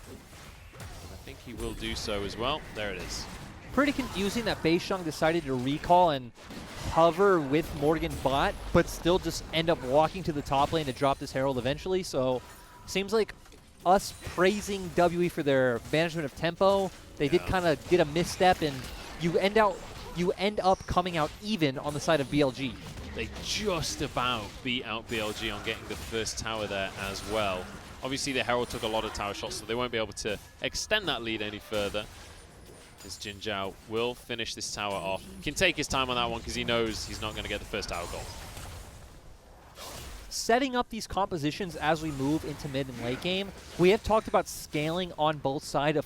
And I think he will do so as well. There it is. Pretty confusing that Beishang decided to recall and hover with Morgan bot, but still just end up walking to the top lane to drop this Herald eventually. So seems like us praising WE for their management of tempo, they did kind of get a misstep, and you end up coming out even on the side of BLG. They just about beat out BLG on getting the first tower there as well. Obviously, the Herald took a lot of tower shots, so they won't be able to extend that lead any further. As Jinzhao will finish this tower off. Can take his time on that one because he knows he's not going to get the first tower goal. Setting up these compositions as we move into mid and late game, we have talked about scaling on both sides.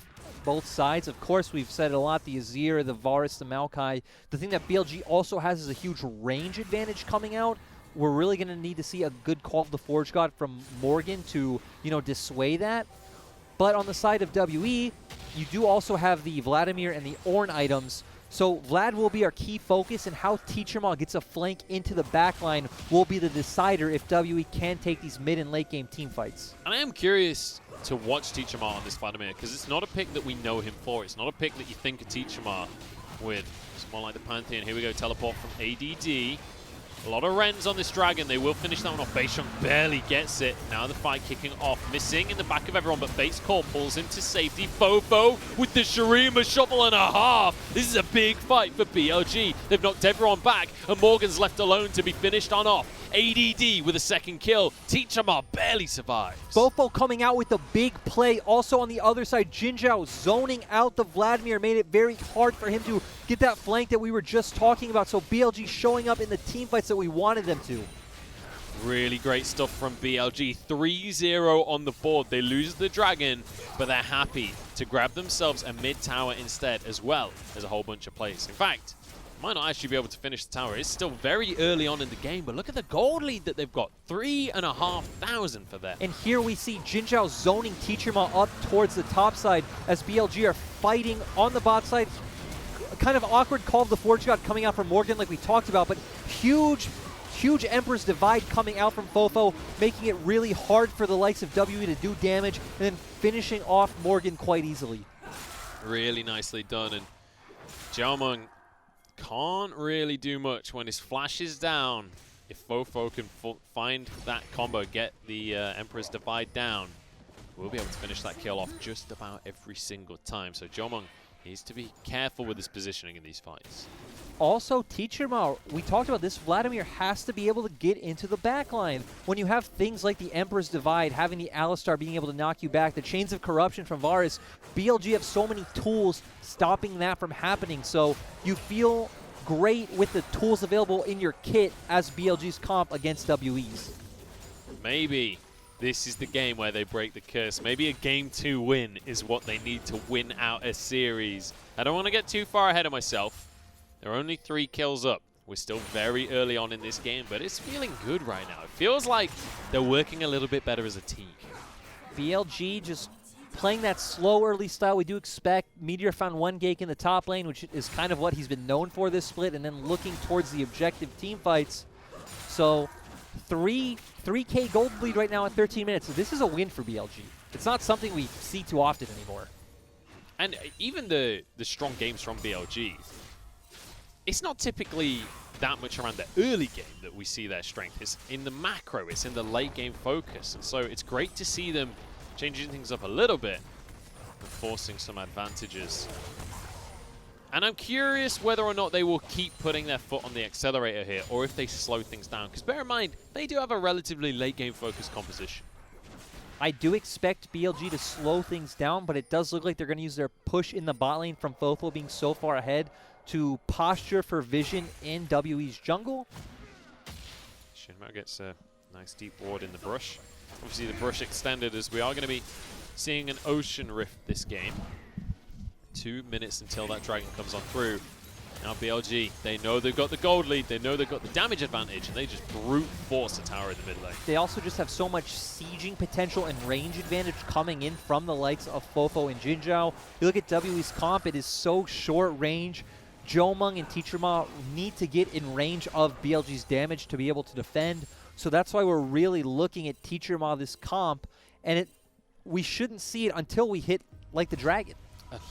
Of course, we've said it a lot, the Azir, the Varus, the Maokai. The thing that BLG also has is a huge range advantage coming out. We're really going to need to see a good call of the Forge God from Morgan to, dissuade that. But on the side of WE, you do also have the Vladimir and the Ornn items. So Vlad will be our key focus, and how Teacherma gets a flank into the backline will be the decider if WE can take these mid and late game team fights. And I am curious to watch Teacherma on this Vladimir, because it's not a pick that we know him for. It's not a pick that you think of Teacherma with. It's more like the Pantheon. Here we go, teleport from ADD. A lot of Rens on this Dragon. They will finish that one off. Beishang barely gets it. Now the fight kicking off. Missing in the back of everyone, but Fate's Call pulls him to safety. Fofo with the Shurima shovel and a half. This is a big fight for BLG. They've knocked everyone back, and Morgan's left alone to be finished on off. ADD with a second kill. Teacherma barely survives. Fofo coming out with the big play. Also on the other side, Jinzhao zoning out the Vladimir made it very hard for him to get that flank that we were just talking about. So BLG showing up in the team fights that we wanted them to. Really great stuff from BLG. 3-0 on the board. They lose the Dragon, but they're happy to grab themselves a mid tower instead, as well as a whole bunch of plays. In fact, might not actually be able to finish the tower. It's still very early on in the game, but look at the gold lead that they've got. 3,500 for them. And here we see Jinzhao zoning Teacherma up towards the top side as BLG are fighting on the bot side. Kind of awkward call of the Forge God coming out from Morgan like we talked about, but huge Emperor's Divide coming out from Fofo, making it really hard for the likes of WE to do damage, and then finishing off Morgan quite easily. Really nicely done, and Jomung can't really do much when his flash is down. If Fofo can find that combo, get the Emperor's Divide down, we'll be able to finish that kill off just about every single time. So Jomung needs to be careful with his positioning in these fights. Also, Teacherma, we talked about this, Vladimir has to be able to get into the backline. When you have things like the Emperor's Divide, having the Alistar being able to knock you back, the Chains of Corruption from Varus, BLG have so many tools stopping that from happening. So you feel great with the tools available in your kit as BLG's comp against WE's. Maybe this is the game where they break the curse. Maybe a Game 2 win is what they need to win out a series. I don't want to get too far ahead of myself. They're only 3 kills up. We're still very early on in this game, but it's feeling good right now. It feels like they're working a little bit better as a team. BLG just playing that slow early style. We do expect Meteor found one gank in the top lane, which is kind of what he's been known for this split, and then looking towards the objective team fights. So 3K gold lead right now at 13 minutes. So this is a win for BLG. It's not something we see too often anymore. And even the strong games from BLG, it's not typically that much around the early game that we see their strength. It's in the macro, it's in the late game focus. And so it's great to see them changing things up a little bit and forcing some advantages. And I'm curious whether or not they will keep putting their foot on the accelerator here, or if they slow things down. Because bear in mind, they do have a relatively late game focused composition. I do expect BLG to slow things down, but it does look like they're going to use their push in the bot lane from Fofo being so far ahead to posture for vision in WE's jungle. Shinmo gets a nice deep ward in the brush. Obviously the brush extended, as we are going to be seeing an Ocean Rift this game. 2 minutes until that dragon comes on through. Now BLG, they know they've got the gold lead, they know they've got the damage advantage, and they just brute force the tower in the mid lane. They also just have so much sieging potential and range advantage coming in from the likes of Fofo and Jinzhao. You look at WE's comp, it is so short range. Jomung and Teacher Ma need to get in range of BLG's damage to be able to defend. So that's why we're really looking at Teacher Ma this comp, and we shouldn't see it until we hit like the dragon.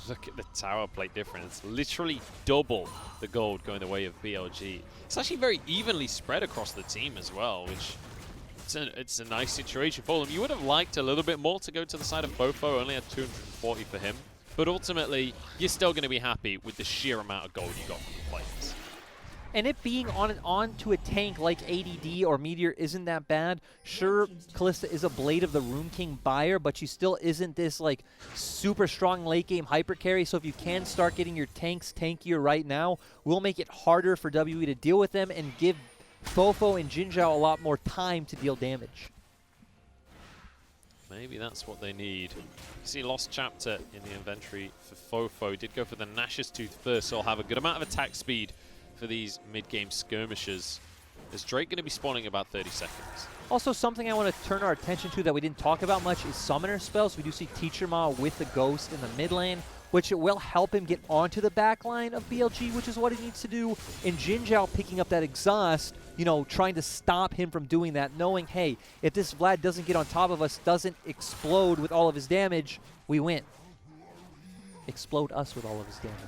Look at the tower plate difference. Literally double the gold going the way of BLG. It's actually very evenly spread across the team as well, which it's a nice situation for them. You would have liked a little bit more to go to the side of Fofo, only had 240 for him. But ultimately, you're still going to be happy with the sheer amount of gold you got from the plates. And it being on to a tank like ADD or Meteor isn't that bad. Sure, Kalista is a Blade of the Rune King buyer, but she still isn't this like super strong late game hyper carry. So if you can start getting your tanks tankier right now, we'll make it harder for WE to deal with them and give Fofo and Jinzhao a lot more time to deal damage. Maybe that's what they need. You see Lost Chapter in the inventory for Fofo. Did go for the Nash's Tooth first, so he'll have a good amount of attack speed for these mid-game skirmishes. Is Drake going to be spawning about 30 seconds? Also, something I want to turn our attention to that we didn't talk about much is summoner spells. We do see Teacher Ma with the Ghost in the mid lane, which it will help him get onto the back line of BLG, which is what he needs to do. And Jinzhao picking up that exhaust, you know, trying to stop him from doing that, knowing, hey, if this Vlad doesn't get on top of us, doesn't explode with all of his damage, we win. Explode us with all of his damage.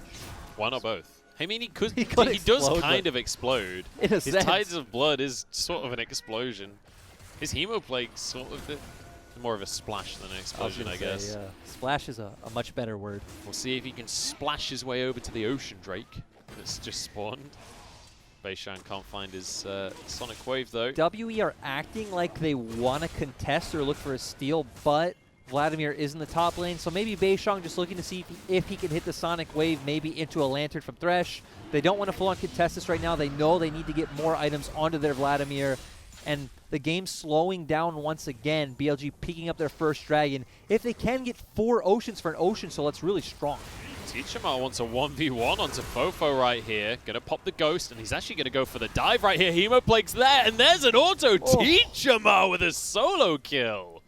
Why not both? I mean, he does explode, kind of explode. His sense. Tides of Blood is sort of an explosion. His Hemoplague's sort of more of a splash than an explosion, I guess. Yeah. Splash is a much better word. We'll see if he can splash his way over to the Ocean Drake that's just spawned. Beishang can't find his Sonic Wave, though. WE are acting like they want to contest or look for a steal, but Vladimir is in the top lane, so maybe Beishang just looking to see if he can hit the Sonic Wave, maybe into a Lantern from Thresh. They don't want to full-on contest this right now. They know they need to get more items onto their Vladimir, and the game slowing down once again. BLG picking up their first dragon. If they can get 4 oceans for an ocean, so that's really strong. Teachama wants a 1v1 onto Fofo right here. Gonna pop the Ghost, and he's actually gonna go for the dive right here. Hemoplague's there, and there's an auto. Teachama with a solo kill.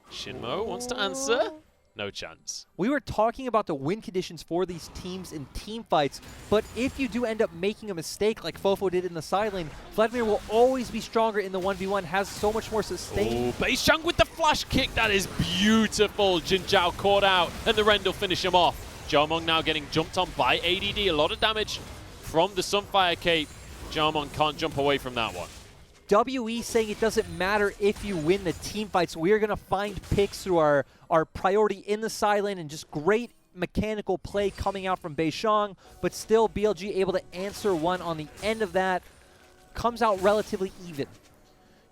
Shinmo wants to answer. No chance. We were talking about the win conditions for these teams in team fights, but if you do end up making a mistake like Fofo did in the side lane, Vladimir will always be stronger in the 1v1, has so much more sustain. Oh, Beishang with the flash kick. That is beautiful. Jinzhao caught out, and the Rend will finish him off. Jomung now getting jumped on by ADD. A lot of damage from the Sunfire Cape. Jomung can't jump away from that one. WE saying it doesn't matter if you win the team fights. We're going to find picks through our priority in the side lane, and just great mechanical play coming out from Beishang, but still BLG able to answer one on the end of that. Comes out relatively even.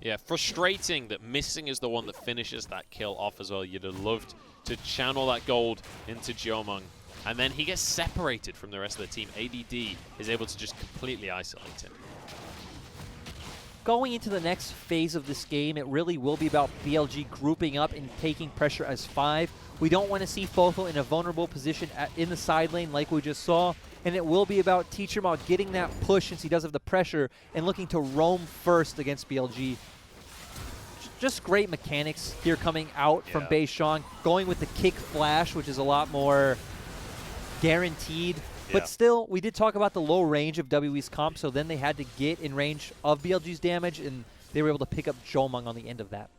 Yeah, frustrating that Missing is the one that finishes that kill off as well. You'd have loved to channel that gold into Jomung, and then he gets separated from the rest of the team. ADD is able to just completely isolate him. Going into the next phase of this game, it really will be about BLG grouping up and taking pressure as 5. We don't want to see Fofo in a vulnerable position in the side lane like we just saw. And it will be about Teacher Ma getting that push since he does have the pressure and looking to roam first against BLG. Just great mechanics here coming out from Beishang, going with the kick flash, which is a lot more guaranteed. But still, we did talk about the low range of WE's comp, so then they had to get in range of BLG's damage, and they were able to pick up Jomung on the end of that.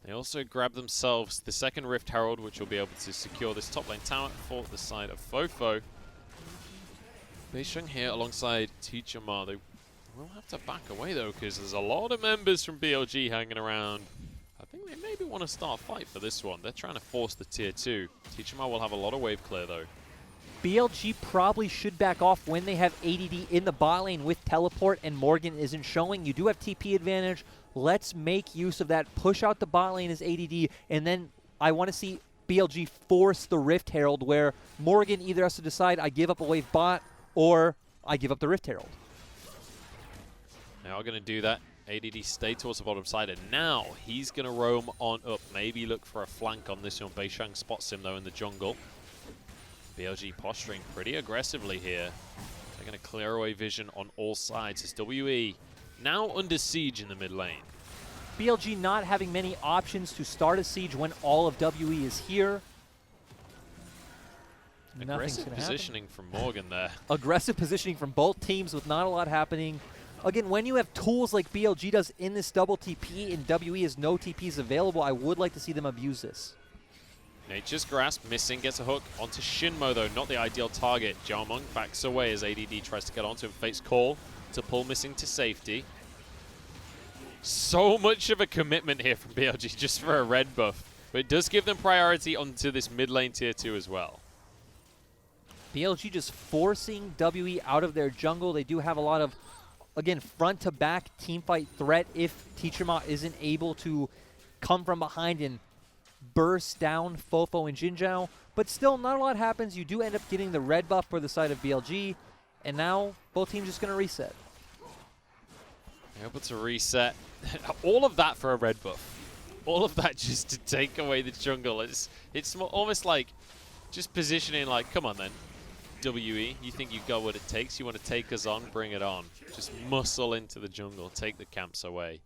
They also grabbed themselves the second Rift Herald, which will be able to secure this top lane tower for the side of Fofo. Beishang here alongside Teacher Ma. They will have to back away though, because there's a lot of members from BLG hanging around. I think they maybe want to start a fight for this one. They're trying to force the tier 2. Teacher Ma will have a lot of wave clear though. BLG probably should back off when they have ADD in the bot lane with teleport and Morgan isn't showing. You do have TP advantage. Let's make use of that. Push out the bot lane as ADD, and then I want to see BLG force the Rift Herald where Morgan either has to decide I give up a wave bot or I give up the Rift Herald. Now we're going to do that. ADD stay towards the bottom side, and now he's going to roam on up. Maybe look for a flank on this one. Beishang spots him though in the jungle. BLG posturing pretty aggressively here. They're going to clear away vision on all sides as WE now under siege in the mid lane. BLG not having many options to start a siege when all of WE is here. Aggressive positioning from Morgan there. Aggressive positioning from both teams with not a lot happening. Again, when you have tools like BLG does in this double TP and WE has no TPs available, I would like to see them abuse this. Nature's Grasp missing, gets a hook onto Shinmo though, not the ideal target. Jiaomeng backs away as ADD tries to get onto him. Fate's Call to pull Missing to safety. So much of a commitment here from BLG just for a red buff. But it does give them priority onto this mid lane tier 2 as well. BLG just forcing WE out of their jungle. They do have a lot of, again, front-to-back teamfight threat if Teacher Ma isn't able to come from behind and burst down Fofo and Jinzhao. But still, not a lot happens. You do end up getting the red buff for the side of BLG. And now, both teams just going to reset. Able to reset. All of that for a red buff. All of that just to take away the jungle. It's almost like just positioning like, come on then, WE, you think you've got what it takes? You want to take us on? Bring it on. Just muscle into the jungle, take the camps away.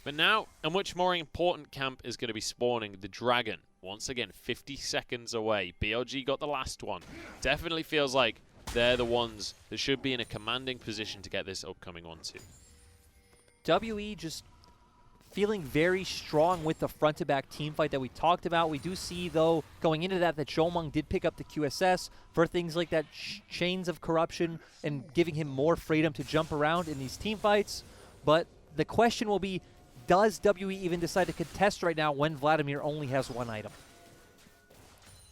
But now, a much more important camp is going to be spawning, the Dragon. Once again, 50 seconds away. BLG got the last one. Definitely feels like they're the ones that should be in a commanding position to get this upcoming one too. WE just feeling very strong with the front-to-back teamfight that we talked about. We do see, though, going into that Jomung did pick up the QSS for things like that Chains of Corruption and giving him more freedom to jump around in these teamfights. But the question will be, does WE even decide to contest right now when Vladimir only has one item?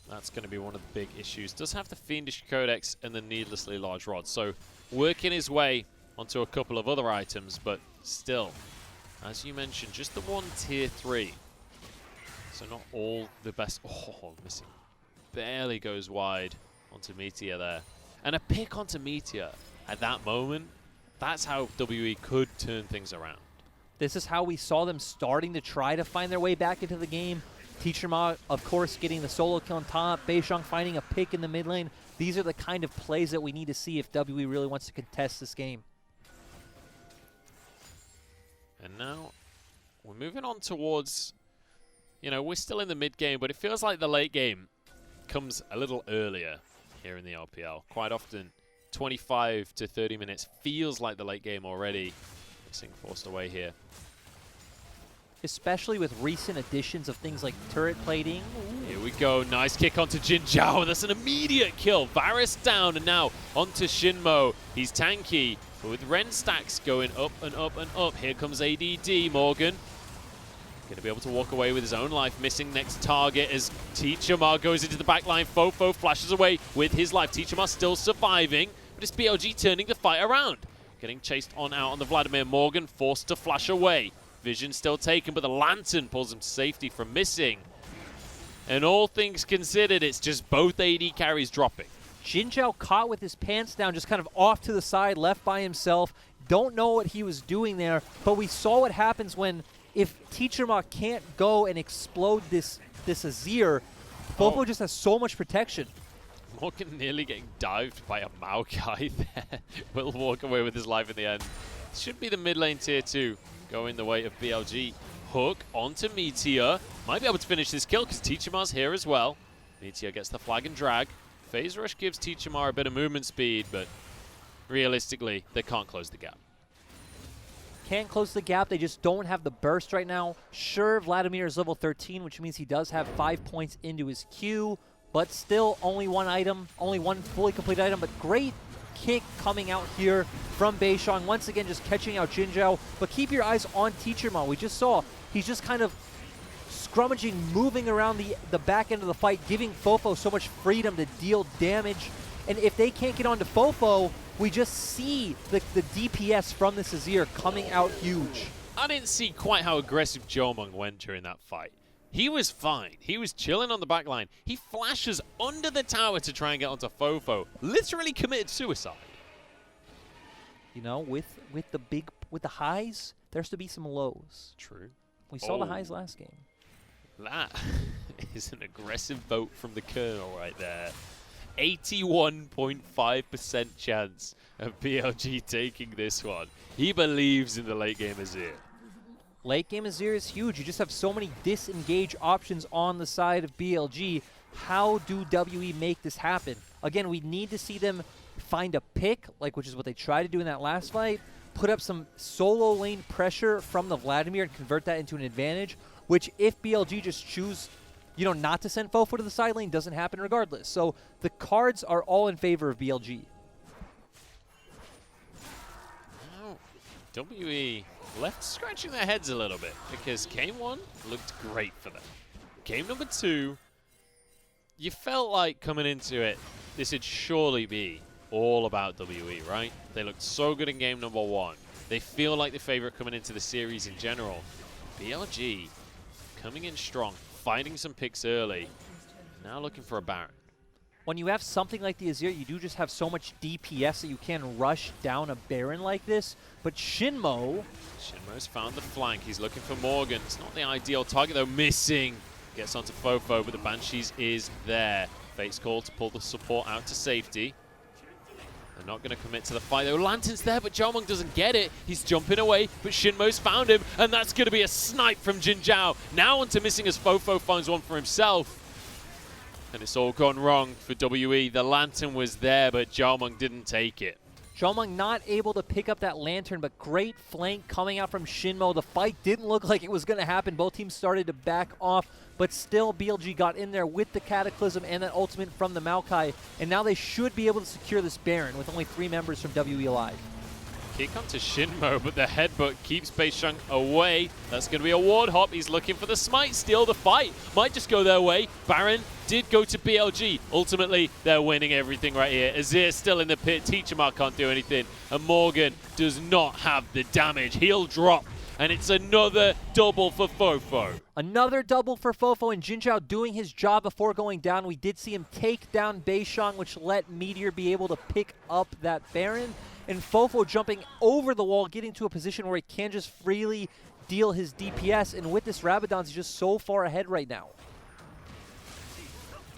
That's going to be one of the big issues. Does have the Fiendish Codex and the needlessly large rod. So working his way onto a couple of other items, but still, as you mentioned, just the one tier 3. So not all the best. Oh, missing. Barely goes wide onto Meteor there. And a pick onto Meteor at that moment, that's how WE could turn things around. This is how we saw them starting to try to find their way back into the game. Teacher Ma, of course, getting the solo kill on top. Beishang finding a pick in the mid lane. These are the kind of plays that we need to see if WE really wants to contest this game. And now we're moving on towards, you know, we're still in the mid game, but it feels like the late game comes a little earlier here in the LPL. Quite often, 25 to 30 minutes feels like the late game already. Missing forced away here. Especially with recent additions of things like turret plating. Here we go. Nice kick onto Jinzhao. That's an immediate kill. Varus down, and now onto Shinmo. He's tanky, but with Ren stacks going up and up and up. Here comes ADD. Morgan going to be able to walk away with his own life. Missing next target as Teacher Ma goes into the back line. Fofo flashes away with his life. Teacher Ma still surviving, but it's BLG turning the fight around. Getting chased on out on the Vladimir. Morgan forced to flash away. Vision still taken, but the Lantern pulls him to safety from Missing. And all things considered, it's just both AD carries dropping. Jinzhao caught with his pants down, just kind of off to the side, left by himself. Don't know what he was doing there, but we saw what happens when, if Teacher Ma can't go and explode this Azir, Fofo just has so much protection. Morgan nearly getting dived by a Maokai there. Will walk away with his life in the end. Should be the mid lane tier 2 going the way of BLG. Hook onto Meteor. Might be able to finish this kill because Teachermar's here as well. Meteor gets the flag and drag. Phase Rush gives Teachermar a bit of movement speed, but realistically, they can't close the gap. Can't close the gap. They just don't have the burst right now. Sure, Vladimir is level 13, which means he does have 5 points into his queue, but still only one item, only one fully complete item, but great kick coming out here from Beishang. Once again, just catching out Jinzhao, but keep your eyes on Teacherma. We just saw he's just kind of scrummaging, moving around the back end of the fight, giving Fofo so much freedom to deal damage. And if they can't get onto Fofo, we just see the DPS from this Azir coming out huge. I didn't see quite how aggressive Jomung went during that fight. He was fine. He was chilling on the back line. He flashes under the tower to try and get onto Fofo. Literally committed suicide. You know, with the highs, there's to be some lows. True. We saw the highs last game. That is an aggressive vote from the Colonel right there. 81.5% chance of BLG taking this one. He believes in the late game Azir. Late game Azir is huge. You just have so many disengage options on the side of BLG. How do WE make this happen? Again, we need to see them find a pick, which is what they tried to do in that last fight, put up some solo lane pressure from the Vladimir and convert that into an advantage, which if BLG just choose not to send Fofo to the side lane, doesn't happen regardless. So the cards are all in favor of BLG. Now, WE left scratching their heads a little bit because game 1 looked great for them. Game number 2, you felt like coming into it, this would surely be all about WE, right? They looked so good in game number 1. They feel like the favorite coming into the series in general. BLG coming in strong, finding some picks early, now looking for a Baron. When you have something like the Azir, you do just have so much DPS that you can rush down a Baron like this, but Shinmo's found the flank. He's looking for Morgan. It's not the ideal target, though. Missing. Gets onto Fofo, but the Banshees is there. Fate's call to pull the support out to safety. They're not going to commit to the fight, though. Lantern's there, but Jomung doesn't get it. He's jumping away, but Shinmo's found him, and that's going to be a snipe from Jin Zhao. Now onto missing as Fofo finds one for himself. And it's all gone wrong for WE. The Lantern was there, but Jomung didn't take it. Jomung not able to pick up that Lantern, but great flank coming out from Shinmo. The fight didn't look like it was going to happen. Both teams started to back off, but still BLG got in there with the Cataclysm and that ultimate from the Maokai, and now they should be able to secure this Baron with only 3 members from WE alive. Kick onto Shinmo, but the headbutt keeps Beishang away. That's going to be a ward hop. He's looking for the smite. Steal the fight. Might just go their way. Baron did go to BLG. Ultimately, they're winning everything right here. Azir still in the pit. Teachermark can't do anything. And Morgan does not have the damage. He'll drop. And it's another double for Fofo. Another double for Fofo, and Jin Zhao doing his job before going down. We did see him take down Beishang, which let Meteor be able to pick up that Baron. And Fofo jumping over the wall, getting to a position where he can just freely deal his DPS. And with this Rabadon, he's just so far ahead right now.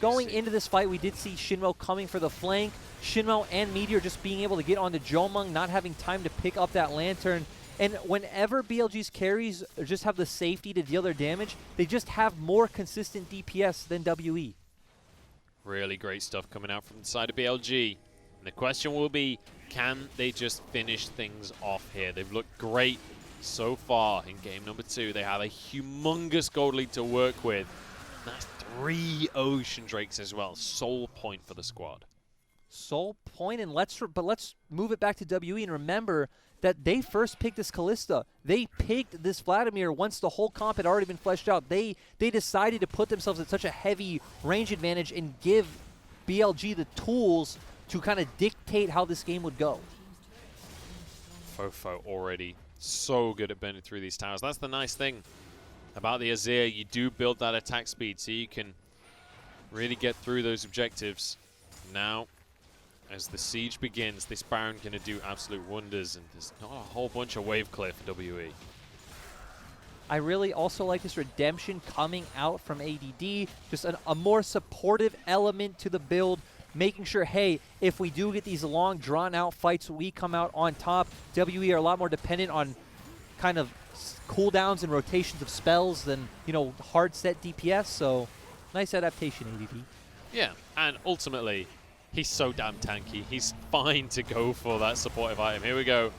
Going into this fight, we did see Shinmo coming for the flank. Shinmo and Meteor just being able to get onto Jomung, not having time to pick up that Lantern. And whenever BLG's carries just have the safety to deal their damage, they just have more consistent DPS than WE. Really great stuff coming out from the side of BLG. And the question will be, can they just finish things off here? They've looked great so far in game number 2. They have a humongous gold lead to work with. That's 3 Ocean Drakes as well. Soul point for the squad. Soul point, and let's move it back to WE and remember that they first picked this Kalista. They picked this Vladimir once the whole comp had already been fleshed out. They decided to put themselves at such a heavy range advantage and give BLG the tools to kind of dictate how this game would go. Fofo already so good at burning through these towers. That's the nice thing about the Azir. You do build that attack speed so you can really get through those objectives. Now, as the siege begins, this Baron going to do absolute wonders, and there's not a whole bunch of wave clear for WE. I really also like this redemption coming out from ADD, just a more supportive element to the build, making sure, hey, if we do get these long, drawn-out fights, we come out on top. WE are a lot more dependent on kind of cooldowns and rotations of spells than, you know, hard-set DPS, so nice adaptation, ADD. Yeah, and ultimately, he's so damn tanky. He's fine to go for that supportive item. Here we go.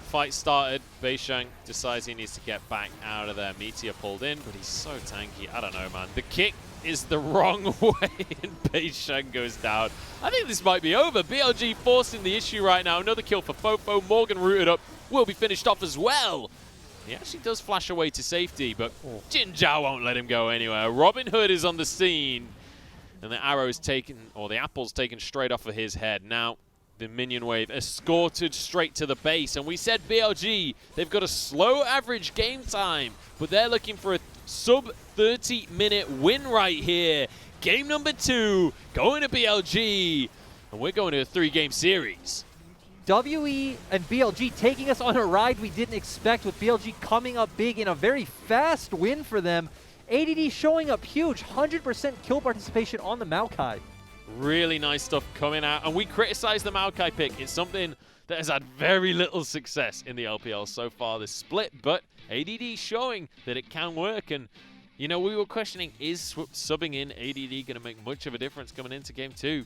Fight started. Beishang decides he needs to get back out of there. Meteor pulled in, but he's so tanky. I don't know, man. The kick is the wrong way, and Beishang goes down. I think this might be over. BLG forcing the issue right now. Another kill for Fofo. Morgan rooted up. Will be finished off as well. He actually does flash away to safety, but Jin Zhao won't let him go anywhere. Robin Hood is on the scene, and the arrow's taken, or the apple's taken straight off of his head. Now, the minion wave escorted straight to the base, and we said BLG, they've got a slow average game time, but they're looking for a sub 30-minute win right here. Game number 2 going to BLG, and we're going to a 3-game series. WE and BLG taking us on a ride we didn't expect, with BLG coming up big in a very fast win for them. ADD showing up huge, 100% kill participation on the Maokai. Really nice stuff coming out, and we criticize the Maokai pick. It's something that has had very little success in the LPL so far this split, but ADD showing that it can work. And, you know, we were questioning, is subbing in ADD going to make much of a difference coming into Game 2?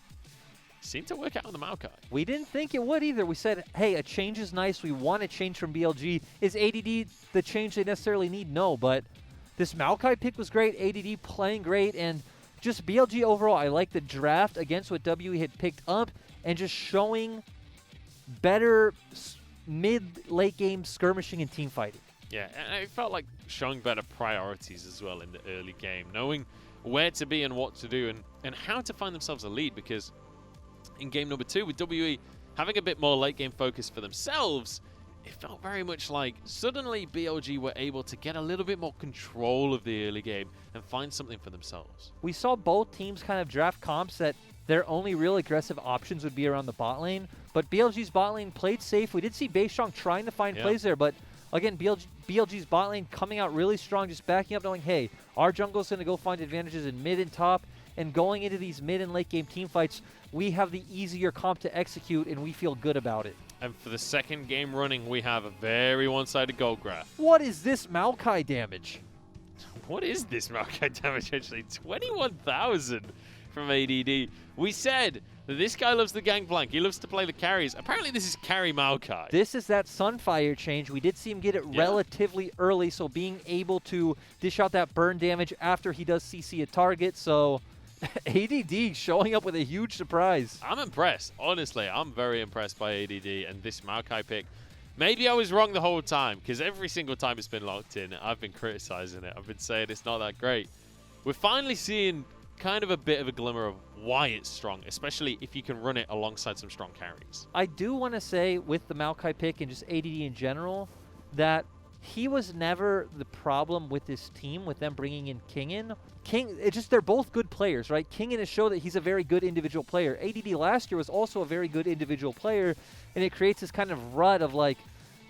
Seemed to work out on the Maokai. We didn't think it would either. We said, hey, a change is nice. We want a change from BLG. Is ADD the change they necessarily need? No, but this Maokai pick was great. ADD playing great, and just BLG overall, I like the draft against what WE had picked up and just showing better mid-late game skirmishing and team fighting. Yeah, and it felt like showing better priorities as well in the early game, knowing where to be and what to do and how to find themselves a lead, because in game number 2 with WE having a bit more late game focus for themselves, it felt very much like suddenly BLG were able to get a little bit more control of the early game and find something for themselves. We saw both teams kind of draft comps that their only real aggressive options would be around the bot lane, but BLG's bot lane played safe. We did see Beishang trying to find plays there, but again, BLG's bot lane coming out really strong, just backing up, knowing, hey, our jungle's going to go find advantages in mid and top, and going into these mid and late game team fights, we have the easier comp to execute, and we feel good about it. And for the second game running, we have a very one-sided gold graph. What is this Maokai damage? What is this Maokai damage, actually? 21,000 from ADD. We said that this guy loves the gangplank. He loves to play the carries. Apparently, this is carry Maokai. This is that Sunfire change. We did see him get it relatively early, so being able to dish out that burn damage after he does CC a target, so ADD showing up with a huge surprise. I'm impressed. Honestly, I'm very impressed by ADD and this Maokai pick. Maybe I was wrong the whole time, because every single time it's been locked in, I've been criticizing it. I've been saying it's not that great. We're finally seeing kind of a bit of a glimmer of why it's strong, especially if you can run it alongside some strong carries. I do want to say with the Maokai pick and just ADD in general, that he was never the problem with this team, with them bringing in Kingin. It's just they're both good players, right? Kingin has shown that he's a very good individual player. ADD last year was also a very good individual player, and it creates this kind of rut of like,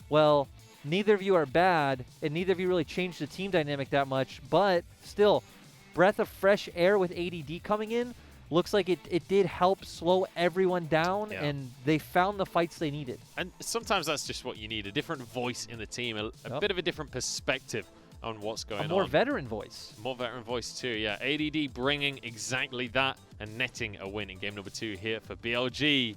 well, neither of you are bad, and neither of you really changed the team dynamic that much, but still, breath of fresh air with ADD coming in, looks like it did help slow everyone down, and they found the fights they needed. And sometimes that's just what you need, a different voice in the team, a bit of a different perspective on what's going on. A more veteran voice. More veteran voice too, yeah. ADD bringing exactly that and netting a win in game number 2 here for BLG.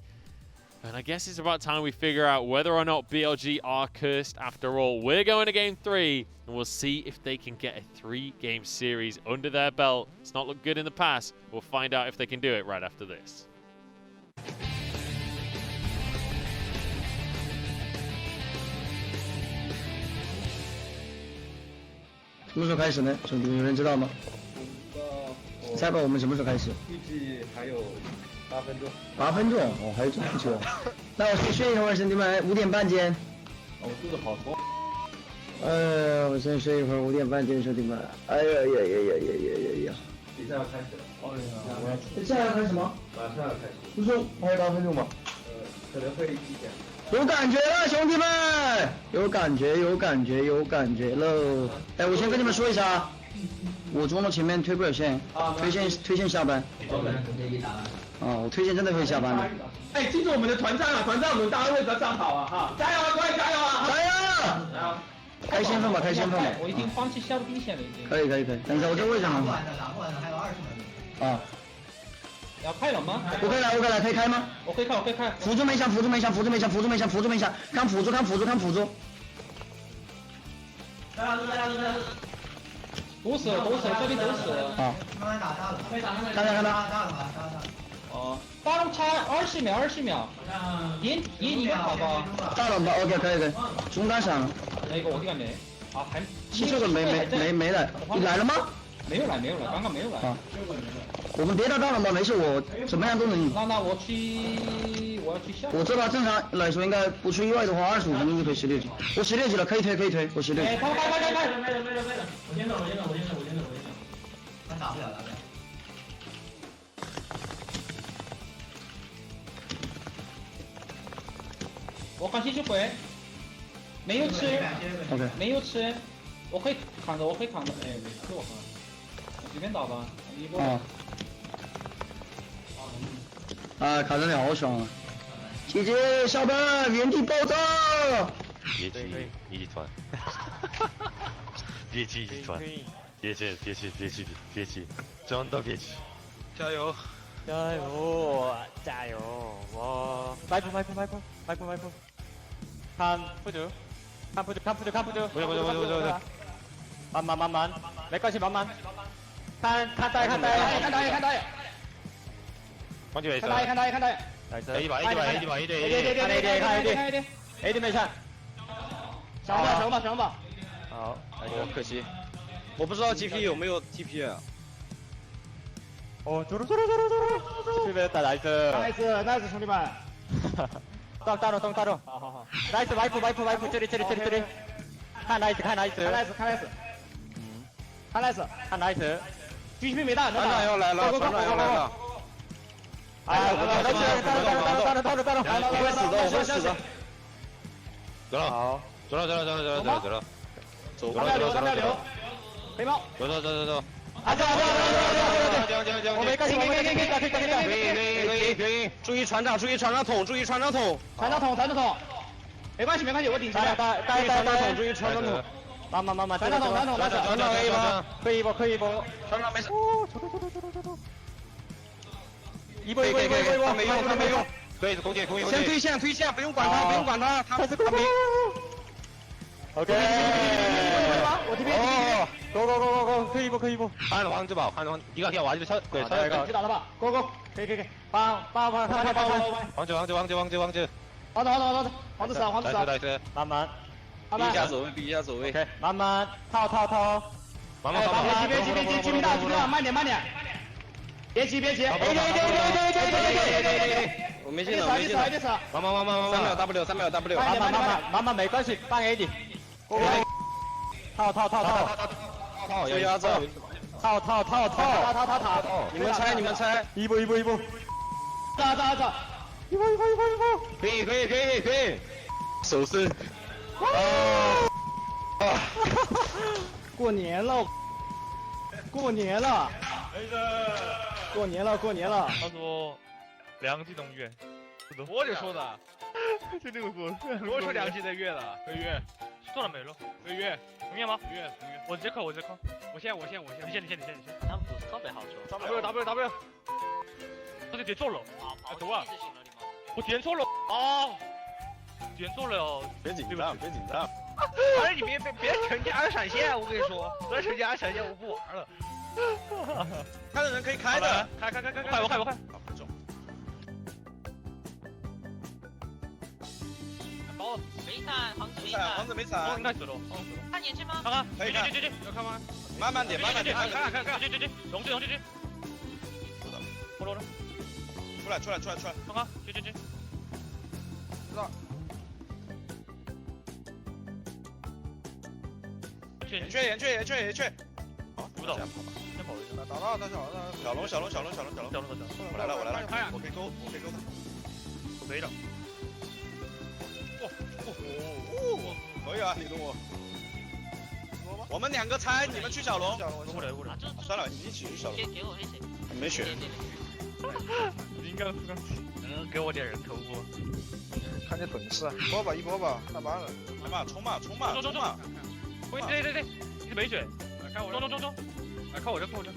And I guess it's about time we figure out whether or not BLG are cursed after all. We're going to game 3, and we'll see if they can get a 3-game series under their belt. It's not looked good in the past. We'll find out if they can do it right after this. 什么时候开始呢？兄弟们，有人知道吗？赛跑我们什么时候开始？预计还有8分钟。8分钟哦，还有这么久。那我先睡一会儿，兄弟们，5点半见。我肚子好痛。我先睡一会儿，5点半见，兄弟们。哎呀呀呀呀呀呀呀！比赛要开始了。哦呀，比赛要开始吗？马上要开始。不是还有8分钟吗？可能会提前。有感觉了，兄弟们，有感觉喽！哎，我先跟你们说一下啊，我中路前面推不了线，推线下班。哦，我推线真的会下班的。哎，记住我们的团战啊，团战我们大家位置要站好啊哈！加油啊，各位加油啊！加油！开先锋吧，开先锋吧。我已经放弃下路兵线了，已经。可以。等一下，我这位置好。还有20分。啊。要开了吗？我可以来，可以开吗？我可以开。辅助没下，看辅助。都死了，这边都死了。好。看到。哦，大龙差20秒。点你们跑吧。大龙吧 ，OK， 可以。中单闪了。那个我这个没。啊，还。这个没来，你来了吗？没有来，刚刚没有来。啊。我们别打大龙吧，没事，我怎么样都能赢。那我要去下。我这把正常来说应该不出意外的话，25分钟就可以16级。我16级了，可以推，我16级。哎，开！我先走。他打不了。我看先去回，没有吃 ，OK， 没有吃，我可以扛着，哎，没吃我看，我随便打吧，一波。啊，卡着你好爽啊！姐姐下班，原地爆炸！别急团，别急团，别急，真的别急，加油！我迈步，看不住，不用，慢慢，没关系，慢慢，看大爷。放起位置。看大爷。一把，看 AD 没上。上吧。好，可惜，我不知道 GP 有没有 TP 啊。哦，走，这边打nice，兄弟们。大众，好。nice， 歪扑，这里。看 nice。看 nice。GP 没打，船长要来了。哎，到了，我会死的。走了，好，走了，走，黑猫，走。我没干，可以，注意船长桶，船长桶，没关系，我顶起来，带桶，注意船长桶，慢，船长桶，船长 A 吧，可以一波，船长没事，走，一波，他没用，对，攻击，先推线，不用管他，他没。OK， 我这边，Go，可以一波，看着王子宝，一个跳娃就超，对，超一个，去打了吧 ，Go，可以，帮，王子，王子死，慢慢，避一下走位，OK，慢慢，套，慢慢，急慢点，别急，我没劲了，慢，3秒 W， 慢，没关系，半 AD。套，要压着，套，你们猜，一波，打，一波，可以，手势，过年了，过年了，他说2季能越，我就说的，就这个说，我说2季的越了，可以越，做了没了，可以越，能越吗？越，我直接扣，我先，你先，他们不是特别好说 ，W，他就点错了，走啊，我点错了啊，别紧张，哎，你别成家的闪现，我跟你说，别成家闪现，我不玩了。开的人可以开的，开，我快。包了，没闪，房子没闪，应该死了，看眼睛吗？看，可以看，要看吗？慢慢点，看，龙去，落了，出来，看，去，知道。眼雀，不到，先跑一下，打到小龙，我来了，我可以勾他，我可以了。可以啊，你跟我。我们2个猜，你们去小龙。过来过来。算了，一起去小龙。给我黑血。没血。应该给我点人头不？看你本事，波吧，一波吧，太慢了。来吧，冲嘛，冲嘛，冲嘛！对，你没血。看我冲！来看我这，看我这。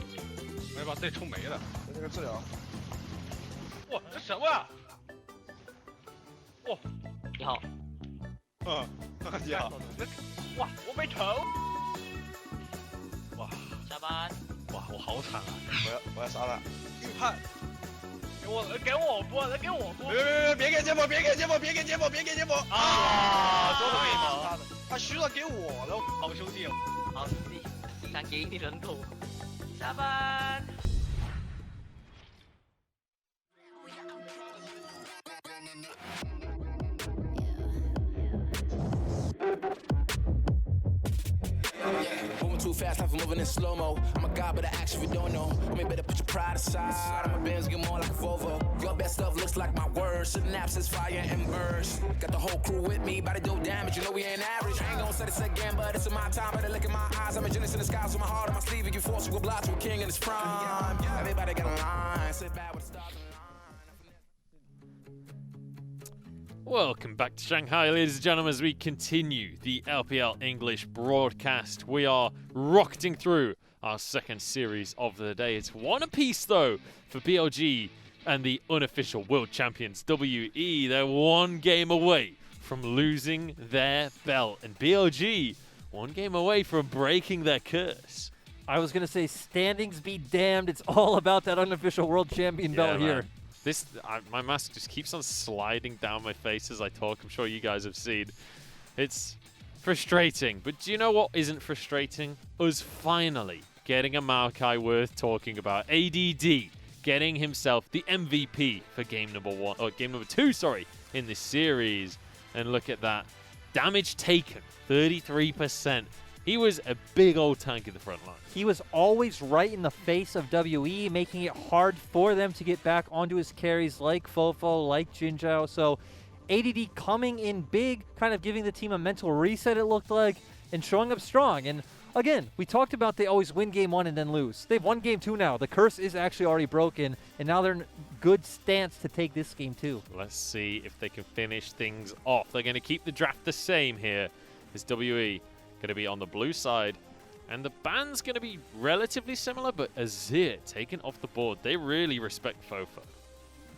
我要把自己冲没了。这个治疗。哇，这什么呀？哇，你好。你好。哇，我没头。哇，下班。哇，我好惨啊！我要杀他。预判。给我播，给我播。别给芥末，别给芥末，别给芥末，别给芥末。啊，多对吗？他虚了给我了，好兄弟，好兄弟，想给你人头。下班。Moving too fast, time for moving in slow-mo. I'm a god, but I actually don't know. I mean, better put your pride aside. I'm a Benz, get more like a Volvo. Your best stuff looks like my words. Synapses, fire, and burst. Got the whole crew with me, about to do damage. You know we ain't average. I ain't gonna say this again, but it's in my time. Better look in my eyes. I'm a genius in the skies with my heart on my sleeve. You can force you a block to a king in his prime. Everybody got a line. Sit back with the stars. Welcome back to Shanghai, ladies and gentlemen, as we continue the LPL English broadcast. We are rocketing through our second series of the day. It's one apiece, though, for BLG and the unofficial world champions, WE. They're one game away from losing their belt, and BLG one game away from breaking their curse. I was going to say, standings be damned. It's all about that unofficial world champion belt here. My mask just keeps on sliding down my face as I talk. I'm sure you guys have seen. It's frustrating. But do you know what isn't frustrating? Us finally getting a Maokai worth talking about. ADD getting himself the MVP for game number 2, in this series. And look at that. Damage taken, 33%. He was a big old tank in the front line. He was always right in the face of WE, making it hard for them to get back onto his carries like Fofo, like Jinzhao. So ADD coming in big, kind of giving the team a mental reset, it looked like, and showing up strong. And again, we talked about they always win game 1 and then lose. They've won game 2 now. The curse is actually already broken, and now they're in good stance to take this game too. Let's see if they can finish things off. They're going to keep the draft the same here. Is WE going to be on the blue side, and the ban's going to be relatively similar, but Azir taken off the board. They really respect Fofo.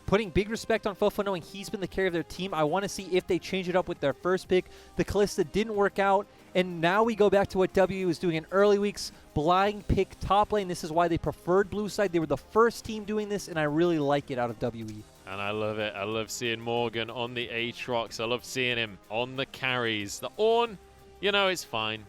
Putting big respect on Fofo, knowing he's been the carry of their team. I want to see if they change it up with their first pick. The Kalista didn't work out, and now we go back to what WE was doing in early weeks. Blind pick top lane. This is why they preferred blue side. They were the first team doing this, and I really like it out of WE. And I love it. I love seeing Morgan on the Aatrox. I love seeing him on the carries. The Ornn, you know, it's fine,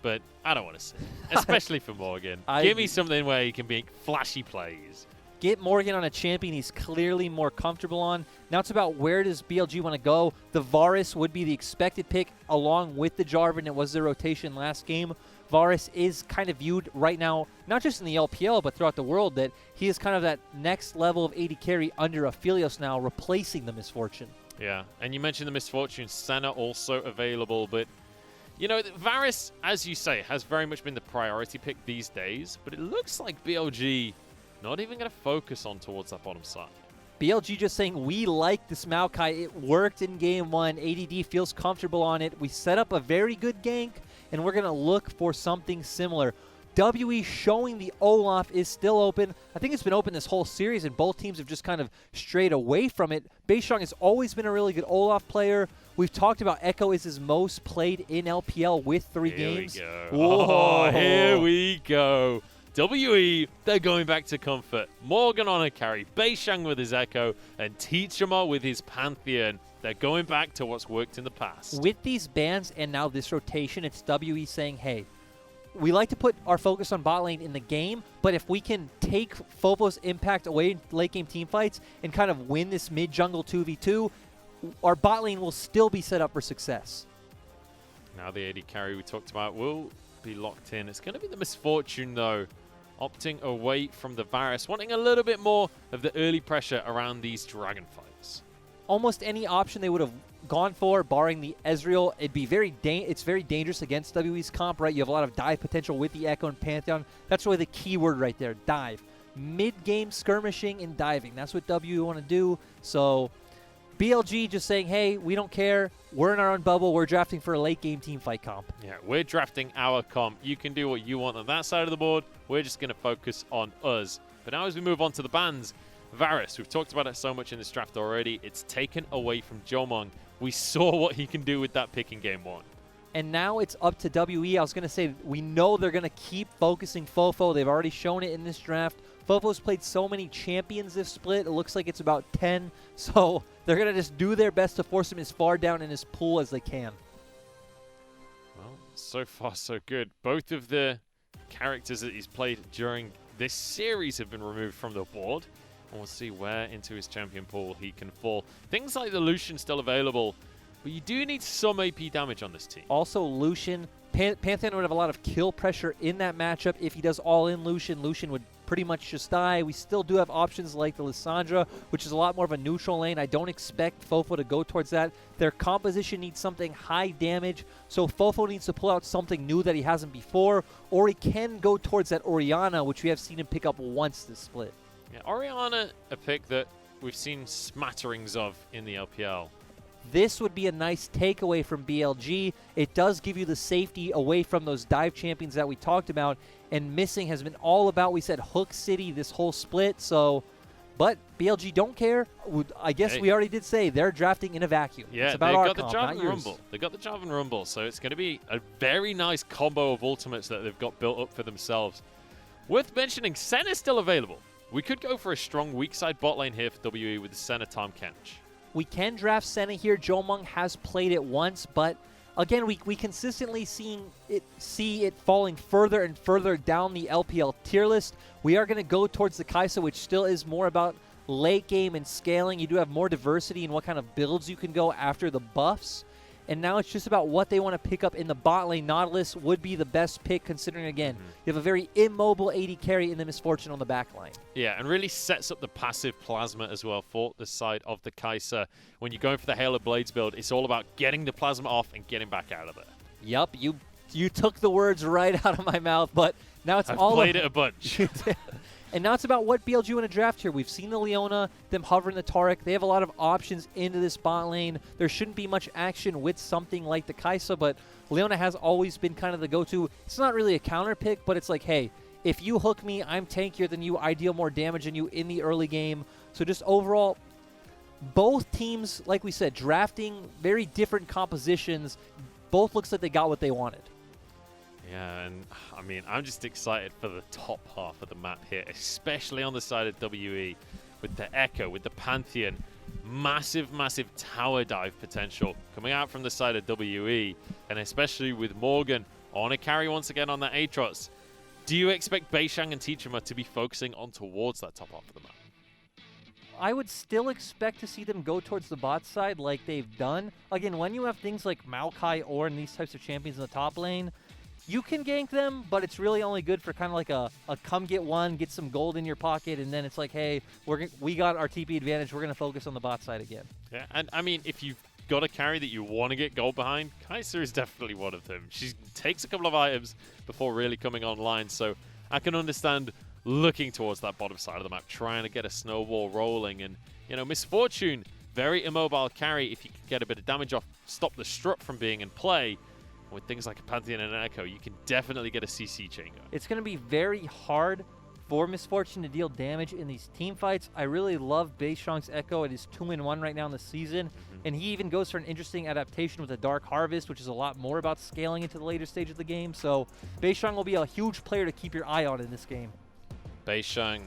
but I don't want to see it, especially for Morgan. Give me something where he can make flashy plays. Get Morgan on a champion he's clearly more comfortable on. Now it's about where does BLG want to go. The Varus would be the expected pick along with the Jarvan. It was their rotation last game. Varus is kind of viewed right now, not just in the LPL, but throughout the world, that he is kind of that next level of AD carry under Aphelios now, replacing the Misfortune. Yeah, and you mentioned the Misfortune. Senna also available, but you know, Varus, as you say, has very much been the priority pick these days, but it looks like BLG not even going to focus on towards that bottom side. BLG just saying, we like this Maokai. It worked in game 1. ADD feels comfortable on it. We set up a very good gank, and we're going to look for something similar. WE showing the Olaf is still open. I think it's been open this whole series, and both teams have just kind of strayed away from it. Beishang has always been a really good Olaf player. We've talked about Echo is his most played in LPL with 3 games. Here we go. Oh, here we go. WE, they're going back to comfort. Morgan on a carry, Beishang with his Echo, and Teachama with his Pantheon. They're going back to what's worked in the past. With these bans and now this rotation, it's WE saying, hey, we like to put our focus on bot lane in the game, but if we can take Fofo's impact away in late game team fights and kind of win this mid-jungle 2v2, our bot lane will still be set up for success. Now the AD carry we talked about will be locked in. It's going to be the Misfortune, though, opting away from the Varus, wanting a little bit more of the early pressure around these dragon fights. almost any option they would have gone for, barring the Ezreal, it'd be it's very dangerous against WE's comp, right? You have a lot of dive potential with the Echo and Pantheon. That's really the key word right there, dive. Mid-game skirmishing and diving. That's what WE want to do. So BLG just saying, hey, we don't care. We're in our own bubble. We're drafting for a late-game team fight comp. Yeah, we're drafting our comp. You can do what you want on that side of the board. We're just going to focus on us. But now as we move on to the bans, Varus, we've talked about it so much in this draft already. It's taken away from Jomong. We saw what he can do with that pick in game 1. And now it's up to WE. I was going to say, we know they're going to keep focusing Fofo. They've already shown it in this draft. Fofo's played so many champions this split. It looks like it's about 10. So they're going to just do their best to force him as far down in his pool as they can. Well, so far so good. Both of the characters that he's played during this series have been removed from the board. And we'll see where into his champion pool he can fall. Things like the Lucian still available, but you do need some AP damage on this team. Also, Lucian, Pantheon would have a lot of kill pressure in that matchup. If he does all-in Lucian, Lucian would pretty much just die. We still do have options like the Lissandra, which is a lot more of a neutral lane. I don't expect Fofo to go towards that. Their composition needs something high damage, so Fofo needs to pull out something new that he hasn't before, or he can go towards that Orianna, which we have seen him pick up once this split. Yeah, Orianna, a pick that we've seen smatterings of in the LPL. This would be a nice takeaway from BLG. It does give you the safety away from those dive champions that we talked about, and missing has been all about, we said, Hook City this whole split. So, but BLG don't care. I guess we already did say they're drafting in a vacuum. Yeah, it's about they've our got the comp, Javan not yours. Rumble. They've got the Javan Rumble, so it's going to be a very nice combo of ultimates that they've got built up for themselves. Worth mentioning, Senna's still available. We could go for a strong weak side bot lane here for WE with the Senna Tom Kench. We can draft Senna here. Jomong has played it once, but again, we consistently see it falling further and further down the LPL tier list. We are going to go towards the Kai'Sa, which still is more about late game and scaling. You do have more diversity in what kind of builds you can go after the buffs. And now it's just about what they want to pick up in the bot lane. Nautilus would be the best pick, considering, again, you have a very immobile AD carry in the Misfortune on the back line. Yeah, and really sets up the passive Plasma as well for the side of the Kai'Sa. When you're going for the Halo Blades build, it's all about getting the Plasma off and getting back out of there. Yup, you took the words right out of my mouth, but now it's I've all played it a bunch. And now it's about what BLG want to draft here. We've seen the Leona, them hovering the Taric. They have a lot of options into this bot lane. There shouldn't be much action with something like the Kai'Sa, but Leona has always been kind of the go-to. It's not really a counter pick, but it's like, hey, if you hook me, I'm tankier than you. I deal more damage than you in the early game. So just overall, both teams, like we said, drafting very different compositions. Both looks like they got what they wanted. Yeah, and I mean, I'm just excited for the top half of the map here, especially on the side of WE with the Echo, with the Pantheon. Massive, massive tower dive potential coming out from the side of WE, and especially with Morgan on a carry once again on that Aatrox. Do you expect Beishang and Teachima to be focusing on towards that top half of the map? I would still expect to see them go towards the bot side like they've done. Again, when you have things like Maokai or in these types of champions in the top lane, you can gank them, but it's really only good for kind of like a come get one, get some gold in your pocket, and then it's like, hey, we got our TP advantage. We're going to focus on the bot side again. Yeah, and I mean, if you've got a carry that you want to get gold behind, Kai'Sa is definitely one of them. She takes a couple of items before really coming online, so I can understand looking towards that bottom side of the map, trying to get a snowball rolling. And, you know, Misfortune, very immobile carry. If you can get a bit of damage off, stop the strut from being in play. With things like a Pantheon and an Echo, you can definitely get a CC chain going. It's going to be very hard for Misfortune to deal damage in these team fights. I really love Beishang's Echo. It is 2-in-1 right now in the season. And he even goes for an interesting adaptation with a Dark Harvest, which is a lot more about scaling into the later stage of the game. So Beishang will be a huge player to keep your eye on in this game. Beishang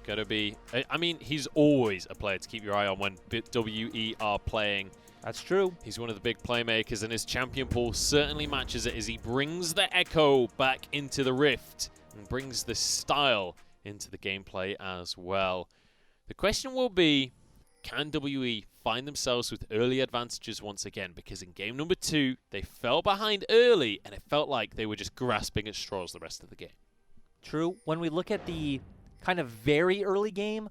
going to be... I mean, he's always a player to keep your eye on when WE are playing. That's true. He's one of the big playmakers, and his champion pool certainly matches it as he brings the Echo back into the Rift and brings the style into the gameplay as well. The question will be, can WE find themselves with early advantages once again? Because in game number 2, they fell behind early, and it felt like they were just grasping at straws the rest of the game. True. When we look at the kind of very early game,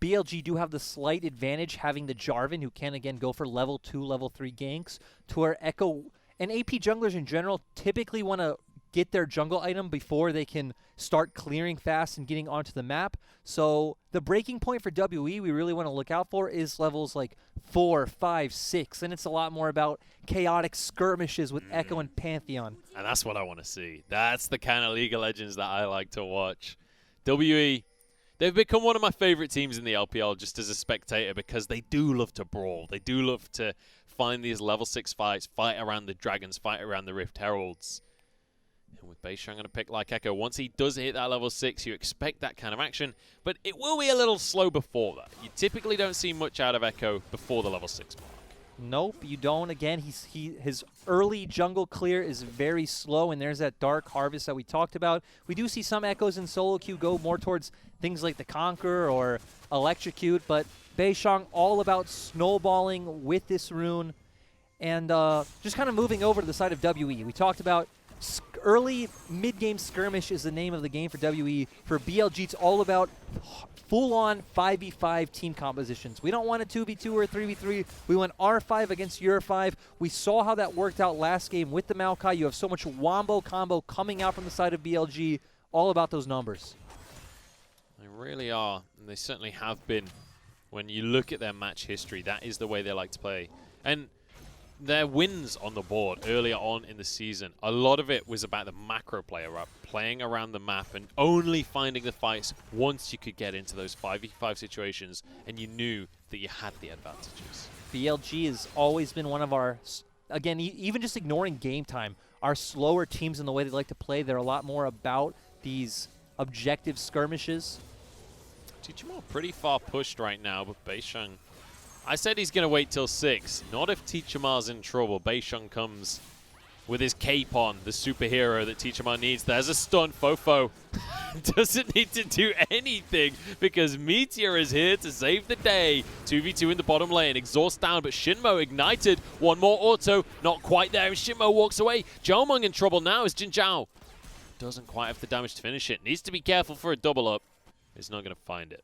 BLG do have the slight advantage having the Jarvan, who can again go for level 2, level 3 ganks, to where Echo and AP junglers in general typically want to get their jungle item before they can start clearing fast and getting onto the map. So the breaking point for WE we really want to look out for is levels like 4, 5, 6, and it's a lot more about chaotic skirmishes with Echo and Pantheon. And that's what I want to see. That's the kind of League of Legends that I like to watch. WE, they've become one of my favorite teams in the LPL just as a spectator because they do love to brawl. They do love to find these level 6 fights, fight around the dragons, fight around the Rift Heralds. And with Beishang going to pick like Echo, once he does hit that level 6, you expect that kind of action, but it will be a little slow before that. You typically don't see much out of Echo before the level 6 mark. Nope, you don't. Again, his early jungle clear is very slow, and there's that Dark Harvest that we talked about. We do see some Echoes in solo queue go more towards things like the Conquer or Electrocute, but Beishang all about snowballing with this rune. And just kind of moving over to the side of WE. We talked about early mid-game skirmish is the name of the game for WE. For BLG, it's all about full-on 5v5 team compositions. We don't want a 2v2 or a 3v3. We want R5 against your 5. We saw how that worked out last game with the Maokai. You have so much wombo combo coming out from the side of BLG. All about those numbers. They really are, and they certainly have been. When you look at their match history, that is the way they like to play. And their wins on the board earlier on in the season, a lot of it was about the macro player up, playing around the map and only finding the fights once you could get into those 5v5 situations and you knew that you had the advantages. BLG has always been one of our, again, even just ignoring game time, our slower teams in the way they like to play. They're a lot more about these objective skirmishes. Teachamo pretty far pushed right now, but Beishang, I said he's going to wait till 6. Not if Teachama's in trouble. Beishang comes with his cape on, the superhero that Teachama needs. There's a stun. Fofo doesn't need to do anything because Meteor is here to save the day. 2v2 in the bottom lane. Exhaust down, but Shinmo ignited. One more auto. Not quite there, and Shinmo walks away. Jomung in trouble now as Jin Zhao doesn't quite have the damage to finish it. Needs to be careful for a double up. He's not going to find it.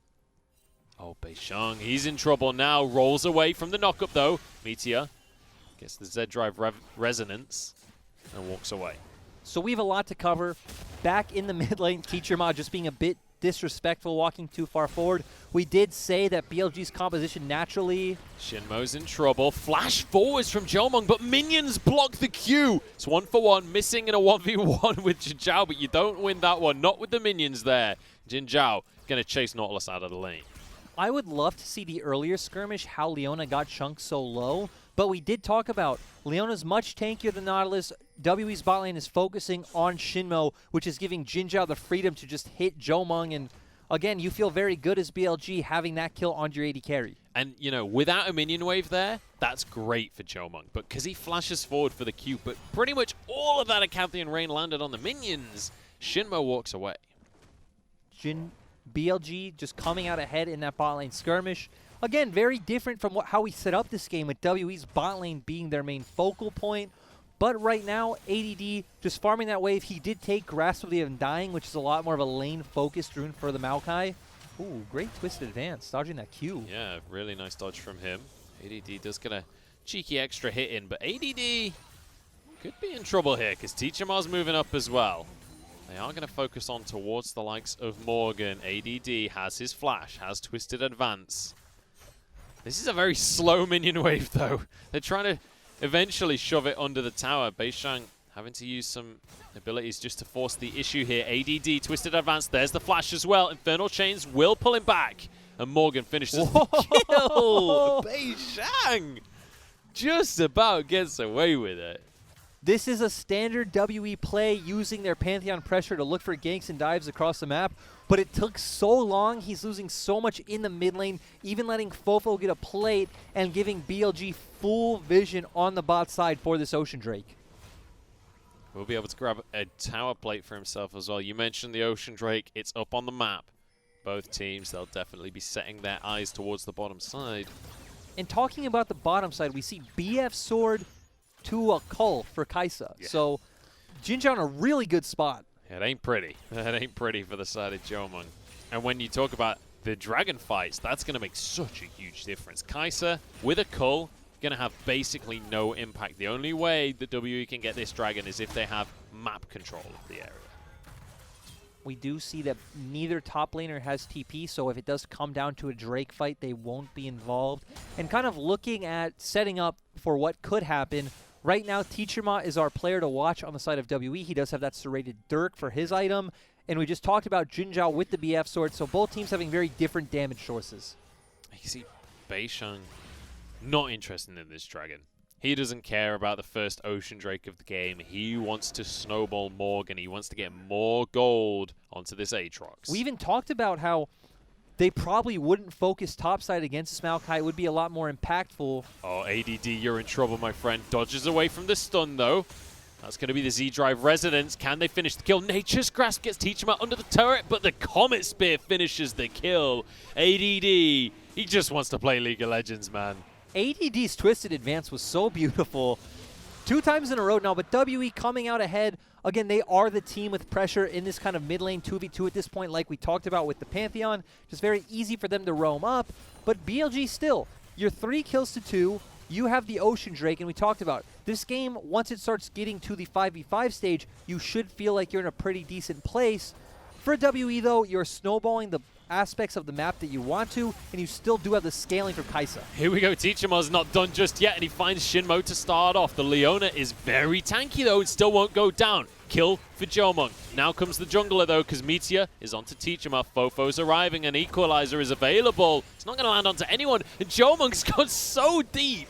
Oh, Beishang, he's in trouble now. Rolls away from the knock-up, though. Meteor gets the Z-Drive resonance and walks away. So we have a lot to cover. Back in the mid lane, Teacherma just being a bit disrespectful, walking too far forward. We did say that BLG's composition naturally... Shinmo's in trouble. Flash forwards from Jomung, but minions block the Q. It's 1-for-1, missing in a 1v1 with Jin Zhao, but you don't win that one. Not with the minions there. Jin Zhao going to chase Nautilus out of the lane. I would love to see the earlier skirmish, how Leona got chunked so low, but we did talk about Leona's much tankier than Nautilus. WE's bot lane is focusing on Shinmo, which is giving Jin Zhao the freedom to just hit Jomung, and again, you feel very good as BLG having that kill on your AD carry. And, you know, without a minion wave there, that's great for Jomung, but because he flashes forward for the Q, but pretty much all of that Acanthian Rain landed on the minions, Shinmo walks away. BLG just coming out ahead in that bot lane skirmish. Again, very different from how we set up this game with WE's bot lane being their main focal point. But right now, ADD just farming that wave. He did take Grasp of the Undying, which is a lot more of a lane-focused rune for the Maokai. Ooh, great twisted advance, dodging that Q. Yeah, really nice dodge from him. ADD does get a cheeky extra hit in, but ADD could be in trouble here because Teachama's moving up as well. They are going to focus on towards the likes of Morgan. ADD has his flash, has twisted advance. This is a very slow minion wave, though. They're trying to eventually shove it under the tower. Beishang having to use some abilities just to force the issue here. ADD, twisted advance. There's the flash as well. Infernal Chains will pull him back. And Morgan finishes the kill. Beishang just about gets away with it. This is a standard WE play using their Pantheon pressure to look for ganks and dives across the map, but it took so long. He's losing so much in the mid lane, even letting Fofo get a plate and giving BLG full vision on the bot side for this Ocean Drake. We'll be able to grab a tower plate for himself as well. You mentioned the Ocean Drake. It's up on the map. Both teams, they'll definitely be setting their eyes towards the bottom side. And talking about the bottom side, we see BF Sword to a cull for Kaisa. Yeah. So Jin Zhao in a really good spot. It ain't pretty. That ain't pretty for the side of Jomung. And when you talk about the dragon fights, that's going to make such a huge difference. Kai'Sa with a Cull, going to have basically no impact. The only way that WE can get this dragon is if they have map control of the area. We do see that neither top laner has TP, so if it does come down to a Drake fight, they won't be involved. And kind of looking at setting up for what could happen, right now Teacherma is our player to watch on the side of WE. He does have that serrated Dirk for his item. And we just talked about Jinzhao with the BF sword, so both teams having very different damage sources. You see Beisheng not interested in this dragon. He doesn't care about the first Ocean Drake of the game. He wants to snowball Morgan. He wants to get more gold onto this Aatrox. We even talked about how they probably wouldn't focus topside against Smaokai. It would be a lot more impactful. Oh, ADD, you're in trouble, my friend. Dodges away from the stun, though. That's going to be the Z-Drive Resonance. Can they finish the kill? Nature's Grasp gets Teacherma under the turret, but the Comet Spear finishes the kill. ADD, he just wants to play League of Legends, man. ADD's Twisted Advance was so beautiful. 2 times in a row now, but WE coming out ahead. Again, they are the team with pressure in this kind of mid lane 2v2 at this point, like we talked about with the Pantheon. Just very easy for them to roam up. But BLG still, you're 3 kills to 2. You have the Ocean Drake, and we talked about this game, once it starts getting to the 5v5 stage, you should feel like you're in a pretty decent place. For WE, though, you're snowballing the aspects of the map that you want to, and you still do have the scaling from Kai'Sa. Here we go. Teacherma's not done just yet, and he finds Shinmo to start off. The Leona is very tanky, though, and still won't go down. Kill for Jomung. Now comes the jungler, though, because Meteor is onto Teacherma. Fofo's arriving, and Equalizer is available. It's not going to land onto anyone, and Jomung's gone so deep.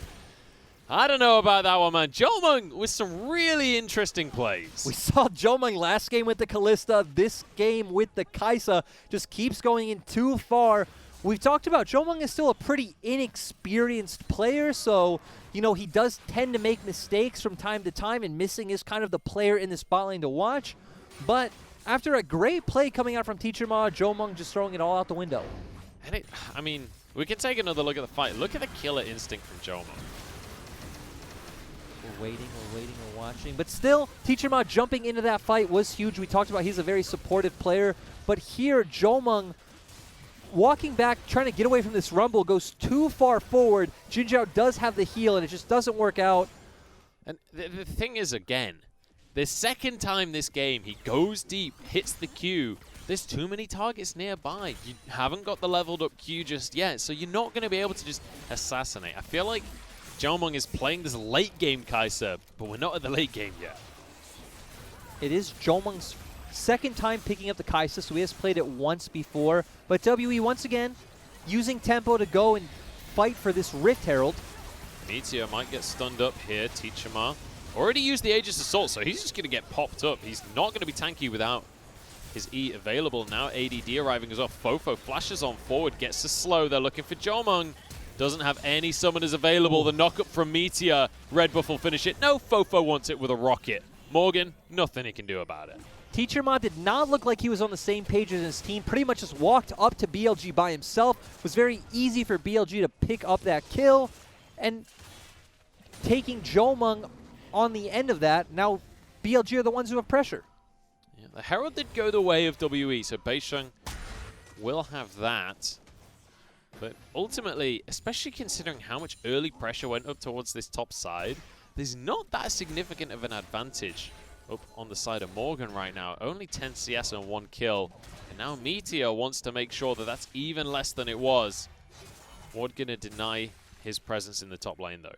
I don't know about that one, man. Jomung with some really interesting plays. We saw Jomung last game with the Kalista. This game with the Kai'Sa just keeps going in too far. We've talked about Jomung is still a pretty inexperienced player, so, you know, he does tend to make mistakes from time to time, and Missing is kind of the player in this bot lane to watch. But after a great play coming out from Teacherma, Jomung just throwing it all out the window. And I mean, we can take another look at the fight. Look at the killer instinct from Jomung. We're watching. But still, Teacherma jumping into that fight was huge. We talked about he's a very supportive player. But here, Jomung walking back, trying to get away from this rumble, goes too far forward. Jinzhao does have the heal, and it just doesn't work out. And the thing is, again, the second time this game, he goes deep, hits the Q. There's too many targets nearby. You haven't got the leveled up Q just yet, so you're not going to be able to just assassinate. I feel like Jomung is playing this late game Kai'Sa, but we're not at the late game yet. It is Jomung's second time picking up the Kai'Sa, so he has played it once before. But WE once again using tempo to go and fight for this Rift Herald. Meteor might get stunned up here. Teacherma already used the Aegis Assault, so he's just going to get popped up. He's not going to be tanky without his E available. Now ADD arriving as well. Fofo flashes on forward, gets to slow. They're looking for Jomung. Doesn't have any summoners available. The knock-up from Meteor. Red buff will finish it. No, Fofo wants it with a rocket. Morgan, nothing he can do about it. Teacherma did not look like he was on the same page as his team. Pretty much just walked up to BLG by himself. It was very easy for BLG to pick up that kill. And taking Jomung on the end of that, now BLG are the ones who have pressure. Yeah, the Herald did go the way of WE, so Beisheng will have that. But ultimately, especially considering how much early pressure went up towards this top side, there's not that significant of an advantage up on the side of Morgan right now. Only 10 CS and 1 kill. And now Meteor wants to make sure that that's even less than it was. Ward gonna deny his presence in the top lane, though.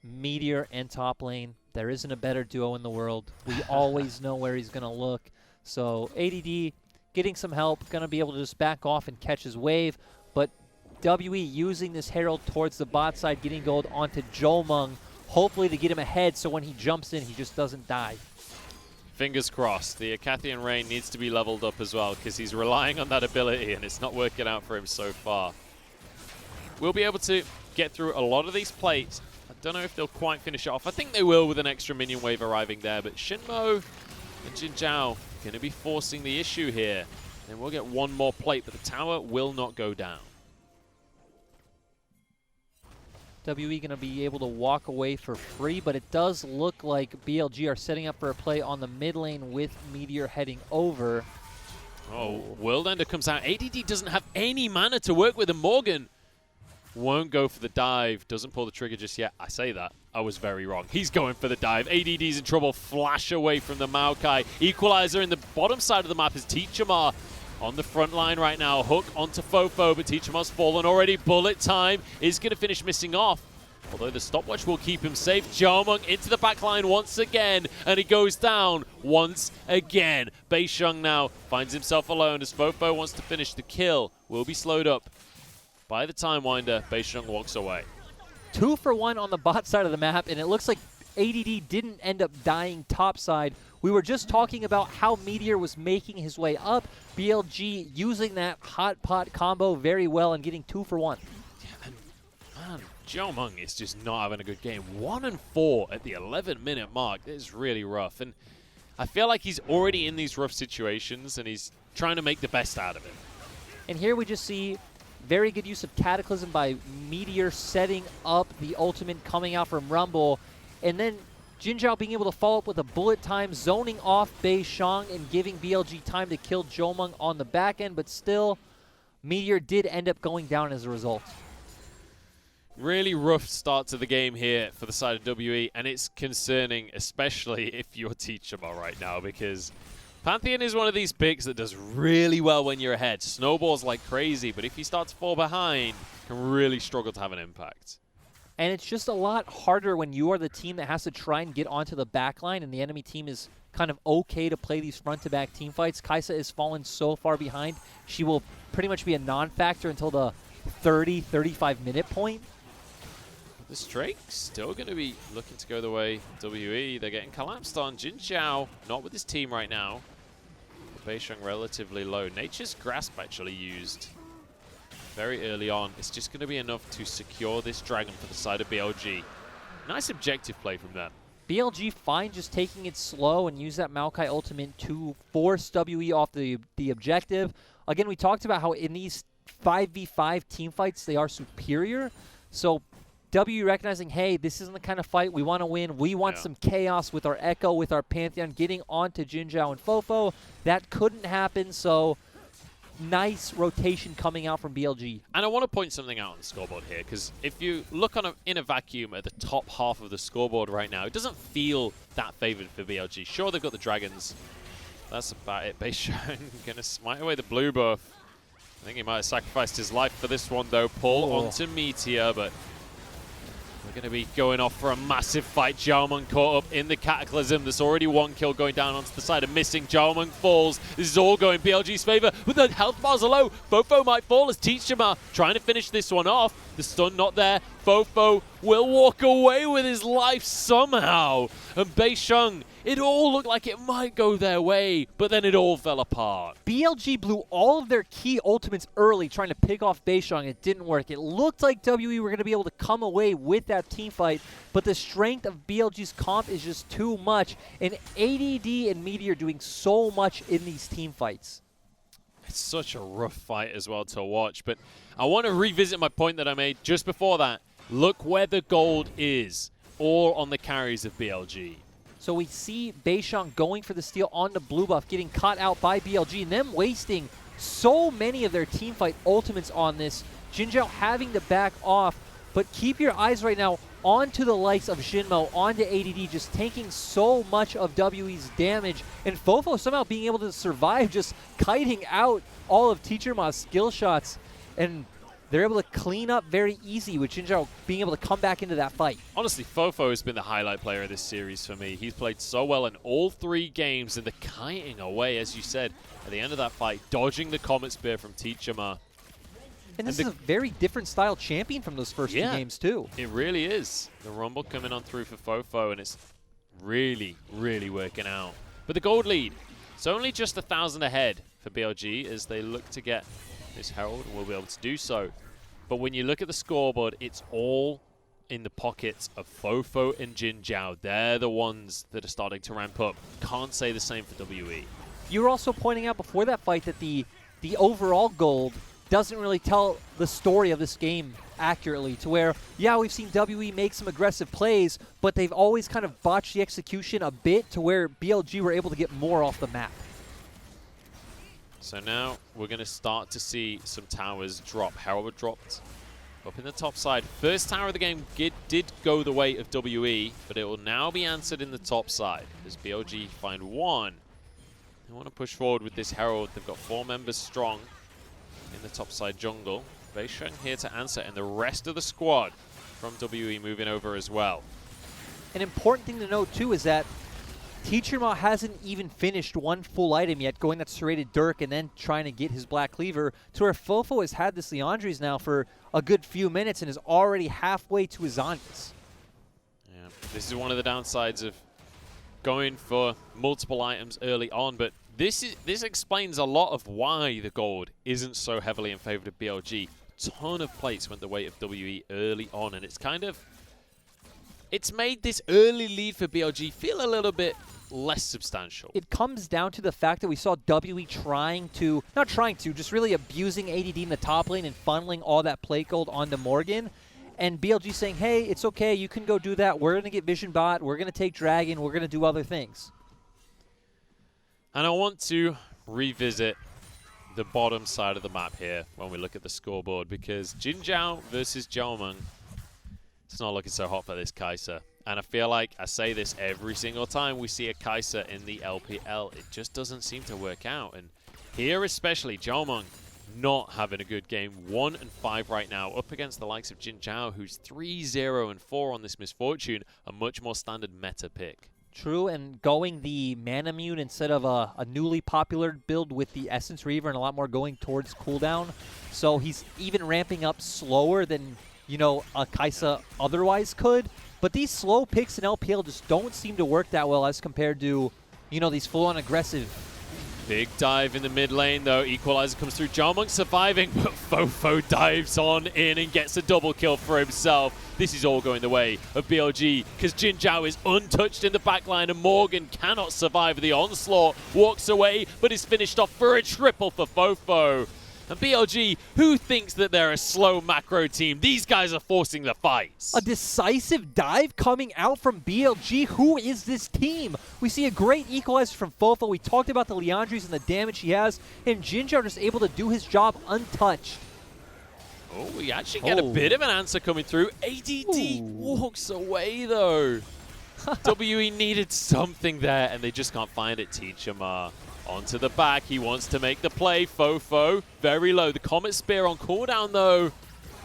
Meteor and top lane. There isn't a better duo in the world. We always know where he's going to look. So ADD getting some help, going to be able to just back off and catch his wave. But WE using this Herald towards the bot side, getting gold onto Jomung, hopefully to get him ahead so when he jumps in, he just doesn't die. Fingers crossed. The Acathian Rain needs to be leveled up as well because he's relying on that ability and it's not working out for him so far. We'll be able to get through a lot of these plates. I don't know if they'll quite finish it off. I think they will with an extra minion wave arriving there, but Shinmo and Jinzhao going to be forcing the issue here. And we'll get one more plate, but the tower will not go down. WE going to be able to walk away for free, but it does look like BLG are setting up for a play on the mid lane with Meteor heading over. Oh, World Ender comes out. ADD doesn't have any mana to work with, and Morgan won't go for the dive. Doesn't pull the trigger just yet. I say that. I was very wrong. He's going for the dive. ADD's in trouble. Flash away from the Maokai. Equalizer in the bottom side of the map is Teachamar on the front line right now. Hook onto Fofo, but Teachamar's fallen already. Bullet time is going to finish missing off. Although the stopwatch will keep him safe. Jiaomeng into the back line once again, and he goes down once again. Beisheng now finds himself alone as Fofo wants to finish the kill. Will be slowed up by the Time Winder. Beisheng walks away. 2 for 1 on the bot side of the map, and it looks like ADD didn't end up dying topside. We were just talking about how Meteor was making his way up. BLG using that hot pot combo very well and getting 2 for 1. Yeah, and man, Jiaomeng is just not having a good game. 1 and 4 at the 11-minute mark. It is really rough, and I feel like he's already in these rough situations, and he's trying to make the best out of it. And here we just see very good use of Cataclysm by Meteor setting up the ultimate coming out from Rumble. And then Jin Zhao being able to follow up with a bullet time, zoning off Beisheng and giving BLG time to kill Jiaomeng on the back end. But still, Meteor did end up going down as a result. Really rough start to the game here for the side of WE, and it's concerning, especially if you're Teachamar right now, because Pantheon is one of these picks that does really well when you're ahead. Snowballs like crazy, but if you start to fall behind, can really struggle to have an impact. And it's just a lot harder when you are the team that has to try and get onto the back line, and the enemy team is kind of okay to play these front-to-back team fights. Kaisa has fallen so far behind, she will pretty much be a non-factor until the 35-minute point. This Drake still going to be looking to go the way of WE. They're getting collapsed on. Jin Zhao not with his team right now. Beisheng relatively low. Nature's Grasp actually used very early on. It's just going to be enough to secure this dragon for the side of BLG. Nice objective play from them. BLG fine just taking it slow and use that Maokai ultimate to force WE off the objective. Again, we talked about how in these 5v5 team fights they are superior. So W recognizing, hey, this isn't the kind of fight we want to win. We want some chaos with our Echo, with our Pantheon, getting onto Jin Zhao and Fofo. That couldn't happen, so nice rotation coming out from BLG. And I want to point something out on the scoreboard here, because if you look on in a vacuum at the top half of the scoreboard right now, it doesn't feel that favored for BLG. Sure, they've got the dragons. That's about it. Beisheng going to smite away the blue buff. I think he might have sacrificed his life for this one, though. Pull onto Meteor, but we're going to be going off for a massive fight. Jiaomeng caught up in the Cataclysm. There's already 1 kill going down onto the side of missing. Jiaomeng falls. This is all going BLG's favor. With the health bars are low, Fofo might fall as Teachamar trying to finish this one off. The stun not there. Fofo will walk away with his life somehow. And Beisheng, it all looked like it might go their way, but then it all fell apart. BLG blew all of their key ultimates early trying to pick off Beisheng. It didn't work. It looked like WE were going to be able to come away with that team fight, but the strength of BLG's comp is just too much, and ADD and Meteor doing so much in these team fights. It's such a rough fight as well to watch, but I want to revisit my point that I made just before that. Look where the gold is, all on the carries of BLG. So we see Beisheng going for the steal on the blue buff, getting caught out by BLG, and them wasting so many of their teamfight ultimates on this. Jin Zhao having to back off, but keep your eyes right now onto the likes of Shinmo, onto ADD, just taking so much of WE's damage, and Fofo somehow being able to survive, just kiting out all of Teacherma's skill shots, and they're able to clean up very easy with Jin Zhao being able to come back into that fight. Honestly, Fofo has been the highlight player of this series for me. He's played so well in all 3 games, and the kiting away, as you said, at the end of that fight, dodging the Comet Spear from Teachamar. And this is a very different style champion from those first 2 games, too. It really is. The Rumble coming on through for Fofo, and it's really, really working out. But the gold lead, it's only just 1,000 ahead for BLG as they look to get this Herald, and will be able to do so. But when you look at the scoreboard, it's all in the pockets of Fofo and Jin Zhao. They're the ones that are starting to ramp up. Can't say the same for WE. You were also pointing out before that fight that the overall gold doesn't really tell the story of this game accurately, to where, yeah, we've seen WE make some aggressive plays, but they've always kind of botched the execution a bit to where BLG were able to get more off the map. So now we're going to start to see some towers drop. Herald dropped up in the top side. First tower of the game did go the way of WE, but it will now be answered in the top side as BLG find one. They want to push forward with this Herald. They've got 4 members strong in the top side jungle. Beisheng here to answer, and the rest of the squad from WE moving over as well. An important thing to note too is that Teacherma hasn't even finished one full item yet, going that serrated Dirk and then trying to get his Black Cleaver, to where Fofo has had this Leandres now for a good few minutes and is already halfway to his Zhonya's. Yeah, this is one of the downsides of going for multiple items early on, but this explains a lot of why the gold isn't so heavily in favor of BLG. Ton of plates went the way of WE early on, and it's made this early lead for BLG feel a little bit less substantial. It comes down to the fact that we saw WE just really abusing ADD in the top lane and funneling all that plate gold onto Morgan. And BLG saying, hey, it's okay, you can go do that. We're going to get Vision Bot, we're going to take Dragon, we're going to do other things. And I want to revisit the bottom side of the map here when we look at the scoreboard, because Jin Zhao versus Jiaomeng, it's not looking so hot for this Kai'Sa. And I feel like I say this every single time we see a Kai'Sa in the LPL. It just doesn't seem to work out. And here especially, Jiaomeng not having a good game. 1-5 right now, up against the likes of Jin Zhao, who's 3-0-4 on this Misfortune, a much more standard meta pick. True, and going the Manamune instead of a newly popular build with the Essence Reaver and a lot more going towards cooldown. So he's even ramping up slower than, you know, a Kai'Sa otherwise could. But these slow picks in LPL just don't seem to work that well as compared to, you know, these full-on aggressive. Big dive in the mid lane, though. Equalizer comes through. Jiaomeng surviving, but Fofo dives on in and gets a double kill for himself. This is all going the way of BLG, because Jin Zhao is untouched in the backline, and Morgan cannot survive the onslaught. Walks away, but is finished off for a triple for Fofo. And BLG, who thinks that they're a slow macro team? These guys are forcing the fights. A decisive dive coming out from BLG. Who is this team? We see a great equalizer from Fofo. We talked about the Leandres and the damage he has, and Jin Zhao just able to do his job untouched. Oh, we actually get a bit of an answer coming through. ADD walks away, though. WE needed something there, and they just can't find it. Teacherma onto the back. He wants to make the play. Fofo, very low. The Comet Spear on cooldown, though.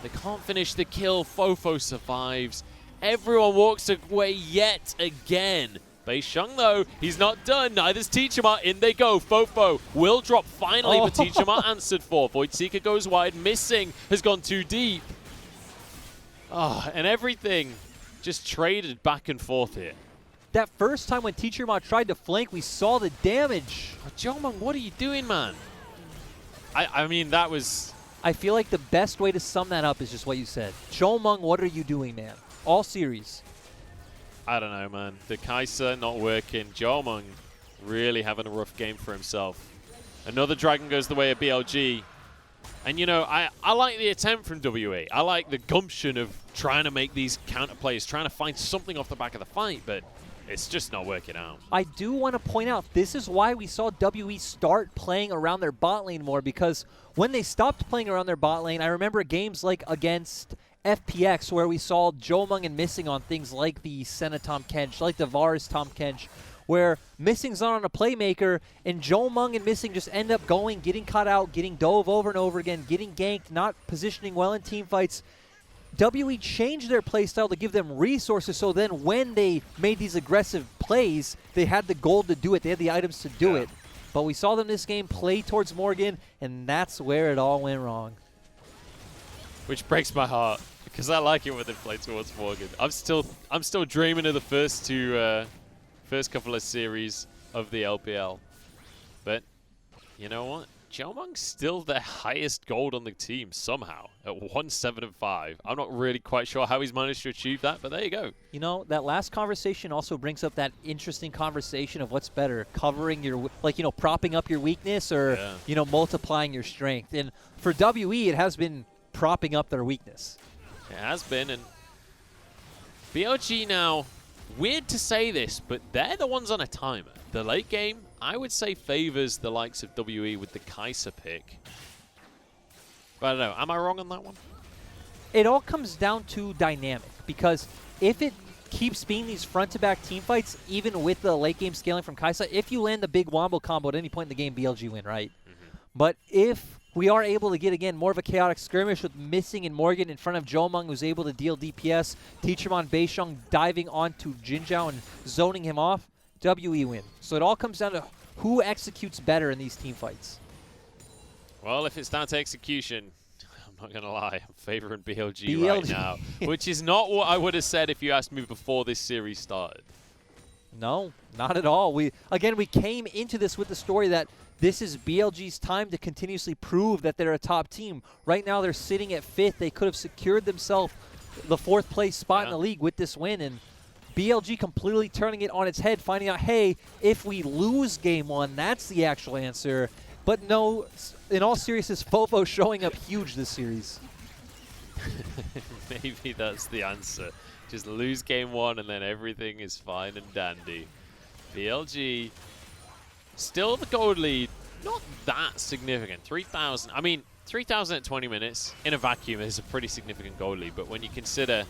They can't finish the kill. Fofo survives. Everyone walks away yet again. Beisheng, though, he's not done. Neither's Teacherma. In they go. Fofo will drop finally, but Teacherma answered for. Voidseeker goes wide. Missing has gone too deep. And everything just traded back and forth here. That first time when Teacherma tried to flank, we saw the damage. Jiaomeng, what are you doing, man? I mean, that was... I feel like the best way to sum that up is just what you said. Jiaomeng, what are you doing, man? All series. I don't know, man. The Kai'Sa not working. Jiaomeng really having a rough game for himself. Another Dragon goes the way of BLG. And, you know, I like the attempt from WE. I like the gumption of trying to make these counter plays, trying to find something off the back of the fight, but it's just not working out. I do want to point out, this is why we saw WE start playing around their bot lane more, because when they stopped playing around their bot lane, I remember games like against FPX where we saw Jiaomeng and Missing on things like the Senna Tahm Kench, like the Varus Tahm Kench, where Missing's not on a playmaker, and Jiaomeng and Missing just end up going, getting caught out, getting dove over and over again, getting ganked, not positioning well in team fights. WE changed their playstyle to give them resources, so then when they made these aggressive plays, they had the gold to do it. They had the items to do it. But we saw them this game play towards Morgan, and that's where it all went wrong. Which breaks my heart, because I like it when they play towards Morgan. I'm still dreaming of the first couple of series of the LPL. But you know what? Jiaomeng's still the highest gold on the team somehow at 1-7-5. I'm not really quite sure how he's managed to achieve that, but there you go. You know, that last conversation also brings up that interesting conversation of what's better, covering your, like, you know, propping up your weakness or, you know, multiplying your strength. And for WE, it has been propping up their weakness. It has been, and BLG now weird to say this, but they're the ones on a timer. The late game, I would say, favors the likes of WE with the Kai'Sa pick. But I don't know. Am I wrong on that one? It all comes down to dynamic, because if it keeps being these front-to-back team fights, even with the late game scaling from Kai'Sa, if you land the big wombo combo at any point in the game, BLG win, right? But if we are able to get, again, more of a chaotic skirmish with Missing and Morgan in front of Jomung, who's able to deal DPS, Teachermon Beisheng diving onto Jinzhao and zoning him off, WE win. So it all comes down to who executes better in these team fights. Well, if it's down to execution, I'm not going to lie, I'm favoring BLG right now, which is not what I would have said if you asked me before this series started. No, not at all. We came into this with the story that this is BLG's time to continuously prove that they're a top team. Right now they're sitting at 5th. They could have secured themselves the 4th place spot in the league with this win, and BLG completely turning it on its head, finding out, hey, if we lose game 1, that's the actual answer. But no, in all seriousness, Fofo showing up huge this series. Maybe that's the answer. Just lose game 1 and then everything is fine and dandy. BLG, still the gold lead, not that significant. 3,000, I mean, 3,000 at 20 minutes in a vacuum is a pretty significant gold lead, but when you consider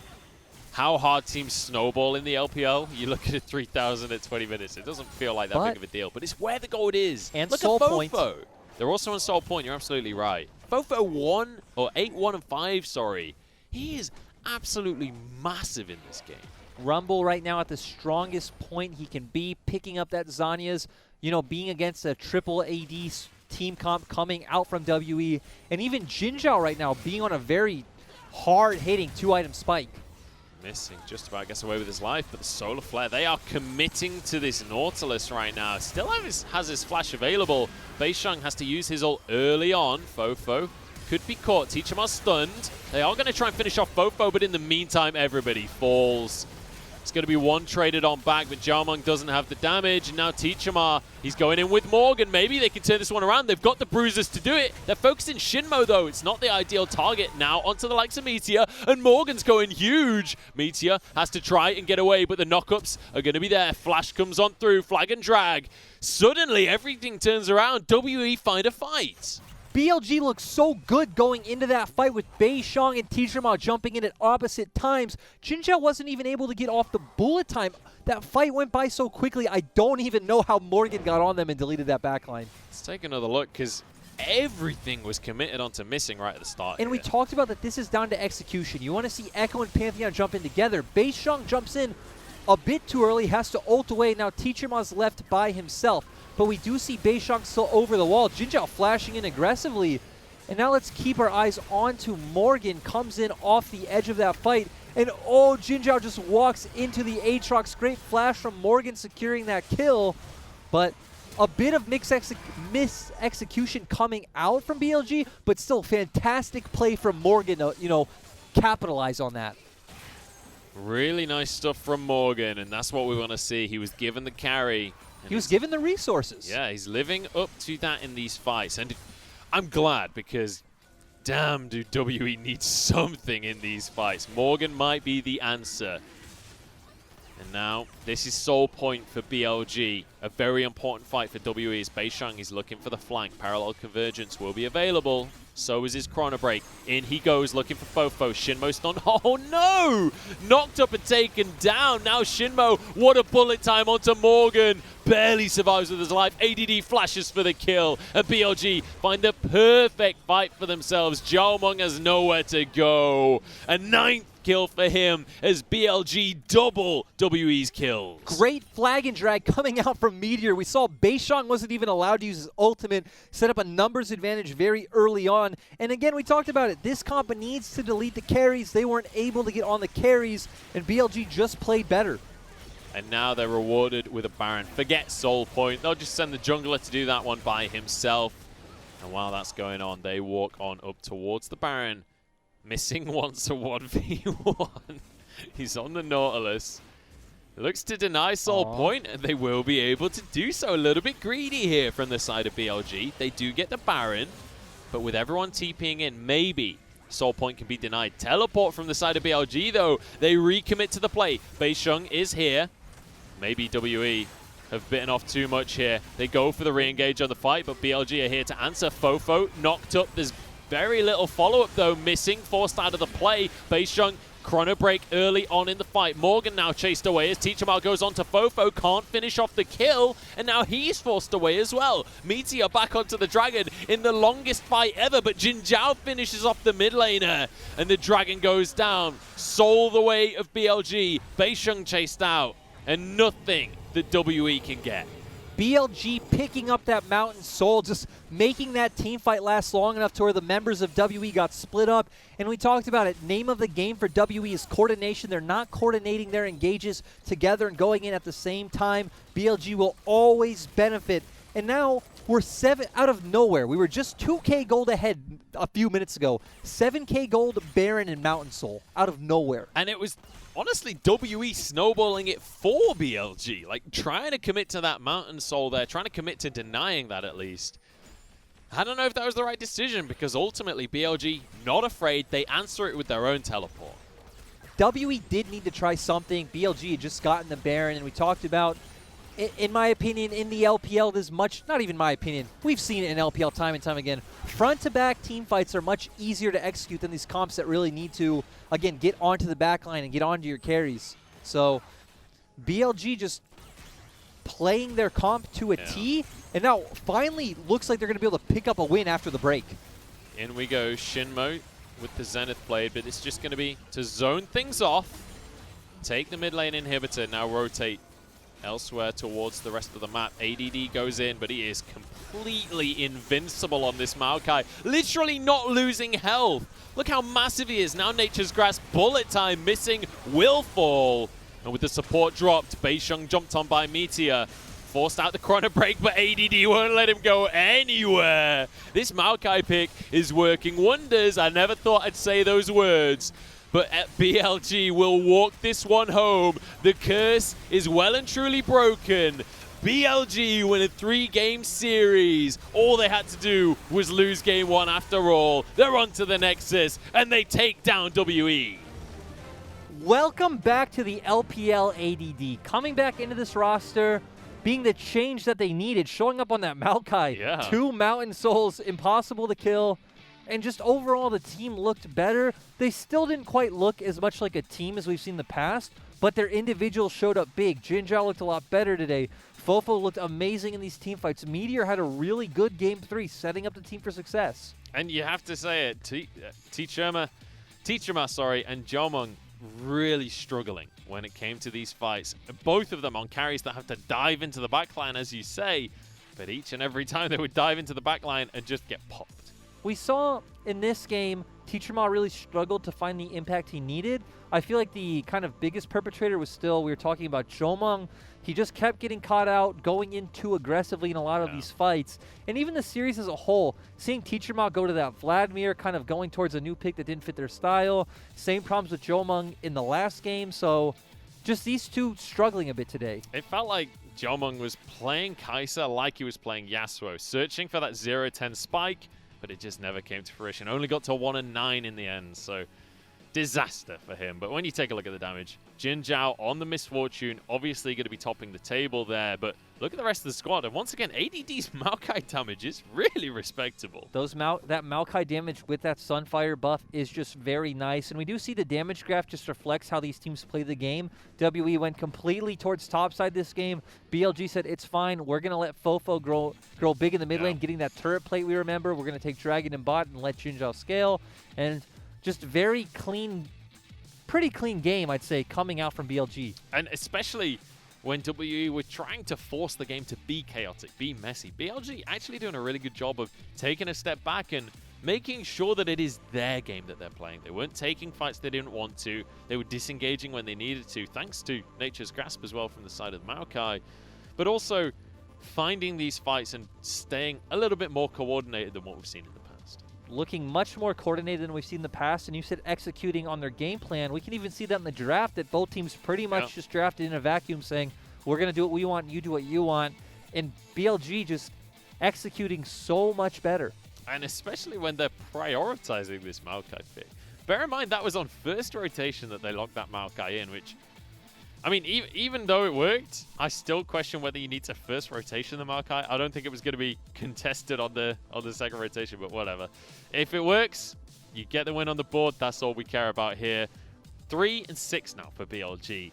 how hard teams snowball in the LPL, you look at a 3,000 at 20 minutes, it doesn't feel like that big of a deal, but it's where the gold is. And look Soul at Point. Fofo. They're also on Soul Point, you're absolutely right. Fofo 1, or 8-1 and 5, sorry. He is absolutely massive in this game. Rumble right now at the strongest point he can be, picking up that Zanya's, being against a triple AD team comp coming out from WE, and even Jinzhao right now being on a very hard-hitting 2-item spike. Missing just about gets away with his life, but the Solar Flare, they are committing to this Nautilus right now. Still has his flash available. Beisheng has to use his ult early on. Fofo could be caught. Teacherma stunned. They are going to try and finish off Fofo, but in the meantime, everybody falls. It's going to be one traded on back, but Jomung doesn't have the damage. And now Teacherma, he's going in with Morgan. Maybe they can turn this one around. They've got the bruisers to do it. They're focusing Shinmo, though. It's not the ideal target. Now onto the likes of Meteor, and Morgan's going huge. Meteor has to try and get away, but the knockups are going to be there. Flash comes on through, flag and drag. Suddenly, everything turns around. WE find a fight. BLG looks so good going into that fight with Beisheng and Teacherma jumping in at opposite times. Jinzhao wasn't even able to get off the bullet time. That fight went by so quickly, I don't even know how Morgan got on them and deleted that backline. Let's take another look, because everything was committed onto Missing right at the start. And we talked about that this is down to execution. You want to see Echo and Pantheon jump in together. Beisheng jumps in a bit too early, has to ult away. Now Teacherma's left by himself. But we do see Beisheng still over the wall. Jinzhao flashing in aggressively. And now let's keep our eyes on to Morgan. Comes in off the edge of that fight. And oh, Jinzhao just walks into the Aatrox. Great flash from Morgan securing that kill. But a bit of mis-execution coming out from BLG. But still fantastic play from Morgan to, capitalize on that. Really nice stuff from Morgan. And that's what we want to see. He was given the carry. He was given the resources. Yeah, he's living up to that in these fights. And I'm glad, because damn, do WE need something in these fights. Morgan might be the answer. And now, this is Soul Point for BLG. A very important fight for WE as Beisheng is looking for the flank. Parallel Convergence will be available. So is his Chrono Break. In he goes, looking for Fofo. Shinmo stunned. Oh no! Knocked up and taken down. Now Shinmo, what a bullet time onto Morgan. Barely survives with his life. ADD flashes for the kill. And BLG find the perfect fight for themselves. Jomung has nowhere to go. A 9th kill for him as BLG double WE's kills. Great flag and drag coming out from Meteor. We saw Beisheng wasn't even allowed to use his ultimate, set up a numbers advantage very early on. And again, we talked about it. This comp needs to delete the carries. They weren't able to get on the carries, and BLG just played better. And now they're rewarded with a Baron. Forget Soul Point. They'll just send the jungler to do that one by himself. And while that's going on, they walk on up towards the Baron. Missing wants a 1v1. He's on the Nautilus. Looks to deny Soul Point, and they will be able to do so. A little bit greedy here from the side of BLG. They do get the Baron, but with everyone TPing in, maybe Soul Point can be denied. Teleport from the side of BLG, though. They recommit to the play. Beisheng is here. Maybe WE have bitten off too much here. They go for the re-engage on the fight, but BLG are here to answer. Fofo knocked up. There's very little follow-up, though, missing. Forced out of the play. Beisheng chrono break early on in the fight. Morgan now chased away as Teacherma goes on to Fofo. Can't finish off the kill, and now he's forced away as well. Meteor back onto the Dragon in the longest fight ever, but Jin Zhao finishes off the mid laner, and the Dragon goes down. Soul the way of BLG. Beisheng chased out, and nothing that WE can get. BLG picking up that Mountain Soul, just making that team fight last long enough to where the members of WE got split up. And we talked about it. Name of the game for WE is coordination. They're not coordinating their engages together and going in at the same time. BLG will always benefit. And now we're 7 out of nowhere. We were just 2K gold ahead a few minutes ago. 7K gold, Baron and Mountain Soul out of nowhere. And it was honestly WE snowballing it for BLG, like trying to commit to that Mountain Soul there, trying to commit to denying that at least. I don't know if that was the right decision, because ultimately BLG, not afraid, they answer it with their own teleport. WE did need to try something. BLG had just gotten the Baron, and we talked about, in my opinion, in the LPL, there's much, not even my opinion, we've seen it in LPL time and time again. Front-to-back team fights are much easier to execute than these comps that really need to, again, get onto the back line and get onto your carries. So BLG just playing their comp to a T, and now finally looks like they're going to be able to pick up a win after the break. In we go, Shinmo with the Zenith Blade, but it's just going to be to zone things off, take the mid lane inhibitor, now rotate elsewhere towards the rest of the map. ADD goes in, but he is completely invincible on this Maokai. Literally not losing health. Look how massive he is. Now Nature's Grasp, bullet time missing, will fall. And with the support dropped, Beisheng jumped on by Meteor. Forced out the chrono break, but ADD won't let him go anywhere. This Maokai pick is working wonders. I never thought I'd say those words. But BLG will walk this one home. The curse is well and truly broken. BLG win a 3-game series. All they had to do was lose game 1 after all. They're on to the Nexus, and they take down WE. Welcome back to the LPL ADD. Coming back into this roster, being the change that they needed, showing up on that Maokai. Yeah. 2 Mountain Souls, impossible to kill. And just overall, the team looked better. They still didn't quite look as much like a team as we've seen in the past, but their individuals showed up big. Jin Zhao looked a lot better today. Fofo looked amazing in these team fights. Meteor had a really good Game 3, setting up the team for success. And you have to say it, Teacherma, and Jomung really struggling when it came to these fights. Both of them on carries that have to dive into the backline, as you say, but each and every time they would dive into the backline and just get popped. We saw in this game, Teacherma really struggled to find the impact he needed. I feel like the kind of biggest perpetrator was still, we were talking about Jomung. He just kept getting caught out, going in too aggressively in a lot of these fights. And even the series as a whole, seeing Teacherma go to that Vladimir, kind of going towards a new pick that didn't fit their style. Same problems with Jomung in the last game, so just these two struggling a bit today. It felt like Jomung was playing Kai'Sa like he was playing Yasuo, searching for that 0-10 spike, but it just never came to fruition. Only got to 1 and 9 in the end, so disaster for him. But when you take a look at the damage, Jin Zhao on the Misfortune, obviously going to be topping the table there, but look at the rest of the squad, and once again, ADD's Maokai damage is really respectable. That Maokai damage with that Sunfire buff is just very nice, and we do see the damage graph just reflects how these teams play the game. WE went completely towards topside this game. BLG said, it's fine, we're going to let Fofo grow big in the mid lane, getting that turret plate we remember. We're going to take Dragon and bot and let Jin Zhao scale, and just very clean, pretty clean game, I'd say, coming out from BLG. And especially when WE were trying to force the game to be chaotic, be messy. BLG actually doing a really good job of taking a step back and making sure that it is their game that they're playing. They weren't taking fights they didn't want to. They were disengaging when they needed to, thanks to Nature's Grasp as well from the side of Maokai. But also finding these fights and staying a little bit more coordinated than what we've seen in the past. Looking much more coordinated than we've seen in the past, and you said executing on their game plan. We can even see that in the draft, that both teams pretty much just drafted in a vacuum saying, we're going to do what we want, you do what you want, and BLG just executing so much better. And especially when they're prioritizing this Maokai pick. Bear in mind, that was on first rotation that they locked that Maokai in, which, I mean, even though it worked, I still question whether you need to first rotation the Maokai. I don't think it was going to be contested on the second rotation, but whatever. If it works, you get the win on the board. That's all we care about here. 3 and 6 now for BLG.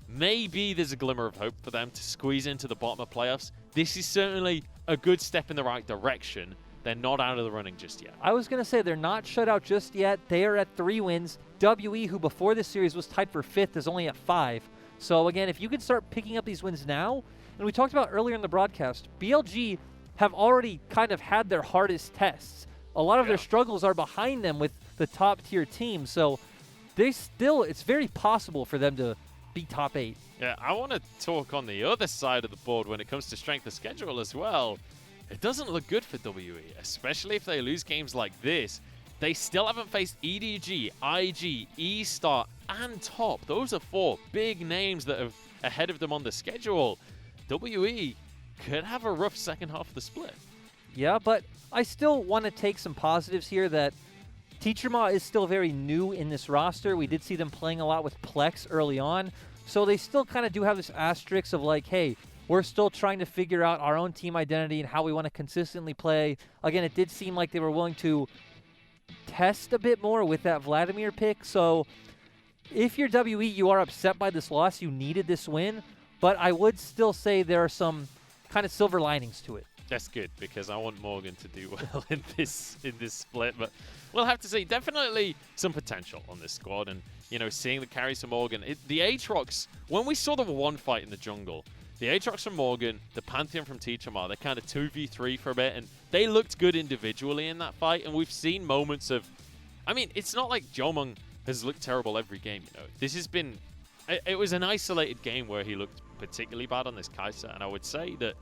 Maybe there's a glimmer of hope for them to squeeze into the bottom of playoffs. This is certainly a good step in the right direction. They're not out of the running just yet. I was going to say they're not shut out just yet. They are at 3 wins. WE, who before this series was tied for 5th, is only at 5. So again, if you can start picking up these wins now, and we talked about earlier in the broadcast, BLG have already kind of had their hardest tests. A lot of their struggles are behind them with the top tier teams. So it's very possible for them to be top 8. Yeah, I want to talk on the other side of the board when it comes to strength of schedule as well. It doesn't look good for WE, especially if they lose games like this. They still haven't faced EDG, IG, E-Star, and Top. Those are 4 big names that are ahead of them on the schedule. WE could have a rough second half of the split. Yeah, but I still want to take some positives here that Teacher Ma is still very new in this roster. We did see them playing a lot with Plex early on. So they still kind of do have this asterisk of like, hey, we're still trying to figure out our own team identity and how we want to consistently play. Again, it did seem like they were willing to test a bit more with that Vladimir pick. So if you're WE, you are upset by this loss. You needed this win. But I would still say there are some kind of silver linings to it. That's good, because I want Morgan to do well in this split. But we'll have to see. Definitely some potential on this squad. And, you know, seeing the carries from Morgan. The Aatrox, when we saw the one fight in the jungle, the Aatrox from Morgan, the Pantheon from Teacher Ma, they kind of 2v3 for a bit. And they looked good individually in that fight. And we've seen moments of... I mean, it's not like Jomung has looked terrible every game, you know. This has been... It was an isolated game where he looked particularly bad on this Kai'Sa. And I would say that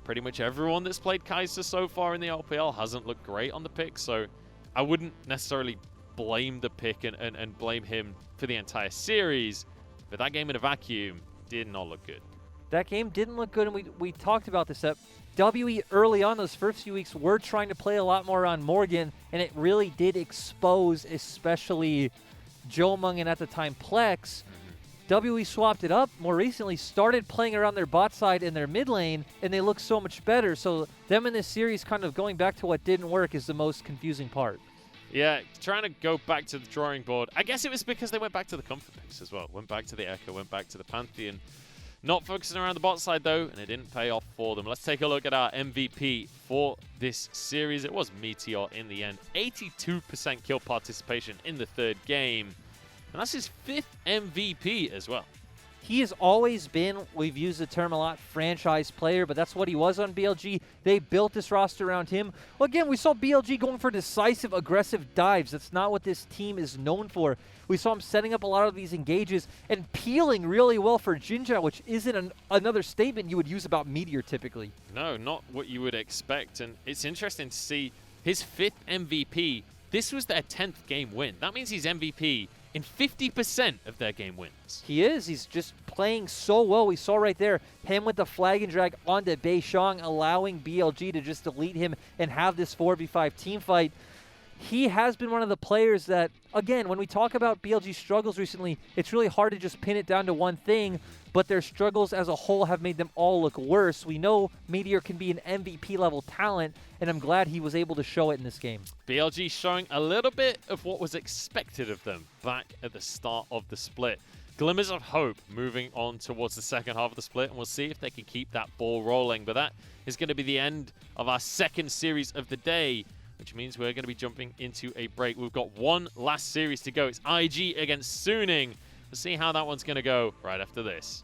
pretty much everyone that's played Kai'Sa so far in the LPL hasn't looked great on the pick, so I wouldn't necessarily blame the pick and blame him for the entire series, but that game in a vacuum did not look good. That game didn't look good, and we talked about this, that WE early on those first few weeks were trying to play a lot more on Morgan, and it really did expose especially Jomung and at the time Plex. WE swapped it up more recently, started playing around their bot side in their mid lane, and they look so much better. So them in this series kind of going back to what didn't work is the most confusing part. Yeah, trying to go back to the drawing board. I guess it was because they went back to the comfort picks as well. Went back to the Echo, went back to the Pantheon. Not focusing around the bot side though, and it didn't pay off for them. Let's take a look at our MVP for this series. It was Meteor in the end. 82% kill participation in the 3rd game. And that's his 5th MVP as well. He has always been, we've used the term a lot, franchise player, but that's what he was on BLG. They built this roster around him. Well, again, we saw BLG going for decisive, aggressive dives. That's not what this team is known for. We saw him setting up a lot of these engages and peeling really well for Jinja, which isn't another statement you would use about Meteor typically. No, not what you would expect. And it's interesting to see his 5th MVP. This was their 10th game win. That means he's MVP in 50% of their game wins. He is. He's just playing so well. We saw right there him with the flag and drag onto Beishang, allowing BLG to just delete him and have this 4v5 team fight. He has been one of the players that, again, when we talk about BLG's struggles recently, it's really hard to just pin it down to one thing, but their struggles as a whole have made them all look worse. We know Meteor can be an MVP level talent, and I'm glad he was able to show it in this game. BLG showing a little bit of what was expected of them back at the start of the split. Glimmers of hope moving on towards the second half of the split, and we'll see if they can keep that ball rolling. But that is going to be the end of our 2nd series of the day, which means we're going to be jumping into a break. We've got one last series to go. It's IG against Suning. We'll see how that one's going to go right after this.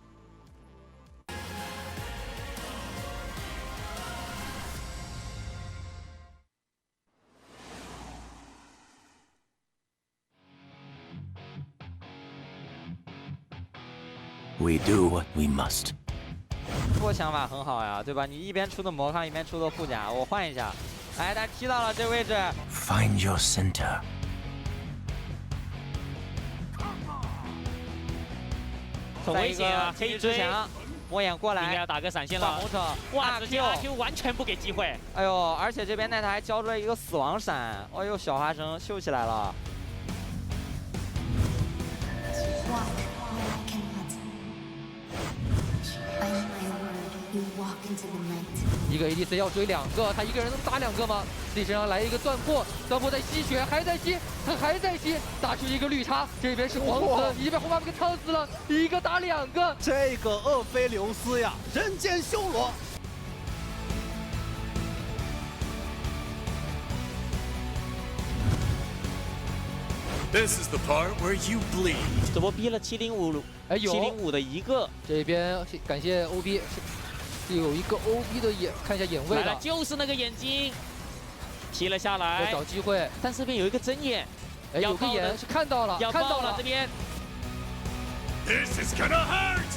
We do what we must. 这波想法很好呀，对吧？你一边出的魔抗，一边出的护甲，我换一下。哎，他踢到了这位置。Find your center. 很危险啊，可以追。魔眼过来，应该要打个闪现了。放红车，哇，直接阿 Q 完全不给机会。哎呦，而且这边奈塔还交出了一个死亡闪，哎呦，小花生秀起来了。一个 ADC 要追2个，他一个人能打2个吗？自己身上来一个断破，断破在吸血，还在吸，他还在吸，打出一个绿叉，这边是皇子，已经被红马给烫死了，一个打2个，这个厄菲琉斯呀，人间修罗。This is the part where you bleed。这波逼了705，哎有705的一个，这边感谢 OB。是有一个 OB 的眼，看一下眼位来了，就是那个眼睛，踢了下来，要找机会，但是这边有一个针眼，哎，有个眼是看到了，看到了这边。This is gonna hurt。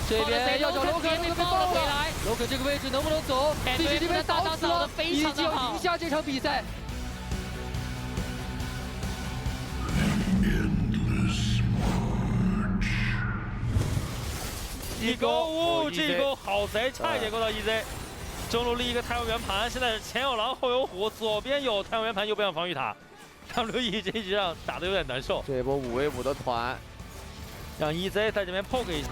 这边要找楼肯被爆了回来，楼肯这个位置能不能走？自己这边倒死了，已经要赢下这场比赛。一勾这个好贼，差一点勾到 EZ。中路立一个太阳圆盘，现在是前有狼后有虎，左边有太阳圆盘，右边有防御塔。让路易这一让打得有点难受。这波5v5的团，让 EZ 在这边 poke 一下。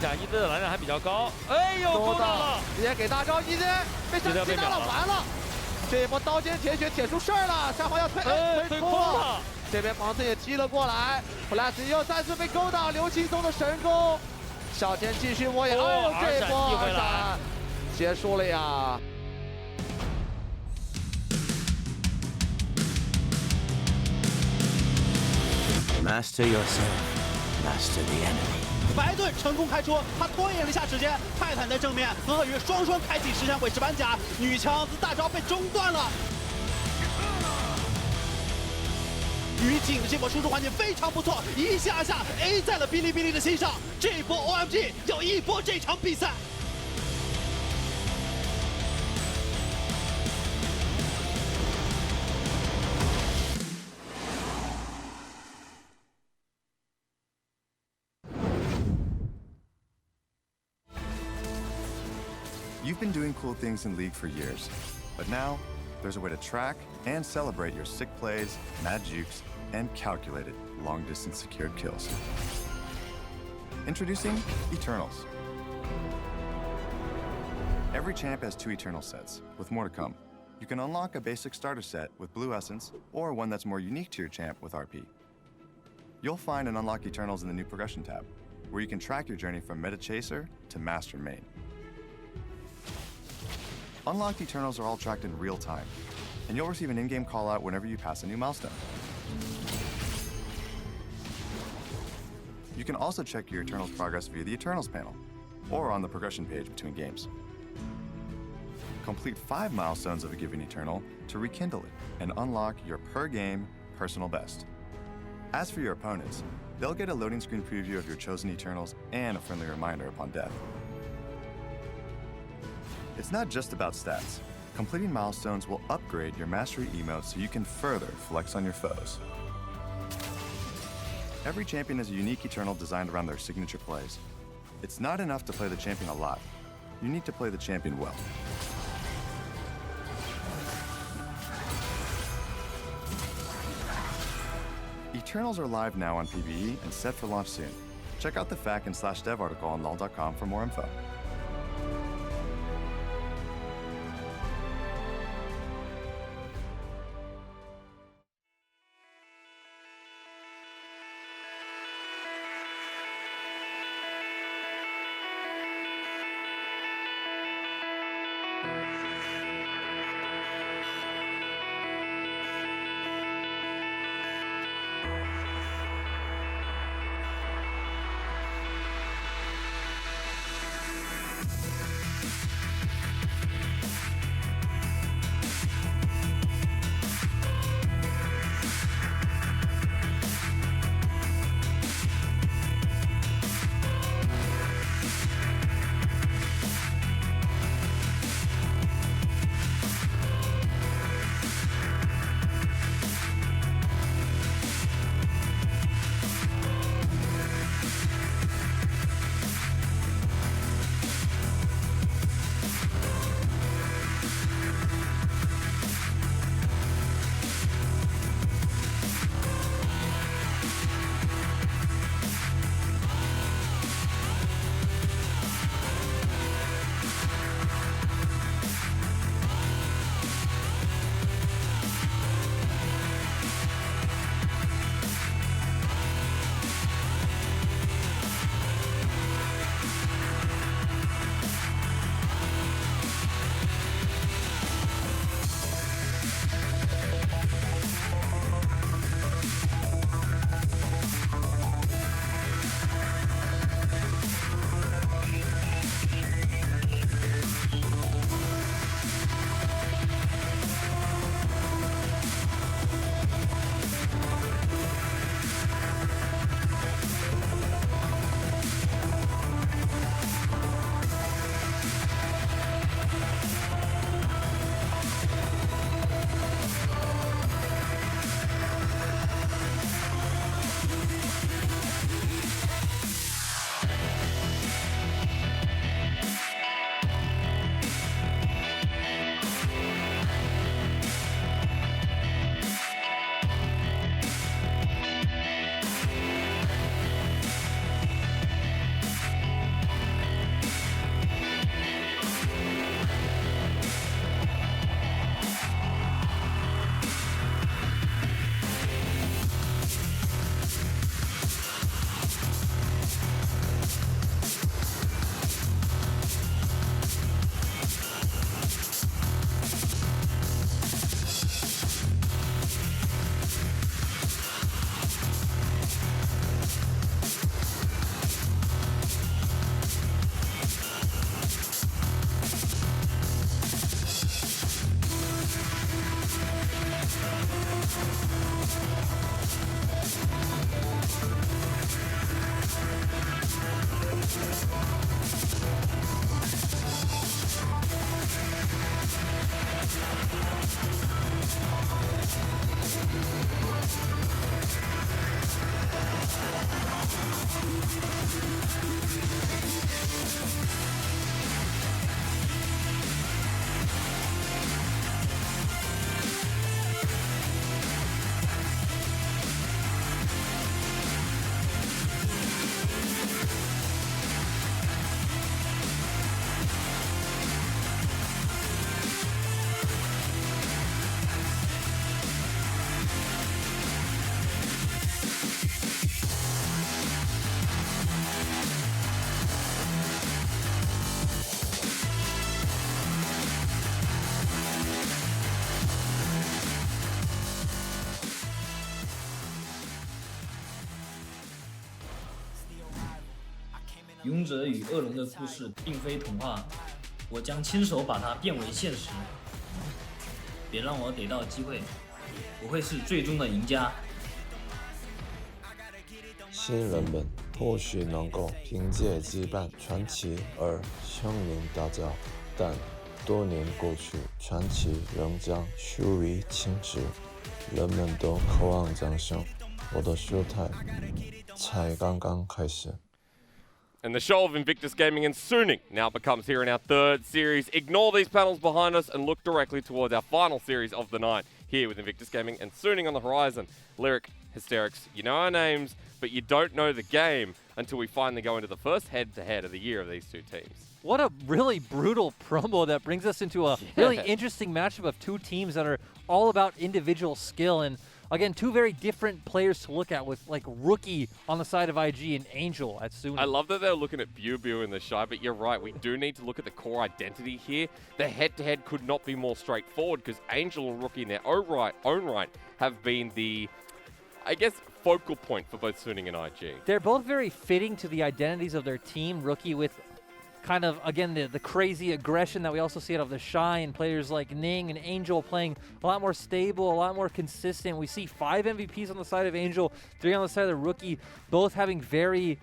EZ 的蓝量还比较高，哎呦，勾到了，直接给大招 EZ 被闪击到了，完了。这一波刀尖铁血铁出事儿了，沙皇要推空了。这边庞森也踢了过来 ，Flash 又再次被勾到，刘青松的神功，小天继续摸眼，哦，这波2闪结束了呀。Master yourself, master the enemy. 白盾成功开出，他拖延了一下时间，泰坦在正面和鳄鱼双双开启10闪尾石板甲，女强子大招被中断了。于景的这波输出环节非常不错，一下 A 在了哔哩哔哩的心上，这波 OMG 要一波这场比赛。You've been doing cool things in League for years, but now there's a way to track and celebrate your sick plays, mad jukes, and calculated long-distance secured kills. Introducing Eternals. Every champ has 2 Eternal sets, with more to come. You can unlock a basic starter set with Blue Essence, or one that's more unique to your champ with RP. You'll find and unlock Eternals in the new Progression tab, where you can track your journey from Meta Chaser to Master Main. Unlocked Eternals are all tracked in real time, and you'll receive an in-game call-out whenever you pass a new milestone. You can also check your Eternals progress via the Eternals panel, or on the progression page between games. Complete 5 milestones of a given Eternal to rekindle it and unlock your per-game personal best. As for your opponents, they'll get a loading screen preview of your chosen Eternals and a friendly reminder upon death. It's not just about stats. Completing milestones will upgrade your mastery emotes so you can further flex on your foes. Every champion has a unique Eternal designed around their signature plays. It's not enough to play the champion a lot. You need to play the champion well. Eternals are live now on PvE and set for launch soon. Check out the FAQ/dev article on lol.com for more info. 勇者与恶龙的故事并非童话，我将亲手把它变为现实。别让我逮到机会，我会是最终的赢家。新人们或许能够凭借羁绊传奇而声名大噪，但多年过去，传奇仍将属于青史。人们都渴望掌声，我的 showtime 才刚刚开始。And the show of Invictus Gaming and Suning now becomes here in our third series. Ignore these panels behind us and look directly towards our final series of the night here with Invictus Gaming and Suning on the horizon. Lyric, Hysterics, you know our names, but you don't know the game until we finally go into the first head-to-head of the year of these two teams. What a really brutal promo that brings us into a really interesting matchup of two teams that are all about individual skill. And again, two very different players to look at with like Rookie on the side of IG and Angel at Suning. I love that they're looking at Bew in the Shy, but you're right, we do need to look at the core identity here. The head-to-head could not be more straightforward because Angel and Rookie in their own right have been the, I guess, focal point for both Suning and IG. They're both very fitting to the identities of their team. Rookie with kind of, again, the crazy aggression that we also see out of the Shy, and players like Ning and Angel playing a lot more stable, a lot more consistent. We see 5 MVPs on the side of Angel, 3 on the side of the Rookie, both having very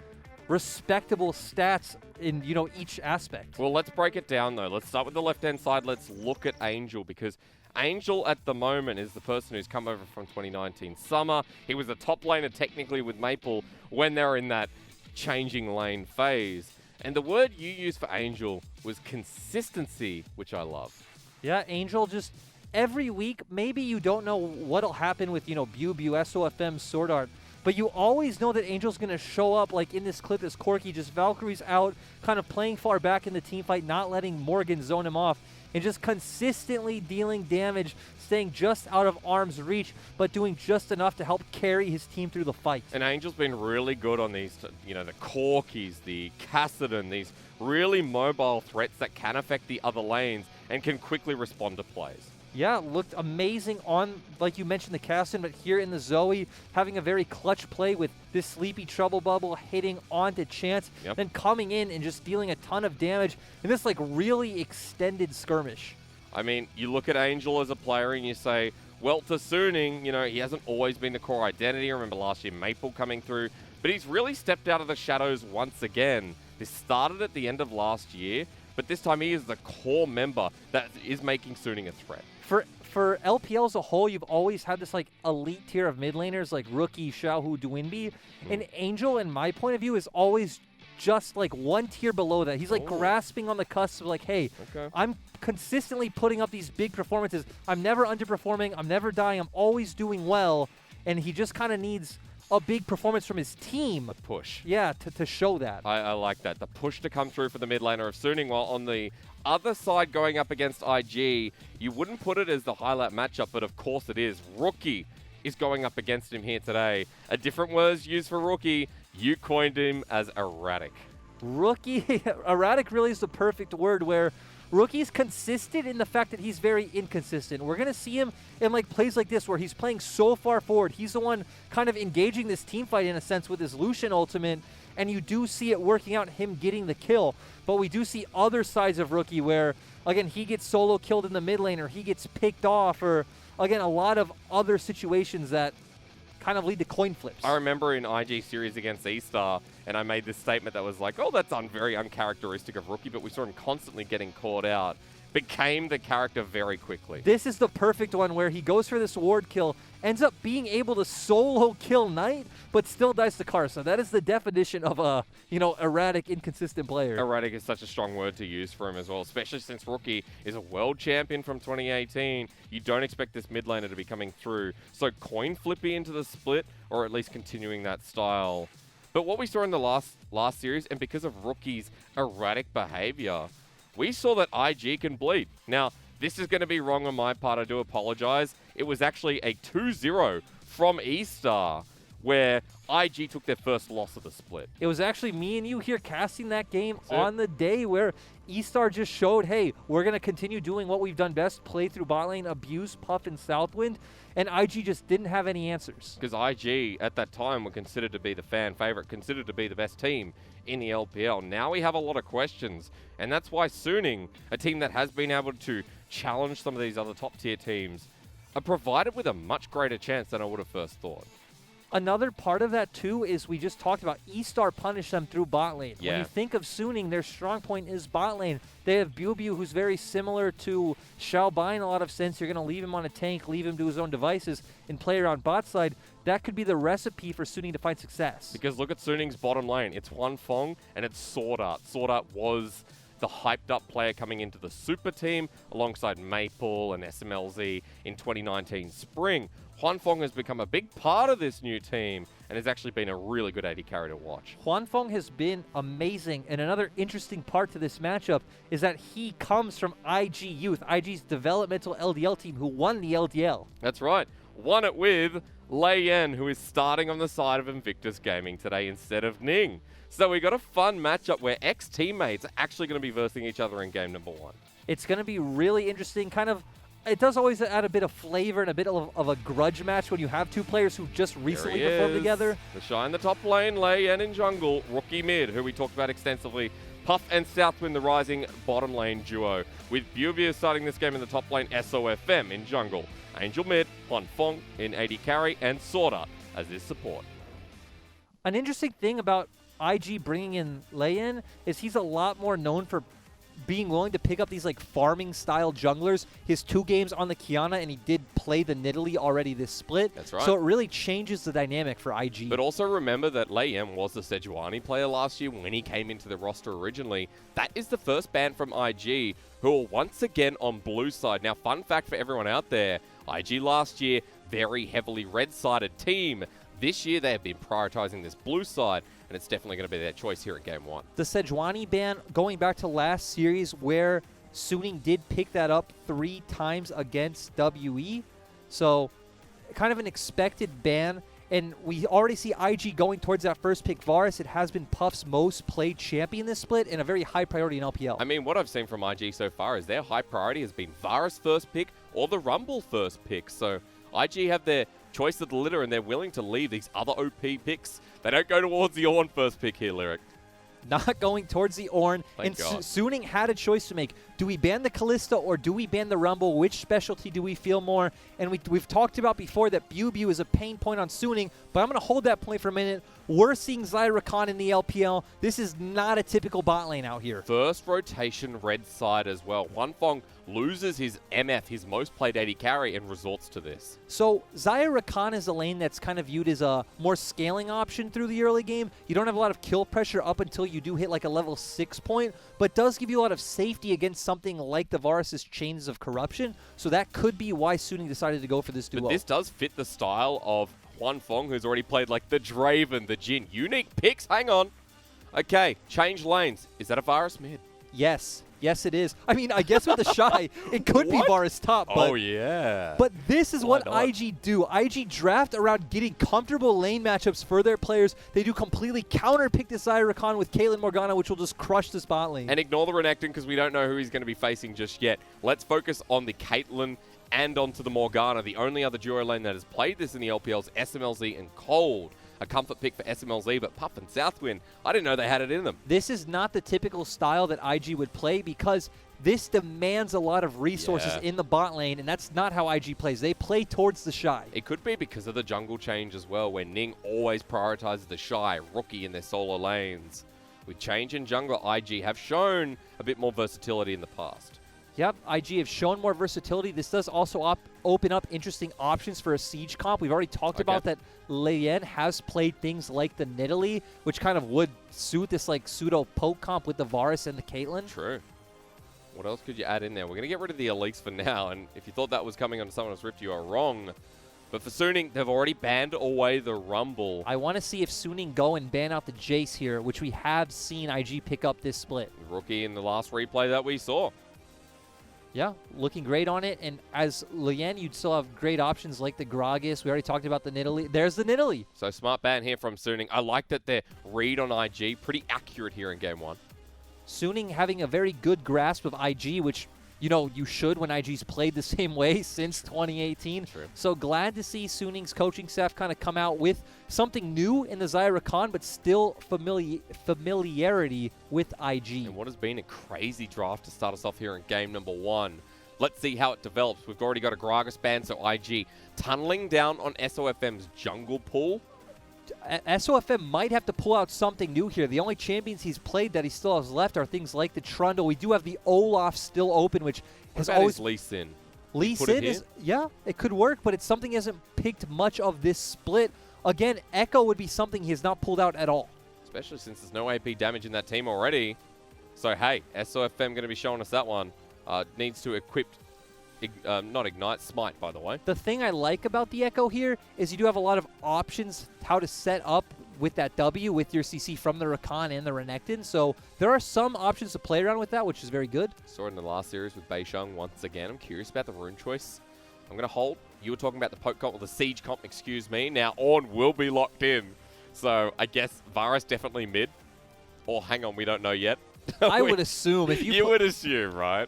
respectable stats in, you know, each aspect. Well, let's break it down, though. Let's start with the left-hand side. Let's look at Angel, because Angel at the moment is the person who's come over from 2019 summer. He was a top laner technically with Maple when they were in that changing lane phase. And the word you used for Angel was consistency, which I love. Yeah, Angel just every week, maybe you don't know what'll happen with, you know, Bew, SOFM, Sword Art, but you always know that Angel's going to show up, like in this clip as Corky, just Valkyrie's out, kind of playing far back in the team fight, not letting Morgan zone him off, and just consistently dealing damage, staying just out of arm's reach, but doing just enough to help carry his team through the fight. And Angel's been really good on these, you know, the Corkies, the Kassadin, these really mobile threats that can affect the other lanes and can quickly respond to plays. Yeah, looked amazing on, like you mentioned, the Kassadin, but here in the Zoe, having a very clutch play with this Sleepy Trouble Bubble hitting onto Chance, then coming in and just dealing a ton of damage in this like really extended skirmish. I mean, you look at Angel as a player and you say, well, to Suning, you know, he hasn't always been the core identity. I remember last year Maple coming through, but he's really stepped out of the shadows once again. This started at the end of last year, but this time he is the core member that is making Suning a threat. For LPL as a whole, you've always had this like elite tier of mid laners like Rookie, Xiaohu, Dwinby, and Angel, in my point of view, is always just like one tier below that. He's like grasping on the cusp of like, hey, I'm consistently putting up these big performances. I'm never underperforming. I'm never dying. I'm always doing well. And he just kind of needs a big performance from his team. A push. Yeah, to show that. I like that. The push to come through for the mid laner of Suning, while on the other side going up against IG, you wouldn't put it as the highlight matchup, but of course it is. Rookie is going up against him here today. A different word used for Rookie. You coined him as erratic. Rookie, erratic really is the perfect word, where Rookie's consistent in the fact that he's very inconsistent. We're going to see him in like plays like this where he's playing so far forward. He's the one kind of engaging this team fight in a sense with his Lucian ultimate, and you do see it working out, him getting the kill. But we do see other sides of Rookie where, again, he gets solo killed in the mid lane, or he gets picked off, or, again, a lot of other situations that kind of lead to coin flips. I remember in IG series against E-Star, and I made this statement that was like, oh, that's very uncharacteristic of Rookie, but we saw him constantly getting caught out. Became the character very quickly. This is the perfect one where he goes for this ward kill, ends up being able to solo kill Knight, but still dies to Karsa. That is the definition of a, you know, erratic, inconsistent player. Erratic is such a strong word to use for him as well, especially since Rookie is a world champion from 2018. You don't expect this mid laner to be coming through. So coin flippy into the split, or at least continuing that style. But what we saw in the last series, and because of Rookie's erratic behavior, we saw that IG can bleed. Now, this is going to be wrong on my part. I do apologize. It was actually a 2-0 from E-Star where IG took their first loss of the split. It was actually me and you here casting that game on the day where eStar just showed, hey, we're going to continue doing what we've done best, play through bot lane, abuse Puff and Southwind, and IG just didn't have any answers. Because IG, at that time, were considered to be the fan favorite, considered to be the best team in the LPL. Now we have a lot of questions, and that's why Suning, a team that has been able to challenge some of these other top-tier teams, are provided with a much greater chance than I would have first thought. Another part of that, too, is we just talked about eStar punished them through bot lane. Yeah. When you think of Suning, their strong point is bot lane. They have BLG, who's very similar to Xiaobai in a lot of sense. You're going to leave him on a tank, leave him to his own devices, and play around bot side. That could be the recipe for Suning to find success. Because look at Suning's bottom lane. It's Huanfeng and it's Sword Art. Sword Art was the hyped-up player coming into the super team alongside Maple and SMLZ in 2019 spring. Huanfeng has become a big part of this new team and has actually been a really good AD carry to watch. Huanfeng has been amazing, and another interesting part to this matchup is that he comes from IG Youth, IG's developmental LDL team who won the LDL. That's right. Won it with Lei Yan, who is starting on the side of Invictus Gaming today instead of Ning. So we got a fun matchup where ex-teammates are actually going to be versing each other in game number 1. It's going to be really interesting, it does always add a bit of flavor and a bit of a grudge match when you have two players who just recently performed together. The Shy in the top lane, Lei Yan in jungle, Rookie mid, who we talked about extensively, Puff and Southwind, the rising bottom lane duo, with BLG starting this game in the top lane, SOFM in jungle, Angel mid, Huanfeng in AD carry, and Sword Art as his support. An interesting thing about IG bringing in Lei Yan is he's a lot more known for being willing to pick up these like farming style junglers. His 2 games on the Kiana, and he did play the Nidalee already this split. That's right. So it really changes the dynamic for IG. But also remember that Lei Yan was the Sejuani player last year when he came into the roster originally. That is the first ban from IG, who are once again on blue side. Now, fun fact for everyone out there, IG last year, very heavily red-sided team. This year, they have been prioritizing this blue side, and it's definitely going to be their choice here at Game 1. The Sejuani ban, going back to last series where Suning did pick that up 3 times against WE. So kind of an expected ban. And we already see IG going towards that first pick Varus. It has been Puff's most played champion this split and a very high priority in LPL. I mean, what I've seen from IG so far is their high priority has been Varus first pick or the Rumble first pick. So IG have their choice of the litter, and they're willing to leave these other OP picks. They don't go towards the Ornn first pick here, Lyric. Not going towards the Ornn. Thank God. Suning had a choice to make. Do we ban the Kalista or do we ban the Rumble? Which specialty do we feel more? And we've talked about before that BLG is a pain point on Suning, but I'm going to hold that point for a minute. We're seeing Zyra Khan in the LPL. This is not a typical bot lane out here. First rotation red side as well. Huanfeng loses his MF, his most played AD carry, and resorts to this. So Zyra Khan is a lane that's kind of viewed as a more scaling option through the early game. You don't have a lot of kill pressure up until you do hit like a level 6 point, but does give you a lot of safety against something like the Varus' Chains of Corruption. So that could be why Suning decided to go for this duo. But this does fit the style of Huanfeng, who's already played like the Draven, the Jhin. Unique picks, hang on. Okay, change lanes. Is that a Varus mid? Yes. Yes, it is. I mean, I guess with the Shy, it could be Varus top. But, oh, yeah. But this is what IG do. IG draft around getting comfortable lane matchups for their players. They do completely counter-pick this Zyra Khan with Caitlyn Morgana, which will just crush this bot lane. And ignore the Renekton because we don't know who he's going to be facing just yet. Let's focus on the Caitlyn and onto the Morgana. The only other duo lane that has played this in the LPL's SMLZ and Cold. A comfort pick for SMLZ, but Puff and Southwind, I didn't know they had it in them. This is not the typical style that IG would play because this demands a lot of resources in the bot lane, and that's not how IG plays. They play towards the Shy. It could be because of the jungle change as well, where Ning always prioritizes the Shy, Rookie in their solo lanes. With change in jungle, IG have shown a bit more versatility in the past. Yep, IG have shown more versatility. This does also open up interesting options for a Siege comp. We've already talked about that Lei Yan has played things like the Nidalee, which kind of would suit this like pseudo poke comp with the Varus and the Caitlyn. True. What else could you add in there? We're going to get rid of the Elites for now, and if you thought that was coming on Summoner's Rift, you are wrong. But for Suning, they've already banned away the Rumble. I want to see if Suning go and ban out the Jace here, which we have seen IG pick up this split. Rookie in the last replay that we saw. Yeah, looking great on it. And as Lian, you'd still have great options like the Gragas. We already talked about the Nidalee. There's the Nidalee. So smart ban here from Suning. I like that their read on IG, pretty accurate here in game 1. Suning having a very good grasp of IG, which, you know, you should when IG's played the same way since 2018. True. So glad to see Suning's coaching staff kind of come out with something new in the Zyra Khan, but still familiarity with IG. And what has been a crazy draft to start us off here in game number 1. Let's see how it develops. We've already got a Gragas ban, so IG tunneling down on SOFM's jungle pool. SOFM might have to pull out something new here. The only champions he's played that he still has left are things like the Trundle. We do have the Olaf still open, which has always... Lee Sin? Lee Sin is... Yeah, it could work, but it's something he hasn't picked much of this split. Again, Echo would be something he has not pulled out at all. Especially since there's no AP damage in that team already. So, hey, SOFM going to be showing us that one. Needs to equip... not Ignite, Smite, by the way. The thing I like about the Echo here is you do have a lot of options how to set up with that W with your CC from the Rakan and the Renekton. So there are some options to play around with that, which is very good. Saw it in the last series with Beisheng once again. I'm curious about the rune choice. I'm going to hold. You were talking about the poke comp, or the siege comp, excuse me. Now, Ornn will be locked in. So I guess Varus definitely mid. Or hang on, we don't know yet. I would assume. If you would assume, right?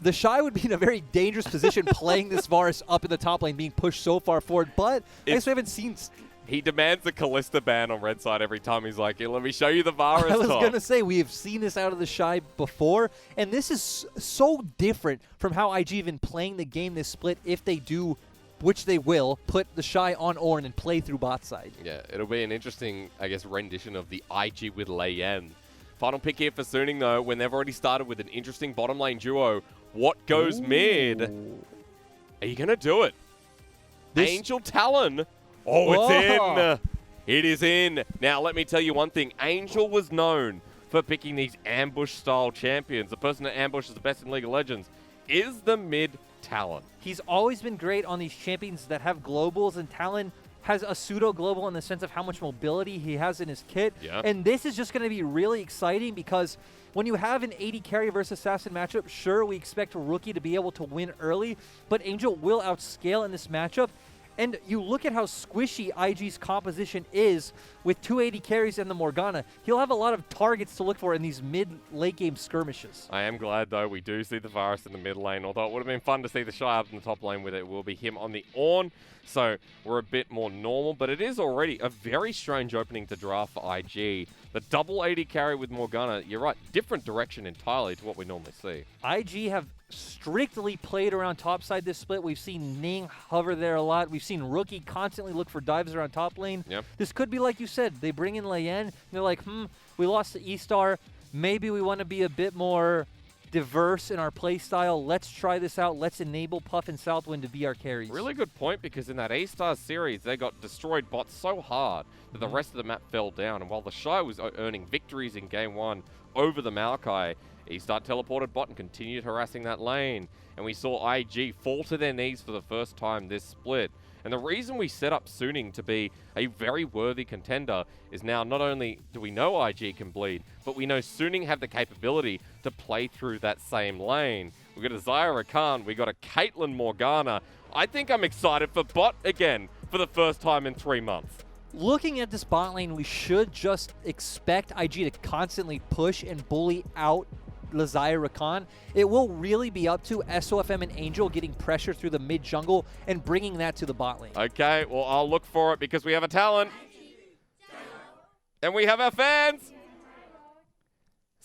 The Shy would be in a very dangerous position playing this Varus up in the top lane, being pushed so far forward. But I guess we haven't seen... He demands the Callista ban on red side every time. He's like, hey, let me show you the Varus I was going to say, we have seen this out of the Shy before. And this is so different from how IG even playing the game this split, if they do, which they will, put the Shy on Ornn and play through bot side. Yeah, it'll be an interesting, I guess, rendition of the IG with Lian. Final pick here for Suning, though, when they've already started with an interesting bottom lane duo. What goes mid? Are you going to do it? Angel Talon. Oh, it's in. It is in. Now, let me tell you one thing. Angel was known for picking these ambush-style champions. The person that ambushes the best in League of Legends is the mid Talon. He's always been great on these champions that have globals, and Talon has a pseudo-global in the sense of how much mobility he has in his kit. Yep. And this is just going to be really exciting because when you have an 80 carry versus assassin matchup, sure, we expect a rookie to be able to win early, but Angel will outscale in this matchup. And you look at how squishy IG's composition is with 280 carries and the Morgana. He'll have a lot of targets to look for in these mid-late game skirmishes. I am glad, though, we do see the Varus in the mid lane, although it would have been fun to see the Shy up in the top lane with it. It will be him on the Ornn, so we're a bit more normal. But it is already a very strange opening to draft for IG. The double 80 carry with Morgana, you're right, different direction entirely to what we normally see. IG have strictly played around topside this split. We've seen Ning hover there a lot. We've seen Rookie constantly look for dives around top lane. Yep. This could be like you said. They bring in Lian, and they're like, we lost to E-Star. Maybe we want to be a bit more diverse in our play style. Let's try this out. Let's enable Puff and Southwind to be our carries. Really good point, because in that E-Star series, they got destroyed bots so hard that the rest of the map fell down. And while the Shy was earning victories in game 1 over the Maokai, E-Star teleported bot and continued harassing that lane. And we saw IG fall to their knees for the first time this split. And the reason we set up Suning to be a very worthy contender is now not only do we know IG can bleed, but we know Suning have the capability to play through that same lane. We've got a Zyra Khan, we got a Caitlyn Morgana. I think I'm excited for bot again for the first time in 3 months. Looking at this bot lane, we should just expect IG to constantly push and bully out Zyra Khan. It will really be up to SOFM and Angel getting pressure through the mid jungle and bringing that to the bot lane. Okay, well, I'll look for it because we have a talent. And we have our fans.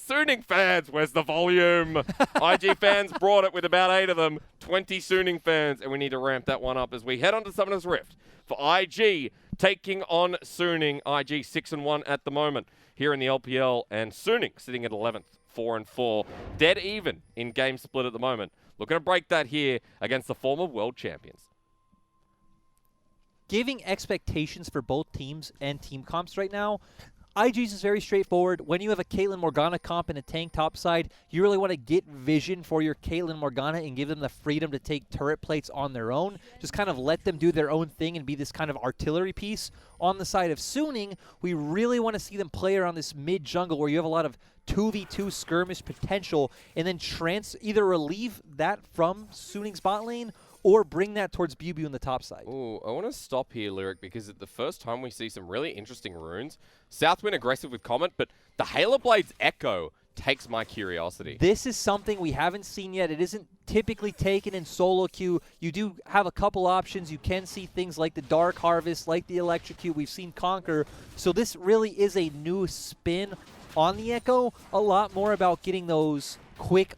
Suning fans, where's the volume? IG fans brought it with about 8 of them. 20 Suning fans, and we need to ramp that one up as we head on to Summoner's Rift for IG taking on Suning. IG 6-1 at the moment here in the LPL, and Suning sitting at 11th. 4-4, dead even in game split at the moment. Looking to break that here against the former world champions. Giving expectations for both teams and team comps right now, IG's is very straightforward. When you have a Caitlyn Morgana comp and a tank topside, you really want to get vision for your Caitlyn Morgana and give them the freedom to take turret plates on their own. Just kind of let them do their own thing and be this kind of artillery piece. On the side of Suning, we really want to see them play around this mid jungle where you have a lot of 2v2 skirmish potential, and then either relieve that from Suning's bot lane or bring that towards BuBu in the top side. Ooh, I want to stop here, Lyric, because it's the first time we see some really interesting runes. Southwind aggressive with Comet, but the Halo Blade's Echo takes my curiosity. This is something we haven't seen yet. It isn't typically taken in solo queue. You do have a couple options. You can see things like the Dark Harvest, like the Electrocute. We've seen Conquer. So this really is a new spin on the Echo. A lot more about getting those quick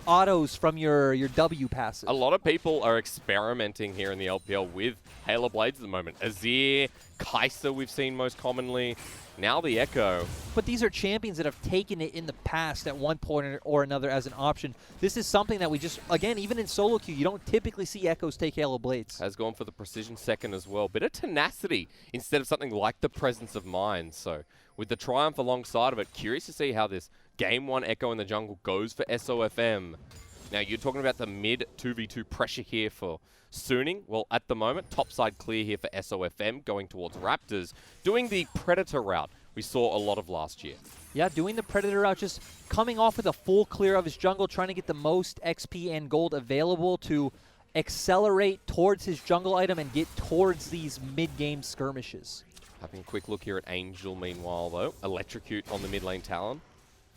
autos from your W passive. A lot of people are experimenting here in the LPL with Halo Blades at the moment. Azir, Kai'Sa we've seen most commonly. Now the Echo. But these are champions that have taken it in the past at one point or another as an option. This is something that we just, again, even in solo queue, you don't typically see Echoes take Halo Blades. Has gone for the precision second as well. Bit of tenacity instead of something like the presence of mind. So with the Triumph alongside of it, curious to see how this Game 1 Echo in the jungle goes for SOFM. Now you're talking about the mid 2v2 pressure here for Suning. Well, at the moment, topside clear here for SOFM, going towards Raptors, doing the Predator route we saw a lot of last year. Yeah, doing the Predator route, just coming off with a full clear of his jungle, trying to get the most XP and gold available to accelerate towards his jungle item and get towards these mid-game skirmishes. Having a quick look here at Angel meanwhile, though. Electrocute on the mid lane Talon.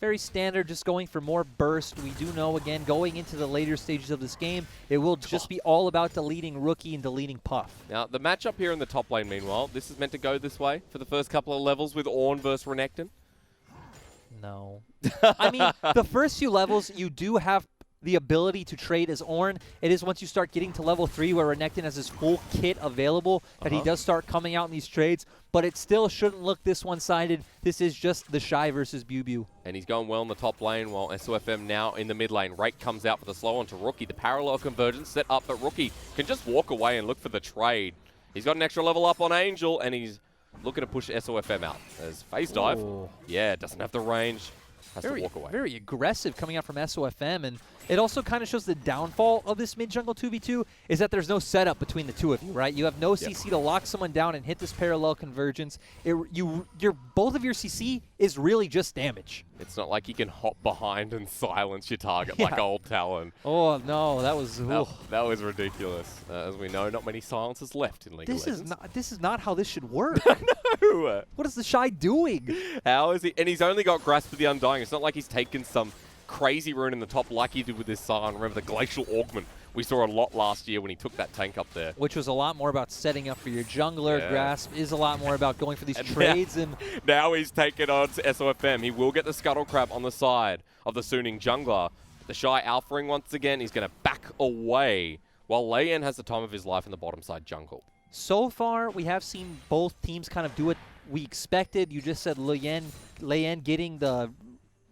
Very standard, just going for more burst. We do know, again, going into the later stages of this game, it will just be all about deleting Rookie and deleting Puff. Now, the matchup here in the top lane, meanwhile, this is meant to go this way for the first couple of levels with Ornn versus Renekton. No. I mean, the first few levels, you do have the ability to trade as Ornn. It is once you start getting to level 3 where Renekton has his full kit available that he does start coming out in these trades, but it still shouldn't look this one-sided. This is just the Shy versus BuBu. And he's going well in the top lane while SOFM now in the mid lane. Rake comes out for the slow onto Rookie. The parallel convergence set up, but Rookie can just walk away and look for the trade. He's got an extra level up on Angel, and he's looking to push SOFM out. As phase dive, yeah, doesn't have the range. Has to walk away. Very aggressive coming out from SOFM, and it also kind of shows the downfall of this mid-jungle 2v2 is that there's no setup between the two of you, right? You have no CC to lock someone down and hit this parallel convergence. Both of your CC is really just damage. It's not like you can hop behind and silence your target like old Talon. Oh, no, that was... That was ridiculous. As we know, not many silences left in League of Legends. This is not how this should work. No! What is the Shy doing? How is he? And he's only got Grasp of the Undying. It's not like he's taken some crazy rune in the top like he did with this Sion. Remember the Glacial Augment we saw a lot last year when he took that tank up there. Which was a lot more about setting up for your jungler. Yeah. Grasp is a lot more about going for these trades. Now he's taken on to SOFM. He will get the Scuttle Crab on the side of the Suning jungler. The Shy alphaing once again. He's going to back away while Leyen has the time of his life in the bottom side jungle. So far, we have seen both teams kind of do what we expected. You just said Leyen getting the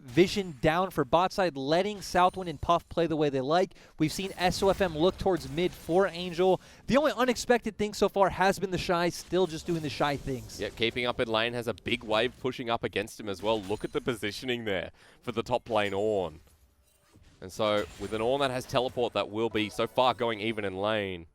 vision down for bot side, letting Southwind and Puff play the way they like. We've seen SOFM look towards mid for Angel. The only unexpected thing so far has been the Shy still just doing the Shy things. Yeah, keeping up in lane, has a big wave pushing up against him as well. Look at the positioning there for the top lane Ornn. And so with an Ornn that has teleport that will be so far going even in lane,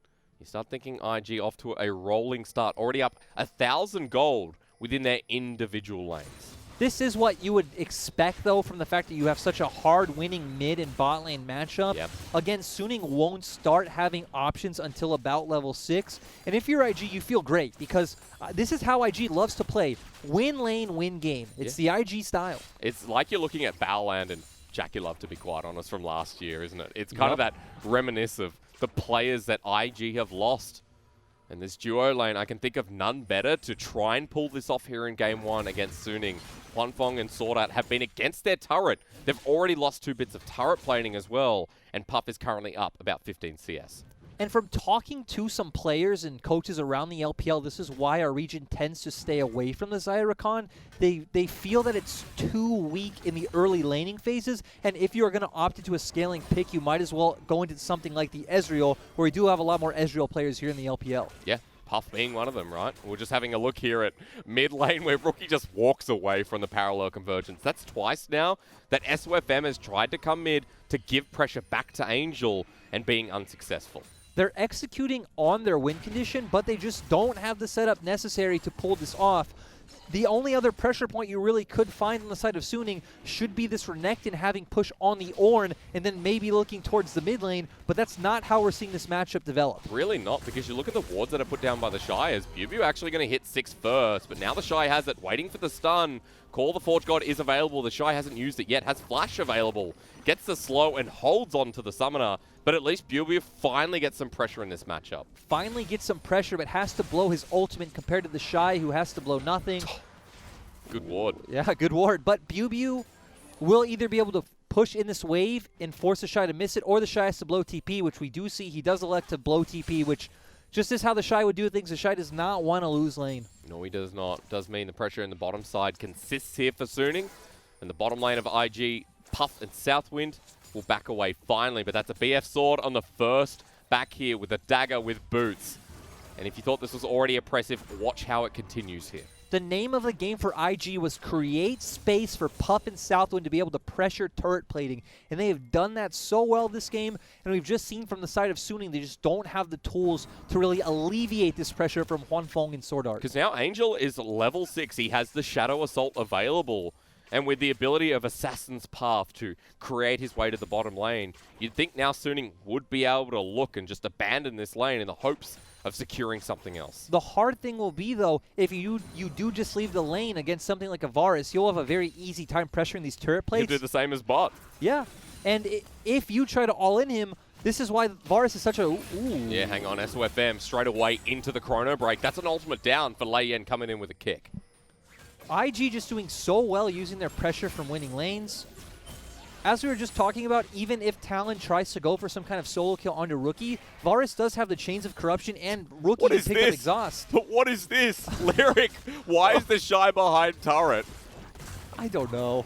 you start thinking IG off to a rolling start, already up 1,000 gold within their individual lanes. This is what you would expect, though, from the fact that you have such a hard-winning mid and bot lane matchup. Yep. Again, Suning won't start having options until about level 6. And if you're IG, you feel great, because this is how IG loves to play. Win lane, win game. It's the IG style. It's like you're looking at Battleland and Jackie Love, to be quite honest, from last year, isn't it? It's kind of that reminisce of the players that IG have lost. And this duo lane, I can think of none better to try and pull this off here in Game 1 against Suning. Huanfeng and Sword Art have been against their turret. They've already lost 2 bits of turret planing as well, and Puff is currently up about 15 CS. And from talking to some players and coaches around the LPL, this is why our region tends to stay away from the Zyricon. They feel that it's too weak in the early laning phases, and if you're going to opt into a scaling pick, you might as well go into something like the Ezreal, where we do have a lot more Ezreal players here in the LPL. Yeah, Puff being one of them, right? We're just having a look here at mid lane where Rookie just walks away from the parallel convergence. That's twice now that SOFM has tried to come mid to give pressure back to Angel and being unsuccessful. They're executing on their win condition, but they just don't have the setup necessary to pull this off. The only other pressure point you really could find on the side of Suning should be this Renekton having push on the Ornn and then maybe looking towards the mid lane, but that's not how we're seeing this matchup develop. Really not, because you look at the wards that are put down by the Shy, as BLG actually going to hit 6 first, but now the Shy has it, waiting for the stun. Call the Forge God is available, the Shy hasn't used it yet, has Flash available, gets the slow and holds on to the Summoner, but at least BLG finally gets some pressure in this matchup. Finally gets some pressure, but has to blow his ultimate compared to the Shy, who has to blow nothing. Good ward. Yeah, good ward. But BLG will either be able to push in this wave and force the Shy to miss it, or the Shy has to blow TP, which we do see. He does elect to blow TP, which just is how the Shy would do things. The Shy does not want to lose lane. No, he does not. Does mean the pressure in the bottom side consists here for Suning. And the bottom lane of IG, Puff and Southwind will back away finally. But that's a BF sword on the first back here with a dagger with boots. And if you thought this was already oppressive, watch how it continues here. The name of the game for IG was create space for Puff and Southwind to be able to pressure turret plating. And they have done that so well this game. And we've just seen from the side of Suning, they just don't have the tools to really alleviate this pressure from Huanfeng and Sword Art. Because now Angel is level 6. He has the Shadow Assault available. And with the ability of Assassin's Path to create his way to the bottom lane, you'd think now Suning would be able to look and just abandon this lane in the hopes of securing something else. The hard thing will be, though, if you do just leave the lane against something like a Varus, you'll have a very easy time pressuring these turret plates. You do the same as bot. Yeah, and if you try to all-in him, this is why Varus is such a... Ooh. Yeah, hang on. SOFM straight away into the Chrono Break. That's an ultimate down for Lei Yan coming in with a kick. IG just doing so well using their pressure from winning lanes. As we were just talking about, even if Talon tries to go for some kind of solo kill onto Rookie, Varus does have the Chains of Corruption and Rookie to pick up Exhaust. But what is this? Lyric, why is the Shy behind turret? I don't know.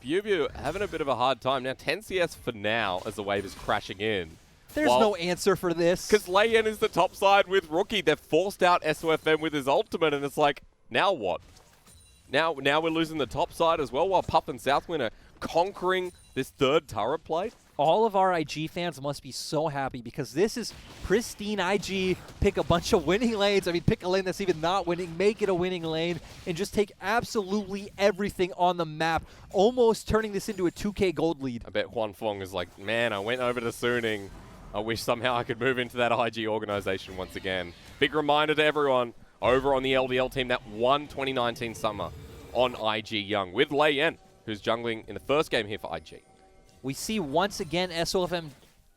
BLG having a bit of a hard time. Now 10 CS for now as the wave is crashing in. There's no answer for this. Because Lei Yan is the top side with Rookie. They've forced out SOFM with his ultimate and it's like, now what? Now we're losing the top side as well while Puff and Southwind are conquering this third turret play. All of our IG fans must be so happy because this is pristine IG. Pick a bunch of winning lanes. I mean, pick a lane that's even not winning, make it a winning lane, and just take absolutely everything on the map, almost turning this into a 2K gold lead. I bet Huanfeng is like, man, I went over to Suning. I wish somehow I could move into that IG organization once again. Big reminder to everyone over on the LDL team that won 2019 summer on IG Young with Lei Yan, who's jungling in the first game here for IG. We see once again SOFM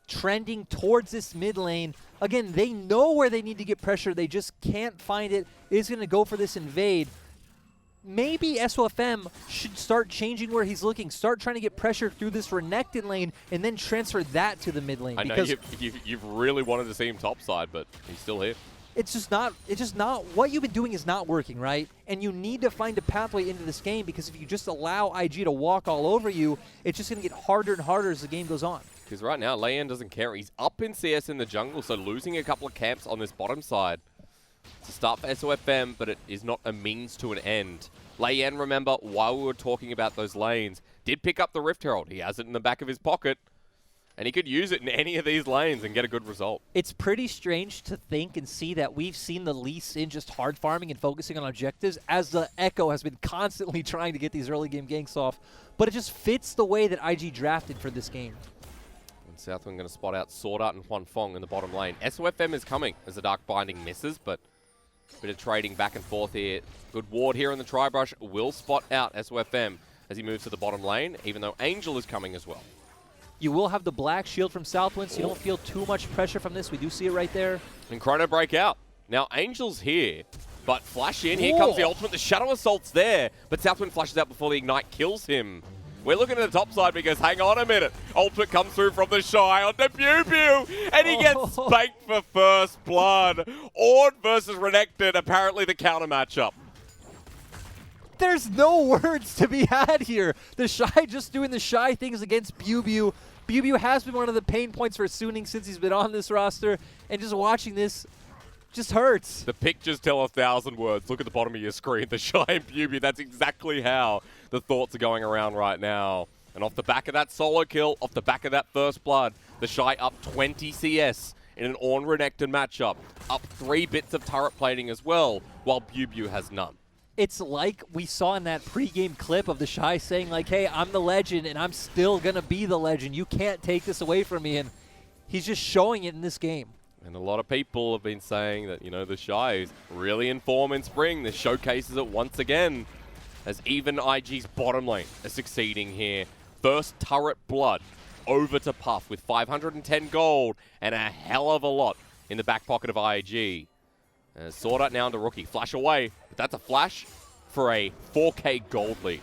trending towards this mid lane. Again, they know where they need to get pressure. They just can't find it. Is going to go for this invade. Maybe SOFM should start changing where he's looking. Start trying to get pressure through this Renekton lane and then transfer that to the mid lane. I know you've really wanted to see him topside, but he's still here. It's just not, what you've been doing is not working, right? And you need to find a pathway into this game because if you just allow IG to walk all over you, it's just going to get harder and harder as the game goes on. Because right now, Lei Yan doesn't care. He's up in CS in the jungle, so losing a couple of camps on this bottom side. It's a start for SOFM, but it is not a means to an end. Lei Yan, remember, while we were talking about those lanes, did pick up the Rift Herald. He has it in the back of his pocket. And he could use it in any of these lanes and get a good result. It's pretty strange to think and see that we've seen the Lee Sin just hard farming and focusing on objectives as the Echo has been constantly trying to get these early game ganks off. But it just fits the way that IG drafted for this game. And Southwind going to spot out Sword Art and Huanfeng in the bottom lane. SOFM is coming as the Dark Binding misses, but a bit of trading back and forth here. Good ward here in the Tri-Brush will spot out SOFM as he moves to the bottom lane, even though Angel is coming as well. You will have the black shield from Southwind, so you don't feel too much pressure from this. We do see it right there. And Chrono break out. Now, Angel's here, but flash in. Here comes the ultimate. The Shadow Assault's there, but Southwind flashes out before the Ignite kills him. We're looking at the top side because, hang on a minute, ultimate comes through from the Shy onto BLG, and he gets spanked for first blood. Ornn versus Renekton, apparently the counter matchup. There's no words to be had here. The Shy just doing the Shy things against BLG. BLG has been one of the pain points for Suning since he's been on this roster. And just watching this, just hurts. The pictures tell 1,000 words. Look at the bottom of your screen. The Shy and Bubu, that's exactly how the thoughts are going around right now. And off the back of that solo kill, off the back of that first blood, the Shy up 20 CS in an Ornn Renekton matchup. Up 3 bits of turret plating as well, while Bubu has none. It's like we saw in that pregame clip of the Shy saying like, hey, I'm the legend and I'm still going to be the legend. You can't take this away from me. And he's just showing it in this game. And a lot of people have been saying that, you know, the Shy is really in form in Spring. This showcases it once again, as even IG's bottom lane is succeeding here. First turret blood over to Puff with 510 gold and a hell of a lot in the back pocket of IG. Sword Art now into Rookie. Flash away, but that's a flash for a 4K gold lead.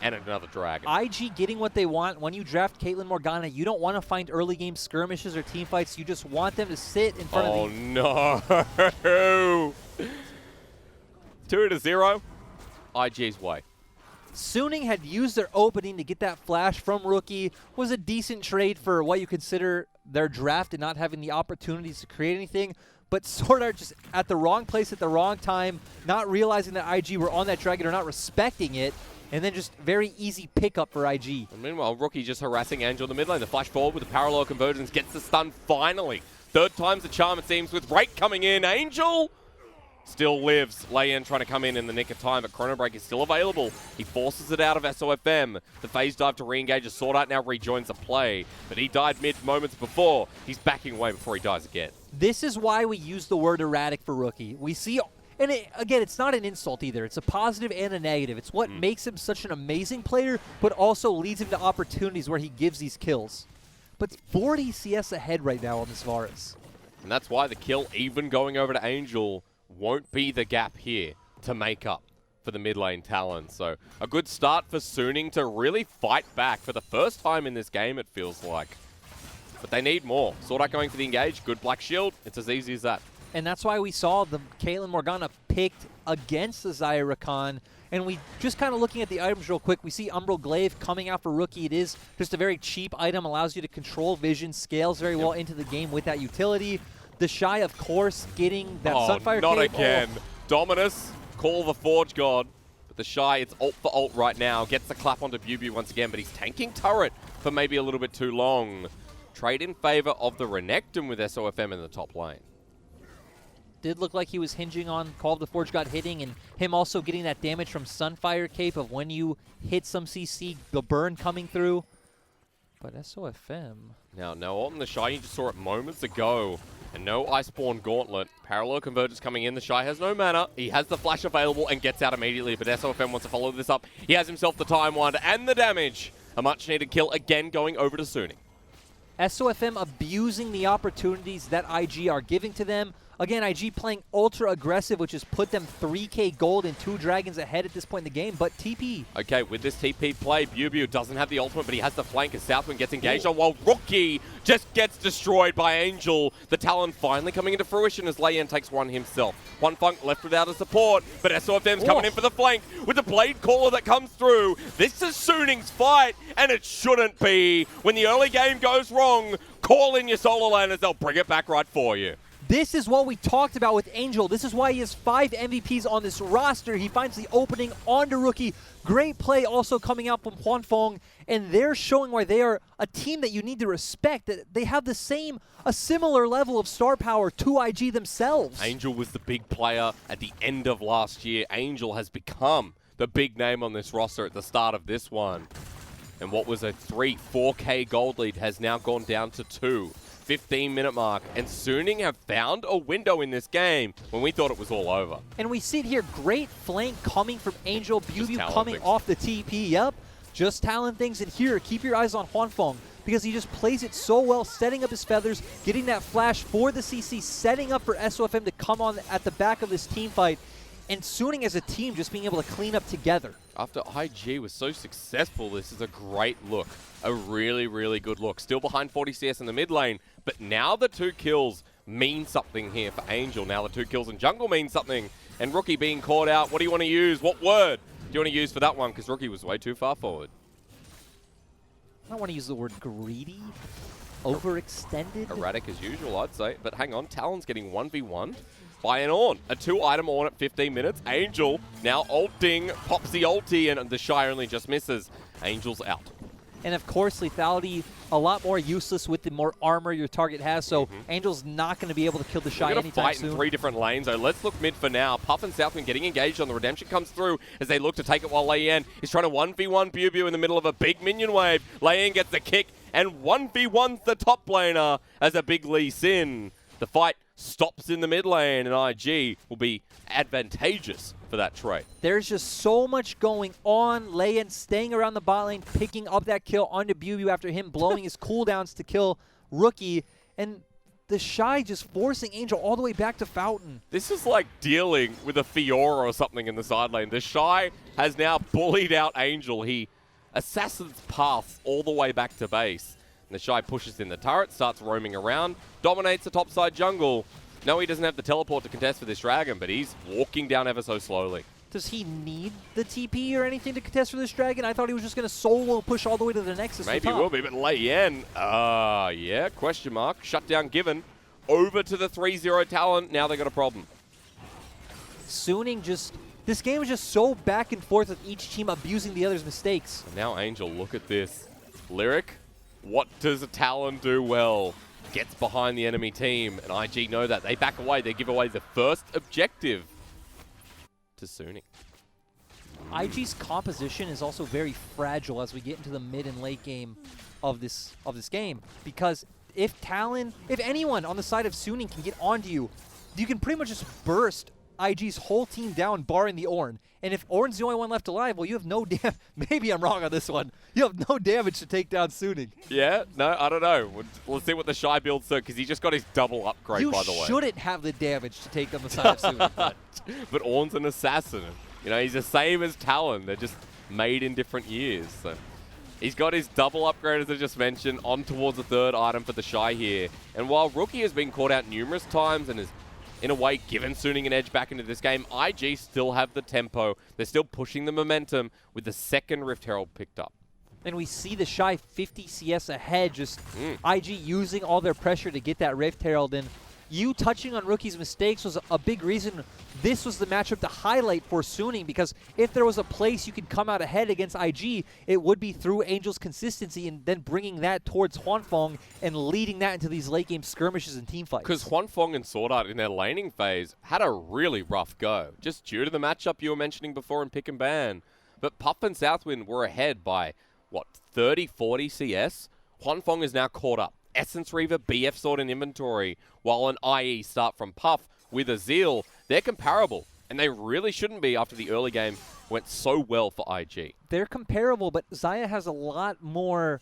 And another dragon. IG getting what they want. When you draft Caitlyn Morgana, you don't want to find early game skirmishes or team fights. You just want them to sit in front of the... Oh, no. 2-0. IG's way. Suning had used their opening to get that flash from Rookie. Was a decent trade for what you consider their draft and not having the opportunities to create anything. But Sword Art just at the wrong place at the wrong time, not realizing that IG were on that dragon or not respecting it. And then just very easy pickup for IG. And meanwhile, Rookie just harassing Angel in the mid lane. The flash forward with the parallel convergence gets the stun finally. Third time's the charm, it seems, with Rake coming in. Angel still lives. Layan trying to come in the nick of time, but Chrono Break is still available. He forces it out of SOFM. The phase dive to re-engage. Sword Art now rejoins the play, but he died mid moments before. He's backing away before he dies again. This is why we use the word erratic for Rookie. We see... And again, it's not an insult either. It's a positive and a negative. It's what makes him such an amazing player, but also leads him to opportunities where he gives these kills. But 40 CS ahead right now on this Varus. And that's why the kill, even going over to Angel, won't be the gap here to make up for the mid lane Talon. So a good start for Suning to really fight back for the first time in this game, it feels like. But they need more. Sword Art going for the engage. Good Black Shield. It's as easy as that. And that's why we saw the Caitlyn Morgana picked against the Xayah Rakan. And we just kind of looking at the items real quick, we see Umbral Glaive coming out for Rookie. It is just a very cheap item, allows you to control vision, scales very well into the game with that utility. The Shy, of course, getting that Sunfire not cape. again. Dominus, call the Forge God. But the Shy, it's ult for ult right now. Gets the clap onto Bubu once again, but he's tanking turret for maybe a little bit too long. Trade in favor of the Renekton with SOFM in the top lane. Did look like he was hinging on Call of the Forge God hitting and him also getting that damage from Sunfire cape of when you hit some CC, the burn coming through. But SOFM... Now, on the Shy, you just saw it moments ago. And no Iceborne Gauntlet. Parallel Convergence coming in. The Shy has no mana. He has the flash available and gets out immediately. But SOFM wants to follow this up. He has himself the Time Wand and the damage. A much-needed kill again going over to Suning. SOFM abusing the opportunities that IG are giving to them. Again, IG playing ultra aggressive, which has put them 3K gold and 2 dragons ahead at this point in the game, but TP. Okay, with this TP play, Bubu doesn't have the ultimate, but he has the flank as Southwind gets engaged on, while Rookie just gets destroyed by Angel. The Talon finally coming into fruition as Layan takes one himself. One Funk left without a support, but SOFM's coming in for the flank with the Blade Caller that comes through. This is Suning's fight, and it shouldn't be. When the early game goes wrong, call in your solo laners, they'll bring it back right for you. This is what we talked about with Angel. This is why he has 5 MVPs on this roster. He finds the opening onto Rookie. Great play also coming out from Huanfeng, and they're showing why they are a team that you need to respect, that they have a similar level of star power to IG themselves. Angel was the big player at the end of last year. Angel has become the big name on this roster at the start of this one. And what was a 4K gold lead has now gone down to 2. 15-minute mark, and Suning have found a window in this game when we thought it was all over. And we see it here, great flank coming from Angel, Bubu coming off the TP, yep. Just talent things, and here, keep your eyes on Huanfeng, because he just plays it so well, setting up his feathers, getting that flash for the CC, setting up for SOFM to come on at the back of this team fight, and Suning as a team just being able to clean up together. After IG was so successful, this is a great look. A really, really good look. Still behind 40 CS in the mid lane, but now the 2 kills mean something here for Angel. Now the 2 kills in jungle mean something. And Rookie being caught out. What do you want to use? What word do you want to use for that one? Because Rookie was way too far forward. I don't want to use the word greedy. Overextended? Erratic as usual, I'd say. But hang on, Talon's getting 1v1 by an Ornn. A 2-item Ornn at 15 minutes. Angel now ulting, pops the ulti, and the Shy only just misses. Angel's out. And of course, lethality a lot more useless with the more armor your target has, so Angel's not going to be able to kill the Shy anytime fight soon. In 3 different lanes, though. Let's look mid for now. Puff and Southwind getting engaged on the Redemption comes through as they look to take it while Layan is trying to 1v1 Bew in the middle of a big minion wave. Layan gets the kick and 1v1's the top laner as a big Lee Sin. The fight stops in the mid lane and IG will be advantageous for that trade. There's just so much going on. Layan staying around the bot lane, picking up that kill onto Bew after him blowing his cooldowns to kill Rookie. And the Shy just forcing Angel all the way back to Fountain. This is like dealing with a Fiora or something in the side lane. The Shy has now bullied out Angel. He assassins paths all the way back to base. And the Shy pushes in the turret, starts roaming around, dominates the topside jungle. No, he doesn't have the teleport to contest for this dragon, but he's walking down ever so slowly. Does he need the TP or anything to contest for this dragon? I thought he was just going to solo push all the way to the Nexus. Maybe he will be, but Layan, yeah, question mark. Shutdown given. Over to the 3-0 Talon. Now they got a problem. Suning just... This game is just so back and forth with each team abusing the other's mistakes. And now Angel, look at this. Lyric, what does a Talon do well? Gets behind the enemy team, and IG know that. They back away. They give away the first objective to Suning. IG's composition is also very fragile as we get into the mid and late game of this game, because if anyone on the side of Suning can get onto you, you can pretty much just burst IG's whole team down, barring the Ornn. And if Ornn's the only one left alive, well, you have no maybe I'm wrong on this one. You have no damage to take down Suning. Yeah? No, I don't know. Let's see what the Shy builds do, because he just got his double upgrade, by the way. You shouldn't have the damage to take on the side of Suning. But Ornn's an assassin. You know, he's the same as Talon. They're just made in different years. So he's got his double upgrade, as I just mentioned, on towards the 3rd item for the Shy here. And while Rookie has been called out numerous times and is in a way given Suning an edge back into this game, IG still have the tempo. They're still pushing the momentum with the 2nd Rift Herald picked up. And we see the Shy 50 CS ahead, just IG using all their pressure to get that Rift Herald. And you touching on Rookie's mistakes was a big reason this was the matchup to highlight for Suning, because if there was a place you could come out ahead against IG, it would be through Angel's consistency and then bringing that towards Huanfeng and leading that into these late game skirmishes and team fights. Because Huanfeng and Sword Art in their laning phase had a really rough go, just due to the matchup you were mentioning before in Pick and Ban. But Puff and Southwind were ahead by, what, 30, 40 CS? Huanfeng is now caught up. Essence Reaver, BF Sword in inventory, while an IE start from Puff with a Zeal. They're comparable, and they really shouldn't be after the early game went so well for IG. They're comparable, but Xayah has a lot more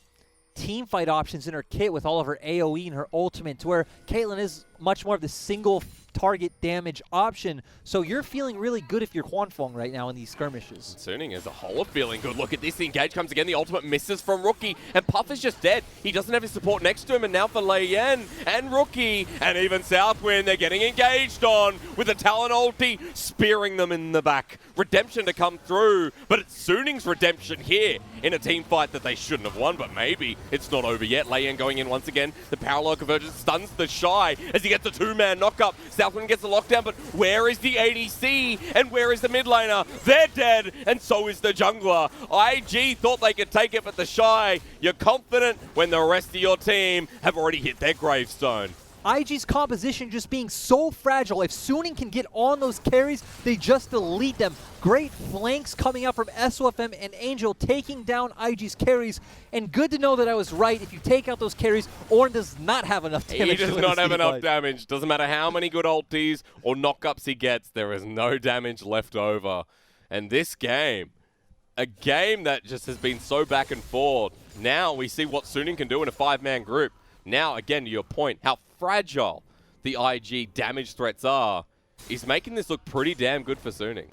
team fight options in her kit with all of her AoE and her ultimate, to where Caitlyn is much more of the single target damage option. So you're feeling really good if you're Huanfeng right now in these skirmishes. Suning as a whole are feeling good. Look at this. The engage comes again. The ultimate misses from Rookie. And Puff is just dead. He doesn't have his support next to him. And now for Layan and Rookie and even Southwind, they're getting engaged on with the Talon ulti, spearing them in the back. Redemption to come through. But it's Suning's redemption here in a team fight that they shouldn't have won. But maybe it's not over yet. Layan going in once again. The parallel convergence stuns the Shy as he gets a 2-man knock-up. Southwind gets the lockdown, but where is the ADC? And where is the mid laner? They're dead, and so is the jungler. IG thought they could take it, but the Shy, you're confident when the rest of your team have already hit their gravestone. IG's composition just being so fragile. If Suning can get on those carries, they just delete them. Great flanks coming out from SOFM and Angel taking down IG's carries. And good to know that I was right. If you take out those carries, Ornn does not have enough damage. He does not have enough damage. Doesn't matter how many good ultis or knockups he gets, there is no damage left over. And this game, a game that just has been so back and forth. Now we see what Suning can do in a 5-man group. Now, again, to your point, how fragile the IG damage threats are, is making this look pretty damn good for Suning.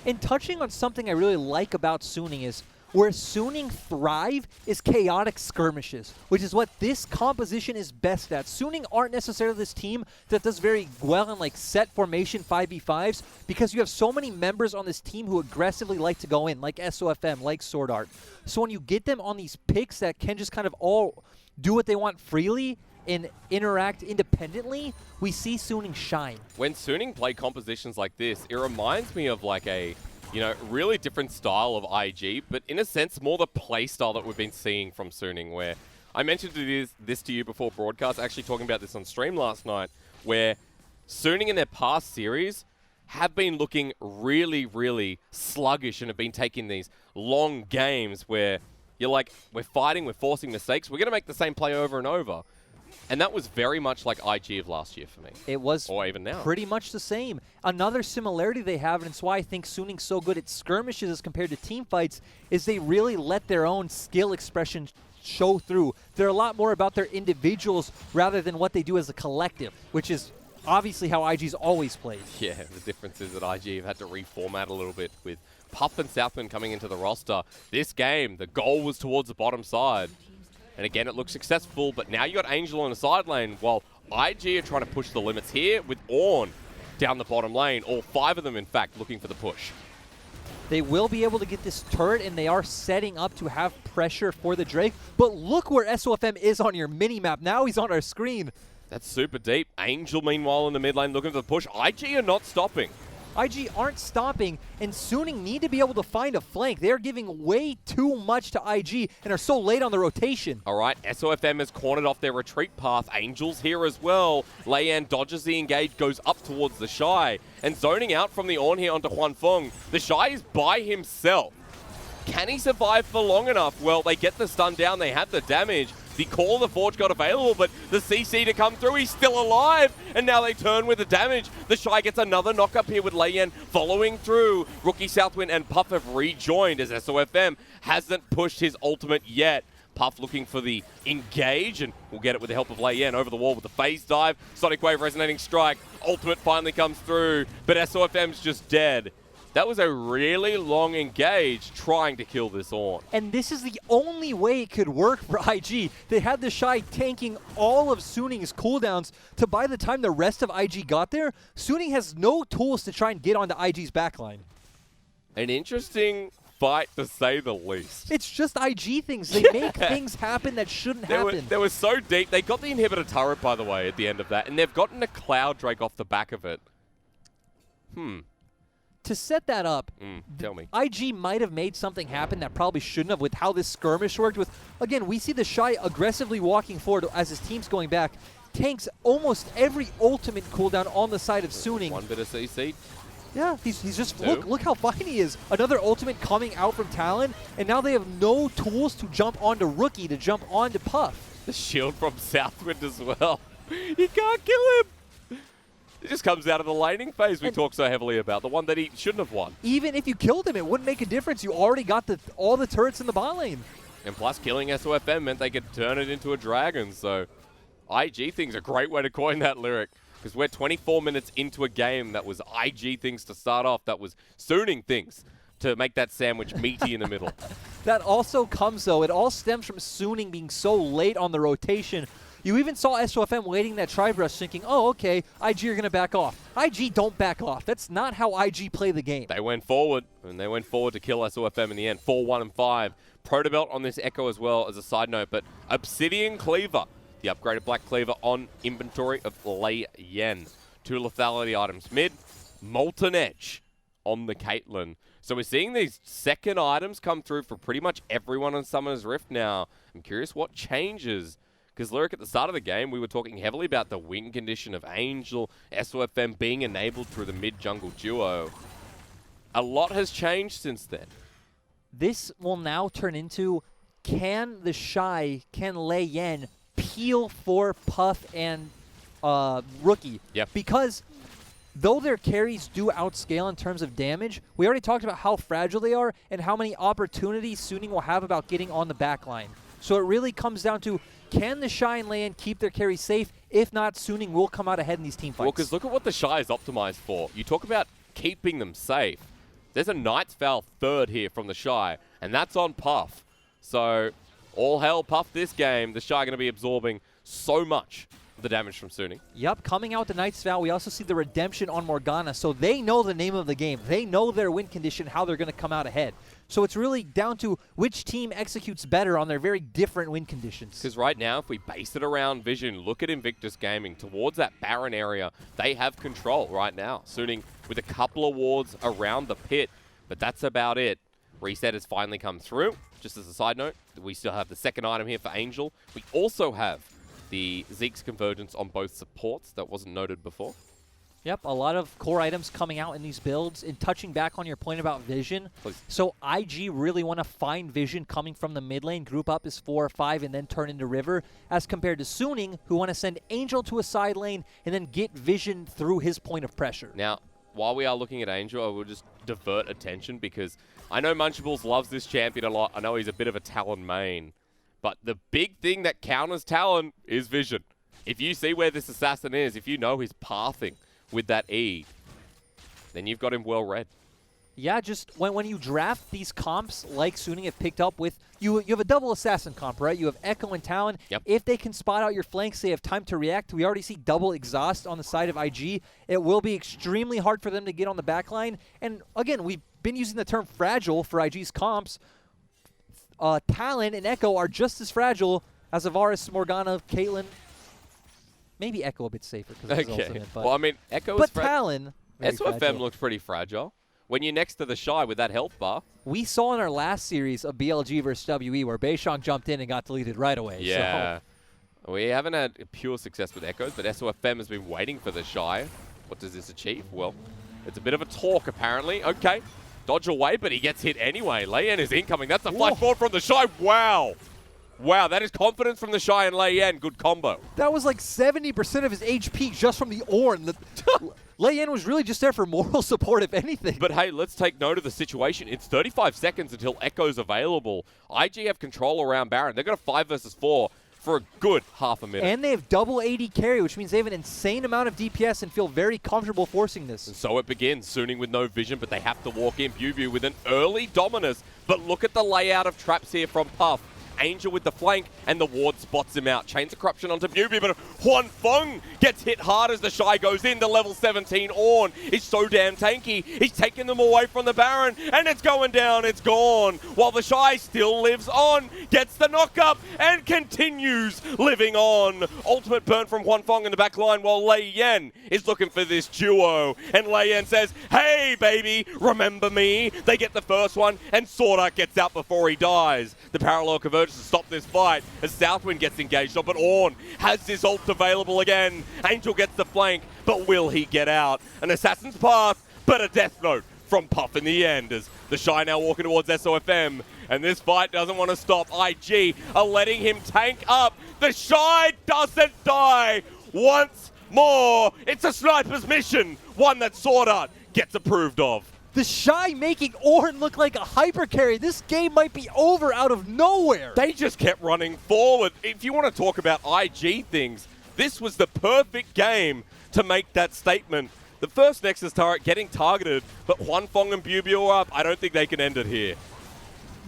And touching on something I really like about Suning is Where Suning thrive is chaotic skirmishes, which is what this composition is best at. Suning aren't necessarily this team that does very well in like set formation 5v5s because you have so many members on this team who aggressively like to go in, like SOFM, like Sword Art. So when you get them on these picks that can just kind of all do what they want freely and interact independently, we see Suning shine. When Suning play compositions like this, it reminds me of like a, you know, really different style of IG, but in a sense more the play style that we've been seeing from Suning, where I mentioned this to you before broadcast, actually talking about this on stream last night, where Suning in their past series have been looking really, really sluggish and have been taking these long games where you're like, we're fighting, we're forcing mistakes, we're going to make the same play over and over. And that was very much like IG of last year for me. It was or even now. Pretty much the same. Another similarity they have, and it's why I think Suning's so good at skirmishes as compared to team fights, is they really let their own skill expression show through. They're a lot more about their individuals rather than what they do as a collective, which is obviously how IG's always played. Yeah, the difference is that IG have had to reformat a little bit with Puff and Southman coming into the roster. This game, the goal was towards the bottom side. And again, it looked successful, but now you got Angel on the side lane, while IG are trying to push the limits here with Ornn down the bottom lane. All 5 of them, in fact, looking for the push. They will be able to get this turret, and they are setting up to have pressure for the Drake. But look where SOFM is on your mini-map. Now he's on our screen. That's super deep. Angel, meanwhile, in the mid lane looking for the push. IG are not stopping. IG aren't stopping, and Suning need to be able to find a flank. They're giving way too much to IG and are so late on the rotation. All right, SOFM has cornered off their retreat path. Angel's here as well. Leian dodges the engage, goes up towards the Shy, and zoning out from the Ornn here onto Huanfeng. The Shy is by himself. Can he survive for long enough? Well, they get the stun down, they have the damage. The Call of the Forge got available, but the CC to come through, he's still alive, and now they turn with the damage. The Shy gets another knock up here with Leian following through. Rookie Southwind and Puff have rejoined as SOFM hasn't pushed his ultimate yet. Puff looking for the engage, and we'll get it with the help of Leian over the wall with the phase dive. Sonic Wave resonating strike. Ultimate finally comes through, but SOFM's just dead. That was a really long engage trying to kill this Ornn. And this is the only way it could work for IG. They had the Shy tanking all of Suning's cooldowns to by the time the rest of IG got there, Suning has no tools to try and get onto IG's backline. An interesting fight, to say the least. It's just IG things. They make things happen that shouldn't happen. They were so deep. They got the inhibitor turret, by the way, at the end of that, and they've gotten a Cloud Drake off the back of it. To set that up, tell me. IG might have made something happen that probably shouldn't have with how this skirmish worked. With again, we see the Shy aggressively walking forward as his team's going back. Tanks almost every ultimate cooldown on the side of Suning. One bit of CC. Yeah, he's just, look how fine he is. Another ultimate coming out from Talon, and now they have no tools to jump onto Rookie, to jump onto Puff. The shield from Southwind as well. You can't kill him. It just comes out of the laning phase we talk so heavily about, the one that he shouldn't have won. Even if you killed him, it wouldn't make a difference. You already got all the turrets in the bot lane. And plus, killing SOFM meant they could turn it into a dragon, so IG thing's a great way to coin that lyric, because we're 24 minutes into a game that was IG things to start off, that was Suning things to make that sandwich meaty in the middle. That also comes, though, it all stems from Suning being so late on the rotation. You even saw SOFM waiting that tri-brush thinking, oh, okay, IG are going to back off. IG don't back off. That's not how IG play the game. They went forward, and they went forward to kill SOFM in the end. 4-1-5. Protobelt on this Echo as well, as a side note, but Obsidian Cleaver, the upgraded Black Cleaver on inventory of Leian. 2 lethality items mid, Molten Edge on the Caitlyn. So we're seeing these second items come through for pretty much everyone on Summoner's Rift now. I'm curious what changes. Because, Lyric, at the start of the game, we were talking heavily about the win condition of Angel, SOFM being enabled through the mid-jungle duo. A lot has changed since then. This will now turn into, can the Shy, can Leian peel for Puff and Rookie? Yep. Because though their carries do outscale in terms of damage, we already talked about how fragile they are and how many opportunities Suning will have about getting on the backline. So it really comes down to, can the Shy and Leian keep their carries safe? If not, Suning will come out ahead in these team fights. Well, because look at what the Shy is optimized for. You talk about keeping them safe. There's a Knight's Foul third here from the Shy, and that's on Puff. So all hell Puff this game. The Shy are going to be absorbing so much of the damage from Sunning. Yep, coming out the Knight's Vow, we also see the redemption on Morgana, so they know the name of the game. They know their win condition, how they're going to come out ahead. So it's really down to which team executes better on their very different win conditions. Because right now, if we base it around Vision, look at Invictus Gaming. Towards that Baron area, they have control right now. Sunning with a couple of wards around the pit, but that's about it. Reset has finally come through. Just as a side note, we still have the second item here for Angel. We also have the Zeke's Convergence on both supports. That wasn't noted before. Yep, a lot of core items coming out in these builds. And touching back on your point about Vision, so IG really want to find Vision coming from the mid lane, group up as 4 or 5, and then turn into River, as compared to Sunning, who want to send Angel to a side lane and then get Vision through his point of pressure. Now, while we are looking at Angel, I will just divert attention because I know Munchables loves this champion a lot. I know he's a bit of a Talon main, but the big thing that counters Talon is Vision. If you see where this assassin is, if you know he's pathing with that E, then you've got him well read. Yeah, just when you draft these comps like Sunning have picked up with, you have a double assassin comp, right? You have Echo and Talon. Yep. If they can spot out your flanks, they have time to react. We already see double exhaust on the side of IG. It will be extremely hard for them to get on the back line. And again, we've been using the term fragile for IG's comps. Talon and Echo are just as fragile as Avaris, Morgana, Caitlyn. Maybe Echo a bit safer because it's ultimate. But, well, I mean, Echo is Talon, SOFM looks pretty fragile. When you're next to the Shy with that health bar. We saw in our last series of BLG versus WE where Beishang jumped in and got deleted right away. Yeah. So. We haven't had pure success with Echoes, but SOFM has been waiting for the Shy. What does this achieve? Well, it's a bit of a talk, apparently. Okay. Dodge away, but he gets hit anyway. Lei is incoming. That's a flight forward from the Shy. Wow. Wow, that is confidence from the Shy and Lei. Good combo. That was like 70% of his HP just from the Ornn. Lei was really just there for moral support, if anything. But hey, let's take note of the situation. It's 35 seconds until Echo's available. IG have control around Baron. They've got a 5 versus 4 for a good half a minute. And they have double AD carry, which means they have an insane amount of DPS and feel very comfortable forcing this. And so it begins. Sunning with no vision, but they have to walk in. BLG with an early dominus. But look at the layout of traps here from Puff. Angel with the flank, and the ward spots him out. Chains of Corruption onto BLG, but Huanfeng gets hit hard as the Shy goes in. The level 17 Ornn is so damn tanky. He's taking them away from the Baron, and it's going down. It's gone. While the Shy still lives on, gets the knock up, and continues living on. Ultimate burn from Huanfeng in the back line, while Lei Yan is looking for this duo. And Lei Yan says, hey, baby, remember me? They get the first one, and Sword Art gets out before he dies. The parallel convergence to stop this fight as Southwind gets engaged on, but Ornn has his ult available again. Angel gets the flank, but will he get out? An assassin's path, but a death note from Puff in the end as the Shy now walking towards SOFM, and this fight doesn't want to stop. IG are letting him tank up. The Shy doesn't die once more. It's a sniper's mission, one that Sword Art gets approved of. The Shy making Ornn look like a hyper carry. This game might be over out of nowhere. They just kept running forward. If you want to talk about IG things, this was the perfect game to make that statement. The first Nexus turret getting targeted, but Huanfeng and BLG are up. I don't think they can end it here.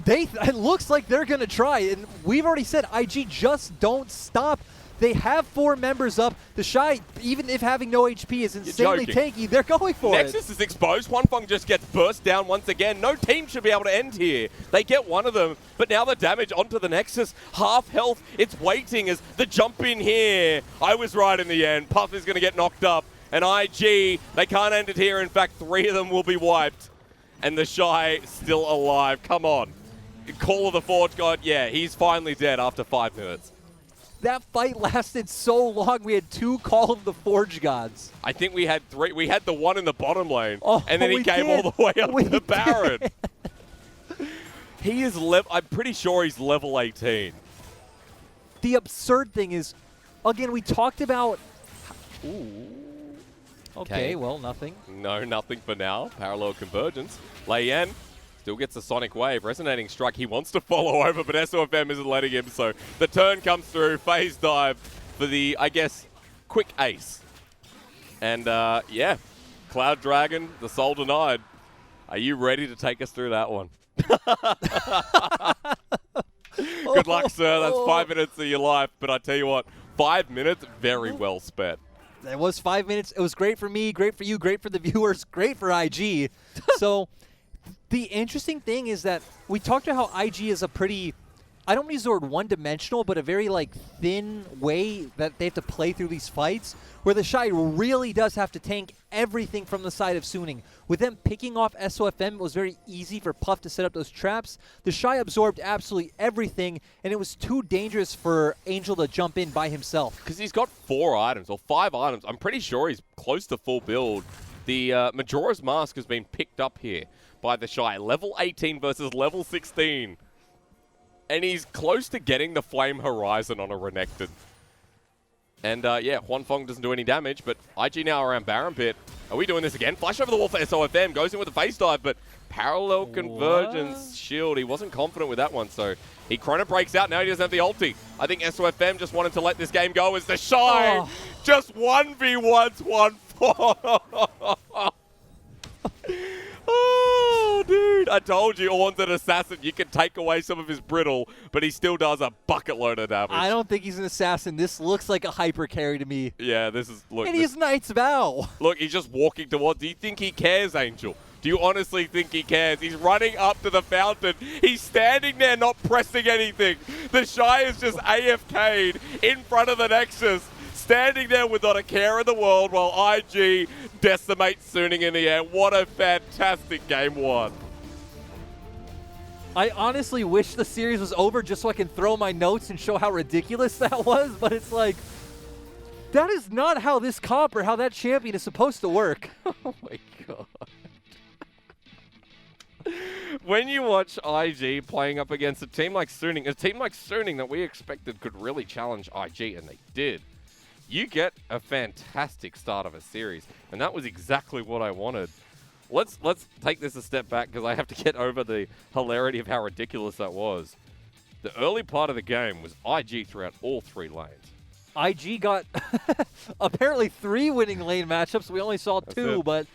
It looks like they're going to try, and we've already said IG just don't stop. They have 4 members up. The Shy, even if having no HP, is insanely tanky. They're going for it. Nexus is exposed. Huanfeng just gets burst down once again. No team should be able to end here. They get one of them, but now the damage onto the Nexus. Half health. It's waiting as the jump in here. I was right in the end. Puff is going to get knocked up. And IG, they can't end it here. In fact, 3 of them will be wiped. And the Shy still alive. Come on. Call of the Forge God. Yeah, he's finally dead after 5 minutes. That fight lasted so long. We had 2 Call of the Forge Gods. I think we had 3. We had the one in the bottom lane, and then he came all the way up to the Baron. He is I'm pretty sure he's level 18. The absurd thing is, again, we talked about... Ooh. Okay, well, nothing. No, nothing for now. Parallel convergence. Lei Yan still gets a Sonic Wave. Resonating Strike. He wants to follow over, but SOFM isn't letting him. So the turn comes through. Phase dive for the, I guess, quick ace. And yeah, Cloud Dragon, the soul denied. Are you ready to take us through that one? Good luck, sir. That's 5 minutes of your life. But I tell you what, 5 minutes, very well spent. It was 5 minutes. It was great for me, great for you, great for the viewers, great for IG. So the interesting thing is that we talked about how IG is a pretty, I don't use the word one-dimensional, but a very thin way that they have to play through these fights, where the Shy really does have to tank everything from the side of Suning. With them picking off SOFM, it was very easy for Puff to set up those traps. The Shy absorbed absolutely everything, and it was too dangerous for Angel to jump in by himself. Because he's got 4 items, or 5 items. I'm pretty sure he's close to full build. The Majora's Mask has been picked up here by the Shy. Level 18 versus level 16. And he's close to getting the Flame Horizon on a Renekton. And yeah, Huanfeng doesn't do any damage, but IG now around Baron Pit. Are we doing this again? Flash over the wall for SOFM, goes in with a face dive, but parallel convergence shield. He wasn't confident with that one, so he chrono breaks out. Now he doesn't have the ulti. I think SOFM just wanted to let this game go as the Shy just 1v1's 1-4. Oh, dude. I told you, Ornn's an assassin. You can take away some of his brittle, but he still does a bucket load of damage. I don't think he's an assassin. This looks like a hyper carry to me. Yeah, this is... Look, and he's Knight's Vow. Look, he's just walking towards... Do you think he cares, Angel? Do you honestly think he cares? He's running up to the fountain. He's standing there not pressing anything. The Shy is just AFK'd in front of the Nexus, standing there with not a care in the world while IG decimates Suning in the air. What a fantastic game one. I honestly wish the series was over just so I can throw my notes and show how ridiculous that was, but it's like, that is not how this comp or how that champion is supposed to work. Oh my god. When you watch IG playing up against a team like Suning that we expected could really challenge IG, and they did, you get a fantastic start of a series, and that was exactly what I wanted. Let's take this a step back, because I have to get over the hilarity of how ridiculous that was. The early part of the game was IG throughout all 3 lanes. IG got apparently 3 winning lane matchups. We only saw 2, but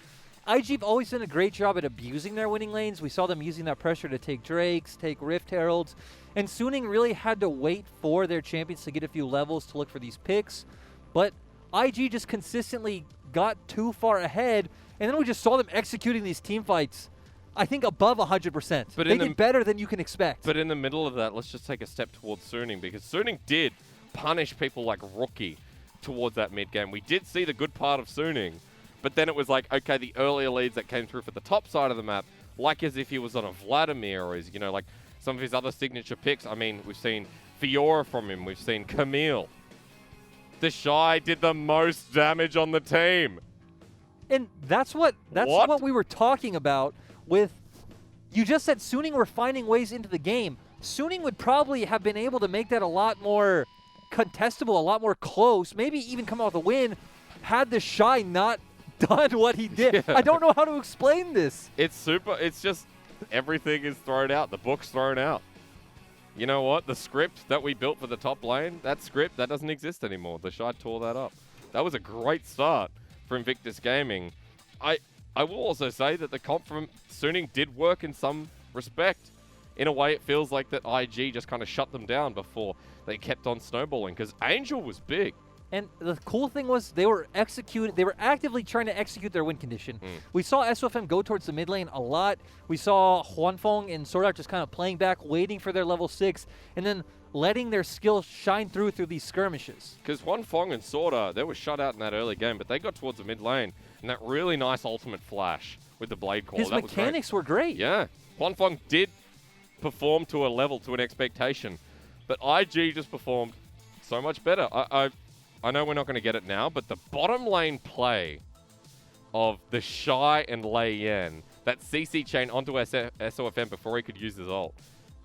IG have always done a great job at abusing their winning lanes. We saw them using that pressure to take Drakes, take Rift Heralds, and Suning really had to wait for their champions to get a few levels to look for these picks. But IG just consistently got too far ahead, and then we just saw them executing these team fights, I think, above 100%. But they did better than you can expect. But in the middle of that, let's just take a step towards Suning, because Suning did punish people like Rookie towards that mid-game. We did see the good part of Suning, but then it was like, okay, the earlier leads that came through for the top side of the map, like as if he was on a Vladimir, or his, like some of his other signature picks. I mean, we've seen Fiora from him, we've seen Camille. The Shy did the most damage on the team. And that's what we were talking about with, you just said Suning were finding ways into the game. Suning would probably have been able to make that a lot more contestable, a lot more close, maybe even come out with a win had the Shy not done what he did. Yeah. I don't know how to explain this. It's just everything is thrown out. The book's thrown out. You know what? The script that we built for the top lane, that script, that doesn't exist anymore. The Shy tore that up. That was a great start for Invictus Gaming. I will also say that the comp from Suning did work in some respect. In a way, it feels like that IG just kind of shut them down before they kept on snowballing, because Angel was big. And the cool thing was they were actively trying to execute their win condition. We saw SOFM go towards the mid lane a lot. We saw Huanfeng and Sword Art just kind of playing back, waiting for their level 6, and then letting their skills shine through these skirmishes. Because Huanfeng and Sword Art, they were shut out in that early game, but they got towards the mid lane, and that really nice ultimate flash with the Blade Core. His mechanics were great. Yeah. Huanfeng did perform to a level, to an expectation, but IG just performed so much better. I know we're not going to get it now, but the bottom lane play of the Shy and Lei Yan, that CC chain onto SOFM before he could use his ult,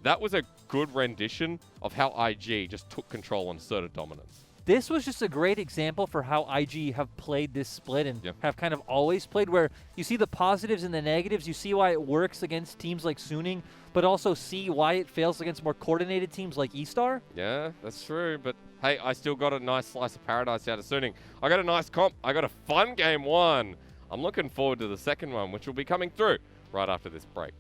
that was a good rendition of how IG just took control and asserted dominance. This was just a great example for how IG have played this split and have kind of always played, where you see the positives and the negatives, you see why it works against teams like Suning, but also see why it fails against more coordinated teams like E-Star. Yeah, that's true, but hey, I still got a nice slice of paradise out of Suning. I got a nice comp. I got a fun game one. I'm looking forward to the second one, which will be coming through right after this break.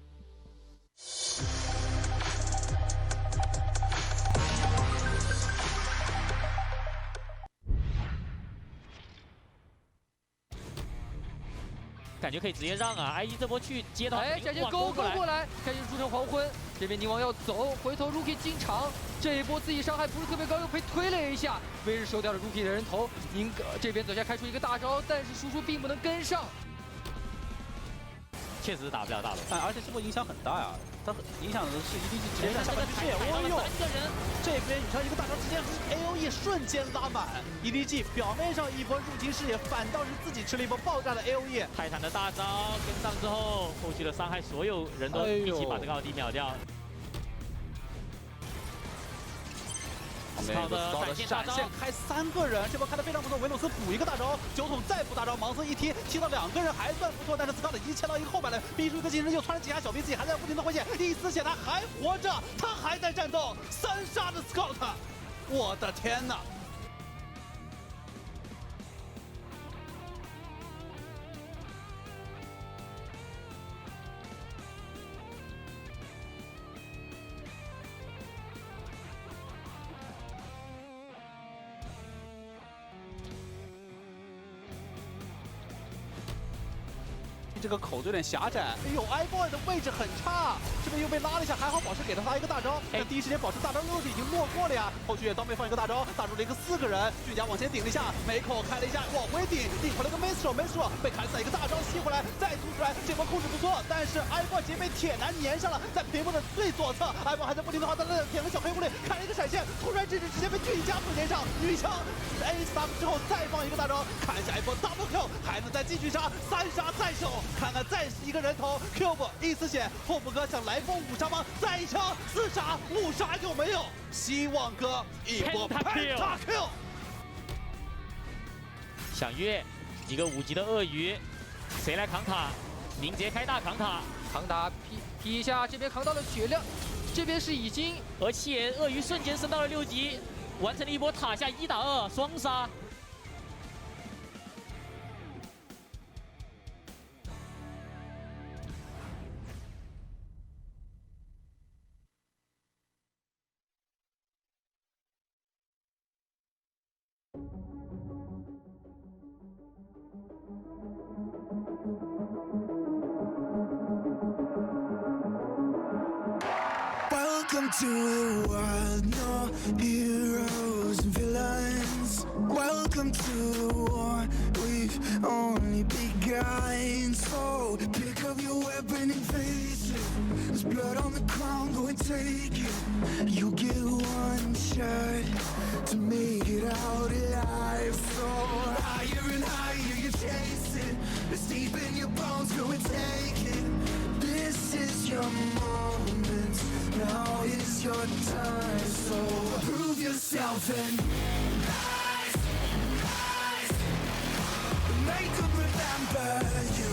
感觉可以直接让啊！IE 这波去接到，哎，闪现勾过来，开始铸成黄昏。这边宁王要走，回头 Rookie 进场，这一波自己伤害不是特别高，又被推了一下，威日收掉了 Rookie 的人头。宁这边走下开出一个大招，但是叔叔并不能跟上。 确实打不了大龙，而且这波影响很大呀，它影响的是EDG直接在下半区线。哦呦，这边羽翔一个大招直接 AOE 瞬间拉满 ，EDG 表面上一波入侵视野，反倒是自己吃了一波爆炸的 AOE。泰坦的大招跟上之后，后续的伤害所有人都一起把这个奥迪秒掉。 好的闪现开3个人，这波开的非常不错。维鲁斯补一个大招，酒桶再补大招，盲僧一踢到2个人还算不错，但是斯考特已经切到一个后排了，逼出一个近身又穿了几下小兵，自己还在不停的挥剑。第4血他还活着，他还在战斗，3杀的斯考特，我的天哪！ 这个口子有点狭窄，哎呦 ，iBoy 的位置很差，这边又被拉了一下，还好宝石给了他一个大招，但第一时间宝石大招6已经没过了呀，后续也刀妹放一个大招，打出了一个4个人，巨甲往前顶了一下，梅口开了一下，往回顶回了个 Maestro 被砍死一个大招吸回来，再突出来，这波控制不错，但是 iBoy 直接被铁男粘上了，在屏幕的最左侧 ，iBoy 还在不停的划在舔了小黑屋里，开了一个闪现，突然直接被巨甲给粘上，女枪 A stop 之后再放一个大招，砍下一波 double kill， 还能再继续杀，3杀在手。 看看再是一个人头 ，Cube 1丝血，霍普哥想来波5杀吗？再一枪4杀5杀有没有？希望哥一波 Pentakill。想约一个5级的鳄鱼，谁来扛塔？明杰开大扛塔，扛塔劈一下，这边扛到了血量，这边是已经，而且鳄鱼瞬间升到了6级，完成了一波塔下1打2双杀。 Welcome to the world, no heroes and villains. Welcome to the war, we've only begun. So pick up your weapon and face it. There's blood on the ground, go and take it. You get one shot to make it out alive. So higher and higher you chase it. It's deep in your bones, go and take it. This is your moment. Now is your time, so prove yourself and rise, rise. Make them remember you.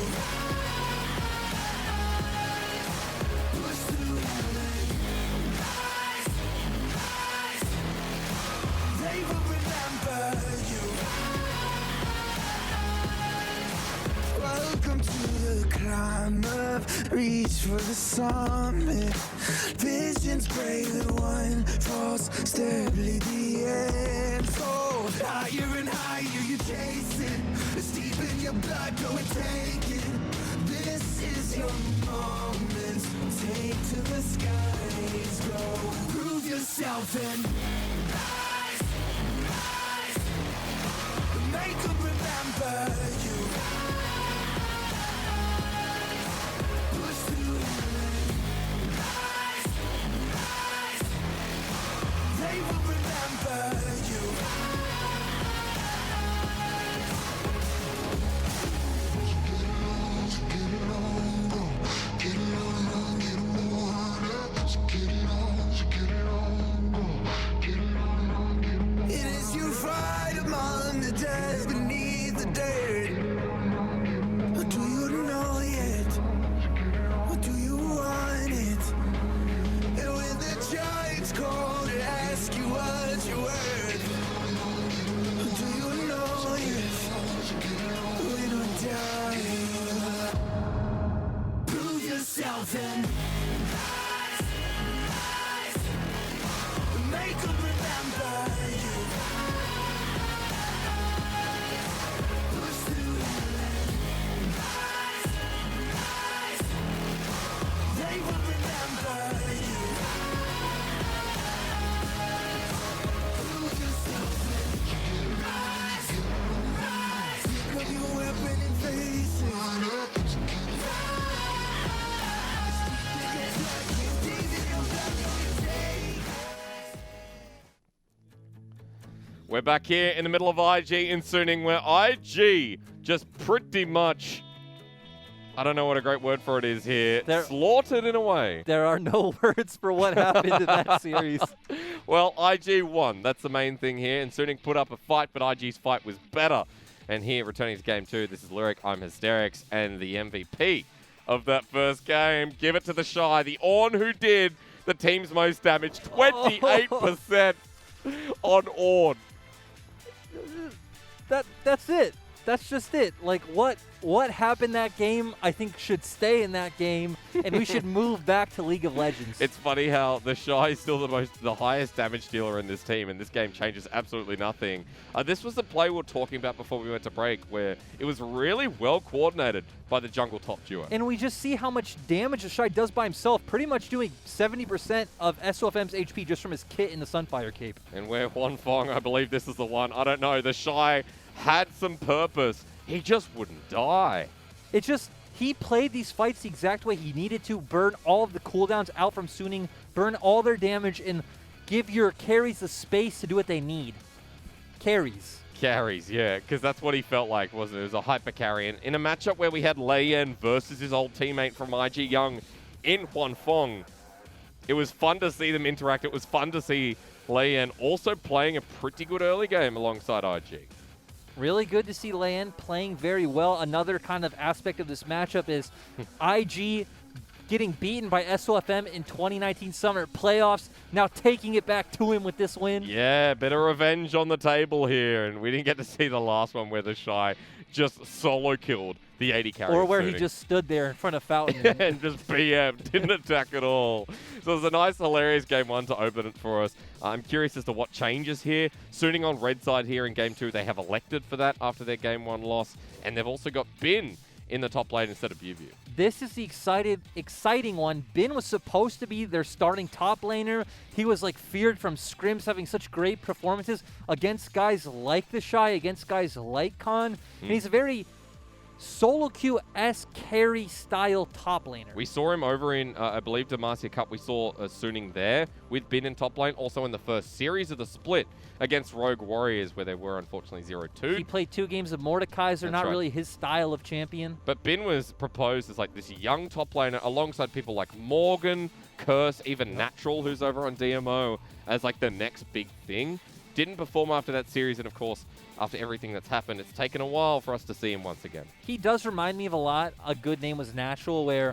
Push through heaven, rise, rise. They will remember you. Welcome to the climb up, reach for the summit. Visions brave and one false step lead the end. So higher and higher you chase it. It's deep in your blood, go and take it. This is your moment. Take to the skies, go prove yourself and rise, rise. Make them remember you. Push through heaven, rise, rise. They will remember you. Get it on, get it on, get it on, get it on, get it on, get it on, go. Get it We're back here in the middle of IG in Suning, where IG just pretty much, I don't know what a great word for it is here, slaughtered in a way. There are no words for what happened in that series. Well, IG won. That's the main thing here. And Suning put up a fight, but IG's fight was better. And here, returning to game 2, this is Lyric, I'm Hysterics, and the MVP of that first game. Give it to the Shy, the Ornn who did the team's most damage. 28% on Ornn. That's it. That's just it. Like, what happened that game, I think, should stay in that game, and we should move back to League of Legends. It's funny how the Shy is still the highest damage dealer in this team, and this game changes absolutely nothing. This was the play we were talking about before we went to break, where it was really well coordinated by the jungle top duo. And we just see how much damage the Shy does by himself, pretty much doing 70% of SOFM's HP just from his kit in the Sunfire Cape. And where Huanfeng, I believe this is the one, I don't know, the Shy had some purpose. He just wouldn't die. It just, he played these fights the exact way he needed to, burn all of the cooldowns out from Suning, burn all their damage, and give your carries the space to do what they need. Carries. Carries, yeah, because that's what he felt like, wasn't it? It was a hyper carry. And in a matchup where we had Lei Yan versus his old teammate from IG Young in Huanfeng, it was fun to see them interact. It was fun to see Lei Yan also playing a pretty good early game alongside IG. Really good to see Lei Yan playing very well. Another kind of aspect of this matchup is IG getting beaten by SOFM in 2019 Summer Playoffs, now taking it back to him with this win. Yeah, bit of revenge on the table here, and we didn't get to see the last one where the Shy just solo killed the 80 carry. Or where he just stood there in front of Fountain. And just BM, didn't attack at all. So it was a nice, hilarious game 1 to open it for us. I'm curious as to what changes here. Suning on red side here in game 2, they have elected for that after their game 1 loss, and they've also got Bin in the top lane instead of BuBu. This is the exciting one. Bin was supposed to be their starting top laner. He was like feared from scrims, having such great performances against guys like the Shy, against guys like Khan. And he's a very solo queue-esque carry style top laner. We saw him over in, I believe, Demacia Cup. We saw Suning there with Bin in top lane. Also in the first series of the split against Rogue Warriors, where they were unfortunately 0-2. He played 2 games of Mordekaiser, not really his style of champion. But Bin was proposed as like this young top laner alongside people like Morgan, Curse, even Natural, who's over on DMO, as like the next big thing. Didn't perform after that series, and of course, after everything that's happened, it's taken a while for us to see him once again. He does remind me of a lot. A good name was Natural, where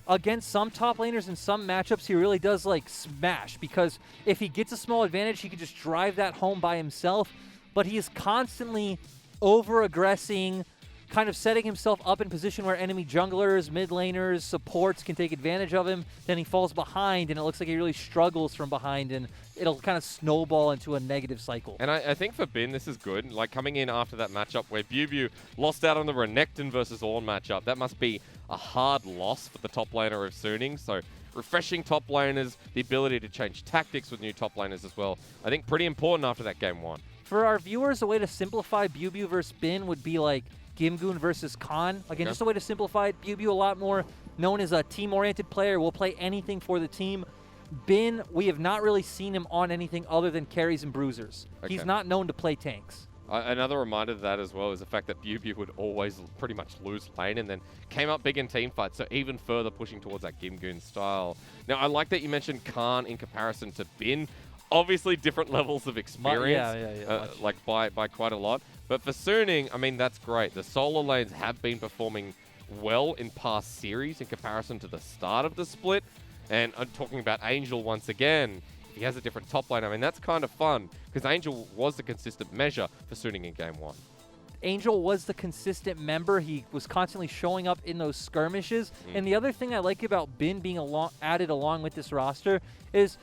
against some top laners in some matchups, he really does like smash, because if he gets a small advantage, he can just drive that home by himself. But he is constantly over-aggressing, kind of setting himself up in position where enemy junglers, mid laners, supports can take advantage of him. Then he falls behind, and it looks like he really struggles from behind, and it'll kind of snowball into a negative cycle. And I think for Bin, this is good. Like, coming in after that matchup where BuBu lost out on the Renekton versus Ornn matchup, that must be a hard loss for the top laner of Suning. So refreshing top laners, the ability to change tactics with new top laners as well. I think pretty important after that game 1. For our viewers, a way to simplify BuBu versus Bin would be like Gimgoon versus Khan. Again, just a way to simplify it. BuBu a lot more known as a team-oriented player, will play anything for the team. Bin, we have not really seen him on anything other than carries and bruisers. He's not known to play tanks. Another reminder of that as well is the fact that BuBu would always pretty much lose lane and then came up big in team fights, so even further pushing towards that Gimgoon style. Now, I like that you mentioned Khan in comparison to Bin. Obviously, different levels of experience, like by quite a lot. But for Suning, I mean, that's great. The solo lanes have been performing well in past series in comparison to the start of the split. And I'm talking about Angel once again. He has a different top lane. I mean, that's kind of fun, because Angel was the consistent measure for Suning in game 1. Angel was the consistent member. He was constantly showing up in those skirmishes. And the other thing I like about Bin being added along with this roster is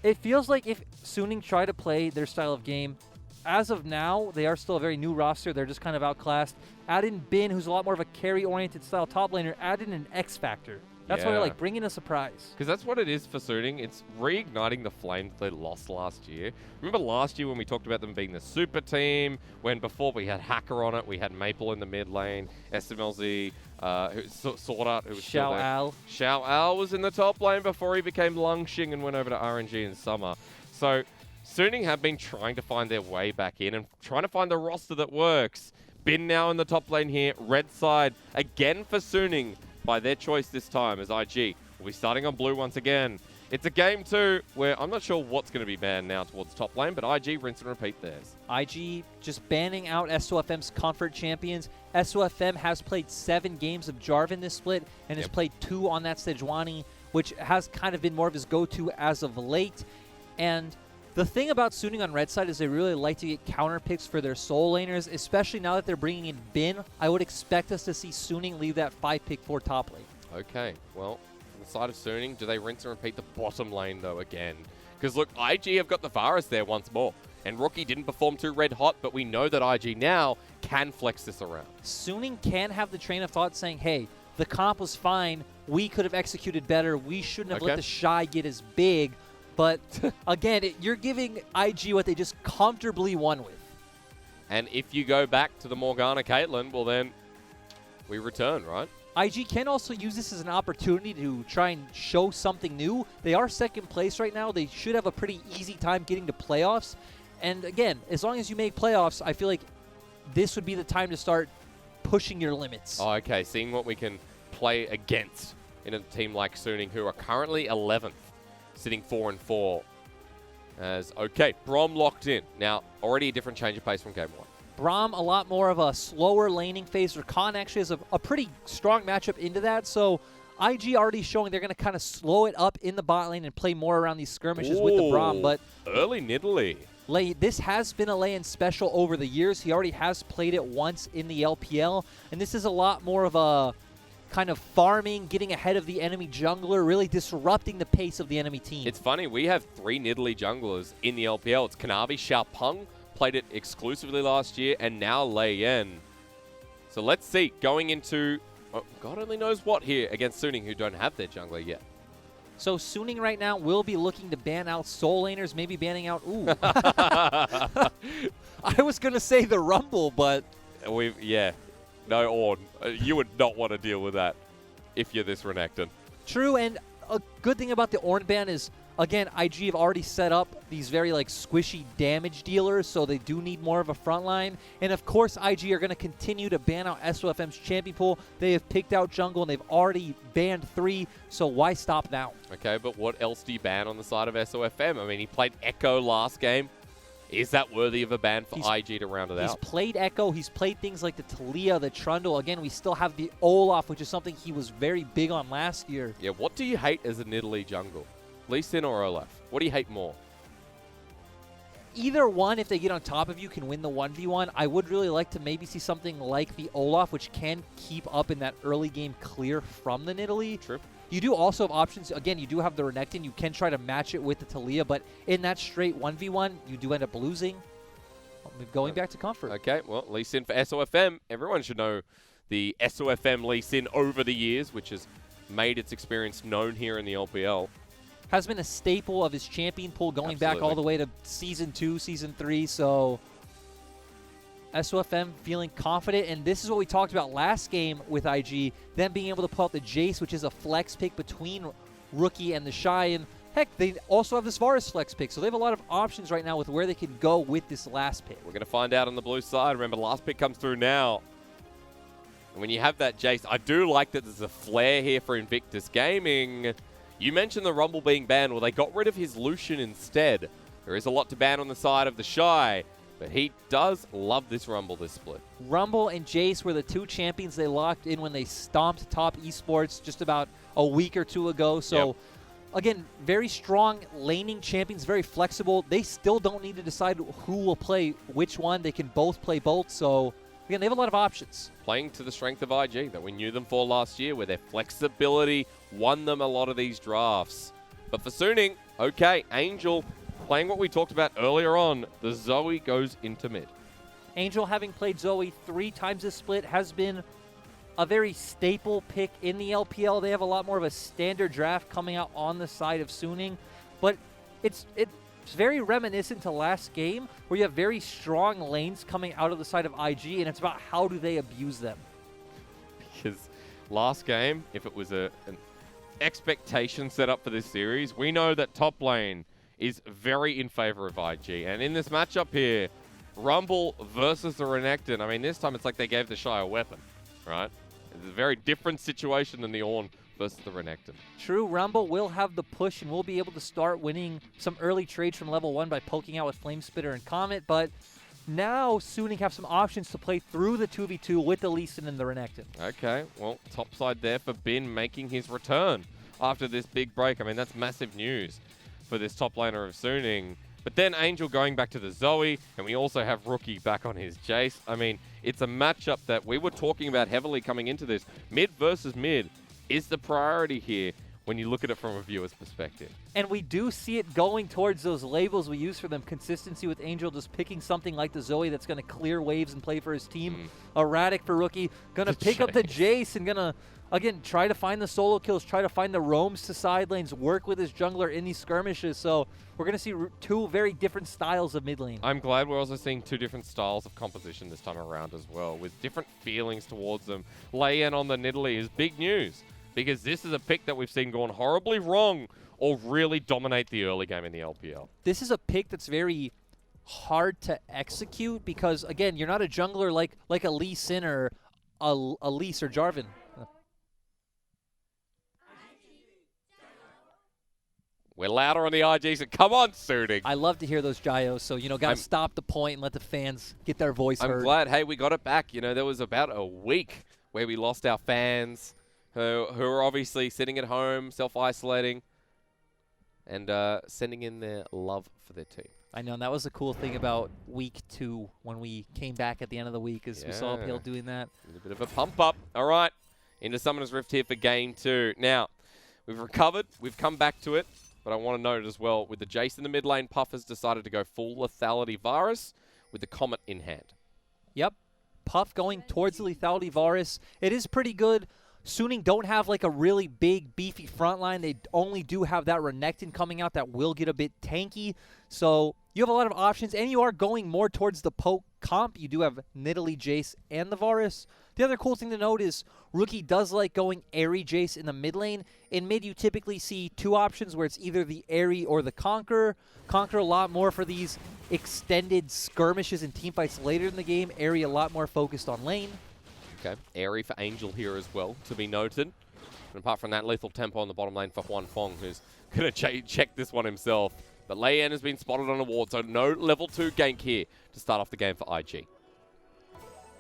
it feels like if Suning try to play their style of game, as of now, they are still a very new roster. They're just kind of outclassed. Add in Bin, who's a lot more of a carry-oriented style top laner. Add in an X factor. That's why they're like, bring in a surprise. Because that's what it is for Suning. It's reigniting the flame they lost last year. Remember last year when we talked about them being the super team, when before we had Hacker on it, we had Maple in the mid lane, SMLZ, Sword Art, who was Xiao Al. Xiao Al was in the top lane before he became Lungxing and went over to RNG in summer. So Suning have been trying to find their way back in and trying to find the roster that works. Bin now in the top lane here. Red side again for Suning by their choice this time as IG will be starting on blue once again. It's a game 2 where I'm not sure what's going to be banned now towards top lane, but IG rinse and repeat theirs. IG just banning out SOFM's comfort champions. SOFM has played 7 games of Jarvan this split and has played 2 on that Sejuani, which has kind of been more of his go-to as of late. And the thing about Suning on red side is they really like to get counter picks for their soul laners, especially now that they're bringing in Bin. I would expect us to see Suning leave that 5 pick for top lane. Okay, well, on the side of Suning, do they rinse and repeat the bottom lane, though, again? Because, look, IG have got the Varus there once more. And Rookie didn't perform too red hot, but we know that IG now can flex this around. Suning can have the train of thought saying, hey, the comp was fine. We could have executed better. We shouldn't have let the Shy get as big. But, again, you're giving IG what they just comfortably won with. And if you go back to the Morgana Caitlyn, well, then we return, right? IG can also use this as an opportunity to try and show something new. They are second place right now. They should have a pretty easy time getting to playoffs. And again, as long as you make playoffs, I feel like this would be the time to start pushing your limits. Oh, okay, seeing what we can play against in a team like Suning, who are currently 11th, sitting 4-4. As, okay, Brom locked in. Now, already a different change of pace from game 1. Braum, a lot more of a slower laning phase. Rakan actually has a pretty strong matchup into that. So IG already showing they're going to kind of slow it up in the bot lane and play more around these skirmishes with the Braum. But early Nidalee. This has been a lay-in special over the years. He already has played it once in the LPL. And this is a lot more of a kind of farming, getting ahead of the enemy jungler, really disrupting the pace of the enemy team. It's funny, we have 3 Nidalee junglers in the LPL. It's Kanavi, Xiaopeng, played it exclusively last year, and now Lei Yan. So let's see, going into, God only knows what here against Suning, who don't have their jungler yet. So Suning right now will be looking to ban out soul laners, maybe banning out, I was going to say the Rumble, but... No, Ornn. You would not want to deal with that if you're this Renekton. True, and a good thing about the Ornn ban is, again, IG have already set up these very squishy damage dealers, so they do need more of a front line. And of course, IG are going to continue to ban out SOFM's champion pool. They have picked out jungle, and they've already banned 3, so why stop now? Okay, but what else do you ban on the side of SOFM? I mean, he played Echo last game. Is that worthy of a ban for IG to round it out? He's played Echo. He's played things like the Talia, the Trundle. Again, we still have the Olaf, which is something he was very big on last year. Yeah, what do you hate as a Nidalee jungle? Lee Sin or Olaf? What do you hate more? Either one, if they get on top of you, can win the 1v1. I would really like to maybe see something like the Olaf, which can keep up in that early game clear from the Nidalee. True. You do also have options. Again, you do have the Renekton. You can try to match it with the Talia, but in that straight 1v1, you do end up losing. Going back to comfort. Okay, well, Lee Sin for SOFM. Everyone should know the SOFM Lee Sin over the years, which has made its experience known here in the LPL. Has been a staple of his champion pool going back all the way to Season 2, Season 3, so SOFM feeling confident, and this is what we talked about last game with IG, them being able to pull out the Jace, which is a flex pick between Rookie and the Shy, and heck, they also have this Varus flex pick, so they have a lot of options right now with where they can go with this last pick. We're going to find out on the blue side. Remember, the last pick comes through now. And when you have that Jace, I do like that there's a flare here for Invictus Gaming. You mentioned the Rumble being banned. Well, they got rid of his Lucian instead. There is a lot to ban on the side of the Shy, but he does love this Rumble this split. Rumble and Jace were the 2 champions they locked in when they stomped Top Esports just about a week or 2 ago. So, again, very strong laning champions, very flexible. They still don't need to decide who will play which one. They can both play both. So, again, they have a lot of options. Playing to the strength of IG that we knew them for last year, where their flexibility won them a lot of these drafts. But for Suning, okay, Angel playing what we talked about earlier on, the Zoe goes into mid. Angel, having played Zoe 3 times this split, has been a very staple pick in the LPL. They have a lot more of a standard draft coming out on the side of Suning, but it's very reminiscent to last game, where you have very strong lanes coming out of the side of IG, and it's about how do they abuse them. Because last game, if it was an expectation set up for this series, we know that top lane is very in favor of IG. And in this matchup here, Rumble versus the Renekton, I mean, this time it's like they gave the Shy a weapon, right? It's a very different situation than the Ornn versus the Renekton. True, Rumble will have the push and will be able to start winning some early trades from level 1 by poking out with Flame Spitter and Comet, but now Suning have some options to play through the 2v2 with the Lee Sin and the Renekton. Okay, well, top side there for Bin making his return after this big break. I mean, that's massive news for this top laner of Suning. But then Angel going back to the Zoe, and we also have Rookie back on his Jace. I mean, it's a matchup that we were talking about heavily coming into this. Mid versus mid is the priority here when you look at it from a viewer's perspective. And we do see it going towards those labels we use for them. Consistency with Angel, just picking something like the Zoe that's going to clear waves and play for his team. Erratic for Rookie, going to pick up the Jace and going to, again, try to find the solo kills, try to find the roams to side lanes, work with his jungler in these skirmishes. So we're going to see two very different styles of mid lane. I'm glad we're also seeing two different styles of composition this time around as well, with different feelings towards them. Lay-in on the Nidalee is big news, because this is a pick that we've seen gone horribly wrong or really dominate the early game in the LPL. This is a pick that's very hard to execute because, again, you're not a jungler like a Lee Sin or a Elise or Jarvan. We're louder on the IG, so come on, Suning. I love to hear those gyos, so, you know, got to stop the point and let the fans get their voice heard. I'm glad, hey, we got it back. You know, there was about a week where we lost our fans who are obviously sitting at home, self-isolating, and sending in their love for their team. I know, and that was the cool thing about week 2 when we came back at the end of the week is we saw LPL doing that. A bit of a pump up. All right, into Summoner's Rift here for game 2. Now, we've recovered. We've come back to it. But I want to note as well, with the Jace in the mid lane, Puff has decided to go full Lethality Varus with the Comet in hand. Yep. Puff going towards the Lethality Varus. It is pretty good. Suning don't have like a really big, beefy front line. They only do have that Renekton coming out that will get a bit tanky. So you have a lot of options, and you are going more towards the poke comp. You do have Nidalee, Jace, and the Varus. The other cool thing to note is Rookie does like going Airy Jace in the mid lane. In mid, you typically see two options where it's either the Airy or the Conqueror. Conqueror a lot more for these extended skirmishes and teamfights later in the game. Airy a lot more focused on lane. Okay, Airy for Angel here as well, to be noted. And apart from that, lethal tempo on the bottom lane for Huan Fong, who's going to check this one himself. But Lei-Yan has been spotted on a ward, so no level 2 gank here to start off the game for IG.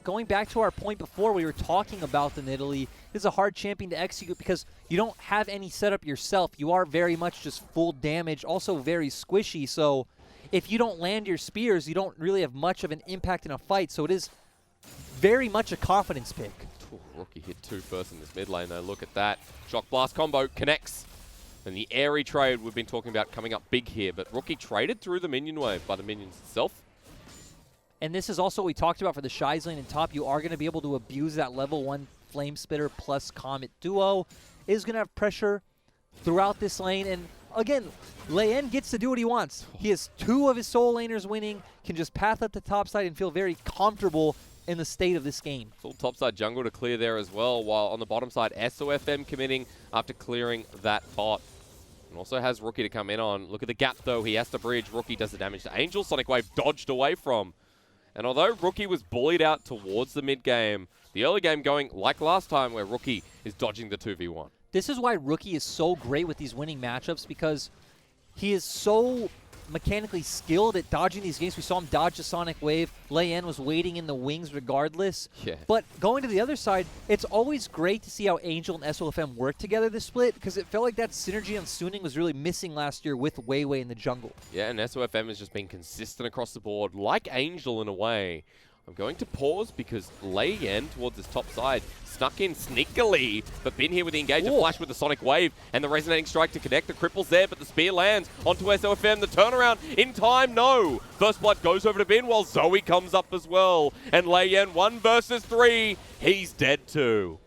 Going back to our point before, we were talking about the Nidalee. This is a hard champion to execute because you don't have any setup yourself. You are very much just full damage, also very squishy. So if you don't land your spears, you don't really have much of an impact in a fight. So it is very much a confidence pick. Ooh, Rookie hit 2 first in this mid lane, though. Look at that. Shock Blast combo connects. And the Airy trade we've been talking about coming up big here, but Rookie traded through the minion wave by the minions itself. And this is also what we talked about for the Shies lane and top. You are going to be able to abuse that level 1 Flame Spitter plus Comet duo. Is going to have pressure throughout this lane. And again, Lei-Yan gets to do what he wants. He has 2 of his solo laners winning, can just path up the top side and feel very comfortable in the state of this game. Full topside jungle to clear there as well, while on the bottom side, SOFM committing after clearing that bot. And also has Rookie to come in on. Look at the gap, though. He has to bridge. Rookie does the damage to Angel. Sonic Wave dodged away from. And although Rookie was bullied out towards the mid-game, the early game going like last time where Rookie is dodging the 2v1. This is why Rookie is so great with these winning matchups, because he is so mechanically skilled at dodging these games. We saw him dodge the Sonic Wave. Lei-Yan was waiting in the wings regardless. Yeah. But going to the other side, it's always great to see how Angel and SOFM work together this split, because it felt like that synergy on Suning was really missing last year with Weiwei in the jungle. Yeah, and SOFM has just been consistent across the board, like Angel in a way. I'm going to pause because Lei-Yan towards this top side snuck in sneakily, but been here with the engager flash with the Sonic Wave and the resonating strike to connect. The cripple's there, but the spear lands onto SOFM. The turnaround in time, no. First blood goes over to Bin while Zoe comes up as well. And Lei-Yan 1 versus 3. He's dead too.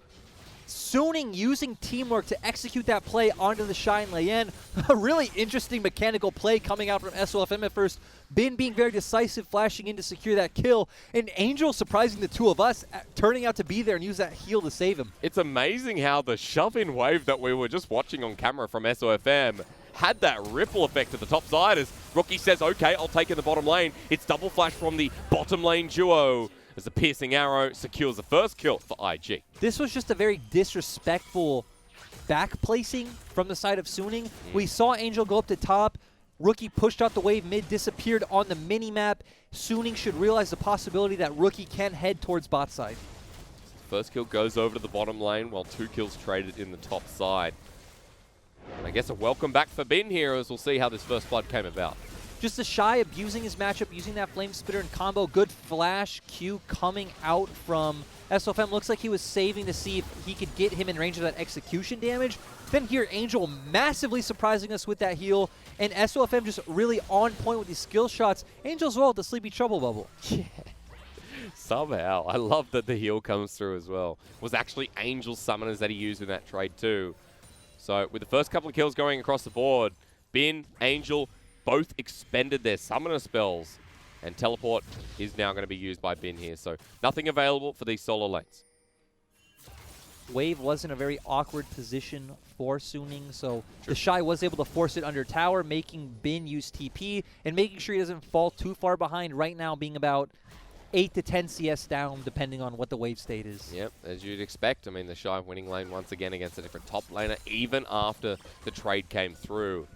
Suning using teamwork to execute that play onto the Shine Lei-Yan. A really interesting mechanical play coming out from SOFM at first. Bin being very decisive, flashing in to secure that kill. And Angel surprising the 2 of us, turning out to be there and use that heal to save him. It's amazing how the shove-in wave that we were just watching on camera from SOFM had that ripple effect at the top side as Rookie says, okay, I'll take in the bottom lane. It's double flash from the bottom lane duo as the piercing arrow secures the first kill for IG. This was just a very disrespectful back placing from the side of Suning. We saw Angel go up to top. Rookie pushed out the wave mid, disappeared on the mini-map. Suning should realize the possibility that Rookie can head towards bot side. First kill goes over to the bottom lane while 2 kills traded in the top side. And I guess a welcome back for Bin here as we'll see how this first blood came about. Just the Shy abusing his matchup, using that Flame Spitter and combo. Good flash Q coming out from SOFM. Looks like he was saving to see if he could get him in range of that execution damage. Then here, Angel massively surprising us with that heal. And SOFM just really on point with these skill shots. Angel as well with the Sleepy Trouble Bubble. Yeah. Somehow. I love that the heal comes through as well. It was actually Angel's summoners that he used in that trade too. So with the first couple of kills going across the board, Bin, Angel, both expended their summoner spells, and teleport is now going to be used by Bin here. So nothing available for these solo lanes. Wave was in a very awkward position for Suning, so the Shy was able to force it under tower, making Bin use TP and making sure he doesn't fall too far behind. Right now being about 8 to 10 CS down, depending on what the wave state is. Yep, as you'd expect. I mean, the Shy winning lane once again against a different top laner, even after the trade came through.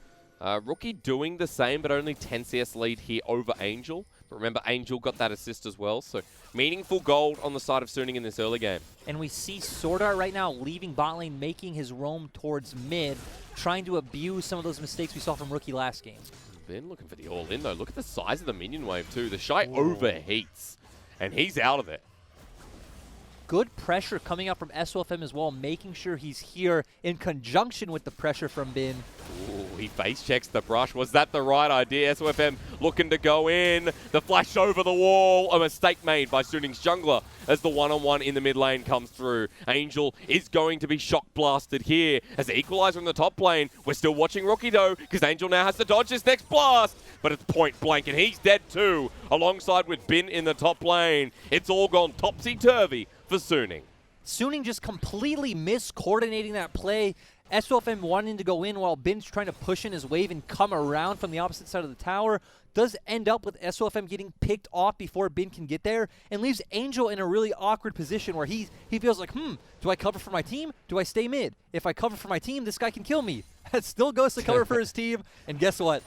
Rookie doing the same, but only 10 CS lead here over Angel. But remember, Angel got that assist as well, so meaningful gold on the side of Suning in this early game. And we see Swordart right now leaving bot lane, making his roam towards mid, trying to abuse some of those mistakes we saw from Rookie last game. Bin looking for the all-in, though. Look at the size of the minion wave, too. The Shy overheats, and he's out of it. Good pressure coming out from SOFM as well, making sure he's here in conjunction with the pressure from Bin. Ooh, he face checks the brush. Was that the right idea? SOFM looking to go in. The flash over the wall. A mistake made by Suning's jungler as the one-on-one in the mid lane comes through. Angel is going to be shock blasted here as the equalizer in the top lane. We're still watching Rookie though, because Angel now has to dodge this next blast. But it's point blank, and he's dead too, alongside with Bin in the top lane. It's all gone topsy-turvy for Suning. Suning just completely miscoordinating that play. SOFM wanting to go in while Bin's trying to push in his wave and come around from the opposite side of the tower. Does end up with SOFM getting picked off before Bin can get there, and leaves Angel in a really awkward position where he feels like, do I cover for my team? Do I stay mid? If I cover for my team, this guy can kill me. Still goes to cover for his team, and guess what?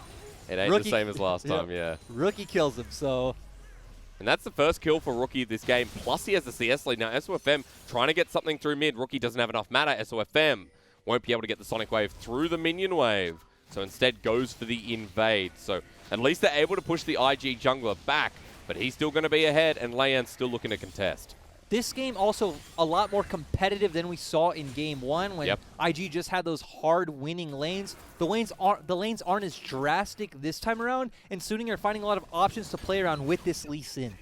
It ain't the same as last time, yeah. Rookie kills him, so... And that's the first kill for Rookie this game, plus he has the CS lead. Now SOFM trying to get something through mid. Rookie doesn't have enough mana. SOFM won't be able to get the Sonic Wave through the minion wave, so instead goes for the invade. So at least they're able to push the IG jungler back, but he's still going to be ahead, and Leian's still looking to contest. This game also a lot more competitive than we saw in Game 1 when IG just had those hard winning lanes. The lanes aren't as drastic this time around, and Suning are finding a lot of options to play around with this Lee Sin.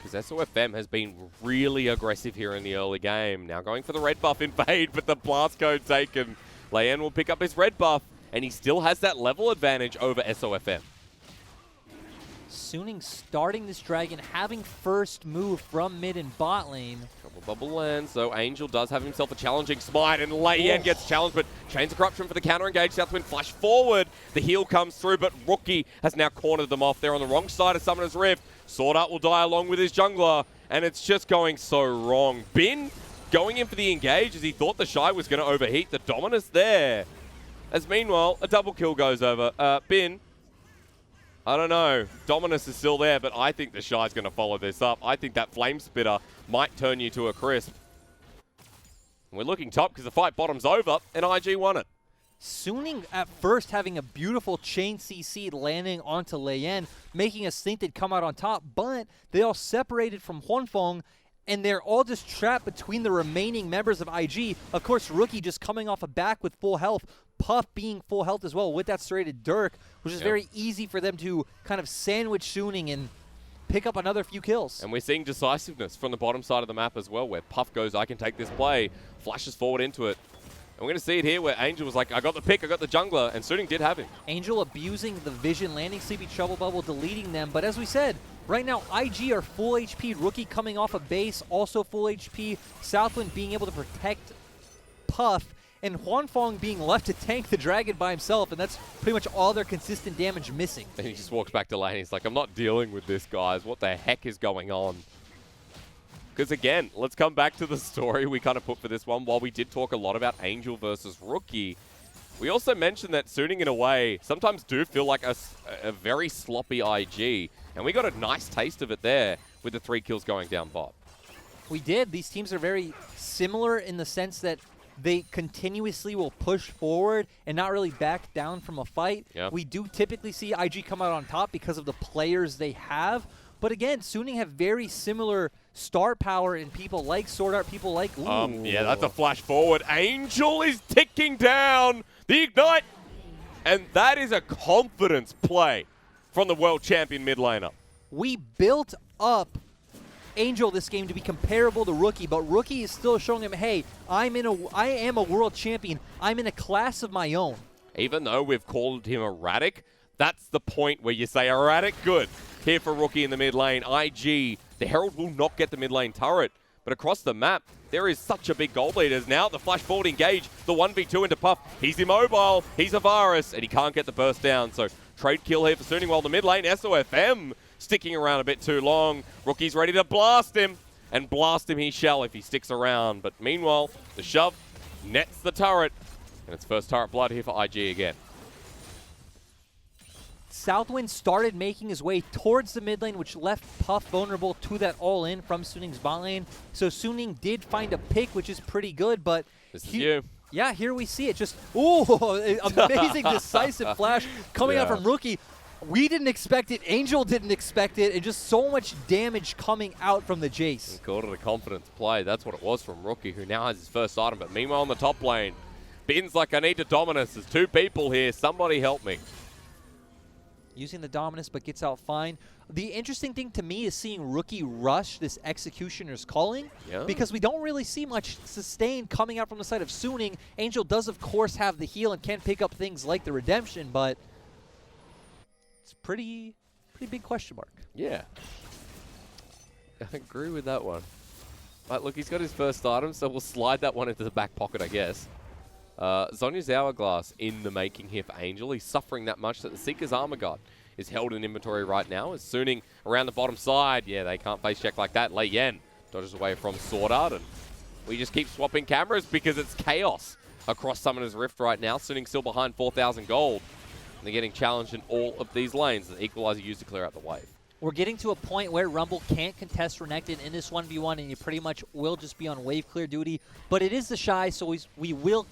Because SOFM has been really aggressive here in the early game. Now going for the red buff invade, but the blast code taken. Leian will pick up his red buff, and he still has that level advantage over SOFM. Suning starting this dragon, having first move from mid and bot lane. Couple bubble lands, so Angel does have himself a challenging smite, and Leian gets challenged, but Chains of Corruption for the counter engage. Southwind flash forward. The heal comes through, but Rookie has now cornered them off. They're on the wrong side of Summoner's Rift. Sword Art will die along with his jungler, and it's just going so wrong. Bin going in for the engage as he thought the Shy was going to overheat. The Dominus there. As meanwhile, a double kill goes over. Bin, I don't know. Dominus is still there, but I think the Shy's going to follow this up. I think that Flame Spitter might turn you to a crisp. And we're looking top because the fight bottoms over, and IG won it. Suning at first having a beautiful chain CC landing onto Leian, making us think they'd come out on top, but they all separated from Huanfeng, and they're all just trapped between the remaining members of IG. Of course, Rookie just coming off a back with full health, Puff being full health as well with that serrated Dirk, which is very easy for them to kind of sandwich Suning and pick up another few kills. And we're seeing decisiveness from the bottom side of the map as well, where Puff goes, I can take this play, flashes forward into it. And we're going to see it here where Angel was like, I got the pick, I got the jungler, and Suning did have him. Angel abusing the vision, landing Sleepy Trouble Bubble, deleting them. But as we said, right now IG are full HP. Rookie coming off a base, also full HP. Southwind being able to protect Puff. and Huanfeng being left to tank the dragon by himself, and that's pretty much all their consistent damage missing. And he just walks back to lane. He's like, I'm not dealing with this, guys. What the heck is going on? Because again, let's come back to the story we kind of put for this one. While we did talk a lot about Angel versus Rookie, we also mentioned that Suning, in a way, sometimes do feel like a very sloppy IG. And we got a nice taste of it there with the 3 kills going down bot. We did. These teams are very similar in the sense that they continuously will push forward and not really back down from a fight. Yep. We do typically see IG come out on top because of the players they have. But again, Suning have very similar star power in people like Sword Art, people like... Yeah, that's a flash forward. Angel is ticking down the Ignite. And that is a confidence play from the world champion mid laner. We built up Angel this game to be comparable to Rookie, but Rookie is still showing him, hey, I am a world champion. I'm in a class of my own. Even though we've called him erratic, that's the point where you say erratic, good. Here for Rookie in the mid lane. IG, the Herald will not get the mid lane turret, but across the map, there is such a big gold leaders. Now the flash forward engage, the 1v2 into Puff. He's immobile, he's a virus, and he can't get the burst down. So trade kill here for Suning, while the mid lane, SOFM, sticking around a bit too long. Rookie's ready to blast him, and blast him he shall if he sticks around. But meanwhile, the shove nets the turret, and it's first turret blood here for IG again. Southwind started making his way towards the mid lane, which left Puff vulnerable to that all-in from Suning's bot lane. So Suning did find a pick, which is pretty good, but... This is you. Yeah, here we see it. Just, ooh, amazing decisive flash coming out from Rookie. We didn't expect it. Angel didn't expect it. And just so much damage coming out from the Jace. He called it a confidence play. That's what it was from Rookie, who now has his first item. But meanwhile on the top lane, Bin's like, I need to Dominus. There's 2 people here. Somebody help me. Using the Dominus, but gets out fine. The interesting thing to me is seeing Rookie rush this Executioner's Calling, because we don't really see much sustain coming out from the side of Suning. Angel does, of course, have the heal and can pick up things like the Redemption, but it's a pretty big question mark. Yeah. I agree with that one. But look, he's got his first item, so we'll slide that one into the back pocket, I guess. Zonya's Hourglass in the making here for Angel. He's suffering that much that the Seeker's Armor Guard is held in inventory right now. As Suning around the bottom side. Yeah, they can't face check like that. Lei Yen dodges away from Sword Art, and we just keep swapping cameras because it's chaos across Summoner's Rift right now. Suning still behind 4,000 gold. And they're getting challenged in all of these lanes. The Equalizer used to clear out the wave. We're getting to a point where Rumble can't contest Renekton in this 1v1, and you pretty much will just be on wave clear duty. But it is the Shy, so we will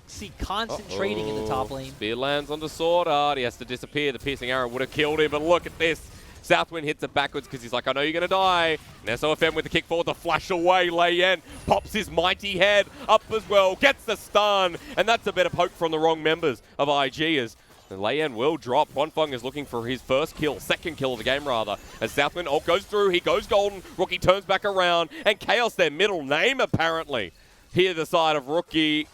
see constant trading in the top lane. Spear lands onto Sword Art. He has to disappear. The piercing arrow would have killed him, but look at this. Southwind hits it backwards because he's like, I know you're going to die. And SOFM with the kick forward to flash away. Lei Yen pops his mighty head up as well, gets the stun, and that's a bit of poke from the wrong members of IG as Lei Yen will drop. Huanfeng is looking for his second kill of the game rather. As Southwind goes through, he goes golden. Rookie turns back around, and Chaos, their middle name apparently. Here the side of Rookie.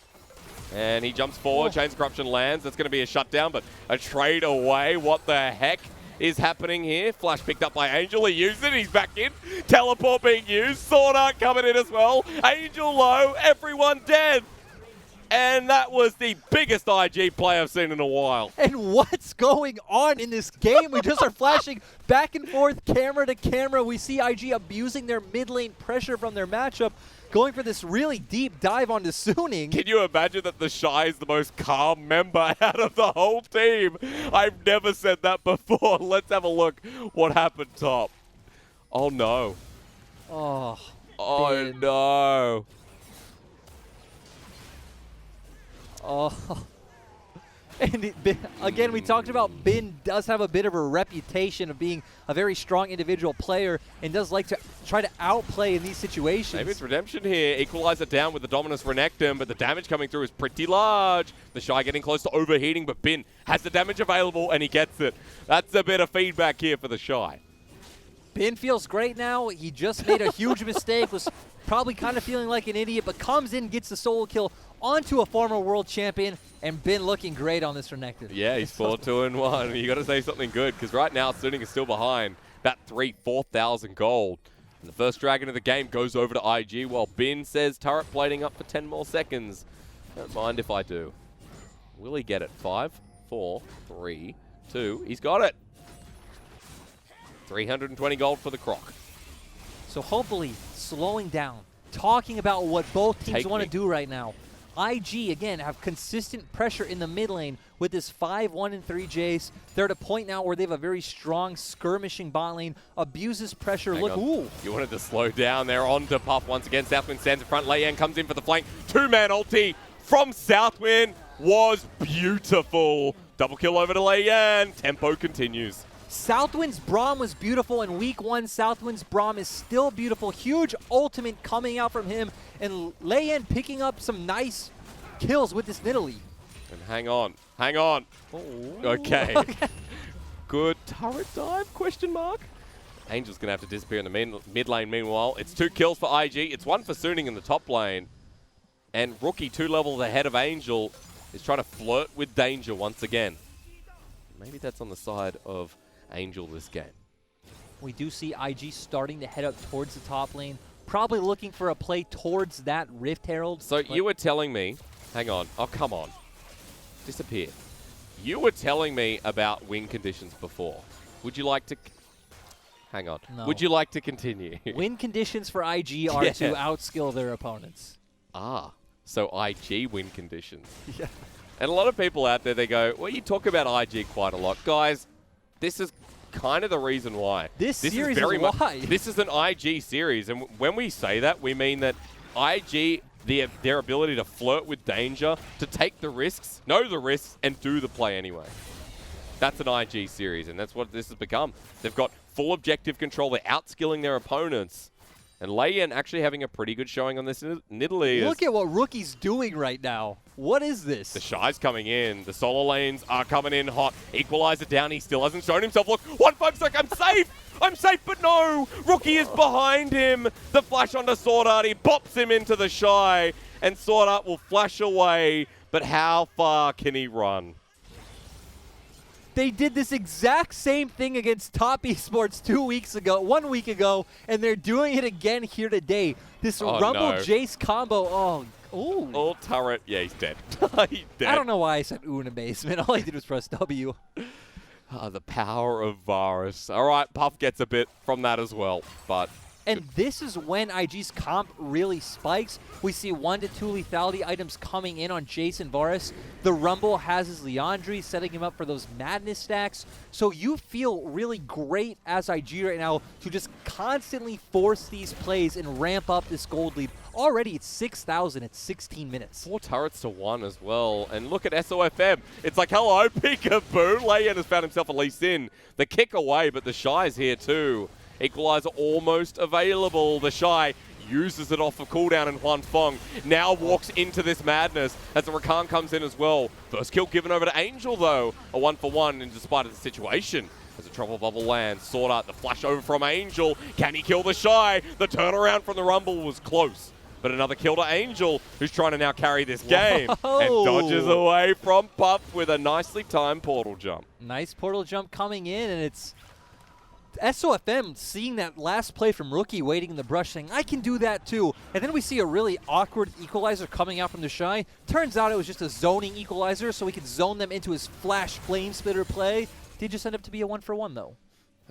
And he jumps forward, Chains of Corruption lands. That's going to be a shutdown, but a trade away. What the heck is happening here? Flash picked up by Angel. He used it. He's back in. Teleport being used. Sword Art coming in as well. Angel low. Everyone dead. And that was the biggest IG play I've seen in a while. And what's going on in this game? We just are flashing back and forth, camera to camera. We see IG abusing their mid lane pressure from their matchup, going for this really deep dive onto Suning. Can you imagine that the Shy is the most calm member out of the whole team? I've never said that before. Let's have a look what happened top. Oh, no. Oh, no. Oh. And again, we talked about Bin does have a bit of a reputation of being a very strong individual player and does like to try to outplay in these situations. Maybe it's Redemption here. Equalizer down with the Dominus Renekton, but the damage coming through is pretty large. The Shy getting close to overheating, but Bin has the damage available and he gets it. That's a bit of feedback here for the Shy. Bin feels great now. He just made a huge mistake, was probably kind of feeling like an idiot, but comes in, gets the solo kill onto a former world champion, and Bin looking great on this Renekton. Yeah, he's 4-2-1. You got to say something good, because right now Suning is still behind that 4,000 gold. And the first dragon of the game goes over to IG, while Bin says turret plating up for 10 more seconds. Don't mind if I do. Will he get it? 5, 4, 3, 2. He's got it. 320 gold for the Croc. So hopefully slowing down, talking about what both teams want to do right now. IG, again, have consistent pressure in the mid lane with this 5-1-3 Jace. They're at a point now where they have a very strong skirmishing bot lane, abuses pressure. Hang Look, on. ooh. You wanted to slow down. They're on to Puff once again. Southwind stands in front. Leyan comes in for the flank. Two-man ulti from Southwind was beautiful. Double kill over to Leyan. Tempo continues. Southwind's Braum was beautiful in week 1. Southwind's Braum is still beautiful. Huge ultimate coming out from him. And Leyan picking up some nice kills with this Nidalee. And hang on. Hang on. Oh. Okay. Good turret dive, question mark. Angel's going to have to disappear in the mid lane meanwhile. It's 2 kills for IG. It's 1 for Suning in the top lane. And Rookie, 2 levels ahead of Angel, is trying to flirt with danger once again. Maybe that's on the side of Angel this game. We do see IG starting to head up towards the top lane, probably looking for a play towards that Rift Herald. So you were telling me, hang on, oh come on, disappear. You were telling me about win conditions before. Would you like to, hang on, No. Would you like to continue? Win conditions for IG are to outskill their opponents. Ah, so IG win conditions. Yeah. And a lot of people out there, they go, well, you talk about IG quite a lot. Guys, this is kind of the reason why. This series is very is why. This is an IG series, and when we say that, we mean that IG, their ability to flirt with danger, to take the risks, know the risks, and do the play anyway. That's an IG series, and that's what this has become. They've got full objective control. They're outskilling their opponents. And Leyan actually having a pretty good showing on this Nidalee. Look at what Rookie's doing right now. What is this? The Shy's coming in. The solo lanes are coming in hot. Equalizer down. He still hasn't shown himself. Look, 1-5 sec. I'm safe. I'm safe, but no. Rookie is behind him. The flash onto Sword Art. He bops him into the Shy. And Sword Art will flash away. But how far can he run? They did this exact same thing against Top Esports 1 week ago, and they're doing it again here today. This Rumble Jace combo, ooh. All turret, yeah, he's dead. He's dead. I don't know why I said ooh in amazement. All I did was press W. The power of Varus. All right, Puff gets a bit from that as well, but... And this is when IG's comp really spikes. We see 1 to 2 lethality items coming in on Jason Varus. The Rumble has his Leandri, setting him up for those Madness stacks. So you feel really great as IG right now to just constantly force these plays and ramp up this gold lead. Already it's 6,000 at 16 minutes. 4 turrets to 1 as well. And look at SOFM. It's like, hello, peekaboo. Leyan has found himself at least in. The kick away, but the Shy's here too. Equalizer almost available. The Shy uses it off of cooldown, and Huan Feng now walks into this madness as the Rakan comes in as well. First kill given over to Angel, though. A 1-for-1 in despite of the situation. As a trouble bubble lands, Sword Art, the flash over from Angel. Can he kill the Shy? The turnaround from the Rumble was close. But another kill to Angel, who's trying to now carry this game. Whoa. And dodges away from Puff with a nicely timed portal jump. Nice portal jump coming in, and it's SOFM seeing that last play from Rookie waiting in the brush saying, I can do that too. And then we see a really awkward equalizer coming out from the Shy. Turns out it was just a zoning equalizer, so we could zone them into his flash flame splitter play. Did just end up to be a 1-for-1 though.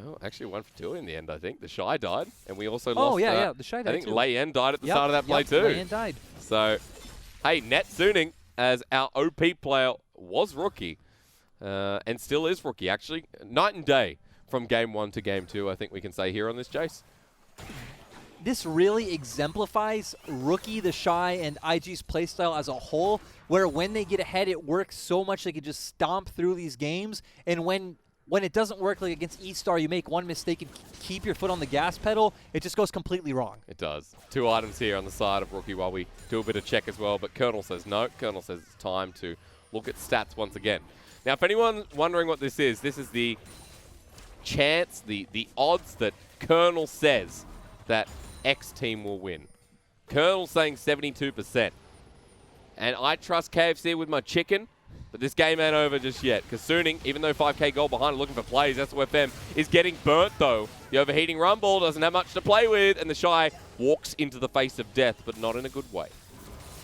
Oh, actually 1-for-2 in the end, I think. The Shy died, and we also lost... yeah, the Shy died I think too. Leyan died at the start of that play too. Leyan died. So, hey, net Suning as our OP player was Rookie, and still is Rookie, actually. Night and day from Game 1 to Game 2, I think we can say here on this, Jace. This really exemplifies Rookie, the Shy, and IG's playstyle as a whole, where when they get ahead, it works so much they can just stomp through these games, and when it doesn't work, like against E-Star, you make one mistake and keep your foot on the gas pedal, it just goes completely wrong. It does. 2 items here on the side of Rookie while we do a bit of check as well, but Colonel says no. Colonel says it's time to look at stats once again. Now, if anyone's wondering what this is the chance, the odds that Colonel says that X team will win. Colonel saying 72%. And I trust KFC with my chicken, but this game ain't over just yet. Because Suning, even though 5k goal behind, looking for plays, SOFM is getting burnt though. The overheating Rumble doesn't have much to play with, and the Shy walks into the face of death, but not in a good way.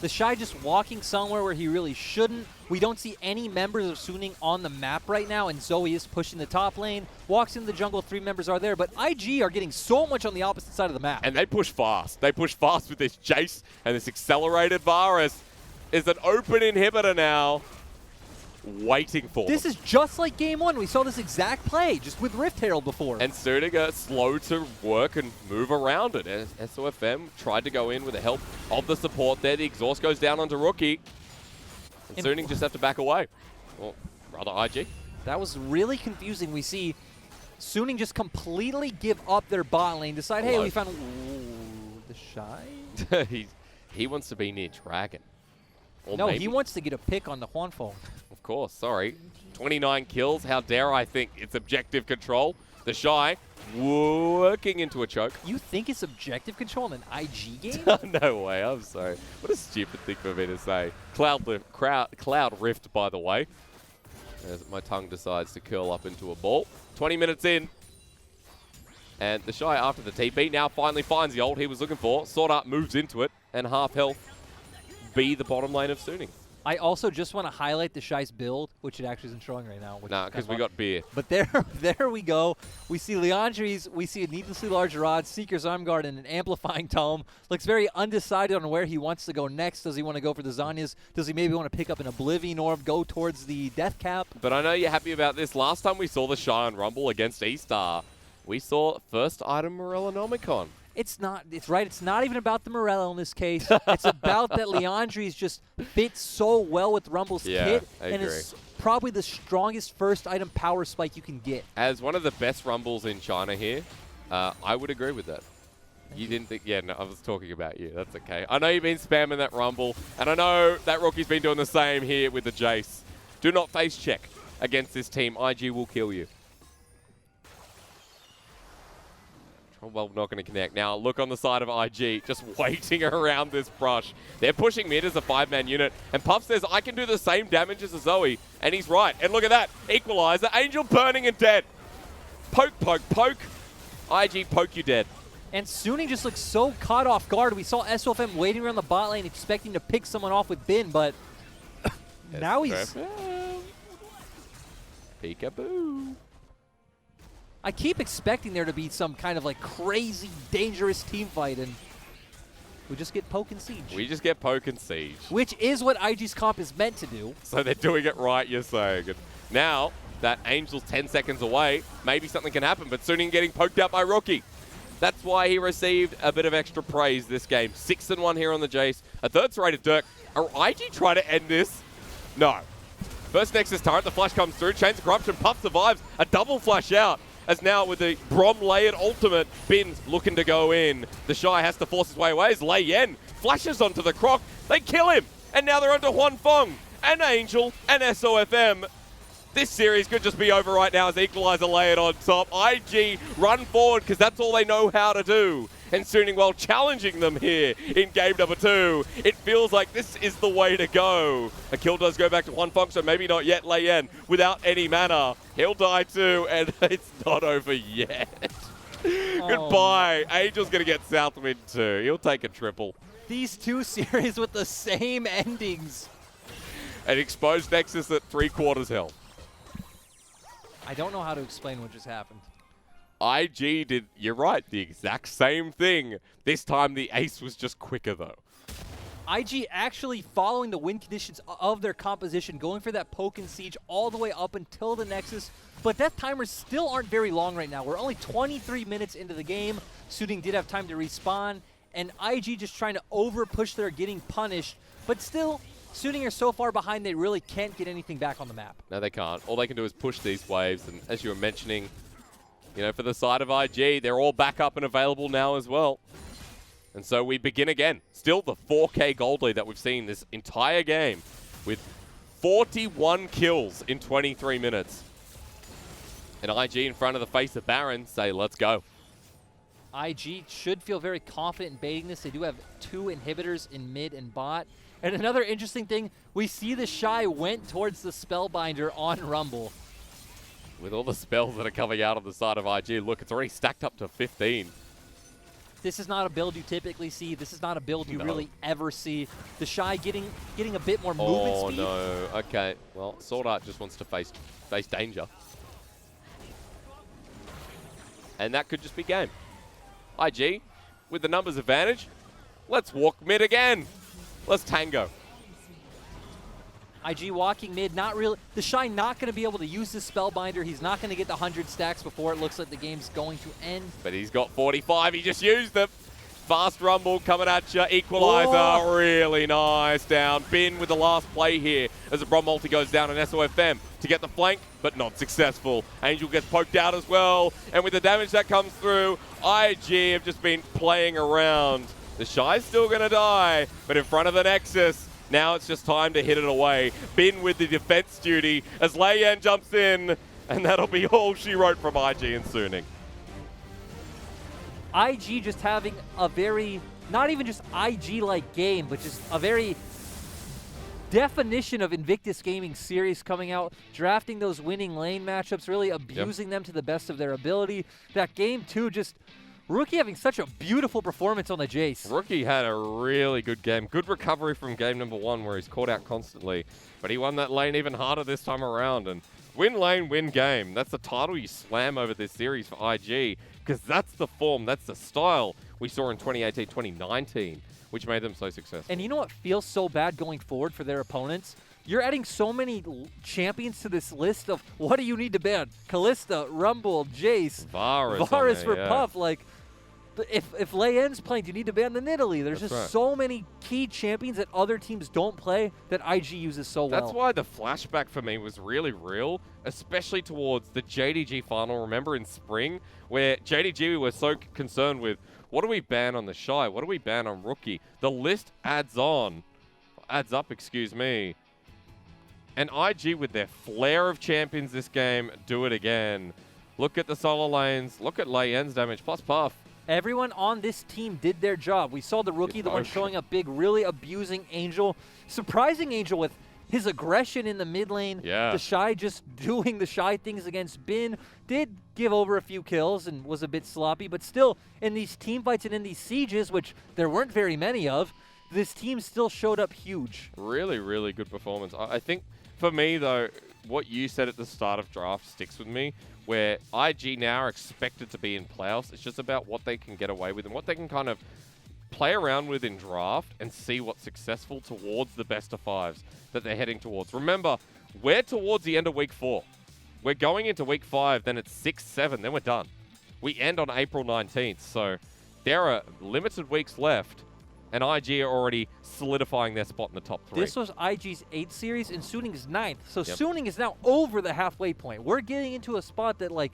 The Shy just walking somewhere where he really shouldn't. We don't see any members of Suning on the map right now, and Zoe is pushing the top lane. Walks into the jungle, 3 members are there, but IG are getting so much on the opposite side of the map. And they push fast. They push fast with this Jace and this accelerated Varus. Is an open inhibitor now, waiting for This them. is just like game 1. We saw this exact play, just with Rift Herald before. And Suning slow to work and move around it. And SOFM tried to go in with the help of the support there. The exhaust goes down onto Rookie. And Suning just have to back away. Well, rather IG. That was really confusing. We see Suning just completely give up their bot lane, decide, hey, we found the Shy? he wants to be near Dragon. Or no, maybe, he wants to get a pick on the Huanfeng. Of course, sorry. 29 kills. How dare I think it's objective control. The Shy working into a choke. You think it's objective control in an IG game? No way, I'm sorry. What a stupid thing for me to say. Cloud Rift, by the way. As my tongue decides to curl up into a ball. 20 minutes in. And the Shy, after the TP, now finally finds the ult he was looking for. Sword Art moves into it, and half health be the bottom lane of Suning. I also just want to highlight the Shy's build, which it actually isn't showing right now. Nah, because we got beer. But there we go. We see Leandri's, we see a needlessly large rod, Seeker's Arm Guard, and an amplifying tome. Looks very undecided on where he wants to go next. Does he want to go for the Zanyas? Does he maybe want to pick up an Oblivion Orb, go towards the Death Cap? But I know you're happy about this. Last time we saw the Shy on Rumble against E-Star, we saw first item Morellonomicon. It's not. It's right. It's not even about the Morello in this case. It's about that Leandri's just fits so well with Rumble's kit, and it's probably the strongest first item power spike you can get. As one of the best Rumbles in China here, I would agree with that. You didn't think? Yeah, no, I was talking about you. That's okay. I know you've been spamming that Rumble, and I know that Rookie's been doing the same here with the Jace. Do not face check against this team. IG will kill you. Well, not going to connect. Now, look on the side of IG, just waiting around this brush. They're pushing mid as a 5-man unit, and Puff says, I can do the same damage as a Zoe, and he's right. And look at that, equalizer, Angel burning and dead. Poke, poke, poke. IG, poke you dead. And Suning just looks so caught off guard. We saw SOFM waiting around the bot lane, expecting to pick someone off with Bin, but now he's... Peekaboo. I keep expecting there to be some kind of like crazy, dangerous team fight, and we just get poke and siege. We just get poke and siege. Which is what IG's comp is meant to do. So they're doing it right, you're saying. And now that Angel's 10 seconds away, maybe something can happen, but Suning getting poked out by Rookie. That's why he received a bit of extra praise this game. 6-1 here on the Jace. A third rated Dirk. Are IG trying to end this? No. First Nexus turret, the flash comes through. Chains of Corruption, Puff survives. A double flash out. As now with the Brom layered ultimate, Bin's looking to go in. The Shy has to force his way away as Lei Yen flashes onto the Croc. They kill him. And now they're onto Huanfeng and Angel and SOFM. This series could just be over right now as Equalizer layered on top. IG run forward because that's all they know how to do. And Suning, while challenging them here in game number 2, it feels like this is the way to go. A kill does go back to Huanfeng, so maybe not yet Lei Yen without any mana. He'll die too, and it's not over yet. Goodbye. Angel's going to get South Mid too. He'll take a triple. These two series with the same endings. An exposed Nexus at 3/4 health. I don't know how to explain what just happened. IG did, you're right, the exact same thing. This time the ace was just quicker though. IG actually following the win conditions of their composition, going for that poke and siege all the way up until the Nexus. But death timers still aren't very long right now. We're only 23 minutes into the game. Suning did have time to respawn, and IG just trying to over-push their getting punished. But still, Suning are so far behind they really can't get anything back on the map. No, they can't. All they can do is push these waves, and as you were mentioning, you know, for the side of IG, they're all back up and available now as well. And so we begin again. Still the 4K gold lead that we've seen this entire game with 41 kills in 23 minutes. And IG in front of the face of Baron say, let's go. IG should feel very confident in baiting this. They do have 2 inhibitors in mid and bot. And another interesting thing, we see the Shy went towards the Spellbinder on Rumble. With all the spells that are coming out on the side of IG, look, it's already stacked up to 15. This is not a build you typically see. This is not a build you really ever see. The Shy getting a bit more movement speed. Oh no. Okay. Well, Sword Art just wants to face danger. And that could just be game. IG, with the numbers advantage, let's walk mid again. Let's tango. IG walking mid, not really. The Shy not going to be able to use his Spellbinder. He's not going to get the 100 stacks before it looks like the game's going to end. But he's got 45. He just used them. Fast Rumble coming at you. Equalizer. Whoa. Really nice down. Bin with the last play here as the Brom multi goes down on SOFM to get the flank, but not successful. Angel gets poked out as well. And with the damage that comes through, IG have just been playing around. The Shy's still going to die, but in front of the Nexus, now it's just time to hit it away. Bin with the defense duty as Lei jumps in, and that'll be all she wrote from IG and Suning. IG just having a very, not even just IG-like game, but just a very definition of Invictus Gaming series coming out, drafting those winning lane matchups, really abusing them to the best of their ability. That game, too, just Rookie having such a beautiful performance on the Jace. Rookie had a really good game. Good recovery from game number 1 where he's caught out constantly. But he won that lane even harder this time around. And win lane, win game. That's the title you slam over this series for IG, because that's the form, that's the style we saw in 2018, 2019, which made them so successful. And you know what feels so bad going forward for their opponents? You're adding so many champions to this list of what do you need to ban? Kalista, Rumble, Jace, Varus for Puff. Like, if Lei N's playing, do you need to ban the Nidalee? There's just so many key champions that other teams don't play that IG uses so well. That's why the flashback for me was really real, especially towards the JDG final. Remember in spring, where JDG were so concerned with, what do we ban on the Shy? What do we ban on Rookie? The list adds up, excuse me. And IG, with their flair of champions this game, do it again. Look at the solo lanes. Look at Lei N's damage, plus Puff. Everyone on this team did their job. We saw the Rookie, the one showing up big, really abusing Angel. Surprising Angel with his aggression in the mid lane. Yeah. The Shy just doing the Shy things against Bin. Did give over a few kills and was a bit sloppy, but still, in these team fights and in these sieges, which there weren't very many of, this team still showed up huge. Really, really good performance. I think, for me, though, what you said at the start of draft sticks with me, where IG now are expected to be in playoffs. It's just about what they can get away with and what they can kind of play around with in draft and see what's successful towards the best of fives that they're heading towards. Remember, we're towards the end of week 4. We're going into week 5, then it's 6, 7, then we're done. We end on April 19th, so there are limited weeks left, and IG are already solidifying their spot in the top 3. This was IG's 8th series and Suning's 9th. So Suning is now over the halfway point. We're getting into a spot that, like,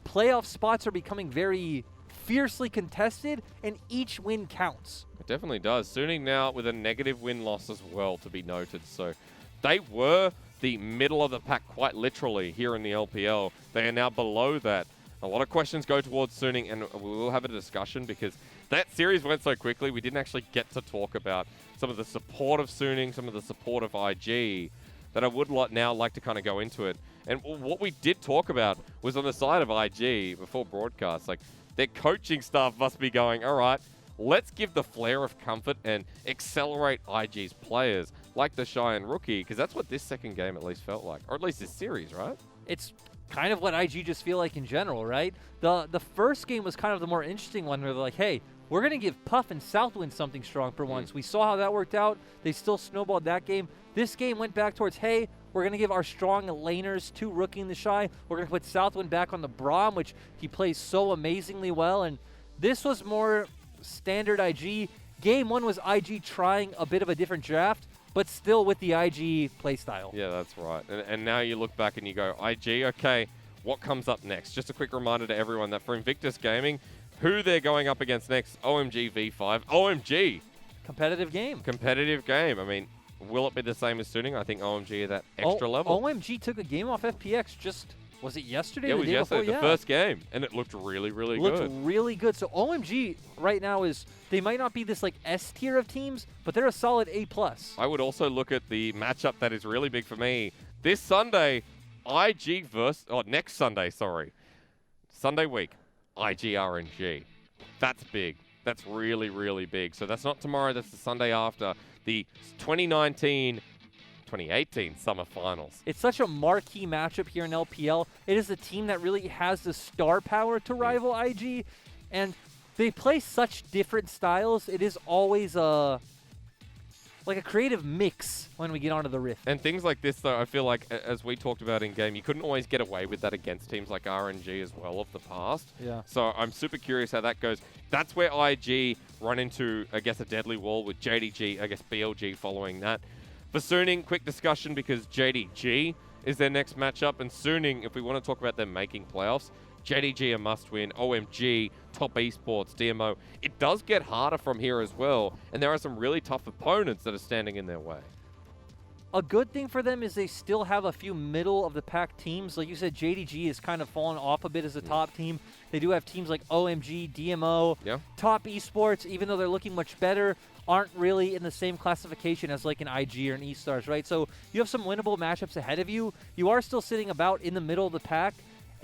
playoff spots are becoming very fiercely contested, and each win counts. It definitely does. Suning now with a negative win-loss as well, to be noted. So they were the middle of the pack quite literally here in the LPL. They are now below that. A lot of questions go towards Suning, and we will have a discussion because that series went so quickly, we didn't actually get to talk about some of the support of Suning, some of the support of IG, that I would now like to kind of go into it. And what we did talk about was on the side of IG before broadcast, like, their coaching staff must be going, all right, let's give the flair of comfort and accelerate IG's players, like the Shy and Rookie, because that's what this second game at least felt like, or at least this series, right? It's kind of what IG just feel like in general, right? The first game was kind of the more interesting one where they're like, hey, we're going to give Puff and Southwind something strong for once. We saw how that worked out. They still snowballed that game. This game went back towards, hey, we're going to give our strong laners to Rookie and the Shy. We're going to put Southwind back on the Braum, which he plays so amazingly well. And this was more standard IG. Game 1 was IG trying a bit of a different draft, but still with the IG playstyle. Yeah, that's right. And now you look back and you go, IG, okay, what comes up next? Just a quick reminder to everyone that for Invictus Gaming, who they're going up against next, OMG V5. OMG! Competitive game. Competitive game. I mean, will it be the same as Suning? I think OMG at that extra level. OMG took a game off FPX just, was it yesterday? Yeah, it was yesterday, before? the first game. And it looked really, really good. Looked really good. So OMG right now is, they might not be this like S tier of teams, but they're a solid A+. I would also look at the matchup that is really big for me. This Sunday, IG versus, next Sunday, sorry. Sunday week, IG RNG. That's big. that's really, really big. So that's not tomorrow, that's the Sunday after the 2018 Summer Finals. It's such a marquee matchup here in LPL. It is a team that really has the star power to rival IG, and they play such different styles. It is always like a creative mix when we get onto the Rift. And things like this, though, I feel like, as we talked about in-game, you couldn't always get away with that against teams like RNG as well of the past. Yeah. So I'm super curious how that goes. That's where IG run into, I guess, a deadly wall with JDG, I guess BLG following that. For Suning, quick discussion because JDG is their next matchup. And Suning, if we want to talk about them making playoffs, JDG a must-win, OMG, Top Esports, DMO. It does get harder from here as well, and there are some really tough opponents that are standing in their way. A good thing for them is they still have a few middle-of-the-pack teams. Like you said, JDG has kind of fallen off a bit as a top team. They do have teams like OMG, DMO, Top Esports, even though they're looking much better, aren't really in the same classification as like an IG or an eStars, right? So you have some winnable matchups ahead of you. You are still sitting about in the middle of the pack,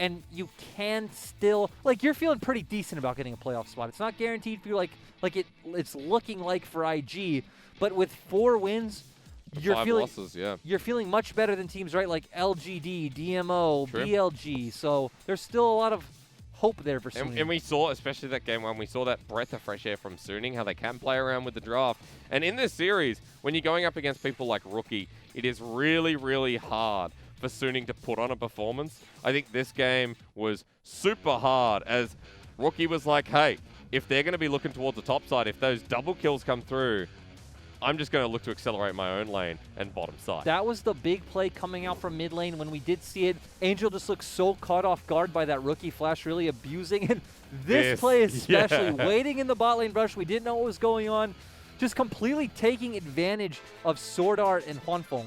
and you can still, like, you're feeling pretty decent about getting a playoff spot. It's not guaranteed for you it's looking like for IG, but with 4 wins, you're feeling much better than teams, right? Like LGD, DMO, BLG. So there's still a lot of hope there for Suning. And we saw, especially that game 1, we saw that breath of fresh air from Suning, how they can play around with the draft. And in this series, when you're going up against people like Rookie, it is really, really hard for Suning to put on a performance. I think this game was super hard as Rookie was like, hey, if they're going to be looking towards the top side, if those double kills come through, I'm just going to look to accelerate my own lane and bottom side. That was the big play coming out from mid lane when we did see it. Angel just looked so caught off guard by that Rookie flash, really abusing it. This play especially, waiting in the bot lane brush. We didn't know what was going on. Just completely taking advantage of Sword Art and Huanfeng.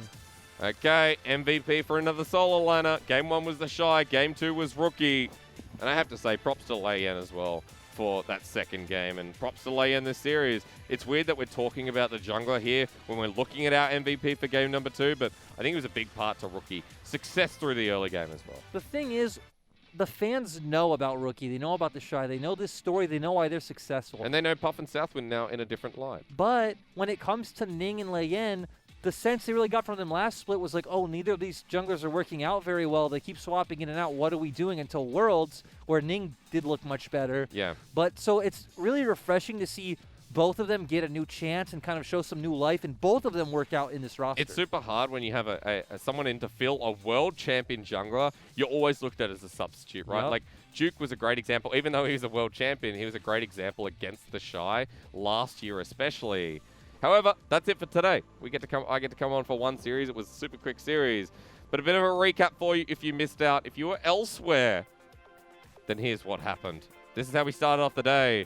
Okay, MVP for another solo laner. Game 1 was the Shy, Game 2 was Rookie. And I have to say, props to Leiyan as well for that second game, and props to Leiyan this series. It's weird that we're talking about the jungler here when we're looking at our MVP for game number 2, but I think it was a big part to Rookie. Success through the early game as well. The thing is, the fans know about Rookie. They know about the Shy. They know this story. They know why they're successful. And they know Puff and Southwind now in a different light. But when it comes to Ning and Leiyan, the sense they really got from them last split was like, oh, neither of these junglers are working out very well. They keep swapping in and out. What are we doing? Until Worlds, where Ning did look much better. Yeah. But so it's really refreshing to see both of them get a new chance and kind of show some new life, and both of them work out in this roster. It's super hard when you have someone in to fill a world champion jungler. You're always looked at as a substitute, right? Like Duke was a great example. Even though he was a world champion, he was a great example against the Shy last year especially. However, that's it for today. I get to come on for one series. It was a super quick series. But a bit of a recap for you if you missed out. If you were elsewhere, then here's what happened. This is how we started off the day.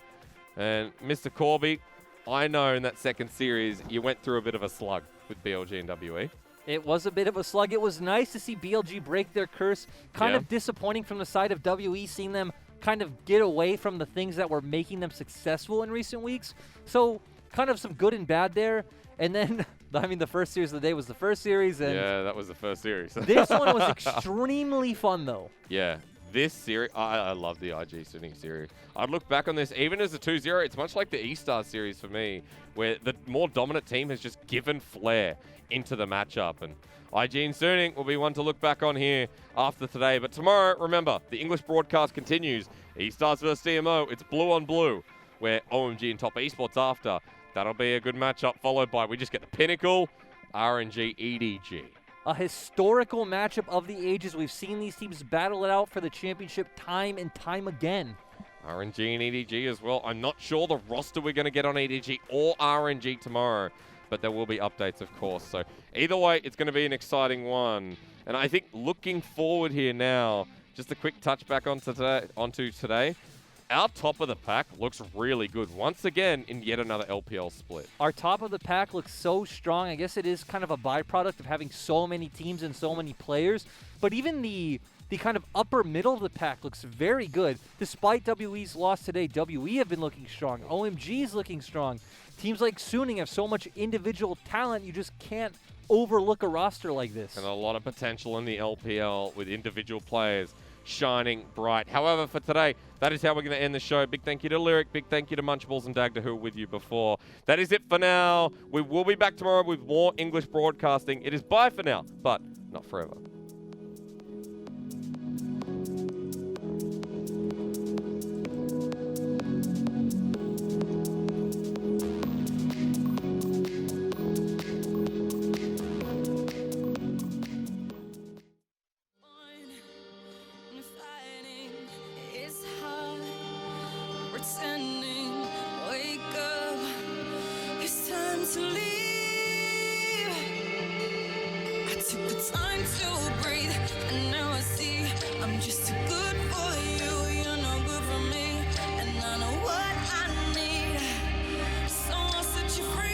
And Mr. Corby, I know in that second series, you went through a bit of a slug with BLG and WE. It was a bit of a slug. It was nice to see BLG break their curse. Kind of disappointing from the side of WE, seeing them kind of get away from the things that were making them successful in recent weeks. So kind of some good and bad there. And then, I mean, the first series of the day was the first series. And yeah, that was the first series. This one was extremely fun, though. Yeah, this series, I love the IG Suning series. I'd look back on this, even as a 2-0, it's much like the E-Star series for me, where the more dominant team has just given flair into the matchup. And IG and Suning will be one to look back on here after today. But tomorrow, remember, the English broadcast continues. E-Stars versus DMO, it's blue on blue, where OMG and Top Esports after. That'll be a good matchup, followed by, we just get the Pinnacle, RNG, EDG. A historical matchup of the ages. We've seen these teams battle it out for the championship time and time again. RNG and EDG as well. I'm not sure the roster we're going to get on EDG or RNG tomorrow, but there will be updates, of course. So either way, it's going to be an exciting one. And I think looking forward here now, just a quick touch back onto today. Our top of the pack looks really good once again in yet another LPL split. Our top of the pack looks so strong. I guess it is kind of a byproduct of having so many teams and so many players. But even the kind of upper middle of the pack looks very good. Despite WE's loss today, WE have been looking strong. OMG is looking strong. Teams like Suning have so much individual talent, you just can't overlook a roster like this. And a lot of potential in the LPL with individual players. shining bright. However, for today, that is how we're going to end the show. Big thank you to Lyric, big thank you to Munchables and Dagda, who were with you before. That is it for now. We will be back tomorrow with more English broadcasting. It is bye for now, but not forever. To leave, I took the time to breathe, and now I see I'm just too good for you. You're no good for me, and I know what I need. Someone set you free.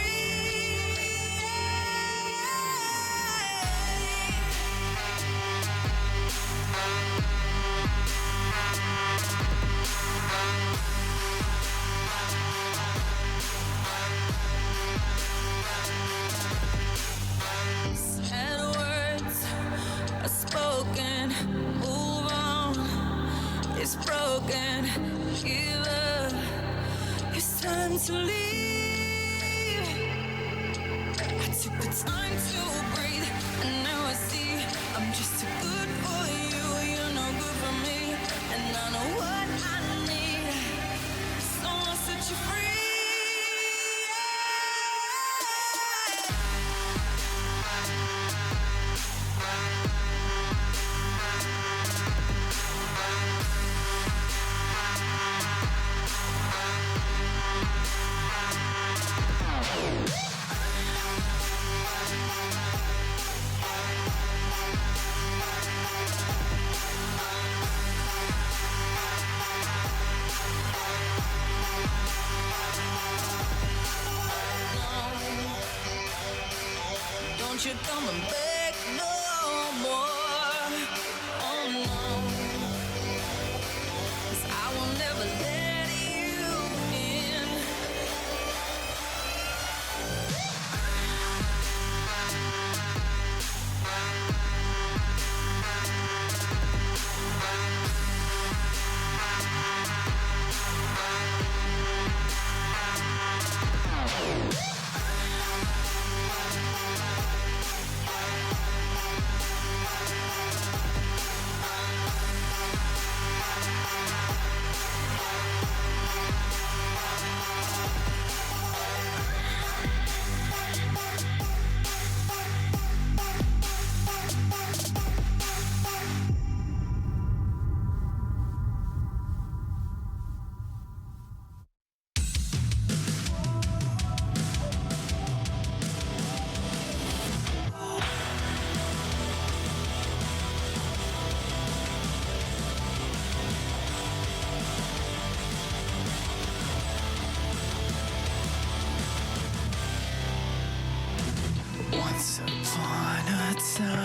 Sad words are spoken, move on, it's broken, give up, it's time to leave. I took the time to breathe, and now I see I'm just too good for you. You're no good for me, and I know what I need. Someone set you free. Don't you come and beg no more. Oh no, 'cause I will never let you in. Once upon a time.